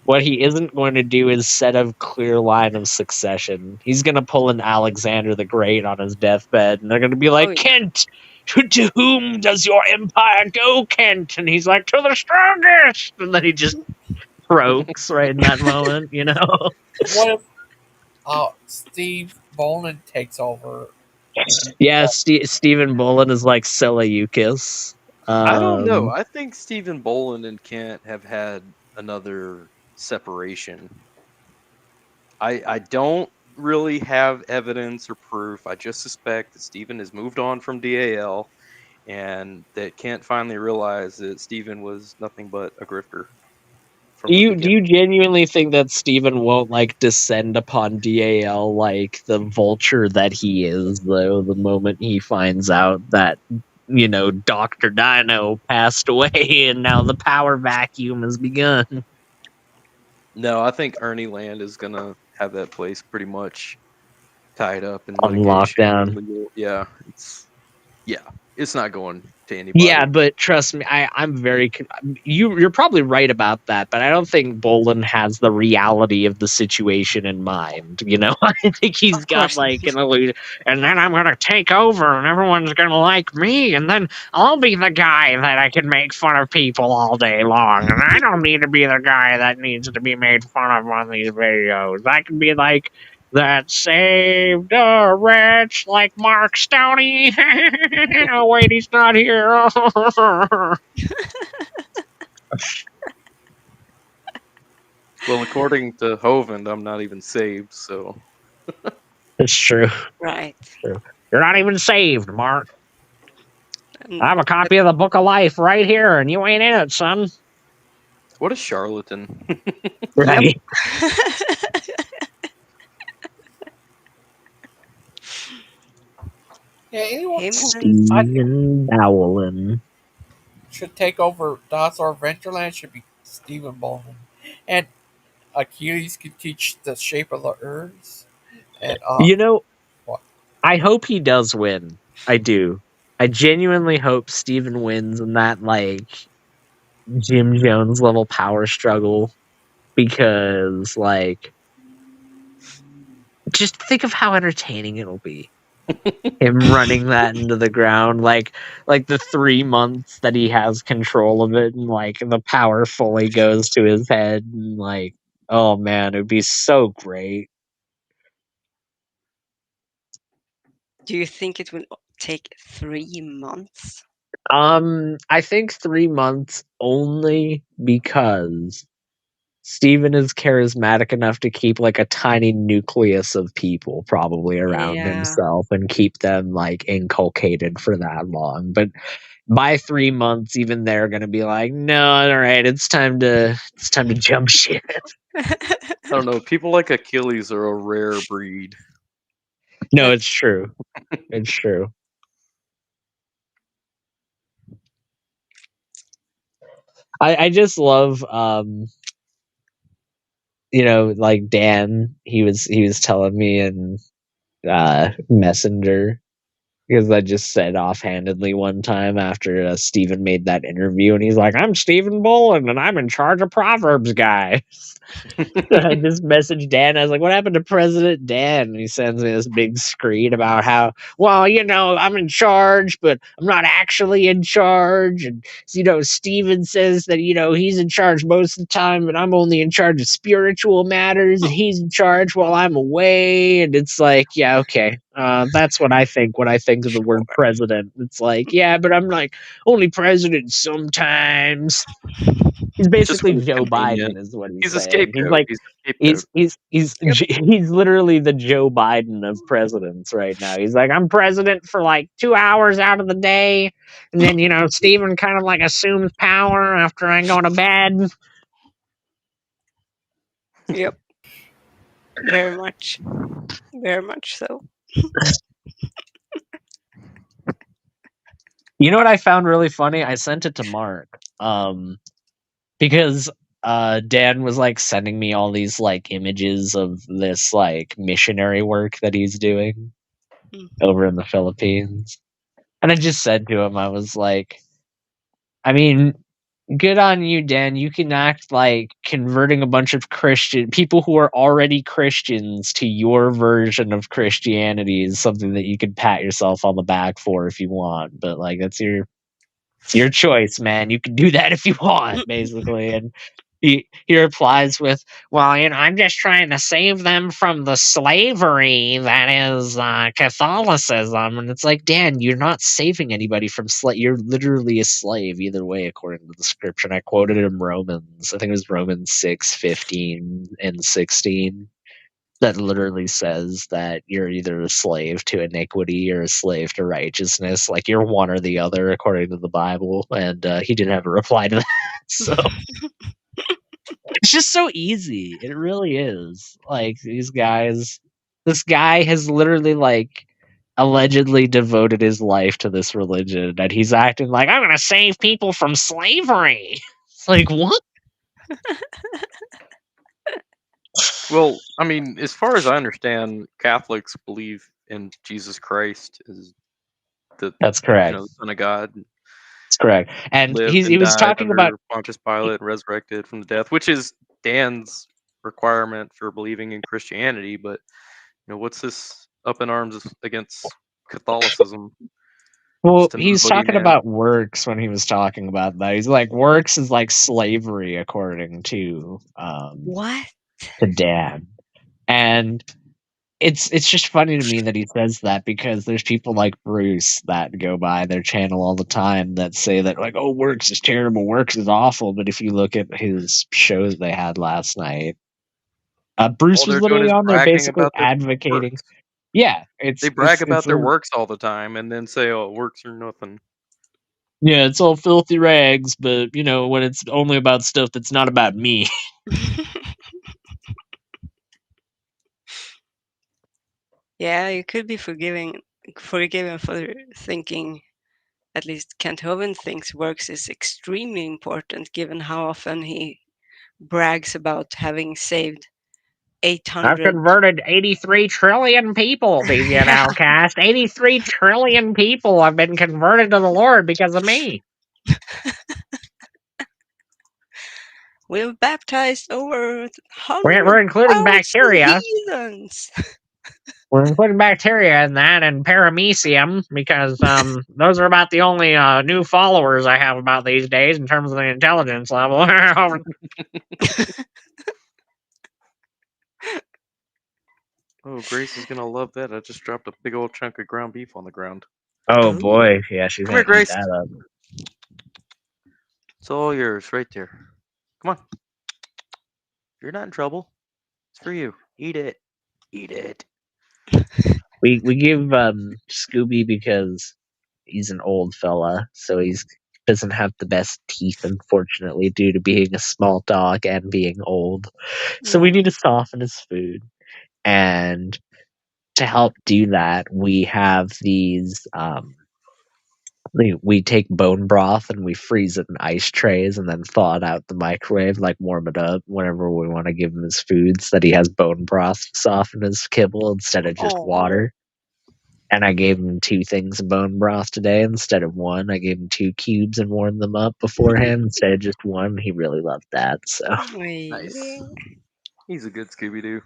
What he isn't going to do is set a clear line of succession. He's going to pull an Alexander the Great on his deathbed, and they're going to be like, Oh, yeah. Kent, to whom does your empire go, Kent? And he's like, to the strongest! And then he just croaks right in that moment, you know? What if Steve Bolin takes over? Yeah, Stephen Bolin is like Seleucus. I don't know. I think Stephen Boland and Kent have had another separation. I don't really have evidence or proof. I just suspect that Stephen has moved on from DAL and that Kent finally realized that Stephen was nothing but a grifter from Do the you beginning. genuinely think that Steven won't like descend upon DAL like the vulture that he is, though, the moment he finds out that, you know, Dr. Dino passed away and now the power vacuum has begun? No, I think Ernie Land is gonna have that place pretty much tied up in On litigation. lockdown. Legal. Yeah, it's not going to anybody. Yeah, but trust me, I'm very you're probably right about that, but I don't think Bolin has the reality of the situation in mind. You know, I think he's Of got course. like an illusion, and then I'm gonna take over, and everyone's gonna like me, and then I'll be the guy that I can make fun of people all day long, and I don't need to be the guy that needs to be made fun of on these videos. I can be like that saved a wretch like Mark Stoney. Oh, wait, he's not here. Well, according to Hovind, I'm not even saved, so It's true. Right. True. You're not even saved, Mark. I have a But copy of the Book of Life right here, and you ain't in it, son. what a charlatan. yep. Right. Yeah, anyone Him I and think Stephen Bowlin. should take over Dinosaur Adventureland should be Stephen Bolin, and Achilles could teach the shape of the Earth, and You know, what? I hope he does win. I do. I genuinely hope Stephen wins in that, like, Jim Jones level power struggle because, like, just think of how entertaining it'll be. Him running that into the ground, like the 3 months that he has control of it, and like the power fully goes to his head, and like, oh man, it'd be so great. do you think it will take 3 months? I think 3 months only because Steven is charismatic enough to keep like a tiny nucleus of people probably around Yeah. himself and keep them like inculcated for that long. But by 3 months, even they're gonna be like, no, all right, it's time to jump ship. I don't know. People like Achilles are a rare breed. No, it's true. It's true. I just love you know, like Dan, he was telling me in Messenger because I just said offhandedly one time after Steven made that interview, and he's like, I'm Stephen Bolin, and I'm in charge of Proverbs guy. I just messaged Dan. I was like, what happened to President Dan? And he sends me this big screen about how, well, you know, I'm in charge, but I'm not actually in charge. And, you know, Steven says that, you know, he's in charge most of the time, and I'm only in charge of spiritual matters, and he's in charge while I'm away. And it's like, yeah, okay. That's what I think when I think of the word president. It's like, yeah, but I'm like only president sometimes. He's Just basically when it's Joe convenient. Biden, is what he's He's a saying. He's scapegoat. like He's a scapegoat. Yep. he's literally the Joe Biden of presidents right now. He's like, I'm president for like 2 hours out of the day, and then you know Steven kind of like assumes power after I go to bed. Yep. Very much. Very much so. You know what I found really funny? I sent it to Mark because Dan was like sending me all these like images of this like missionary work that he's doing over in the Philippines. And I just said to him, I was like, I mean, good on you, Dan. You can act like converting a bunch of Christian people who are already Christians to your version of Christianity is something that you can pat yourself on the back for if you want. But like that's your choice, man. You can do that if you want, basically. And he replies with, "Well, I'm just trying to save them from the slavery that is Catholicism." And it's like, Dan, you're not saving anybody from slave. You're literally a slave either way, according to the scripture. And I quoted it in Romans. I think it was Romans 6:15 and 16. That literally says that you're either a slave to iniquity or a slave to righteousness. Like you're one or the other, according to the Bible. And he didn't have a reply to that. So it's just so easy. It really is. Like these guys, this guy has literally like allegedly devoted his life to this religion, and he's acting like I'm gonna save people from slavery. It's like what? Well, I mean, as far as I understand, Catholics believe in Jesus Christ as That's correct. the Son of God. That's correct. And Lived he and was died talking about under Pontius Pilate and resurrected from the death, which is Dan's requirement for believing in Christianity. But what's this up in arms against Catholicism? well, Just another he's talking boogeyman. about works when he was talking about that. He's like works is like slavery according to What? to Dan. And it's just funny to me that he says that because there's people like Bruce that go by their channel all the time that say that like, oh, works is terrible, works is awful. But if you look at his shows they had last night, Bruce All was they're doing literally is on there bragging basically about their advocating. works. Yeah, They brag about their works all the time and then say, "Oh, works are nothing." yeah, it's all filthy rags, but when it's only about stuff that's not about me. Yeah, you could be forgiven for thinking. At least Kent Hovind thinks works is extremely important, given how often he brags about having saved I've 800. converted 83 trillion people, BVN Yeah. Outcast. 83 trillion people have been converted to the Lord because of me. We've baptized over We're including 100,000 bacteria. heathens. We're including bacteria in that and paramecium because those are about the only new followers I have about these days in terms of the intelligence level. Oh, Grace is gonna love that. I just dropped a big old chunk of ground beef on the ground. Oh boy, yeah, she's Come here, gonna eat Grace. that up. It's all yours, right there. Come on. You're not in trouble. It's for you. Eat it. Eat it. We give Scooby because he's an old fella, so he's doesn't have the best teeth, unfortunately, due to being a small dog and being old. So we need to soften his food. And to help do that, we have these we take bone broth and we freeze it in ice trays and then thaw it out the microwave, like warm it up whenever we want to give him his food so that he has bone broth to soften his kibble instead of just Oh. water. And I gave him 2 things of bone broth today instead of 1. I gave him 2 cubes and warmed them up beforehand instead of just 1. He really loved that. So Nice. He's a good Scooby Doo.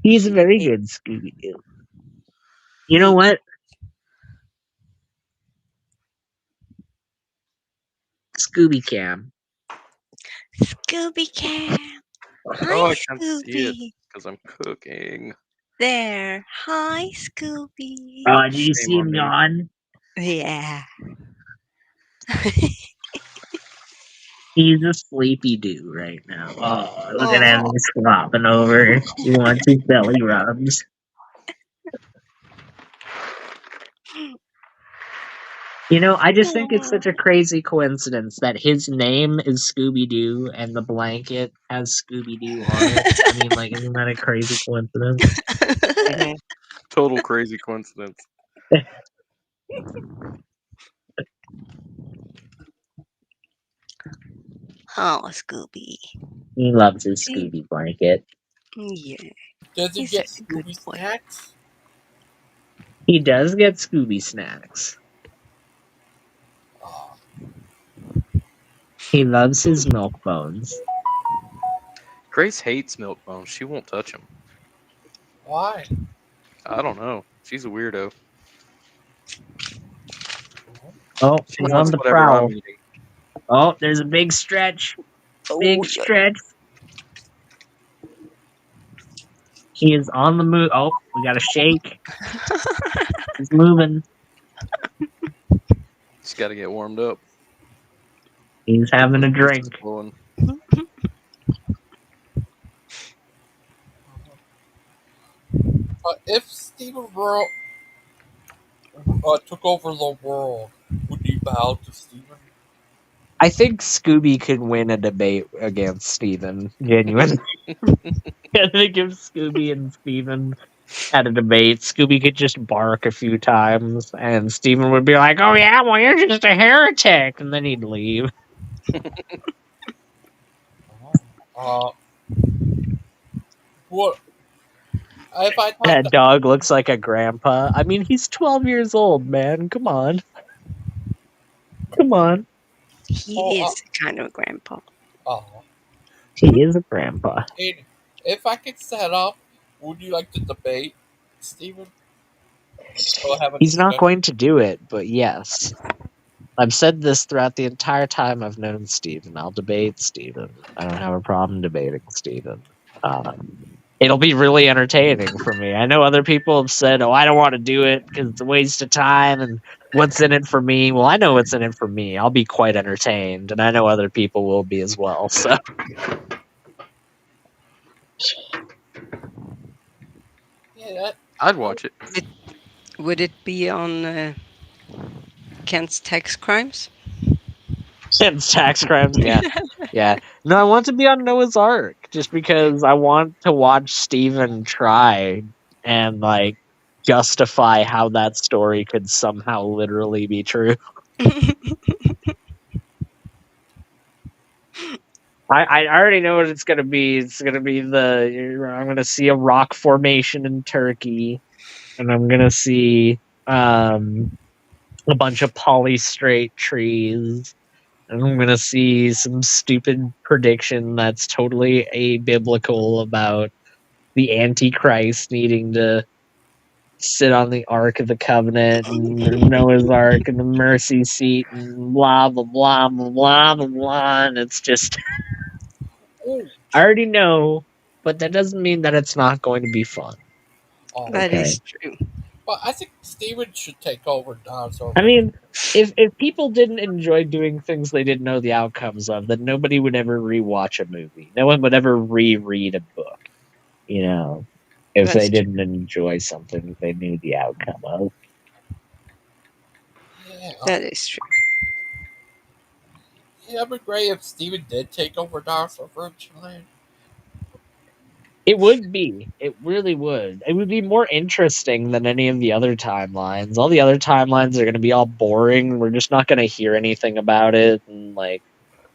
he's a very good Scooby Doo. You know what? Scooby Cam. Scooby Cam. Hi, Oh, I can't see it Scooby. because I'm cooking. There. Hi, Scooby. Oh, did you Shame see on him me. yawn? Yeah. He's a sleepy dude right now. Oh, look at him. Oh. He's flopping over. He wants his belly rubs. I just think it's such a crazy coincidence that his name is Scooby Doo and the blanket has Scooby Doo on it. I mean, like, isn't that a crazy coincidence? Mm-hmm. Total crazy coincidence. Oh, Scooby. He loves his Scooby blanket. Yeah. Does he He's get a good Scooby boy. snacks? He does get Scooby snacks. He loves his milk bones. Grace hates milk bones. She won't touch them. Why? I don't know. She's a weirdo. Oh, She he's on wants the whatever I'm prowl. eating. Oh, there's a big stretch. Big stretch. He is on the move. Oh, we got a shake. He's moving. Just got to get warmed up. He's having a drink. If Steven took over the world, would you bow to Steven? I think Scooby could win a debate against Steven. Genuinely. I think if Scooby and Steven had a debate, Scooby could just bark a few times and Steven would be like, oh yeah, well you're just a heretic, and then he'd leave. What? If I talk That dog looks like a grandpa. I mean, he's 12 years old, man. Come on. Come on. He is kind of a grandpa. He is a grandpa. Aiden, if I could set up, would you like to debate Steven? We'll have a He's not discussion. going to do it, but yes. I've said this throughout the entire time I've known Steven. I'll debate Steven. I don't have a problem debating Steven. It'll be really entertaining for me. I know other people have said, oh, I don't want to do it because it's a waste of time and what's in it for me? Well, I know what's in it for me. I'll be quite entertained, and I know other people will be as well. So, Yeah, I'd watch it. Would it be on Kent's Tax Crimes? Kent's Tax Crimes, yeah. Yeah. No, I want to be on Noah's Ark just because I want to watch Steven try and, like, justify how that story could somehow literally be true. I already know what it's going to be. It's going to be I'm going to see a rock formation in Turkey, and I'm going to see a bunch of polystrate trees, and I'm going to see some stupid prediction that's totally abiblical about the Antichrist needing to sit on the Ark of the Covenant and Noah's Ark and the mercy seat and blah, blah, blah, blah, blah, blah, blah. And it's just, I already know, but that doesn't mean that it's not going to be fun. That is true. But I think Steven should take over Dinosaur. I mean, if people didn't enjoy doing things they didn't know the outcomes of, then nobody would ever rewatch a movie. No one would ever reread a book, you know, if they didn't enjoy something they knew the outcome of. Yeah, that is true. Yeah, it'd be great if Steven did take over Dinosaur Virgin Land. It would be. It really would. It would be more interesting than any of the other timelines. All the other timelines are going to be all boring. We're just not going to hear anything about it. And, like,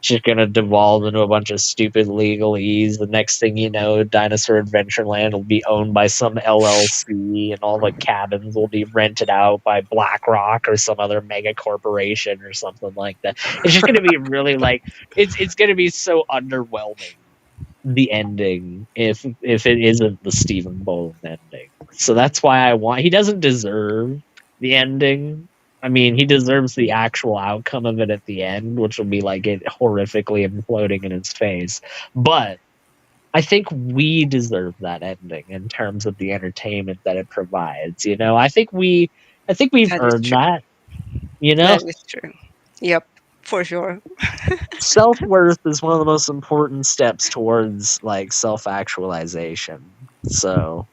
it's just going to devolve into a bunch of stupid legalese. The next thing you know, Dinosaur Adventureland will be owned by some LLC, and all the cabins will be rented out by BlackRock or some other mega corporation or something like that. It's just going to be really, like, it's going to be so underwhelming, the ending, if it isn't the Stephen Boland ending. So that's why he doesn't deserve the ending. I mean, he deserves the actual outcome of it at the end, which will be like it horrifically imploding in his face. But I think we deserve that ending in terms of the entertainment that it provides. You know, I think we've earned that. You know, That is true. Yep, for sure. self-worth is one of the most important steps towards, like, self-actualization. So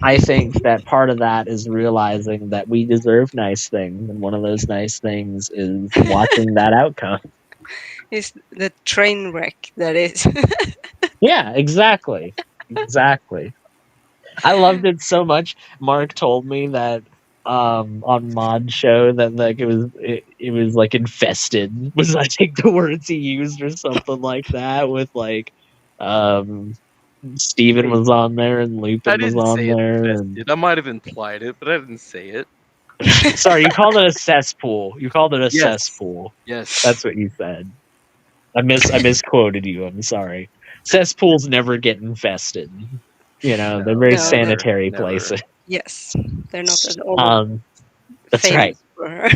I think that part of that is realizing that we deserve nice things, and one of those nice things is watching that outcome. It's the train wreck that is. Yeah, exactly. I loved it so much. Mark told me that on Mod's show that like it was like infested was I think the words he used or something like that with like Steven was on there and I Lupin was didn't on say it there and infested. I might have implied it, but I didn't say it. sorry, you called it a cesspool. You called it a Yes. cesspool. Yes. That's what you said. I misquoted you. I'm sorry. Cesspools never get infested. You know, they're very No, sanitary never. places. yes, they're not at all That's right. famous for.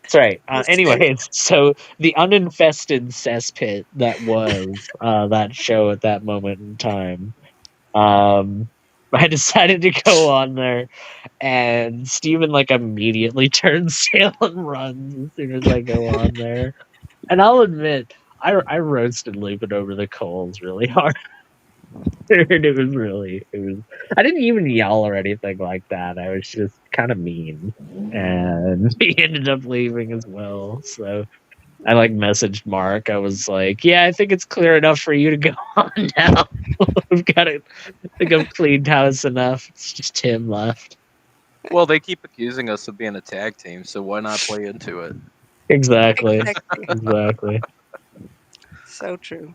That's right. this Anyways, so the uninfested cesspit that was that show at that moment in time. I decided to go on there, and Steven like immediately turns tail and runs as soon as I go on there. And I'll admit, I roasted Lupin over the coals really hard. It was. I didn't even yell or anything like that. I was just kind of mean, and he ended up leaving as well. So I like messaged Mark. I was like, "Yeah, I think it's clear enough for you to go on now. We've got it. I think I've cleaned house enough. It's just him left." Well, they keep accusing us of being a tag team, so why not play into it? Exactly. Exactly. Exactly. So true.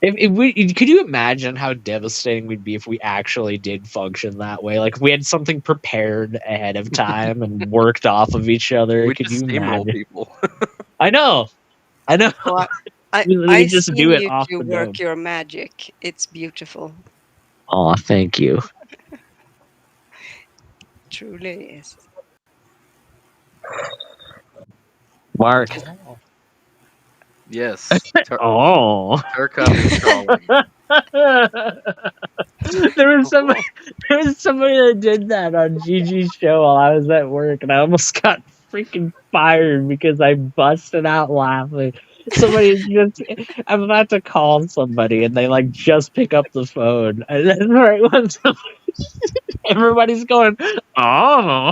If we could you imagine how devastating we'd be if we actually did function that way? Like if we had something prepared ahead of time and worked off of each other. We Could just you steamroll imagine? people. I know. Well, I We I just do seen it you off two the work dome. your magic. It's beautiful. Oh, thank you. Truly is. Mark. Yes. Oh. Turcotte is calling. there was somebody that did that on Gigi's show while I was at work, and I almost got freaking fired because I busted out laughing. I'm about to call somebody, and they like just pick up the phone, and then right when everybody's going, oh.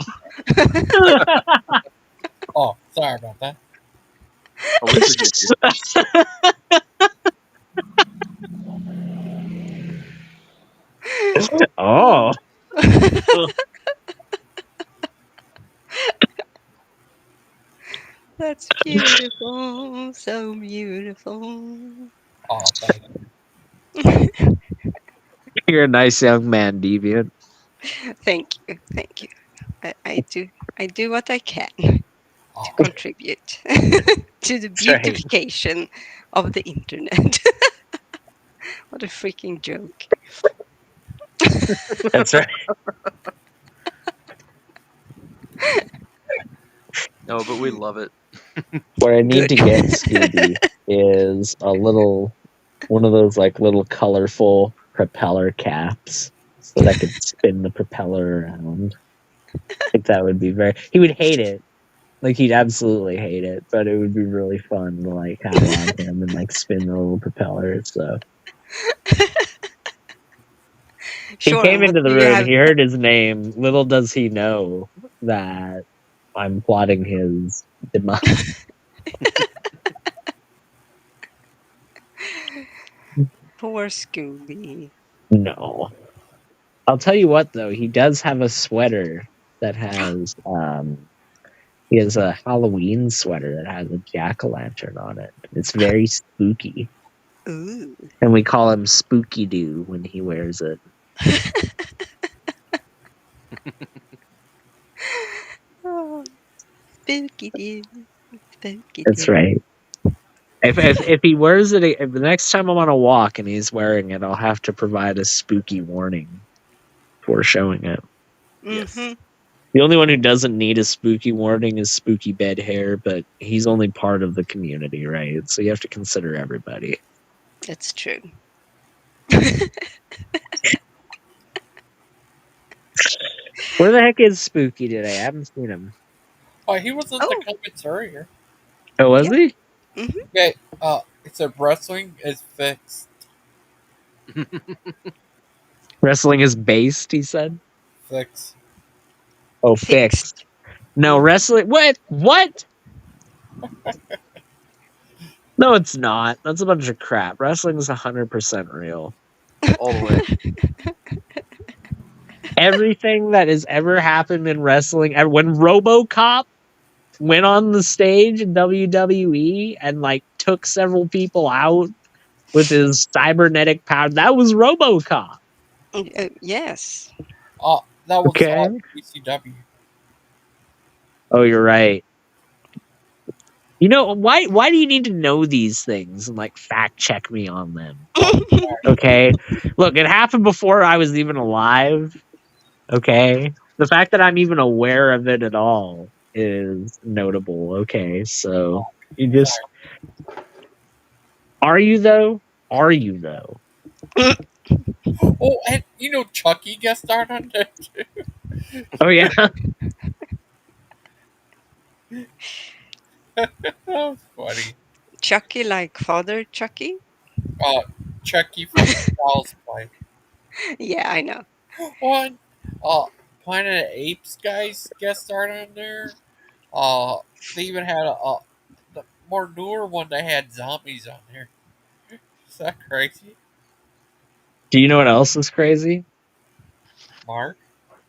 Oh, sorry about that. Oh, we forgive you. Oh. That's beautiful. So beautiful. Oh, thank You're a nice young man, Deviant. Thank you. Thank you. I do what I can to contribute to the That's right. beautification of the internet. What a freaking joke. That's right. No, but we love it. What I need Good. to get, Scooby, is one of those like little colorful propeller caps so that I could spin the propeller around. I think that would be he would hate it. Like he'd absolutely hate it, but it would be really fun to like have on him and like spin the little propeller. So he Sure. came What into the do you room, have? he heard his name. Little does he know that I'm plotting his demise. Poor Scooby. No. I'll tell you what though, he does have a sweater that has he has a Halloween sweater that has a jack-o'-lantern on it. It's very spooky. Ooh. And we call him Spooky Doo when he wears it. Oh, spooky dude. Spooky That's dude. right. If he wears it, if the next time I'm on a walk and he's wearing it, I'll have to provide a spooky warning for showing it. Mm-hmm. The only one who doesn't need a spooky warning is Spooky Bed Hair, but he's only part of the community, right? So you have to consider everybody. That's true. Where the heck is Spooky today? I haven't seen him. Oh, he was in the comments earlier. Oh, was he? Mm-hmm. Okay, it said wrestling is fixed. Wrestling is based, he said. Fixed. Oh, fixed. No, wrestling. What? What? No, it's not. That's a bunch of crap. Wrestling is 100% real. All the way. everything that has ever happened in wrestling. And when RoboCop went on the stage in WWE and like took several people out with his cybernetic power, that was RoboCop. Yes. That was Okay. ECW. Oh, you're right. You know, why do you need to know these things and like fact check me on them? Okay. Look, it happened before I was even alive. Okay. The fact that I'm even aware of it at all is notable. Okay. So you just are you though? Are you though? Oh, and Chucky guest starred on there too. Oh yeah. That was funny. Chucky, like Father Chucky? Chucky from Child's Play. Yeah, I know. One, Planet of the Apes guys guest starred on there. They even had the more newer one. They had zombies on there. Is that crazy, Do you know what else is crazy? Mark?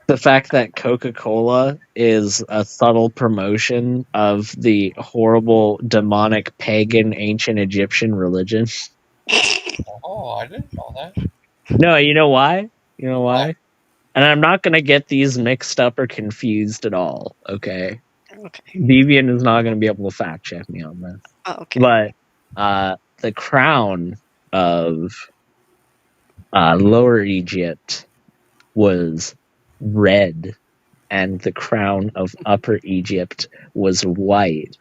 The fact that Coca-Cola is a subtle promotion of the horrible, demonic, pagan, ancient Egyptian religion. Oh, I didn't know that. No, you know why? You know Oh, why? And I'm not going to get these mixed up or confused at all, okay? Okay. Deviant is not going to be able to fact check me on this. Oh, okay. But the crown of Lower Egypt was red, and the crown of Upper Egypt was white.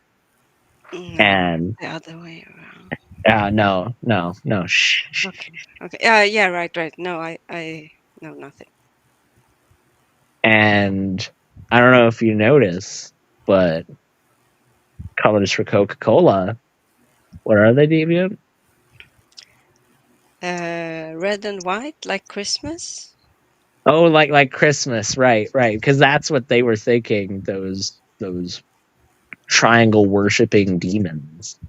No, And the other way around. no. Shh. Okay. Okay. Yeah. Right. No, I know nothing. And I don't know if you notice, but colors for Coca-Cola, what are they, Deviant? Red and white, like Christmas. Oh, like Christmas, right? Because that's what they were thinking. Those triangle worshipping demons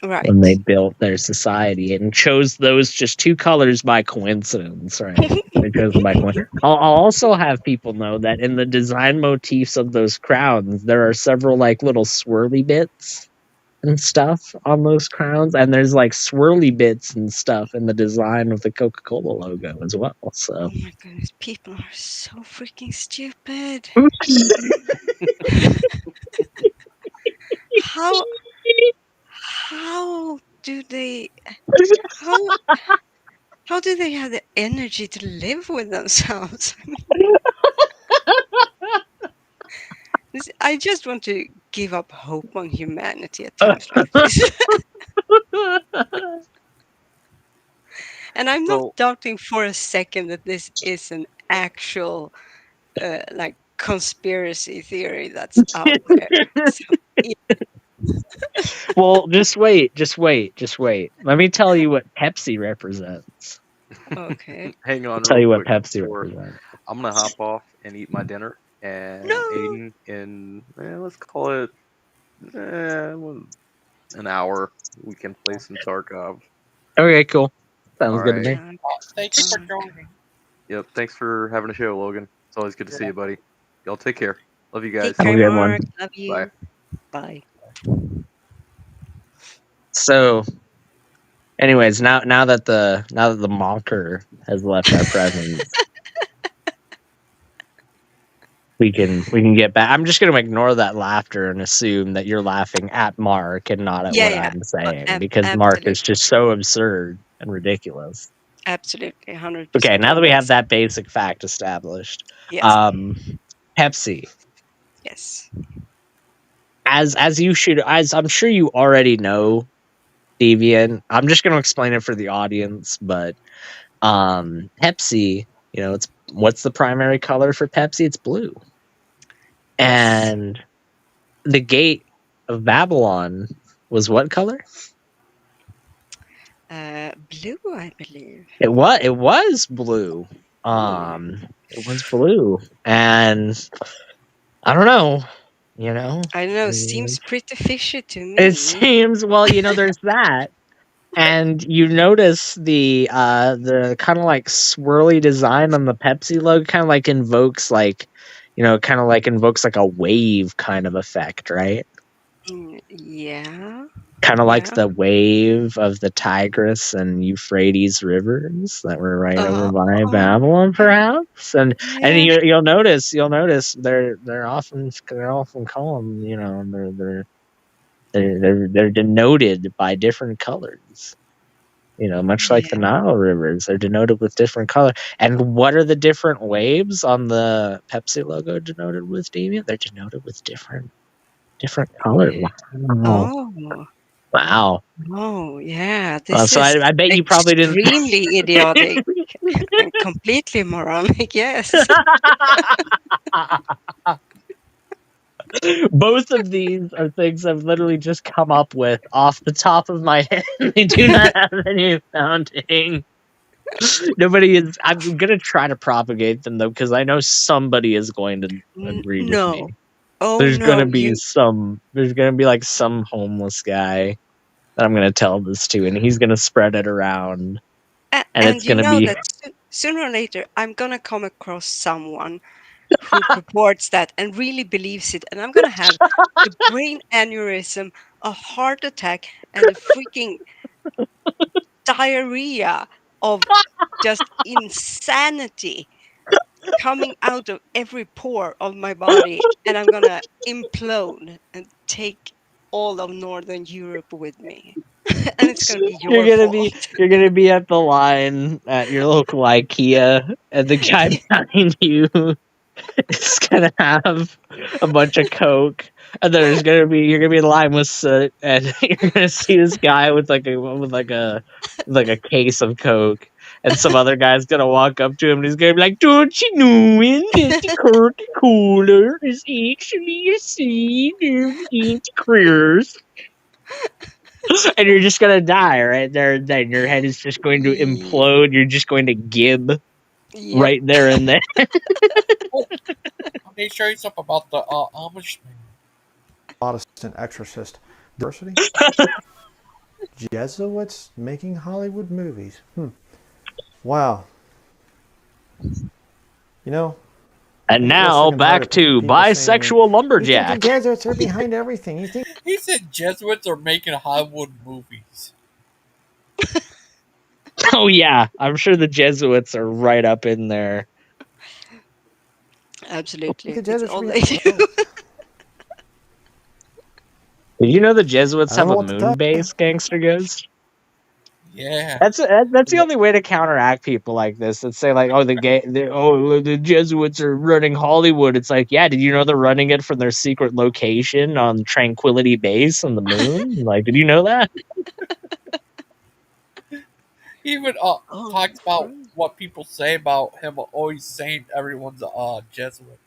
Right. when they built their society and chose those just two colors by coincidence, right? They chose them by coincidence. I'll also have people know that in the design motifs of those crowns, there are several like little swirly bits and stuff on those crowns, and there's like swirly bits and stuff in the design of the Coca-Cola logo as well. So Oh my goodness, people are so freaking stupid. how how do they how how do they have the energy to live with themselves? I just want to give up hope on humanity at times like this. And I'm not So doubting for a second that this is an actual like conspiracy theory that's out there. So, well, just wait. Let me tell you what Pepsi represents. okay. hang on I'll tell real you what quick Pepsi before represents. I'm gonna hop off and eat my dinner. And Aiden, in let's call it an hour, we can play some Tarkov. Okay, cool. All Sounds good to right. me. Thank you for joining. Yep. Thanks for having a show, Logan. It's always good to see you, buddy. Y'all take care. Love you Take guys. Have a care, good one. Mark. Love you. Bye. Bye. So, anyways, now that the monker has left our presence, we can get back. I'm just going to ignore that laughter and assume that you're laughing at Mark and not at what Yeah. I'm saying, because Mark is just so absurd and ridiculous. Absolutely. 100%. Okay, now that we always. have that basic fact established, Yes. Pepsi, Yes. as I'm sure you already know, Deviant. I'm just going to explain it for the audience, but Pepsi, it's what's the primary color for Pepsi? It's blue. Yes. And the gate of Babylon was what color? Blue, I believe. It was blue. It was blue. And I don't know, I don't know. Seems pretty fishy to me. it seems, well, there's that. And you notice the kind of like swirly design on the Pepsi logo kind of like invokes like, kind of like invokes like a wave kind of effect, right? Yeah. Kind of like Yeah. the wave of the Tigris and Euphrates rivers that were right over by Babylon, perhaps. And Yeah. you'll notice they're often called, they're denoted by different colors. Much like the Yeah. Nile rivers, they're denoted with different color. And what are the different waves on the Pepsi logo denoted with, Deviant? They're denoted with different color. Wow. Oh. Wow. Oh, yeah. This So is I bet you probably didn't. extremely idiotic and completely moronic. Yes. Both of these are things I've literally just come up with off the top of my head. They do not have any founding. Nobody is. I'm gonna try to propagate them though, because I know somebody is going to agree with me. No. Oh There's no, gonna be There's gonna be like some homeless guy that I'm gonna tell this to, and he's gonna spread it around, and and it's you gonna know be. that sooner or later I'm gonna come across someone who purports that and really believes it, and I'm gonna have a brain aneurysm, a heart attack, and a freaking diarrhea of just insanity coming out of every pore of my body, and I'm gonna implode and take all of Northern Europe with me. And it's gonna be your fault. You're gonna be at the line at your local IKEA, and the guy behind you is gonna have a bunch of Coke, and you're gonna be in line with soot, and you're gonna see this guy with a case of Coke, and some other guy's gonna walk up to him, and he's gonna be like, "Don't you know that the Coca Cola is actually a seed of anti-critters?" And you're just gonna die right there. Then your head is just going to implode. You're just going to gib Yep. right there and then. Oh, let me show you something about the Amish man. Protestant exorcist. Diversity? Jesuits making Hollywood movies. Wow. And I get now sick and tired back of to people saying, bisexual you think the lumberjack. Jesuits are behind everything. You think He said Jesuits are making Hollywood movies. Oh yeah, I'm sure the Jesuits are right up in there. Absolutely. the It's Jesuits all are they behind? do. Did you know the Jesuits I don't have know a what to tell moon base, Gangster Ghost? Yeah. That's the only way to counteract people like this that say like, the Jesuits are running Hollywood. It's like, yeah, did you know they're running it from their secret location on Tranquility Base on the moon? Like, did you know that? He even Oh, talks about what people say about him always saying everyone's a Jesuit.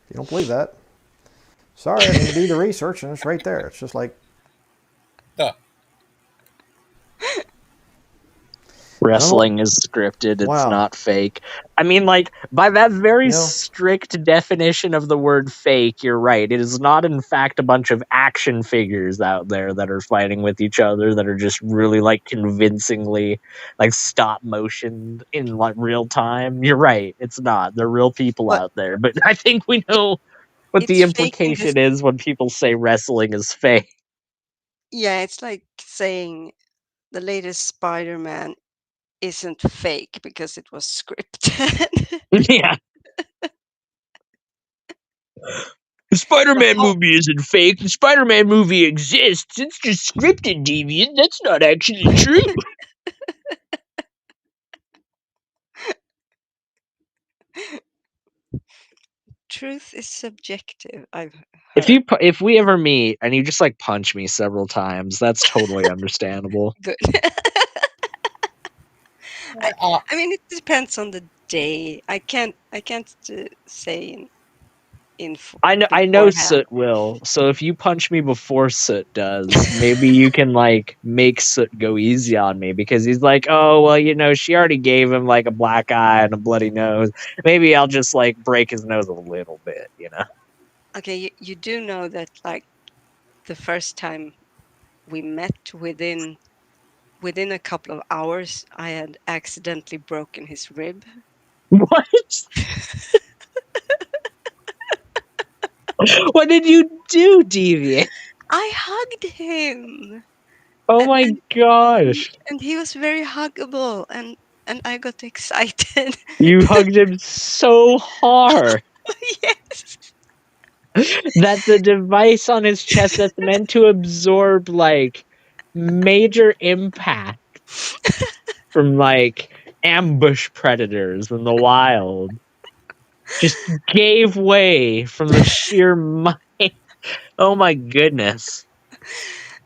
If you don't believe that, sorry, I didn't do the research, and it's right there. It's just like, Duh. I don't know. Wrestling is scripted, it's Wow. not fake. I mean, like, by that very You know- strict definition of the word fake, you're right. It is not, in fact, a bunch of action figures out there that are fighting with each other that are just really, like, convincingly, like, stop motion in, like, real time. You're right. It's not. They're real people but out there. But I think we know what it's the faking this. implication is when people say wrestling is fake. Yeah, it's like saying the latest Spider-Man isn't fake because it was scripted. Yeah. The The Spider-Man whole movie isn't fake. The Spider-Man movie exists. It's just scripted, Deviant. That's not actually true. truth is subjective, I've If heard. if we ever meet and you just like punch me several times, that's totally understandable. Good. I, Uh, I mean, it depends on the day. I can't say I know beforehand. Soot will. So if you punch me before Soot does, maybe you can like make Soot go easy on me because he's like, oh well, she already gave him like a black eye and a bloody nose. Maybe I'll just like break his nose a little bit. Okay, you do know that like the first time we met within within a couple of hours, I had accidentally broken his rib. What? What did you do, Deviant? I hugged him. Oh and, my and, gosh. and he was very huggable, and I got excited. You hugged him so hard Yes. that the device on his chest that's meant to absorb like major impact from like ambush predators in the wild just gave way from the sheer might. Oh my goodness.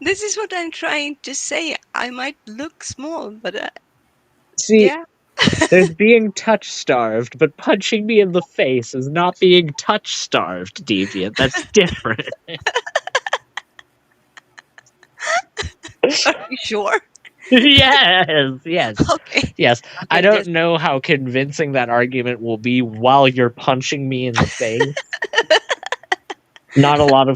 This is what I'm trying to say. I might look small, but See, yeah. there's being touch starved, but punching me in the face is not being touch starved, Deviant. That's different. Are you sure? Yes. Okay. Yes. I Okay, don't just know how convincing that argument will be while you're punching me in the face. Not a lot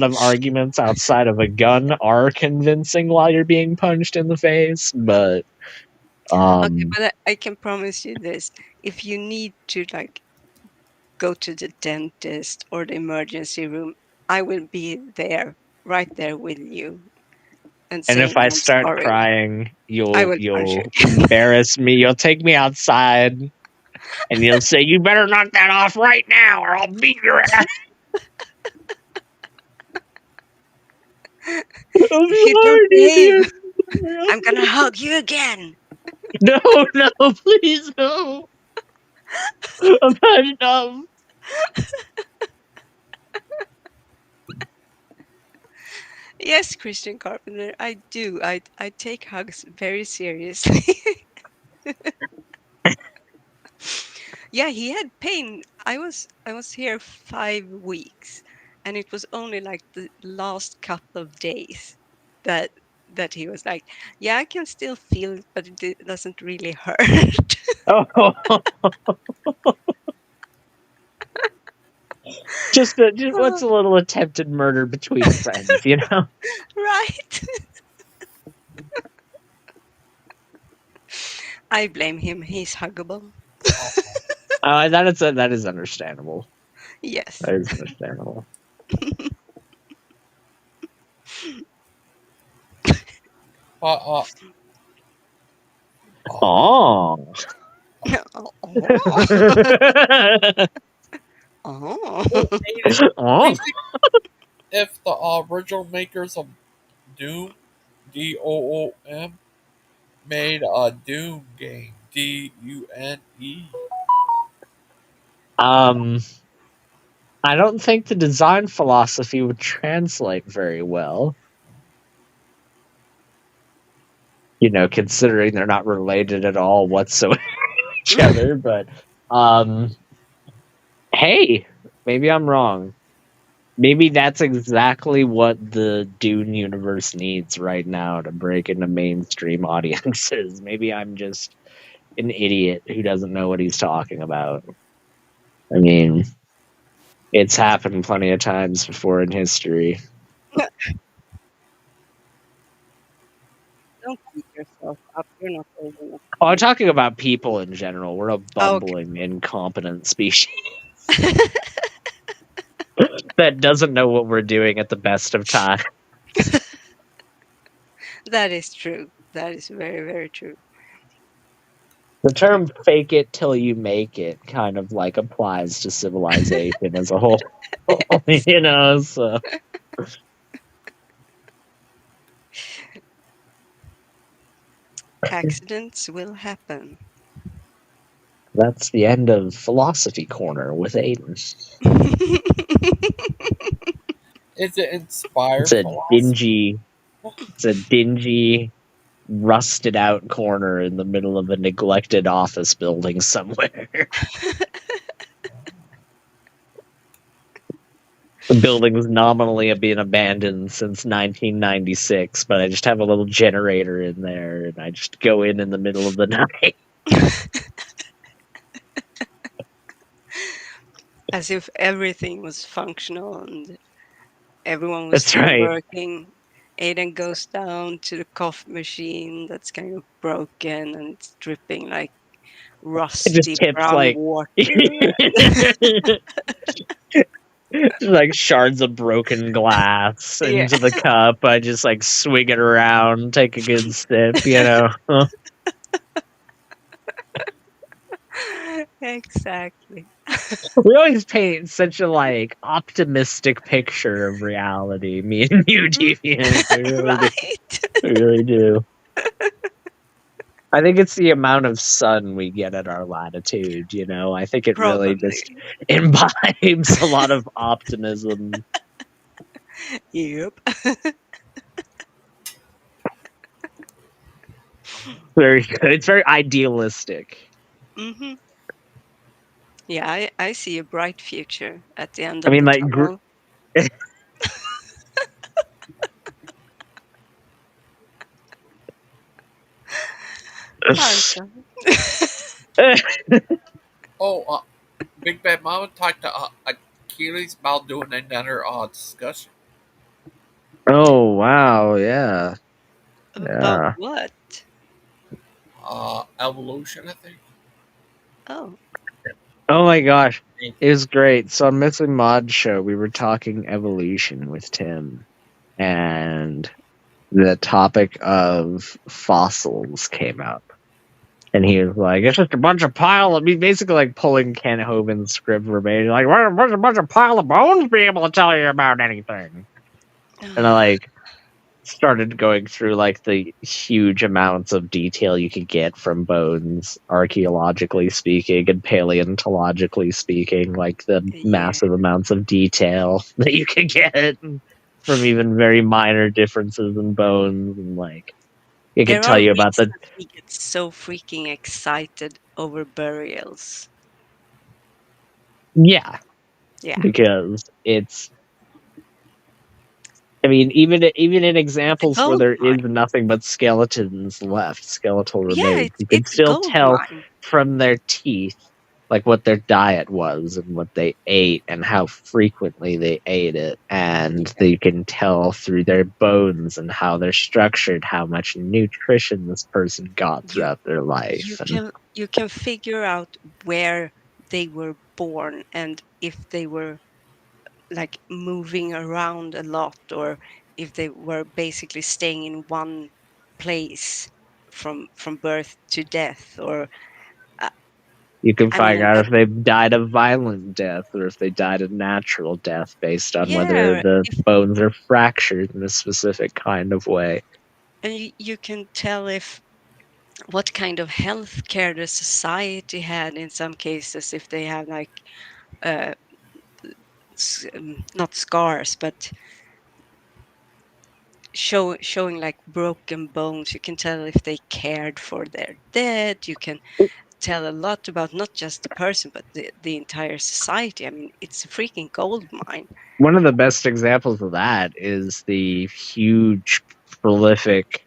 of arguments outside of a gun are convincing while you're being punched in the face, but okay, but I can promise you this. If you need to like go to the dentist or the emergency room, I will be there, right there with you, and and saying if I I'm start sorry. crying, I you'll will punch you you'll again. embarrass me. You'll take me outside and you'll say, "You better knock that off right now or I'll beat your ass." I'm If you don't sorry, behave, Deviant. I'm gonna hug you again. No, please, no. I've had enough. Yes, Christian Carpenter, I do. I take hugs very seriously. Yeah, he had pain. I was here 5 weeks, and it was only like the last couple of days that that he was like, "Yeah, I can still feel it, but it doesn't really hurt." Oh, just what's a little attempted murder between friends, you know? Right? I blame him. He's huggable. That is understandable. Yes. That is understandable. Uh, Oh. Oh. well, Oh. basic, if the original makers of Doom, Doom, made a Doom game, Dune. Um, I don't think the design philosophy would translate very well. You know, considering they're not related at all whatsoever to each other, but um hey, maybe I'm wrong. Maybe that's exactly what the Dune universe needs right now to break into mainstream audiences. Maybe I'm just an idiot who doesn't know what he's talking about. I mean, it's happened plenty of times before in history. Don't beat yourself up. You're not old enough Oh, to I'm do talking about people in general. We're a that. Okay. bumbling, incompetent species that doesn't know what we're doing at the best of times. That is true. That is very, very true. The term "fake it till you make it" kind of like applies to civilization as a whole. You know, so Accidents will happen. that's the end of Philosophy Corner with Aiden. Is it It's inspired a philosophy? dingy, it's a dingy, rusted out corner in the middle of a neglected office building somewhere. The building's nominally been abandoned since 1996, but I just have a little generator in there, and I just go in the middle of the night. As if everything was functional and everyone was That's still right. working. Aiden goes down to the coffee machine that's kind of broken and it's dripping like It just rusty tips brown like water. like shards of broken glass Yeah. into the cup. I just like swing it around, take a good sip, you know. Exactly. We always paint such a like optimistic picture of reality, me and you, Deviant. We really do. Right? We really do. I think it's the amount of sun we get at our latitude, you know. I think it really just Probably. imbibes a lot of optimism. Yep. Very good. It's very idealistic. Hmm. Yeah, I see a bright future at the end I of mean, the like, tunnel. I'm sorry. Oh, Big Bad Mama talked to Achilles about doing another discussion. Oh wow, yeah. About Yeah. what? Evolution, I think. Oh. Oh my gosh. It was great. So on Missing Mod show, we were talking evolution with Tim, and the topic of fossils came up. And he was like, it's just a bunch of pile of, basically like pulling Ken Hovind's script verbatim, like, what's a bunch of pile of bones be able to tell you about anything? And I like started going through like the huge amounts of detail you could get from bones, archaeologically speaking and paleontologically speaking, like the Yeah. massive amounts of detail that you could get from even very minor differences in bones, and like it could There tell are you about the reasons we get so freaking excited over burials. yeah, Yeah. because it's I mean, even in It's a examples where gold there is mine. nothing but skeletons left, skeletal Yeah, remains, you can it's a still gold tell mine. from their teeth like what their diet was and what they ate and how frequently they ate it, and Yeah. you can tell through their bones and how they're structured how much nutrition this person got You throughout their life. And you can figure out where they were born and if they were like moving around a lot or if they were basically staying in one place from birth to death or uh, you can I mean find out if they've died a violent death or if they died a natural death based on whether yeah, the if bones are fractured in a specific kind of way. and you can tell if what kind of health care the society had in some cases if they have like uh not scars but showing like broken bones. You can tell if they cared for their dead. You can tell a lot about not just the person but the entire society. I mean, it's a freaking gold mine. One of the best examples of that is the huge, prolific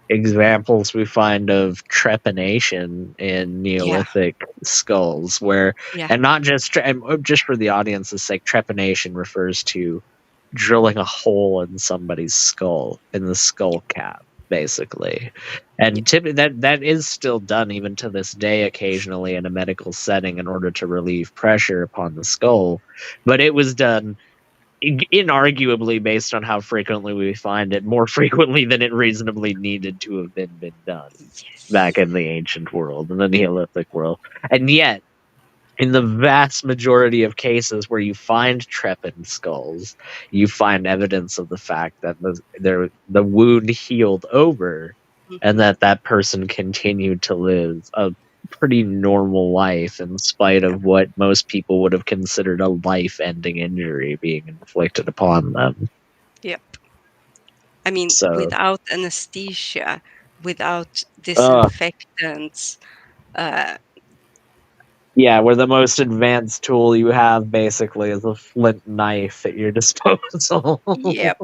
examples we find of trepanation in Yeah. Neolithic skulls, where, Yeah. and not just, and just for the audience's sake, trepanation refers to drilling a hole in somebody's skull, in the skull cap, basically. And that is still done even to this day, occasionally in a medical setting, in order to relieve pressure upon the skull. But it was done inarguably, based on how frequently we find it, more frequently than it reasonably needed to have been done back in the ancient world, in the Neolithic world. And yet, in the vast majority of cases where you find trepanned skulls, you find evidence of the fact that the wound healed over, and Hmm. that person continued to live a pretty normal life in spite Yep. of what most people would have considered a life-ending injury being inflicted upon them. Yep. I mean, So, without anesthesia, without uh, disinfectants, uh yeah, where the most advanced tool you have basically is a flint knife at your disposal. yep.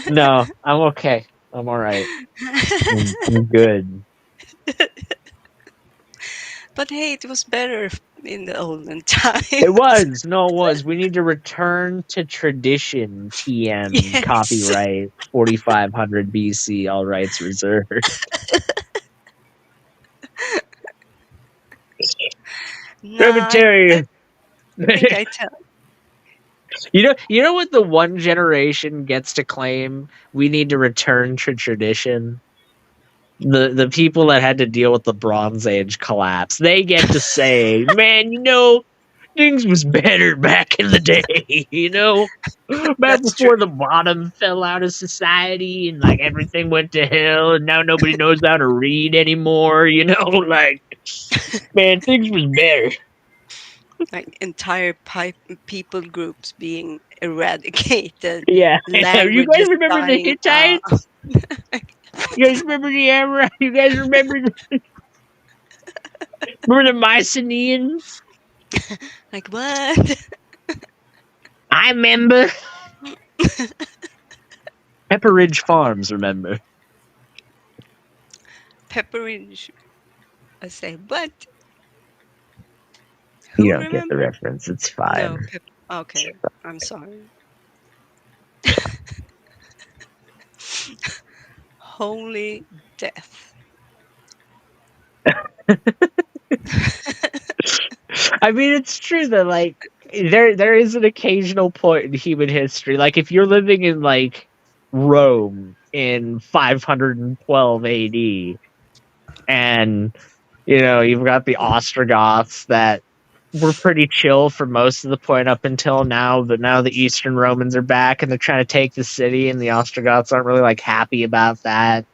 No, I'm okay. I'm all right. I'm good. But hey, it was better in the olden times. It was. No, it was. We need to return to tradition. TM Yes. copyright 4500 BC. All rights reserved. Let me Nah, tell I you. think I tell. You know what the one generation gets to claim? We need to return to tradition. The people that had to deal with the Bronze Age collapse, they get to say, "Man, things was better back in the day, back That's true. before the bottom fell out of society and like everything went to hell and now nobody knows how to read anymore, like man, things was better." Like entire people groups being eradicated, Yeah. You guys languages remember the dying out. Hittites? You guys remember the Amorite? You guys remember the Mycenaeans? Like what? I remember. Pepperidge Farms, remember? Pepperidge. I say, but You who don't get the remember? reference. It's No, fine. okay, I'm sorry. Holy death. I mean, it's true that like there is an occasional point in human history, like if you're living in like Rome in 512 AD, and you've got the Ostrogoths that were pretty chill for most of the point up until now, but now the Eastern Romans are back and they're trying to take the city, and the Ostrogoths aren't really like happy about that.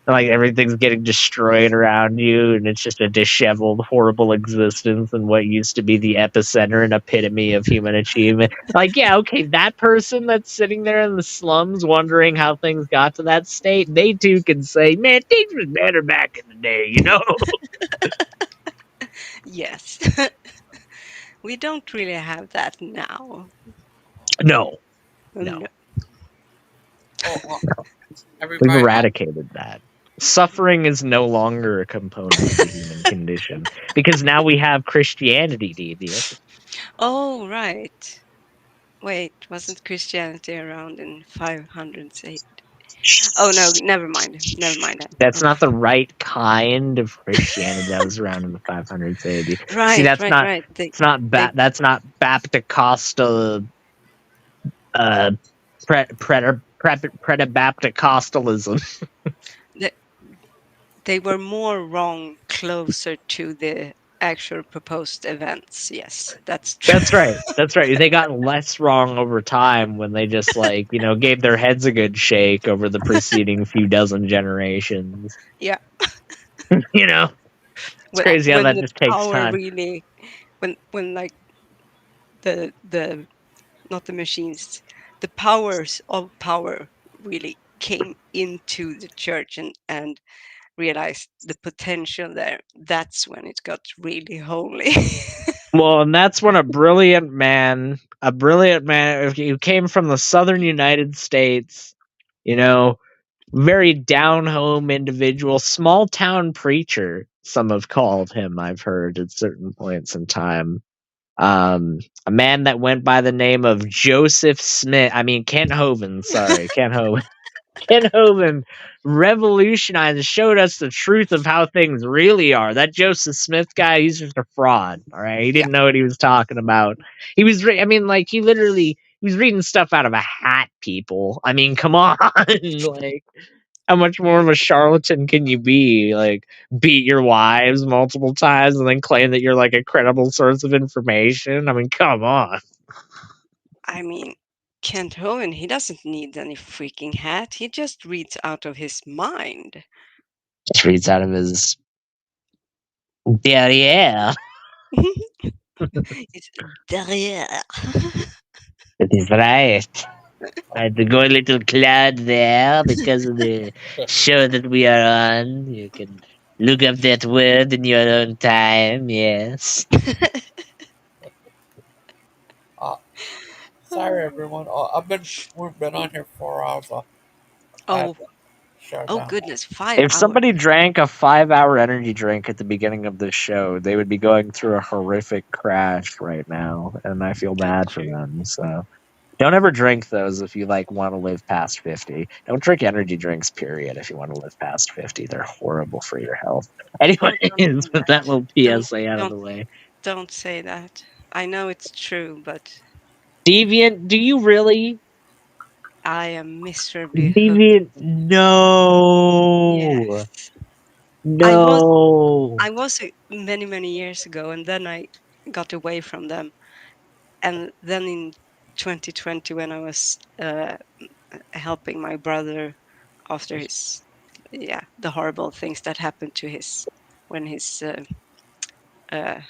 Like everything's getting destroyed around you, and it's just a disheveled, horrible existence and what used to be the epicenter and epitome of human achievement. Like, yeah, okay, that person that's sitting there in the slums wondering how things got to that state, they too can say, man, things was better back in the day. Yes. We don't really have that now. No, no. No. Oh, We've everybody. eradicated that. Suffering is no longer a component of the human condition because now we have Christianity, devious. Oh, right. Wait, wasn't Christianity around in 500s? Oh no, never mind. Never mind that. That's Oof. not the right kind of Christianity that was around in the 500s AD. See, Right, right, right. They that's not Baptist Predabapticostalism. they, they were more wrong closer to the actual proposed events. Yes, that's true. That's right. That's right. They got less wrong over time when they just gave their heads a good shake over the preceding few dozen generations. Yeah. It's crazy how When that the just takes power time. really, when like the not the machines, the powers of power really came into the church and realized the potential there. That's when it got really holy. Well, and that's when a brilliant man who came from the southern United States, you know, very down home individual, small town preacher, some have called him, I've heard at certain points in time. A man that went by the name of Joseph Smith. I mean, Kent Hovind, sorry, Kent Hovind. Ken Hovind revolutionized and showed us the truth of how things really are. That Joseph Smith guy, he's just a fraud. All right, he Yeah. didn't know what he was talking about. I mean, like he was reading stuff out of a hat. People, I mean, come on, like how much more of a charlatan can you be? Like beat your wives multiple times and then claim that you're like a credible source of information. I mean, come on. I mean, Kent Hovind, he doesn't need any freaking hat. He just reads out of his mind. Just reads out of his derriere. It's derriere. That is right. I had to go a little cloud there because of the show that we are on. You can look up that word in your own time, yes. Uh, Sorry, everyone. We've been on here 4 hours. I have Oh, Shut Oh down. goodness, 5 If hours. somebody drank a 5-hour energy drink at the beginning of the show, they would be going through a horrific crash right now, and I feel bad for them. So don't ever drink those if you like want to live past 50. Don't drink energy drinks, period, if you want to live past 50. They're horrible for your health. Oh, don't Anyways, say with that that. little Don't PSA out of don't the way. don't say that. I know it's true, but Deviant, do you really? I am miserably hooked. Deviant, no. Yes. I was No. I was many years ago, and then I got away from them. And then in 2020, when I was helping my brother after the horrible things that happened to his when his uh,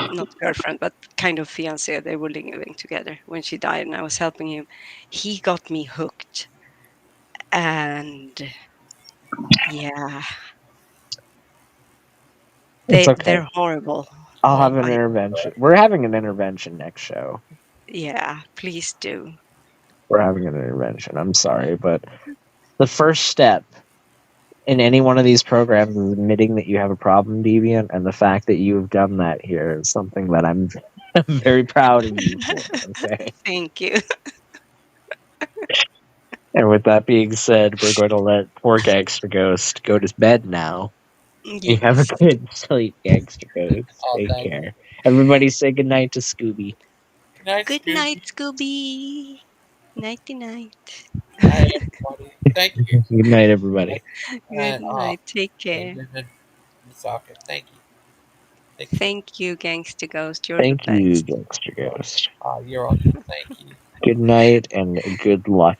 not girlfriend but kind of fiance, they were living together, when she died, and I was helping him. He got me hooked, and yeah, It's okay. they're horrible. I'll have an I intervention. We're having an intervention next show. Yeah, please do. We're having an intervention. I'm sorry, but the first step in any one of these programs is admitting that you have a problem, Deviant, and the fact that you have done that here is something that I'm very proud of you for. Okay. Thank you. And with that being said, we're going to let poor Gangster Ghost go to bed now. You have a Yes. good sleep, Gangster Ghost. Oh, Take thank you. care. Everybody say goodnight to Scooby. Good night, Good night, Scooby. Scooby. Nighty night. Night, everybody. Thank you. Good night, everybody. Good And night. Take care. David and Misaka, thank you. Thank you. Thank you, Gangster Ghost. You're the Thank you, best. Gangster Ghost. You're welcome. Thank you. Good night and good luck.